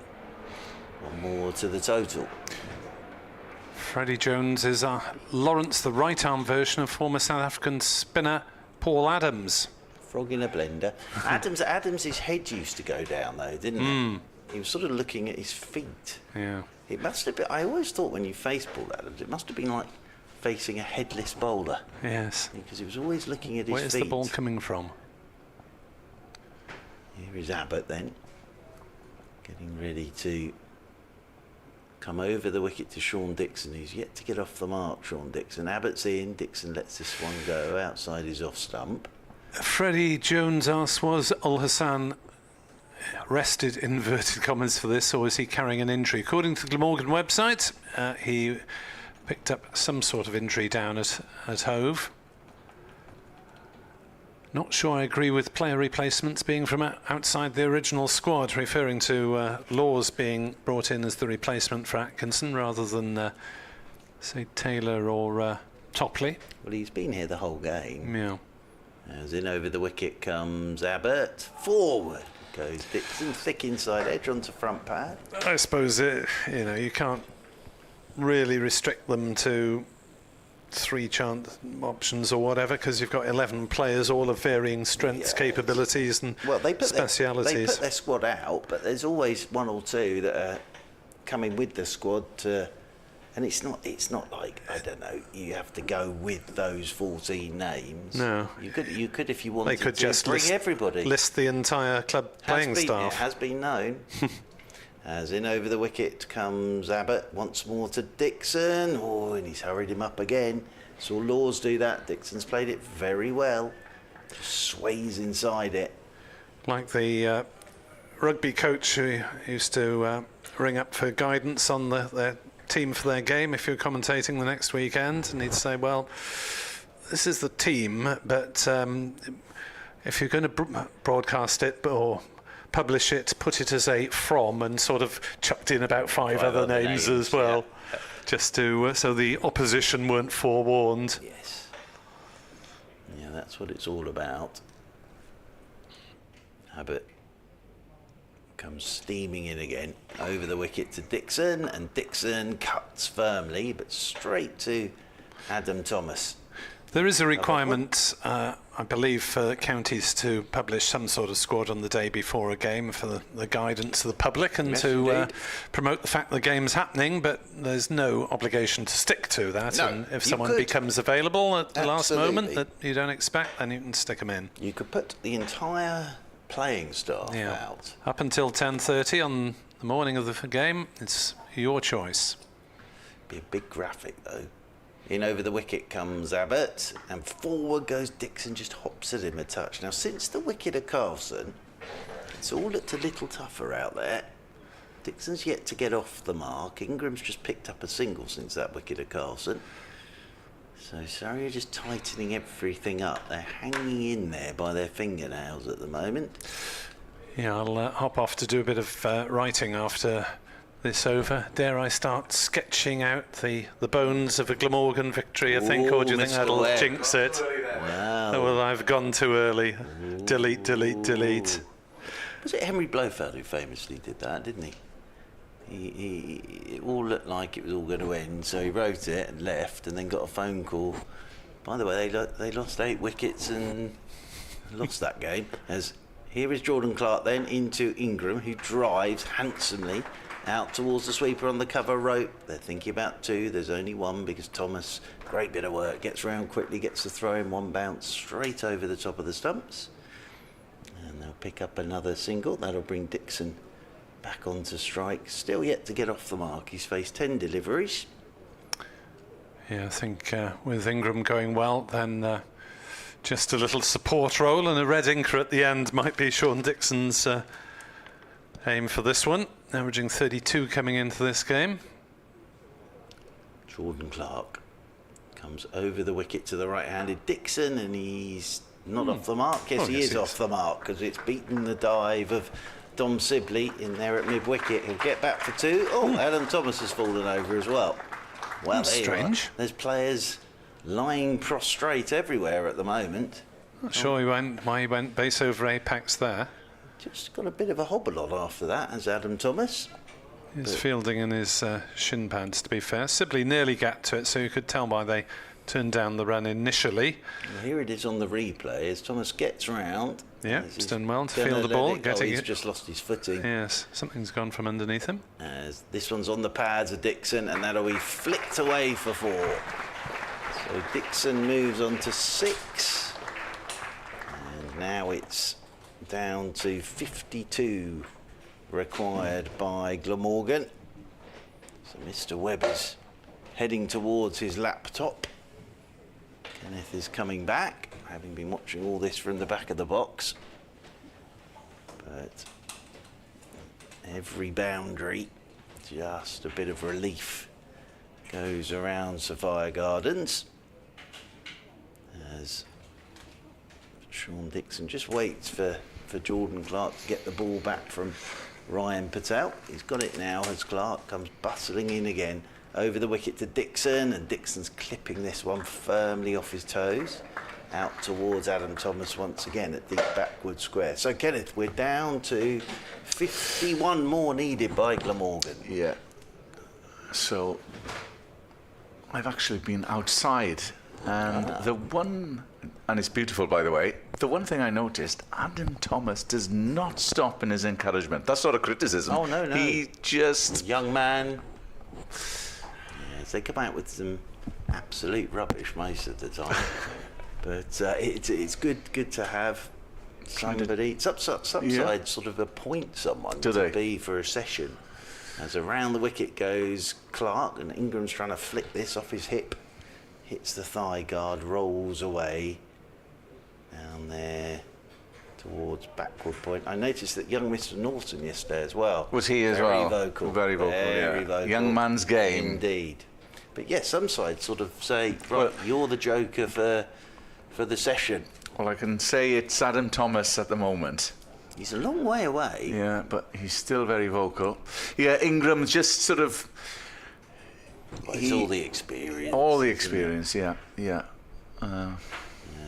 1 more to the total. Freddie Jones is Lawrence, the right-arm version of former South African spinner Paul Adams. Frog in a blender. Adams's head used to go down though, didn't it? He was sort of looking at his feet. Yeah. It must have been. I always thought when you face Paul Adams, it must have been like facing a headless bowler. Yes. Because he was always looking at his feet. Where's the ball coming from? Here is Abbott then, getting ready to come over the wicket to Sean Dixon, who's yet to get off the mark. Sean Dixon. Abbott's in. Dixon lets this one go outside his off stump. Freddie Jones asks, was Ul Hassan rested in inverted commas for this, or is he carrying an injury? According to the Glamorgan website, he picked up some sort of injury down at Hove. Not sure I agree with player replacements being from outside the original squad, referring to Laws being brought in as the replacement for Atkinson rather than, say, Taylor or Topley. Well, he's been here the whole game. Yeah. As in over the wicket comes Abbott. Forward goes Dixon, thick inside edge onto front pad. I suppose, you can't really restrict them to 3 chance options or whatever, because you've got 11 players, all of varying strengths, capabilities and specialities. They put their squad out, but there's always 1 or 2 that are coming with the squad and it's not like, I don't know, you have to go with those 14 names. No. You could if you wanted they could to just bring everybody. List the entire club playing staff. It has been known. As in over the wicket comes Abbott once more to Dixon. Oh, and he's hurried him up again. Saw Laws do that. Dixon's played it very well. Just sways inside it. Like the rugby coach who used to ring up for guidance on their team for their game if you're commentating the next weekend, and he'd say, well, this is the team, but if you're going to broadcast it or publish it, put it as a from, and sort of chucked in about 5 other names as well, just to so the opposition weren't forewarned. Yes. Yeah, that's what it's all about. Abbott comes steaming in again over the wicket to Dixon, and Dixon cuts firmly but straight to Adam Thomas. There is a requirement, I believe, for counties to publish some sort of squad on the day before a game for the guidance of the public and to promote the fact the game's happening, but there's no obligation to stick to that. No, and if someone becomes available at the last moment that you don't expect, then you can stick them in. You could put the entire playing staff out. Up until 10:30 on the morning of the game, it's your choice. Be a big graphic though. In over the wicket comes Abbott, and forward goes Dixon, just hops at him a touch. Now, since the wicket of Carlson, it's all looked a little tougher out there. Dixon's yet to get off the mark. Ingram's just picked up a single since that wicket of Carlson. So Surrey are just tightening everything up. They're hanging in there by their fingernails at the moment. Yeah, I'll hop off to do a bit of writing after this over. Dare I start sketching out the bones of a Glamorgan victory, I think, or do you think that'll jinx it? Wow. Oh, well, I've gone too early. Delete, delete, delete. Was it Henry Blofeld who famously did that, didn't he? It all looked like it was all going to end, so he wrote it and left, and then got a phone call. By the way, they lost 8 wickets and lost that game. As here is Jordan Clark then into Ingram, who drives handsomely out towards the sweeper on the cover rope. They're thinking about 2. There's only 1 because Thomas, great bit of work, gets round quickly, gets the throw in, 1 bounce straight over the top of the stumps. And And they'll pick up another single. That'll bring Dixon back onto strike. Still yet to get off the mark. He's faced 10 deliveries. Yeah, I think with Ingram going well, then just a little support role and a red inker at the end might be Sean Dixon's aim for this one. Averaging 32 coming into this game. Jordan Clark comes over the wicket to the right-handed Dixon, and he's not off the mark. Yes, he is off the mark, because it's beaten the dive of Dom Sibley in there at mid-wicket. He'll get back for 2. Oh, Adam Thomas has fallen over as well. Well, there strange. You are. There's players lying prostrate everywhere at the moment. Not sure why he went base over apex there. Just got a bit of a hobble on after that, as Adam Thomas. His fielding in his shin pads, to be fair. Sibley nearly got to it, so you could tell why they turned down the run initially. Well, here it is on the replay as Thomas gets round. Yeah, he's done well to field the ball. He's just lost his footing. Yes, something's gone from underneath him. As this one's on the pads of Dixon, and that'll be flicked away for 4. So Dixon moves on to 6. And now it's down to 52 required by Glamorgan. So Mr. Webb is heading towards his laptop. Kenneth is coming back, having been watching all this from the back of the box. But every boundary, just a bit of relief, goes around Sophia Gardens as Sean Dixon just waits for Jordan Clark to get the ball back from Ryan Patel. He's got it now as Clark comes bustling in again over the wicket to Dixon, and Dixon's clipping this one firmly off his toes out towards Adam Thomas once again at deep backward square. So Kenneth, we're down to 51 more needed by Glamorgan. Yeah. So I've actually been outside, and the one, and it's beautiful by the way, the one thing I noticed, Adam Thomas does not stop in his encouragement. That's not a criticism. Oh, no. He just... Young man. Yes, they come out with some absolute rubbish most of the time. But it's good to have somebody, Subside sort of appoint someone to be for a session. As around the wicket goes Clark, and Ingram's trying to flick this off his hip. Hits the thigh guard, rolls away. Down there towards backward point. I noticed that young Mr. Norton yesterday as well. Was he as well? Vocal. Very vocal. Very vocal. Young man's game. Indeed. But yes, some sides sort of say, right, you're the joker for the session. Well, I can say it's Adam Thomas at the moment. He's a long way away. Yeah, but he's still very vocal. Yeah, Ingram's just sort of... Well, it's all the experience. All the experience, yeah.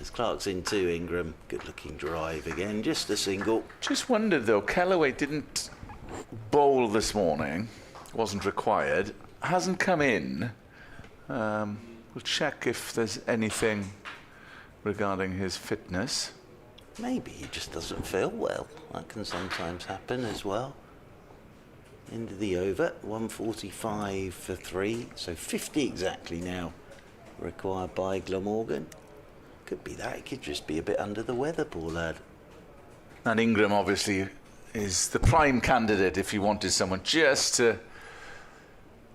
As Clark's in 2, Ingram, good-looking drive again, just a single. Just wondered, though, Kellaway didn't bowl this morning, wasn't required, hasn't come in. We'll check if there's anything regarding his fitness. Maybe he just doesn't feel well. That can sometimes happen as well. End of the over, 145 for 3, so 50 exactly now required by Glamorgan. Could be that, it could just be a bit under the weather, poor lad. And Ingram obviously is the prime candidate if you wanted someone just to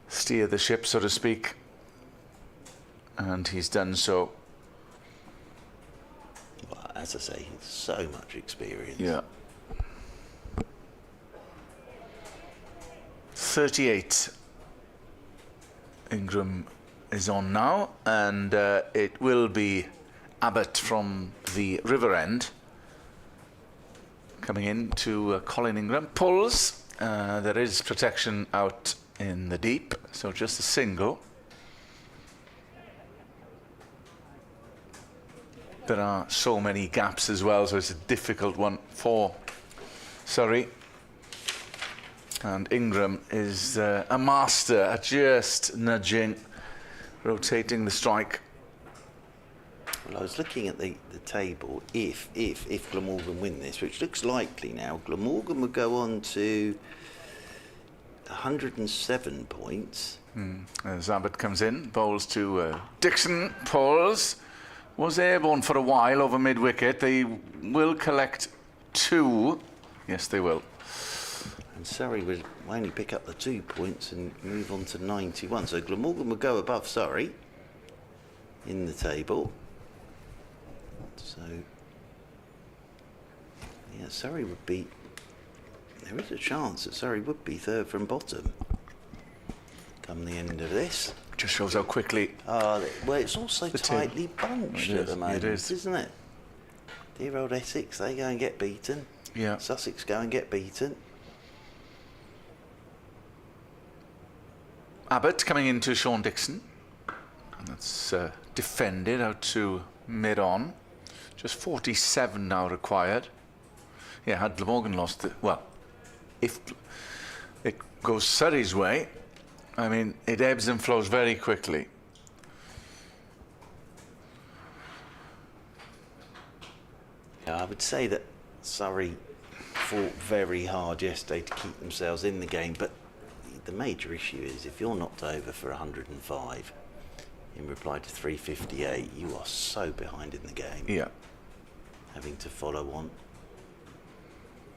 steer the ship, so to speak. And he's done so. Well, as I say, he's so much experience. Yeah. 38. Ingram is on now, and it will be Abbott from the river end coming in to Colin Ingram. Pulls. There is protection out in the deep, so just a single. There are so many gaps as well, so it's a difficult one for Surrey. And Ingram is a master at just nudging, rotating the strike. Well, I was looking at the table. If Glamorgan win this, which looks likely now, Glamorgan would go on to 107 points. As Abbott comes in, bowls to Dixon, pulls. Was airborne for a while over mid-wicket. They will collect 2. Yes, they will. And Surrey will only pick up the 2 points and move on to 91. So Glamorgan will go above Surrey in the table. So, yeah, Surrey would be... There is a chance that Surrey would be third from bottom come the end of this. Just shows how quickly. Well, it's also tightly bunched at the moment, isn't it? Dear old Essex, they go and get beaten. Yeah. Sussex go and get beaten. Abbott coming into Sean Dixon. And that's defended out to mid-on. Just 47 now required. Yeah, had Glamorgan lost it. Well, if it goes Surrey's way, I mean, it ebbs and flows very quickly. Yeah, I would say that Surrey fought very hard yesterday to keep themselves in the game, but the major issue is if you're knocked over for 105 in reply to 358, you are so behind in the game. Yeah. Having to follow on.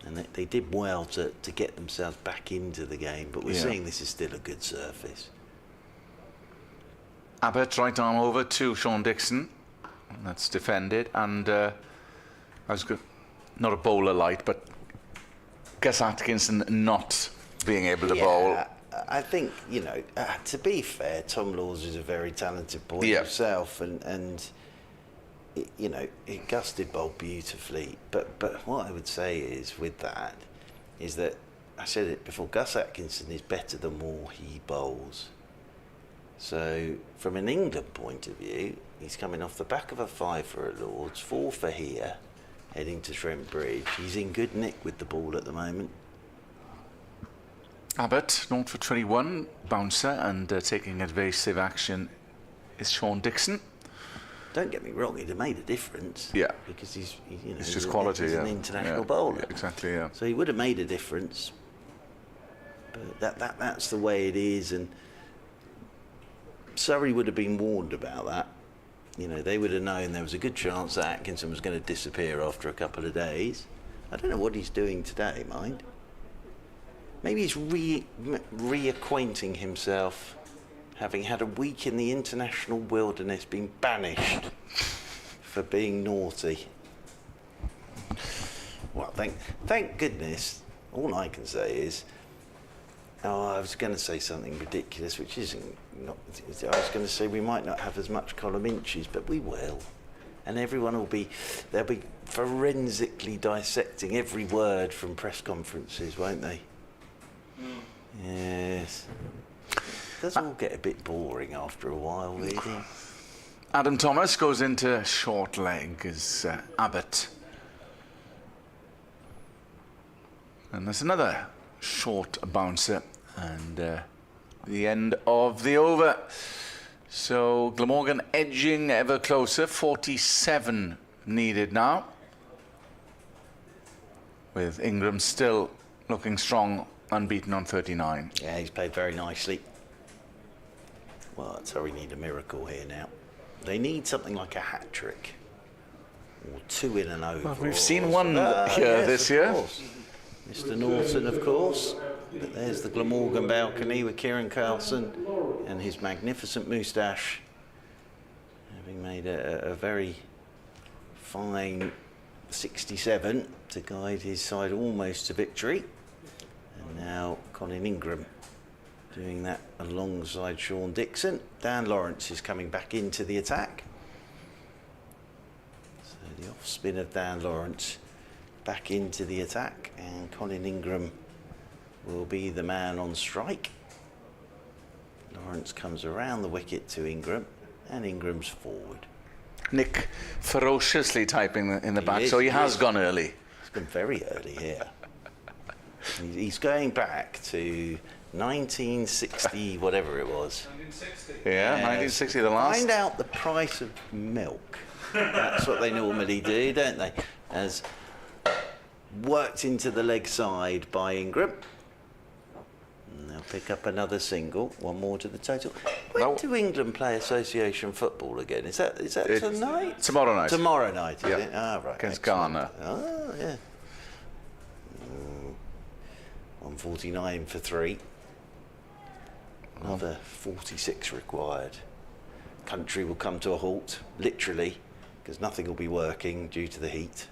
And they did well to get themselves back into the game, but we're seeing this is still a good surface. Abbott right arm over to Sean Dixon. That's defended. And I was good. Not a bowler light, but Gus Atkinson not being able to bowl. I think, you know, to be fair, Tom Laws is a very talented boy himself, and you know, Gus did bowl beautifully, but what I would say is with that is that I said it before, Gus Atkinson is better the more he bowls. So from an England point of view, he's coming off the back of a 5 for at Lords, 4 for here, heading to Trent Bridge. He's in good nick with the ball at the moment. Abbott, 0 for 21, bouncer, and taking evasive action is Sean Dixon. Don't get me wrong, he'd have made a difference. Yeah. Because he's you know, it's just quality, he's an international bowler. Yeah, exactly, yeah. So he would have made a difference. But that's the way it is, and Surrey would have been warned about that. You know, they would have known there was a good chance that Atkinson was going to disappear after a couple of days. I don't know what he's doing today, mind. Maybe he's reacquainting himself, having had a week in the international wilderness, being banished for being naughty. Well, thank goodness. All I can say is, I was going to say something ridiculous, which isn't. I was going to say we might not have as much column inches, but we will, and everyone will be. They'll be forensically dissecting every word from press conferences, won't they? Yes. It does all get a bit boring after a while, really. Adam Thomas goes into short leg as Abbott. And there's another short bouncer, and the end of the over. So Glamorgan edging ever closer, 47 needed now, with Ingram still looking strong, unbeaten on 39. Yeah, he's played very nicely. Well, Surrey need a miracle here now. They need something like a hat trick, or 2 in an over. Well, we've seen one here this year. Mr. Norton, of course. But there's the Glamorgan balcony with Kieran Carlson and his magnificent moustache, having made a very fine 67 to guide his side almost to victory. And now Colin Ingram doing that alongside Sean Dixon. Dan Lawrence is coming back into the attack. So the off spin of Dan Lawrence back into the attack, and Colin Ingram will be the man on strike. Lawrence comes around the wicket to Ingram, and Ingram's forward. Nick ferociously typing in the back, so he has gone early. He's gone very early here. He's going back to 1960, whatever it was. 1960. Yeah, 1960, the last. Find out the price of milk. That's what they normally do, don't they? As worked into the leg side by Ingram. And they'll pick up another single, one more to the total. When do England play association football again? Is that tonight? Tomorrow night. Tomorrow night, is Yeah. it? Ah, right. Against excellent. Ghana. Oh, yeah. 149 for 3. Another 46 required. Country will come to a halt, literally, because nothing will be working due to the heat.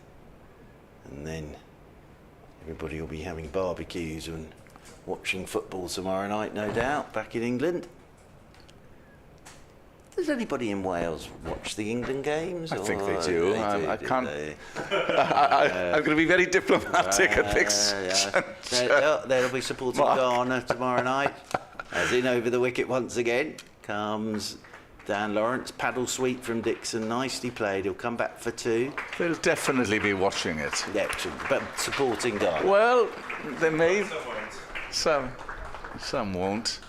And then everybody will be having barbecues and watching football tomorrow night, no doubt, back in England. Does anybody in Wales watch the England games? I think they do. I do can't. they? I'm going to be very diplomatic at this. They'll be supporting Ghana tomorrow night. As in over the wicket once again comes Dan Lawrence. Paddle sweep from Dixon. Nicely played. He'll come back for 2. They'll definitely be watching it. Yeah, but supporting Ghana. Well, they may. Some won't.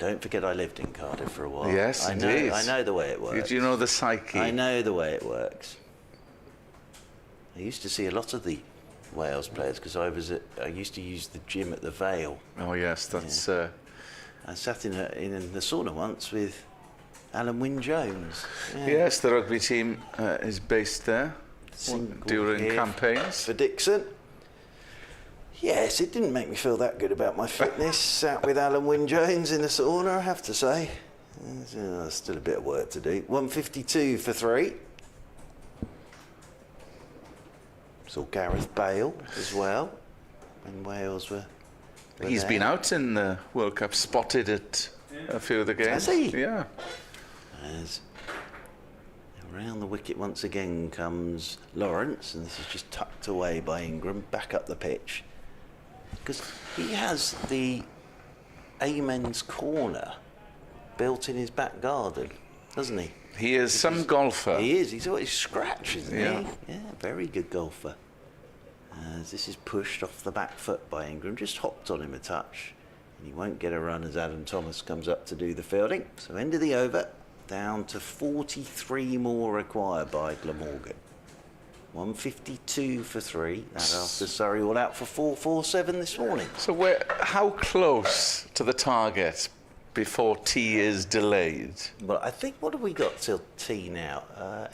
Don't forget I lived in Cardiff for a while. Yes, indeed. I know the way it works. Did you know the psyche? I know the way it works. I used to see a lot of the Wales players because I used to use the gym at the Vale. Oh yes, that's. I sat in the sauna once with Alan Wynne-Jones. Yeah. Yes, the rugby team is based there Single during here campaigns. for Dixon. Yes, it didn't make me feel that good about my fitness. Sat with Alan Wynne-Jones in the sauna, I have to say. Still a bit of work to do. 152 for 3. Saw Gareth Bale as well when Wales were He's there. been out in the World Cup, spotted at a few of the games. Has he? Yeah. As around the wicket once again comes Lawrence, and this is just tucked away by Ingram, back up the pitch. Because he has the Amen's corner built in his back garden, doesn't he? He is some golfer. He is. He's always scratch, isn't Yeah. he? Yeah, very good golfer. As this is pushed off the back foot by Ingram, just hopped on him a touch. And he won't get a run as Adam Thomas comes up to do the fielding. So end of the over, down to 43 more required by Glamorgan. 152 for 3. That after Surrey all out for 447 this morning. So how close to the target before tea is delayed? Well, I think, what have we got till tea now?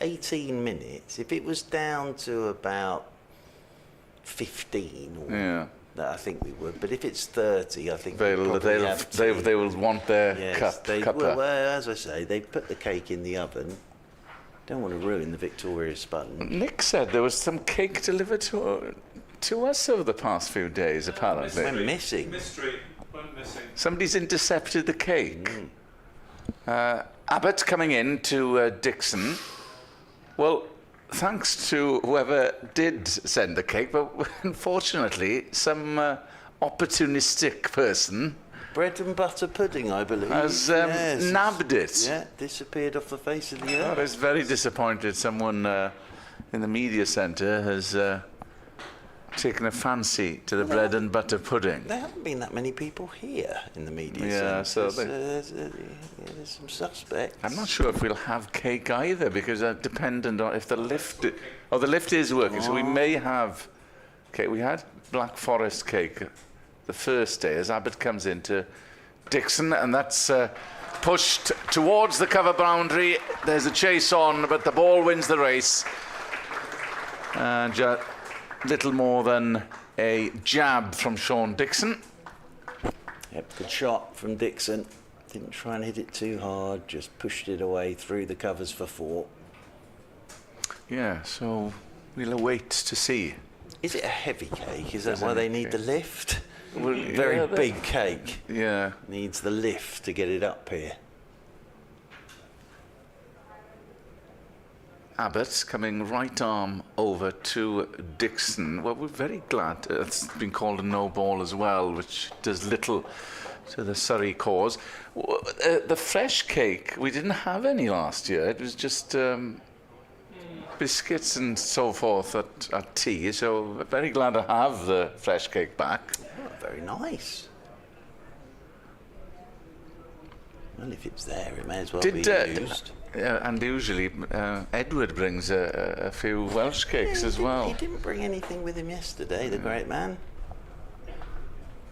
18 minutes. If it was down to about 15, or Yeah. that I think we would. But if it's 30, I think They will want their cuppa. Well, as I say, they put the cake in the oven. Don't want to ruin the Victoria sponge. Nick said there was some cake delivered to us over the past few days, apparently. We're missing. Mystery. Went missing. Somebody's intercepted the cake. Abbott coming in to Dixon. Well, thanks to whoever did send the cake, but unfortunately, some opportunistic person Bread and butter pudding, I believe. has Yes. nabbed it. Yeah, disappeared off the face of the I earth. was very disappointed. Someone in the media centre has taken a fancy to the bread and butter pudding. There haven't been that many people here in the media Yeah, centre. so There's some suspects. I'm not sure if we'll have cake either, because dependent on if the lift. The lift is working, so we may have cake. We had Black Forest cake the first day as Abbott comes into Dixon, and that's pushed towards the cover boundary. There's a chase on, but the ball wins the race. And little more than a jab from Sean Dixon. Yep, good shot from Dixon. Didn't try and hit it too hard, just pushed it away through the covers for 4. Yeah, so we'll await to see. Is it a heavy cake? Is that It's why a they heavy need the cake. lift? Well, Very yeah, big cake. Yeah. Needs the lift to get it up here. Abbott coming right arm over to Dixon. Well, we're very glad it's been called a no ball as well, which does little to the Surrey cause. The fresh cake, we didn't have any last year. It was just biscuits and so forth at tea. So we're very glad to have the fresh cake back. Oh, very nice. Well, if it's there, it may as well be used. And usually Edward brings a few Welsh cakes as well. He didn't bring anything with him yesterday, the great man.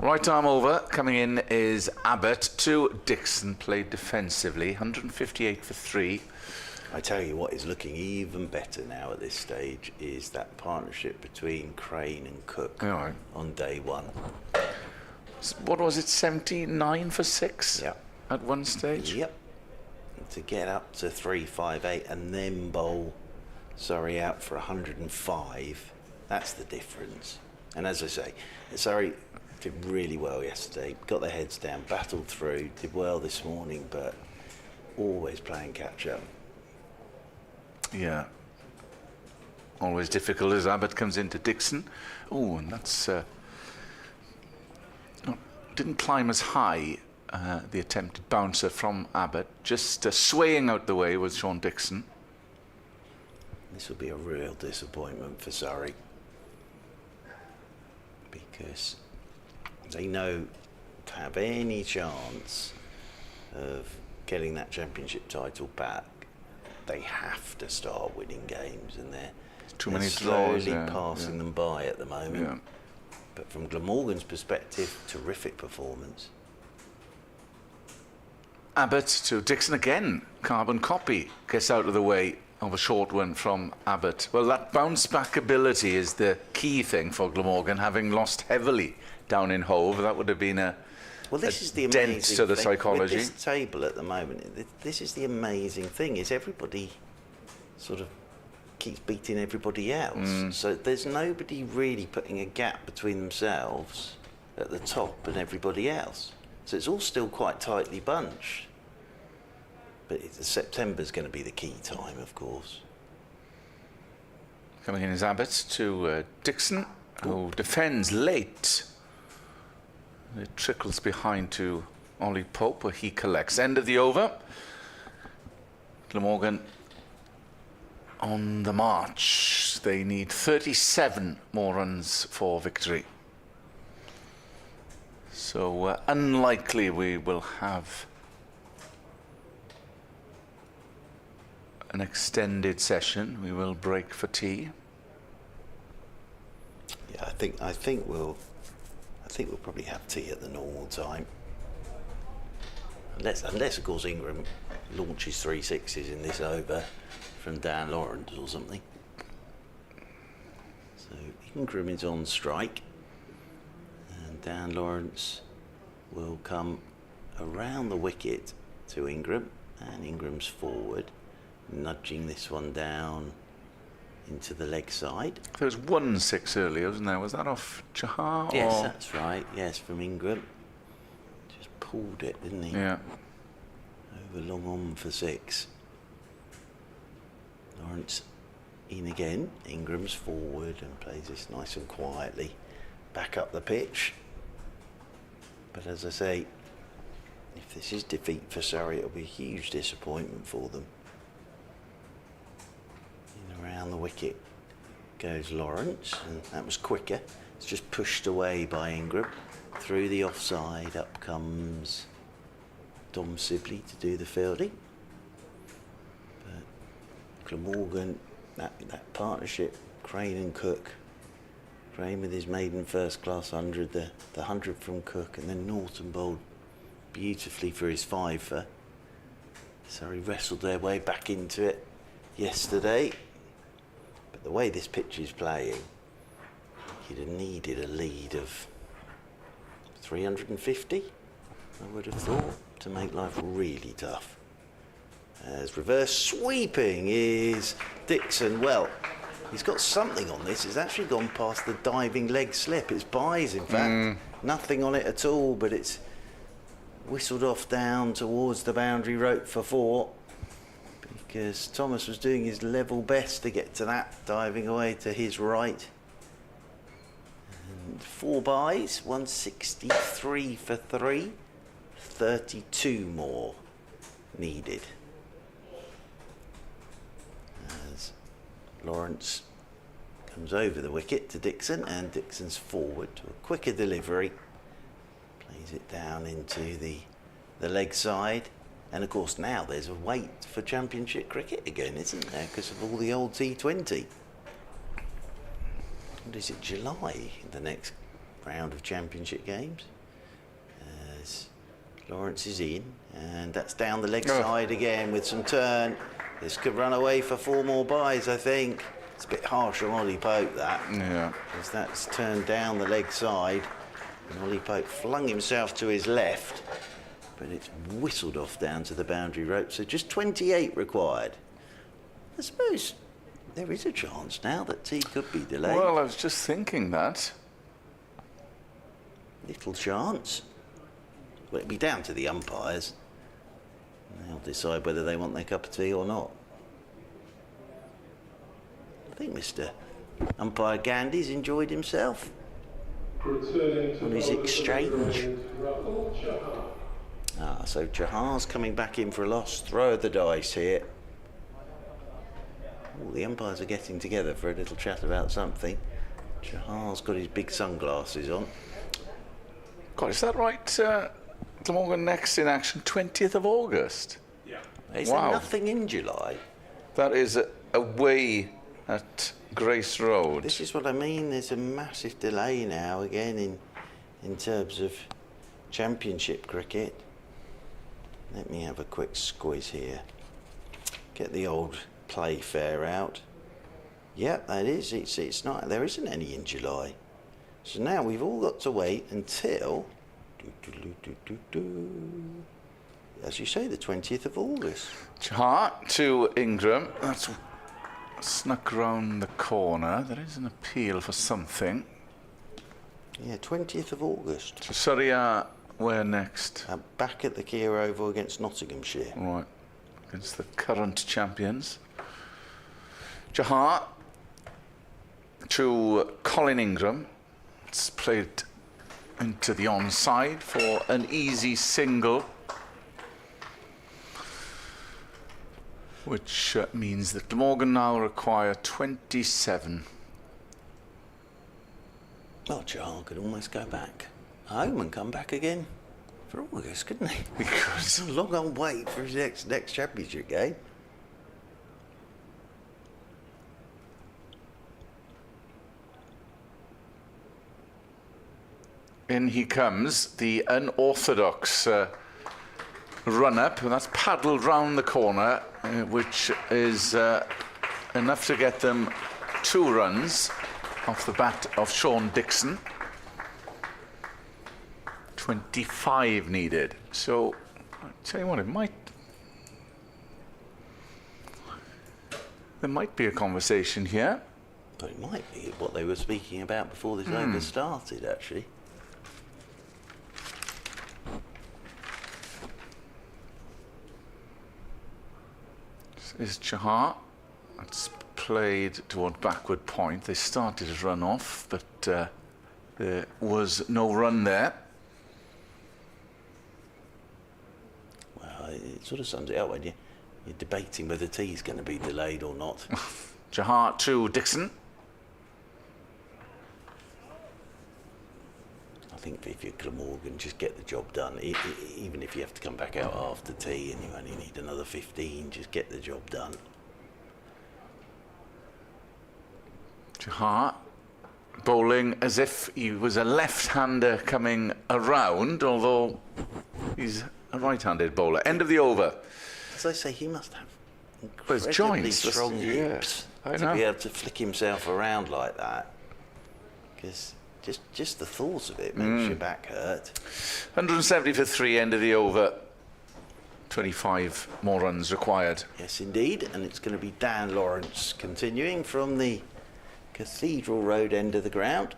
Right arm over, coming in is Abbott to Dixon, played defensively, 158 for 3. I tell you what is looking even better now at this stage is that partnership between Crane and Cook Yeah. on day one. What was it, 79 for 6 Yeah. at one stage? Yep. And to get up to 358 and then bowl Surrey out for 105, that's the difference. And as I say, Surrey did really well yesterday, got their heads down, battled through, did well this morning, but always playing catch up. Yeah. Always difficult as Abbott comes into Dixon. Oh, and that's... didn't climb as high, the attempted bouncer from Abbott. Just swaying out the way was Sean Dixon. This will be a real disappointment for Surrey, because they know to have any chance of getting that championship title back, they have to start winning games, and they're Too many slowly draws, passing them by at the moment. Yeah. But from Glamorgan's perspective, terrific performance. Abbott to Dixon again. Carbon copy gets out of the way of a short one from Abbott. Well, that bounce back ability is the key thing for Glamorgan, having lost heavily down in Hove. That would have been a This is the dent amazing to the thing psychology. with this table at the moment. This is the amazing thing, is everybody sort of keeps beating everybody else. So there's nobody really putting a gap between themselves at the top and everybody else. So it's all still quite tightly bunched. But September's going to be the key time, of course. Coming in is Abbott to Dixon, who defends late. It trickles behind to Ollie Pope, where he collects. End of the over. Glamorgan on the march. They need 37 more runs for victory. So unlikely we will have an extended session. We will break for tea. Yeah, I think we'll probably have tea at the normal time. Unless of course Ingram launches 3 sixes in this over from Dan Lawrence or something. So Ingram is on strike, and Dan Lawrence will come around the wicket to Ingram, and Ingram's forward, nudging this one down into the leg side. There was 1 6 earlier, wasn't there? Was that off Chahar? Yes, or? that's right. Yes, from Ingram. Just pulled it, didn't he? Yeah. Over long on for 6. Lawrence in again. Ingram's forward and plays this nice and quietly back up the pitch. But as I say, if this is defeat for Surrey, it'll be a huge disappointment for them. In around the wicket goes Lawrence, and that was quicker. It's just pushed away by Ingram. Through the offside, up comes Dom Sibley to do the fielding. But Glamorgan, that partnership, Crane and Cook. Crane with his maiden first class 100, the 100 from Cook, and then Norton bowled beautifully for his 5-fer. Surrey wrestled their way back into it yesterday. But the way this pitch is playing, you'd have needed a lead of 350, I would have thought, to make life really tough. As reverse sweeping is Dixon. Well, he's got something on this. It's actually gone past the diving leg slip. It's buys, in fact. Nothing on it at all, but it's whistled off down towards the boundary rope for 4, because Thomas was doing his level best to get to that, diving away to his right. And 4 buys, 163 for 3, 32 more needed. As Lawrence comes over the wicket to Dixon, and Dixon's forward to a quicker delivery, plays it down into the leg side. And of course now there's a wait for Championship cricket again, isn't there, because of all the old T20. What is it, July, the next round of Championship games? As Lawrence is in, and that's down the leg side again with some turn. This could run away for 4 more byes, I think. It's a bit harsh on Ollie Pope, that. Yeah. As that's turned down the leg side. And Ollie Pope flung himself to his left. But it's whistled off down to the boundary rope. So just 28 required. I suppose there is a chance now that T could be delayed. Well, I was just thinking that. Little chance. Well, it'll be down to the umpires. They'll decide whether they want their cup of tea or not. I think Mr. Umpire Gandhi's enjoyed himself on his exchange. So Chahar's coming back in for a loss. Throw of the dice here. Oh, the umpires are getting together for a little chat about something. Chahar's got his big sunglasses on. God, is that right? Glamorgan next in action, 20th of August. Yeah. Is there nothing in July? That is away at Grace Road. This is what I mean. There's a massive delay now again in terms of championship cricket. Let me have a quick squiz here. Get the old Playfair out. Yep, that is. It's not. There isn't any in July. So now we've all got to wait until, as you say, the 20th of August. Chahar to Ingram. That's snuck round the corner. There is an appeal for something. Yeah, 20th of August. So Surrey are where next? Back at the Kia Oval against Nottinghamshire. Right, against the current champions. Chahar to Colin Ingram. It's played into the onside for an easy single, which means that Glamorgan now require 27. Well, Chahar could almost go back home and come back again for August, couldn't he? Because it's a long old wait for his next championship game. in he comes, the unorthodox run-up, and that's paddled round the corner, which is enough to get them 2 runs off the bat of Sean Dixon. 25 needed. So, I'll tell you what, there might be a conversation here. But it might be what they were speaking about before this over started, actually. This is Chahar. It's played toward backward point. They started to run off, but there was no run there. Well, it sort of sums it up when you're debating whether tea is going to be delayed or not. Chahar to Dixon. I think if you're Glamorgan, just get the job done. Even if you have to come back out after tea and you only need another 15, just get the job done. Chahar bowling as if he was a left-hander coming around, although he's a right-handed bowler. End of the over. As I say, he must have his incredibly joints, strong hips to be able to flick himself around like that. Because just the thought of it makes your back hurt. 170 for 3, end of the over. 25 more runs required. Yes, indeed. And it's going to be Dan Lawrence continuing from the Cathedral Road end of the ground.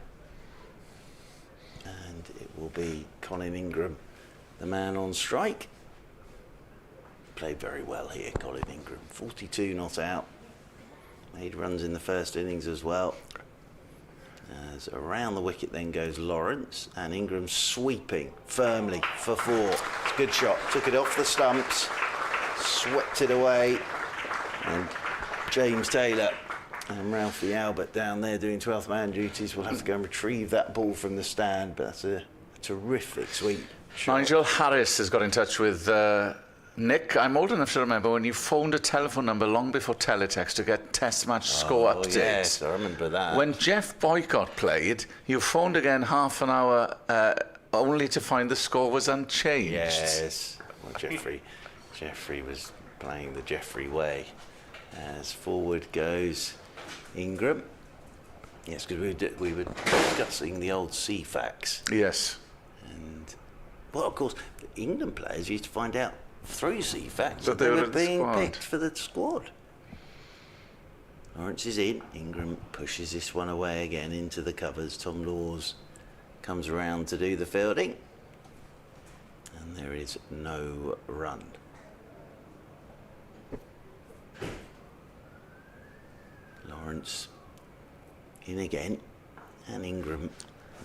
And it will be Colin Ingram, the man on strike. Played very well here, Colin Ingram. 42 not out. Made runs in the first innings as well. As around the wicket then goes Lawrence, and Ingram sweeping firmly for 4. It's a good shot. Took it off the stumps, swept it away, and James Taylor and Ralphie Albert down there doing 12th man duties will have to go and retrieve that ball from the stand. But that's a terrific sweep. Nigel Harris has got in touch with Nick. I'm old enough to remember when you phoned a telephone number long before teletext to get test match score updates. Yes, I remember that. When Jeff Boycott played, you phoned again half an hour only to find the score was unchanged. Yes. Well, Jeffrey was playing the Jeffrey way. as forward goes Ingram. Yes, because we were discussing the old CFAX. Yes. And, well, of course, the England players used to find out through CFAX that they they were were in the being squad. picked for the squad. Lawrence is in. Ingram pushes this one away again into the covers. Tom Laws comes around to do the fielding. And there is no run. Lawrence in again, and Ingram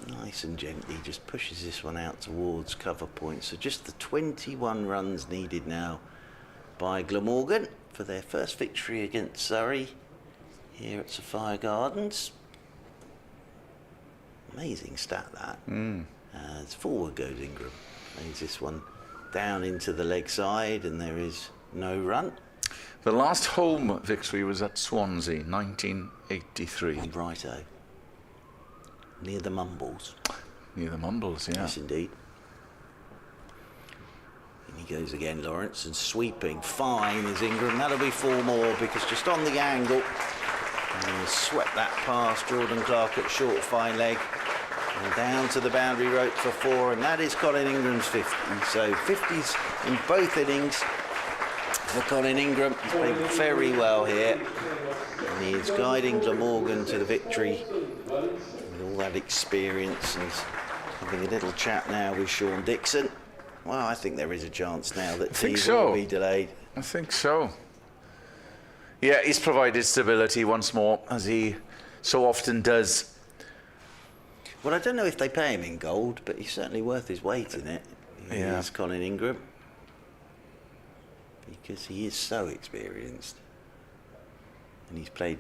nice and gently just pushes this one out towards cover point. So just the 21 runs needed now by Glamorgan for their first victory against Surrey here at Sapphire Gardens. Amazing stat that. As forward goes Ingram. Lays this one down into the leg side, and there is no run. The last home victory was at Swansea, 1983. Righto. Near the Mumbles. Near the Mumbles, yeah. Yes, indeed. And he goes again, Lawrence, and sweeping fine is Ingram. That'll be 4 more because just on the angle. And he swept that past Jordan Clark at short fine leg. And down to the boundary rope for 4, and that is Colin Ingram's 50. So 50s in both innings for Colin Ingram. He's played very well here. And he is guiding Glamorgan to the victory with all that experience, and having a little chat now with Sean Dixon. Well, I think there is a chance now that think tea so. will be delayed. I think so. Yeah, he's provided stability once more, as he so often does. Well, I don't know if they pay him in gold, but he's certainly worth his weight in it. He Yeah. is Colin Ingram. Because he is so experienced. And he's played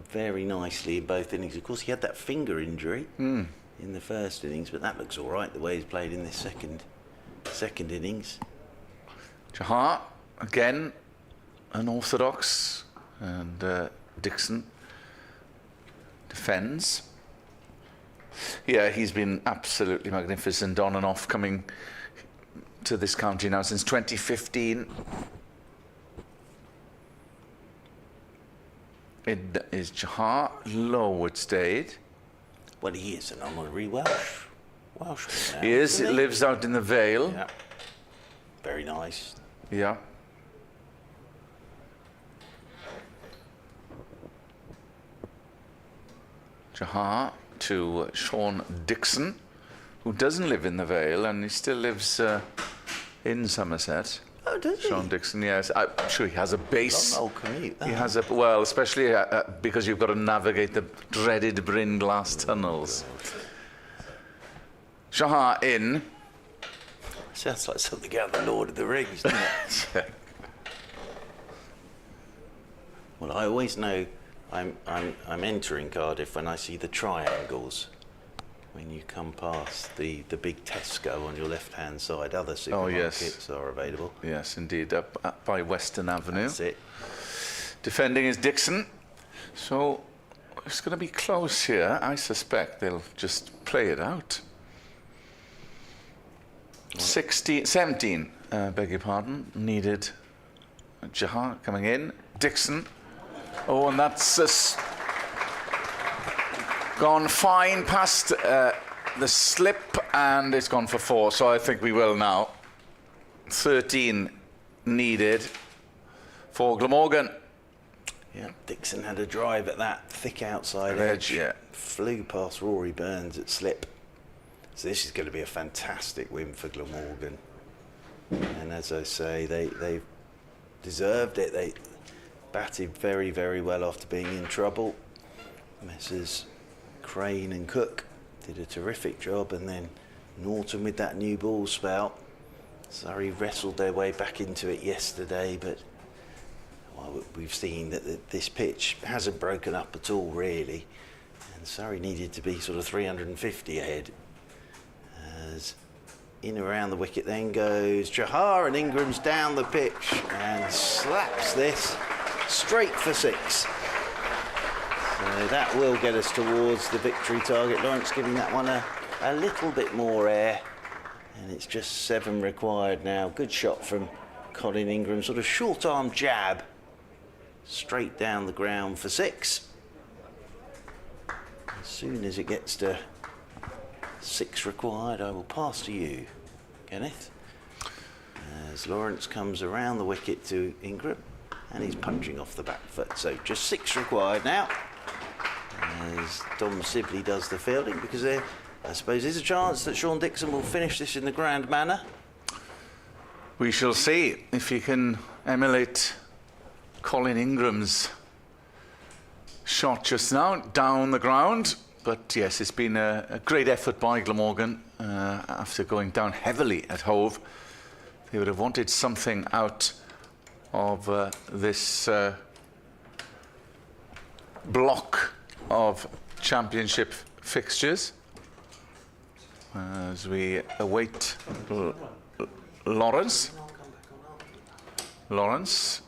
very nicely in both innings. Of course, he had that finger injury in the first innings, but that looks all right, the way he's played in this second innings. Jahar, again, unorthodox, and Dixon defends. Yeah, he's been absolutely magnificent on and off, coming to this county now since 2015. It is Jahar, low stayed. Well, he is an honorary Welshman now, He is, isn't it lives out in the Vale. Yeah. Very nice. Yeah. Jahar to Sean Dixon, who doesn't live in the Vale, and he still lives in Somerset. Oh, does he? Sean Dixon, yes. I'm sure he has a base. Long old commute. He has a, well, especially because you've got to navigate the dreaded Bryn Glass tunnels. Jahar in. Sounds like something out of the Lord of the Rings, doesn't it? Well, I always know I'm entering Cardiff when I see the triangles. When you come past the big Tesco on your left-hand side, other supermarkets are available. Yes, indeed, up by Western Avenue. That's it. Defending is Dixon. So it's going to be close here. I suspect they'll just play it out. 17, beg your pardon, needed. Jahar coming in. Dixon. Oh, and that's gone fine past the slip, and it's gone for 4. So I think we will now. 13 needed for Glamorgan. Yeah, Dixon had a drive at that thick outside edge. Yeah. Flew past Rory Burns at slip. So this is going to be a fantastic win for Glamorgan. And as I say, they deserved it. They batted very, very well after being in trouble. Messrs Crane and Cook did a terrific job, and then Norton with that new ball spout. Surrey wrestled their way back into it yesterday, but well, we've seen that this pitch hasn't broken up at all, really. And Surrey needed to be sort of 350 ahead. As in around the wicket then goes Jahar, and Ingram's down the pitch and slaps this straight for 6. So that will get us towards the victory target. Lawrence giving that one a little bit more air, and it's just 7 required now. Good shot from Colin Ingram, sort of short arm jab straight down the ground for 6. As soon as it gets to 6 required, I will pass to you, Kenneth. As Lawrence comes around the wicket to Ingram, and he's punching off the back foot. So just 6 required now, as Dom Sibley does the fielding, because there, I suppose, is a chance that Sean Dixon will finish this in the grand manner. We shall see if he can emulate Colin Ingram's shot just now down the ground. But yes, it's been a great effort by Glamorgan after going down heavily at Hove. They would have wanted something out of this block of championship fixtures as we await Lawrence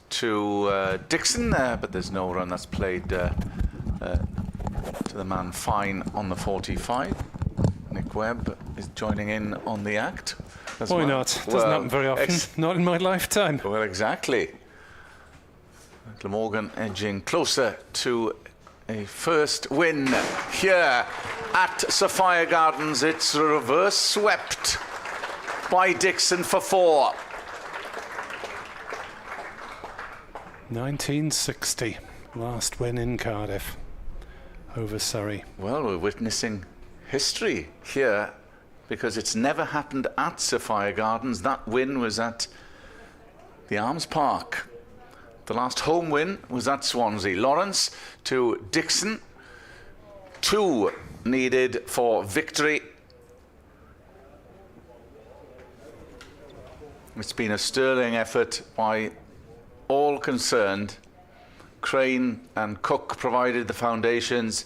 to Dixon, but there's no run. That's played to the man Fine on the 45. Nick Webb is joining in on the act. Why not? Doesn't happen very often. Not in my lifetime. Well, exactly. Glamorgan edging closer to a first win here at Sapphire Gardens. It's reverse swept by Dixon for 4. 1960, last win in Cardiff over Surrey. Well, we're witnessing history here because it's never happened at Sapphire Gardens. That win was at the Arms Park. The last home win was at Swansea. Lawrence to Dixon. 2 needed for victory. It's been a sterling effort by all concerned. Crane and Cook provided the foundations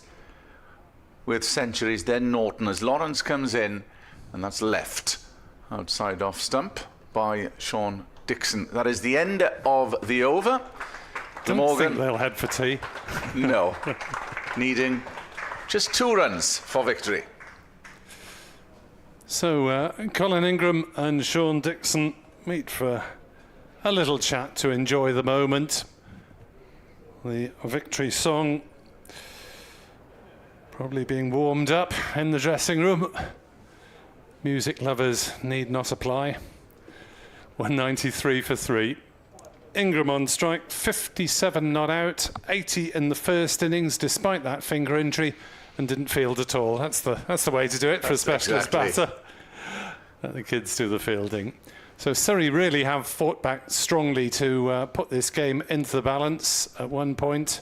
with centuries. Then Norton as Lawrence comes in, and that's left outside off stump by Sean Dixon. That is the end of the over. Don't think they'll head for tea. No. Needing just 2 runs for victory. So Colin Ingram and Sean Dixon meet for a little chat to enjoy the moment. The victory song probably being warmed up in the dressing room. Music lovers need not apply. 193 for 3. Ingram on strike, 57 not out, 80 in the first innings despite that finger injury, and didn't field at all. That's the way to do it for a specialist batter. Let the kids do the fielding. So Surrey really have fought back strongly to put this game into the balance. At one point,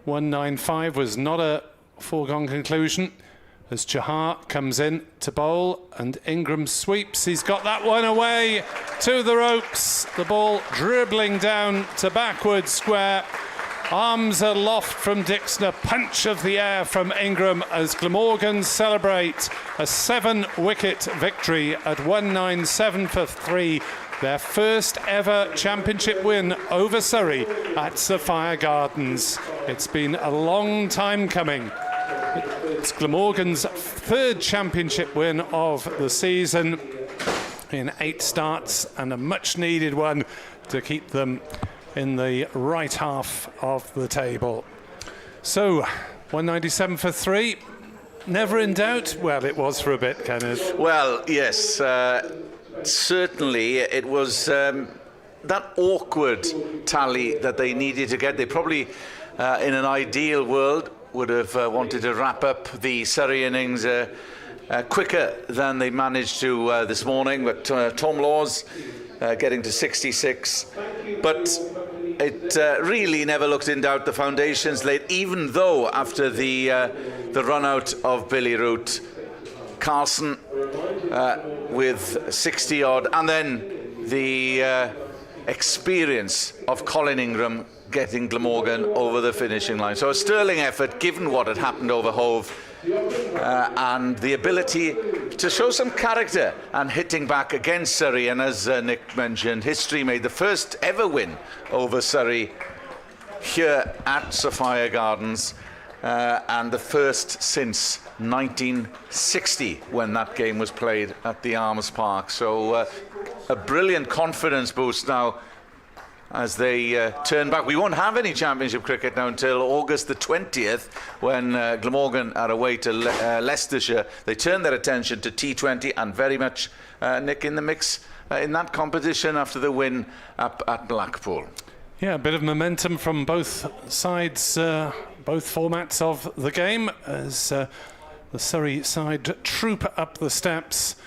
195 was not a foregone conclusion as Chahar comes in to bowl and Ingram sweeps. He's got that one away to the ropes. The ball dribbling down to backward square. Arms aloft from Dixon, a punch of the air from Ingram as Glamorgan celebrate a 7-wicket victory at 197 for 3. Their first ever championship win over Surrey at Sapphire Gardens. It's been a long time coming. It's Glamorgan's 3rd championship win of the season in 8 starts, and a much needed one to keep them in the right half of the table. So 197 for 3, never in doubt. Well, it was for a bit, Kenneth. Well, yes, certainly it was that awkward tally that they needed to get. They probably, in an ideal world, would have wanted to wrap up the Surrey innings quicker than they managed to this morning, but Tom Laws getting to 66. But it really never looked in doubt. The foundations laid, even though after the run out of Billy Root, Carlson with 60 odd, and then the experience of Colin Ingram getting Glamorgan over the finishing line. So a sterling effort given what had happened over Hove, and the ability to show some character and hitting back against Surrey. And as Nick mentioned, history made the first ever win over Surrey here at Sapphire Gardens, and the first since 1960 when that game was played at the Arms Park. So a brilliant confidence boost now as they turn back. We won't have any championship cricket now until August the 20th, when Glamorgan are away to Leicestershire. They turn their attention to T20 and very much Nick in the mix in that competition after the win up at Blackpool. Yeah, a bit of momentum from both sides, both formats of the game, as the Surrey side troop up the steps.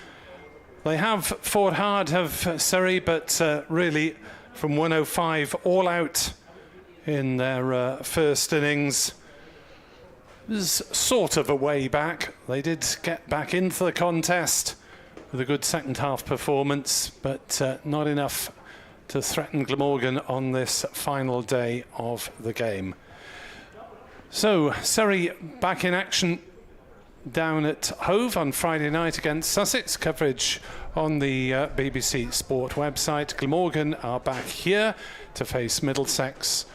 They have fought hard, have Surrey, but really from 105 all out in their first innings. It was sort of a way back. They did get back into the contest with a good second half performance, but not enough to threaten Glamorgan on this final day of the game. So Surrey back in action down at Hove on Friday night against Sussex. Coverage on the BBC Sport website. Glamorgan are back here to face Middlesex.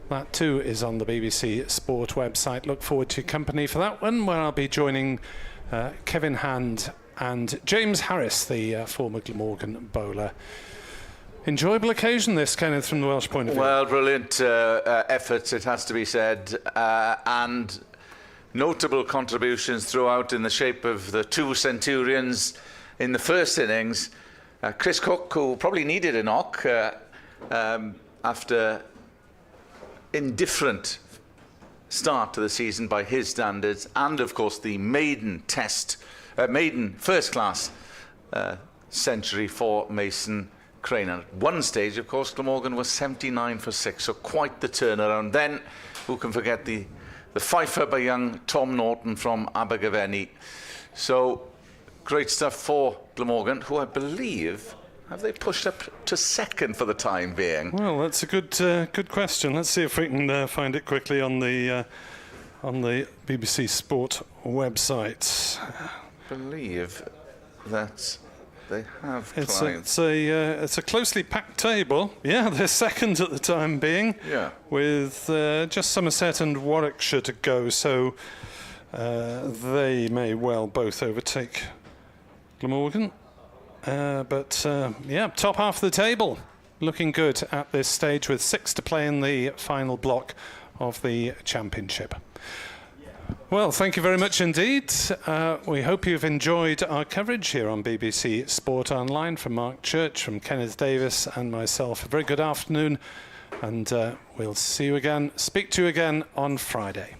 That too is on the BBC Sport website. Look forward to your company for that one, where I'll be joining Kevin Hand and James Harris, the former Glamorgan bowler. Enjoyable occasion this, Kenneth, from the Welsh point of view. Well, brilliant efforts, it has to be said, and notable contributions throughout in the shape of the two Centurions in the first innings. Chris Cook, who probably needed a knock after indifferent start to the season by his standards, and of course the maiden first-class century for Mason Crane. At one stage, of course, Glamorgan was 79 for 6, so quite the turnaround. Then, who can forget the fifer by young Tom Norton from Abergavenny. So, great stuff for Glamorgan, who I believe, have they pushed up to second for the time being? Well, that's a good question. Let's see if we can find it quickly on the BBC Sport website. I believe that they have It's climbed. a closely packed table. Yeah, they're second at the time being. Yeah. With just Somerset and Warwickshire to go, so they may well both overtake Glamorgan. But yeah, top half of the table looking good at this stage, with 6 to play in the final block of the championship. Well, thank you very much indeed. We hope you've enjoyed our coverage here on BBC Sport Online. From Mark Church, from Kenneth Davis and myself, a very good afternoon, and we'll see you again, speak to you again on Friday.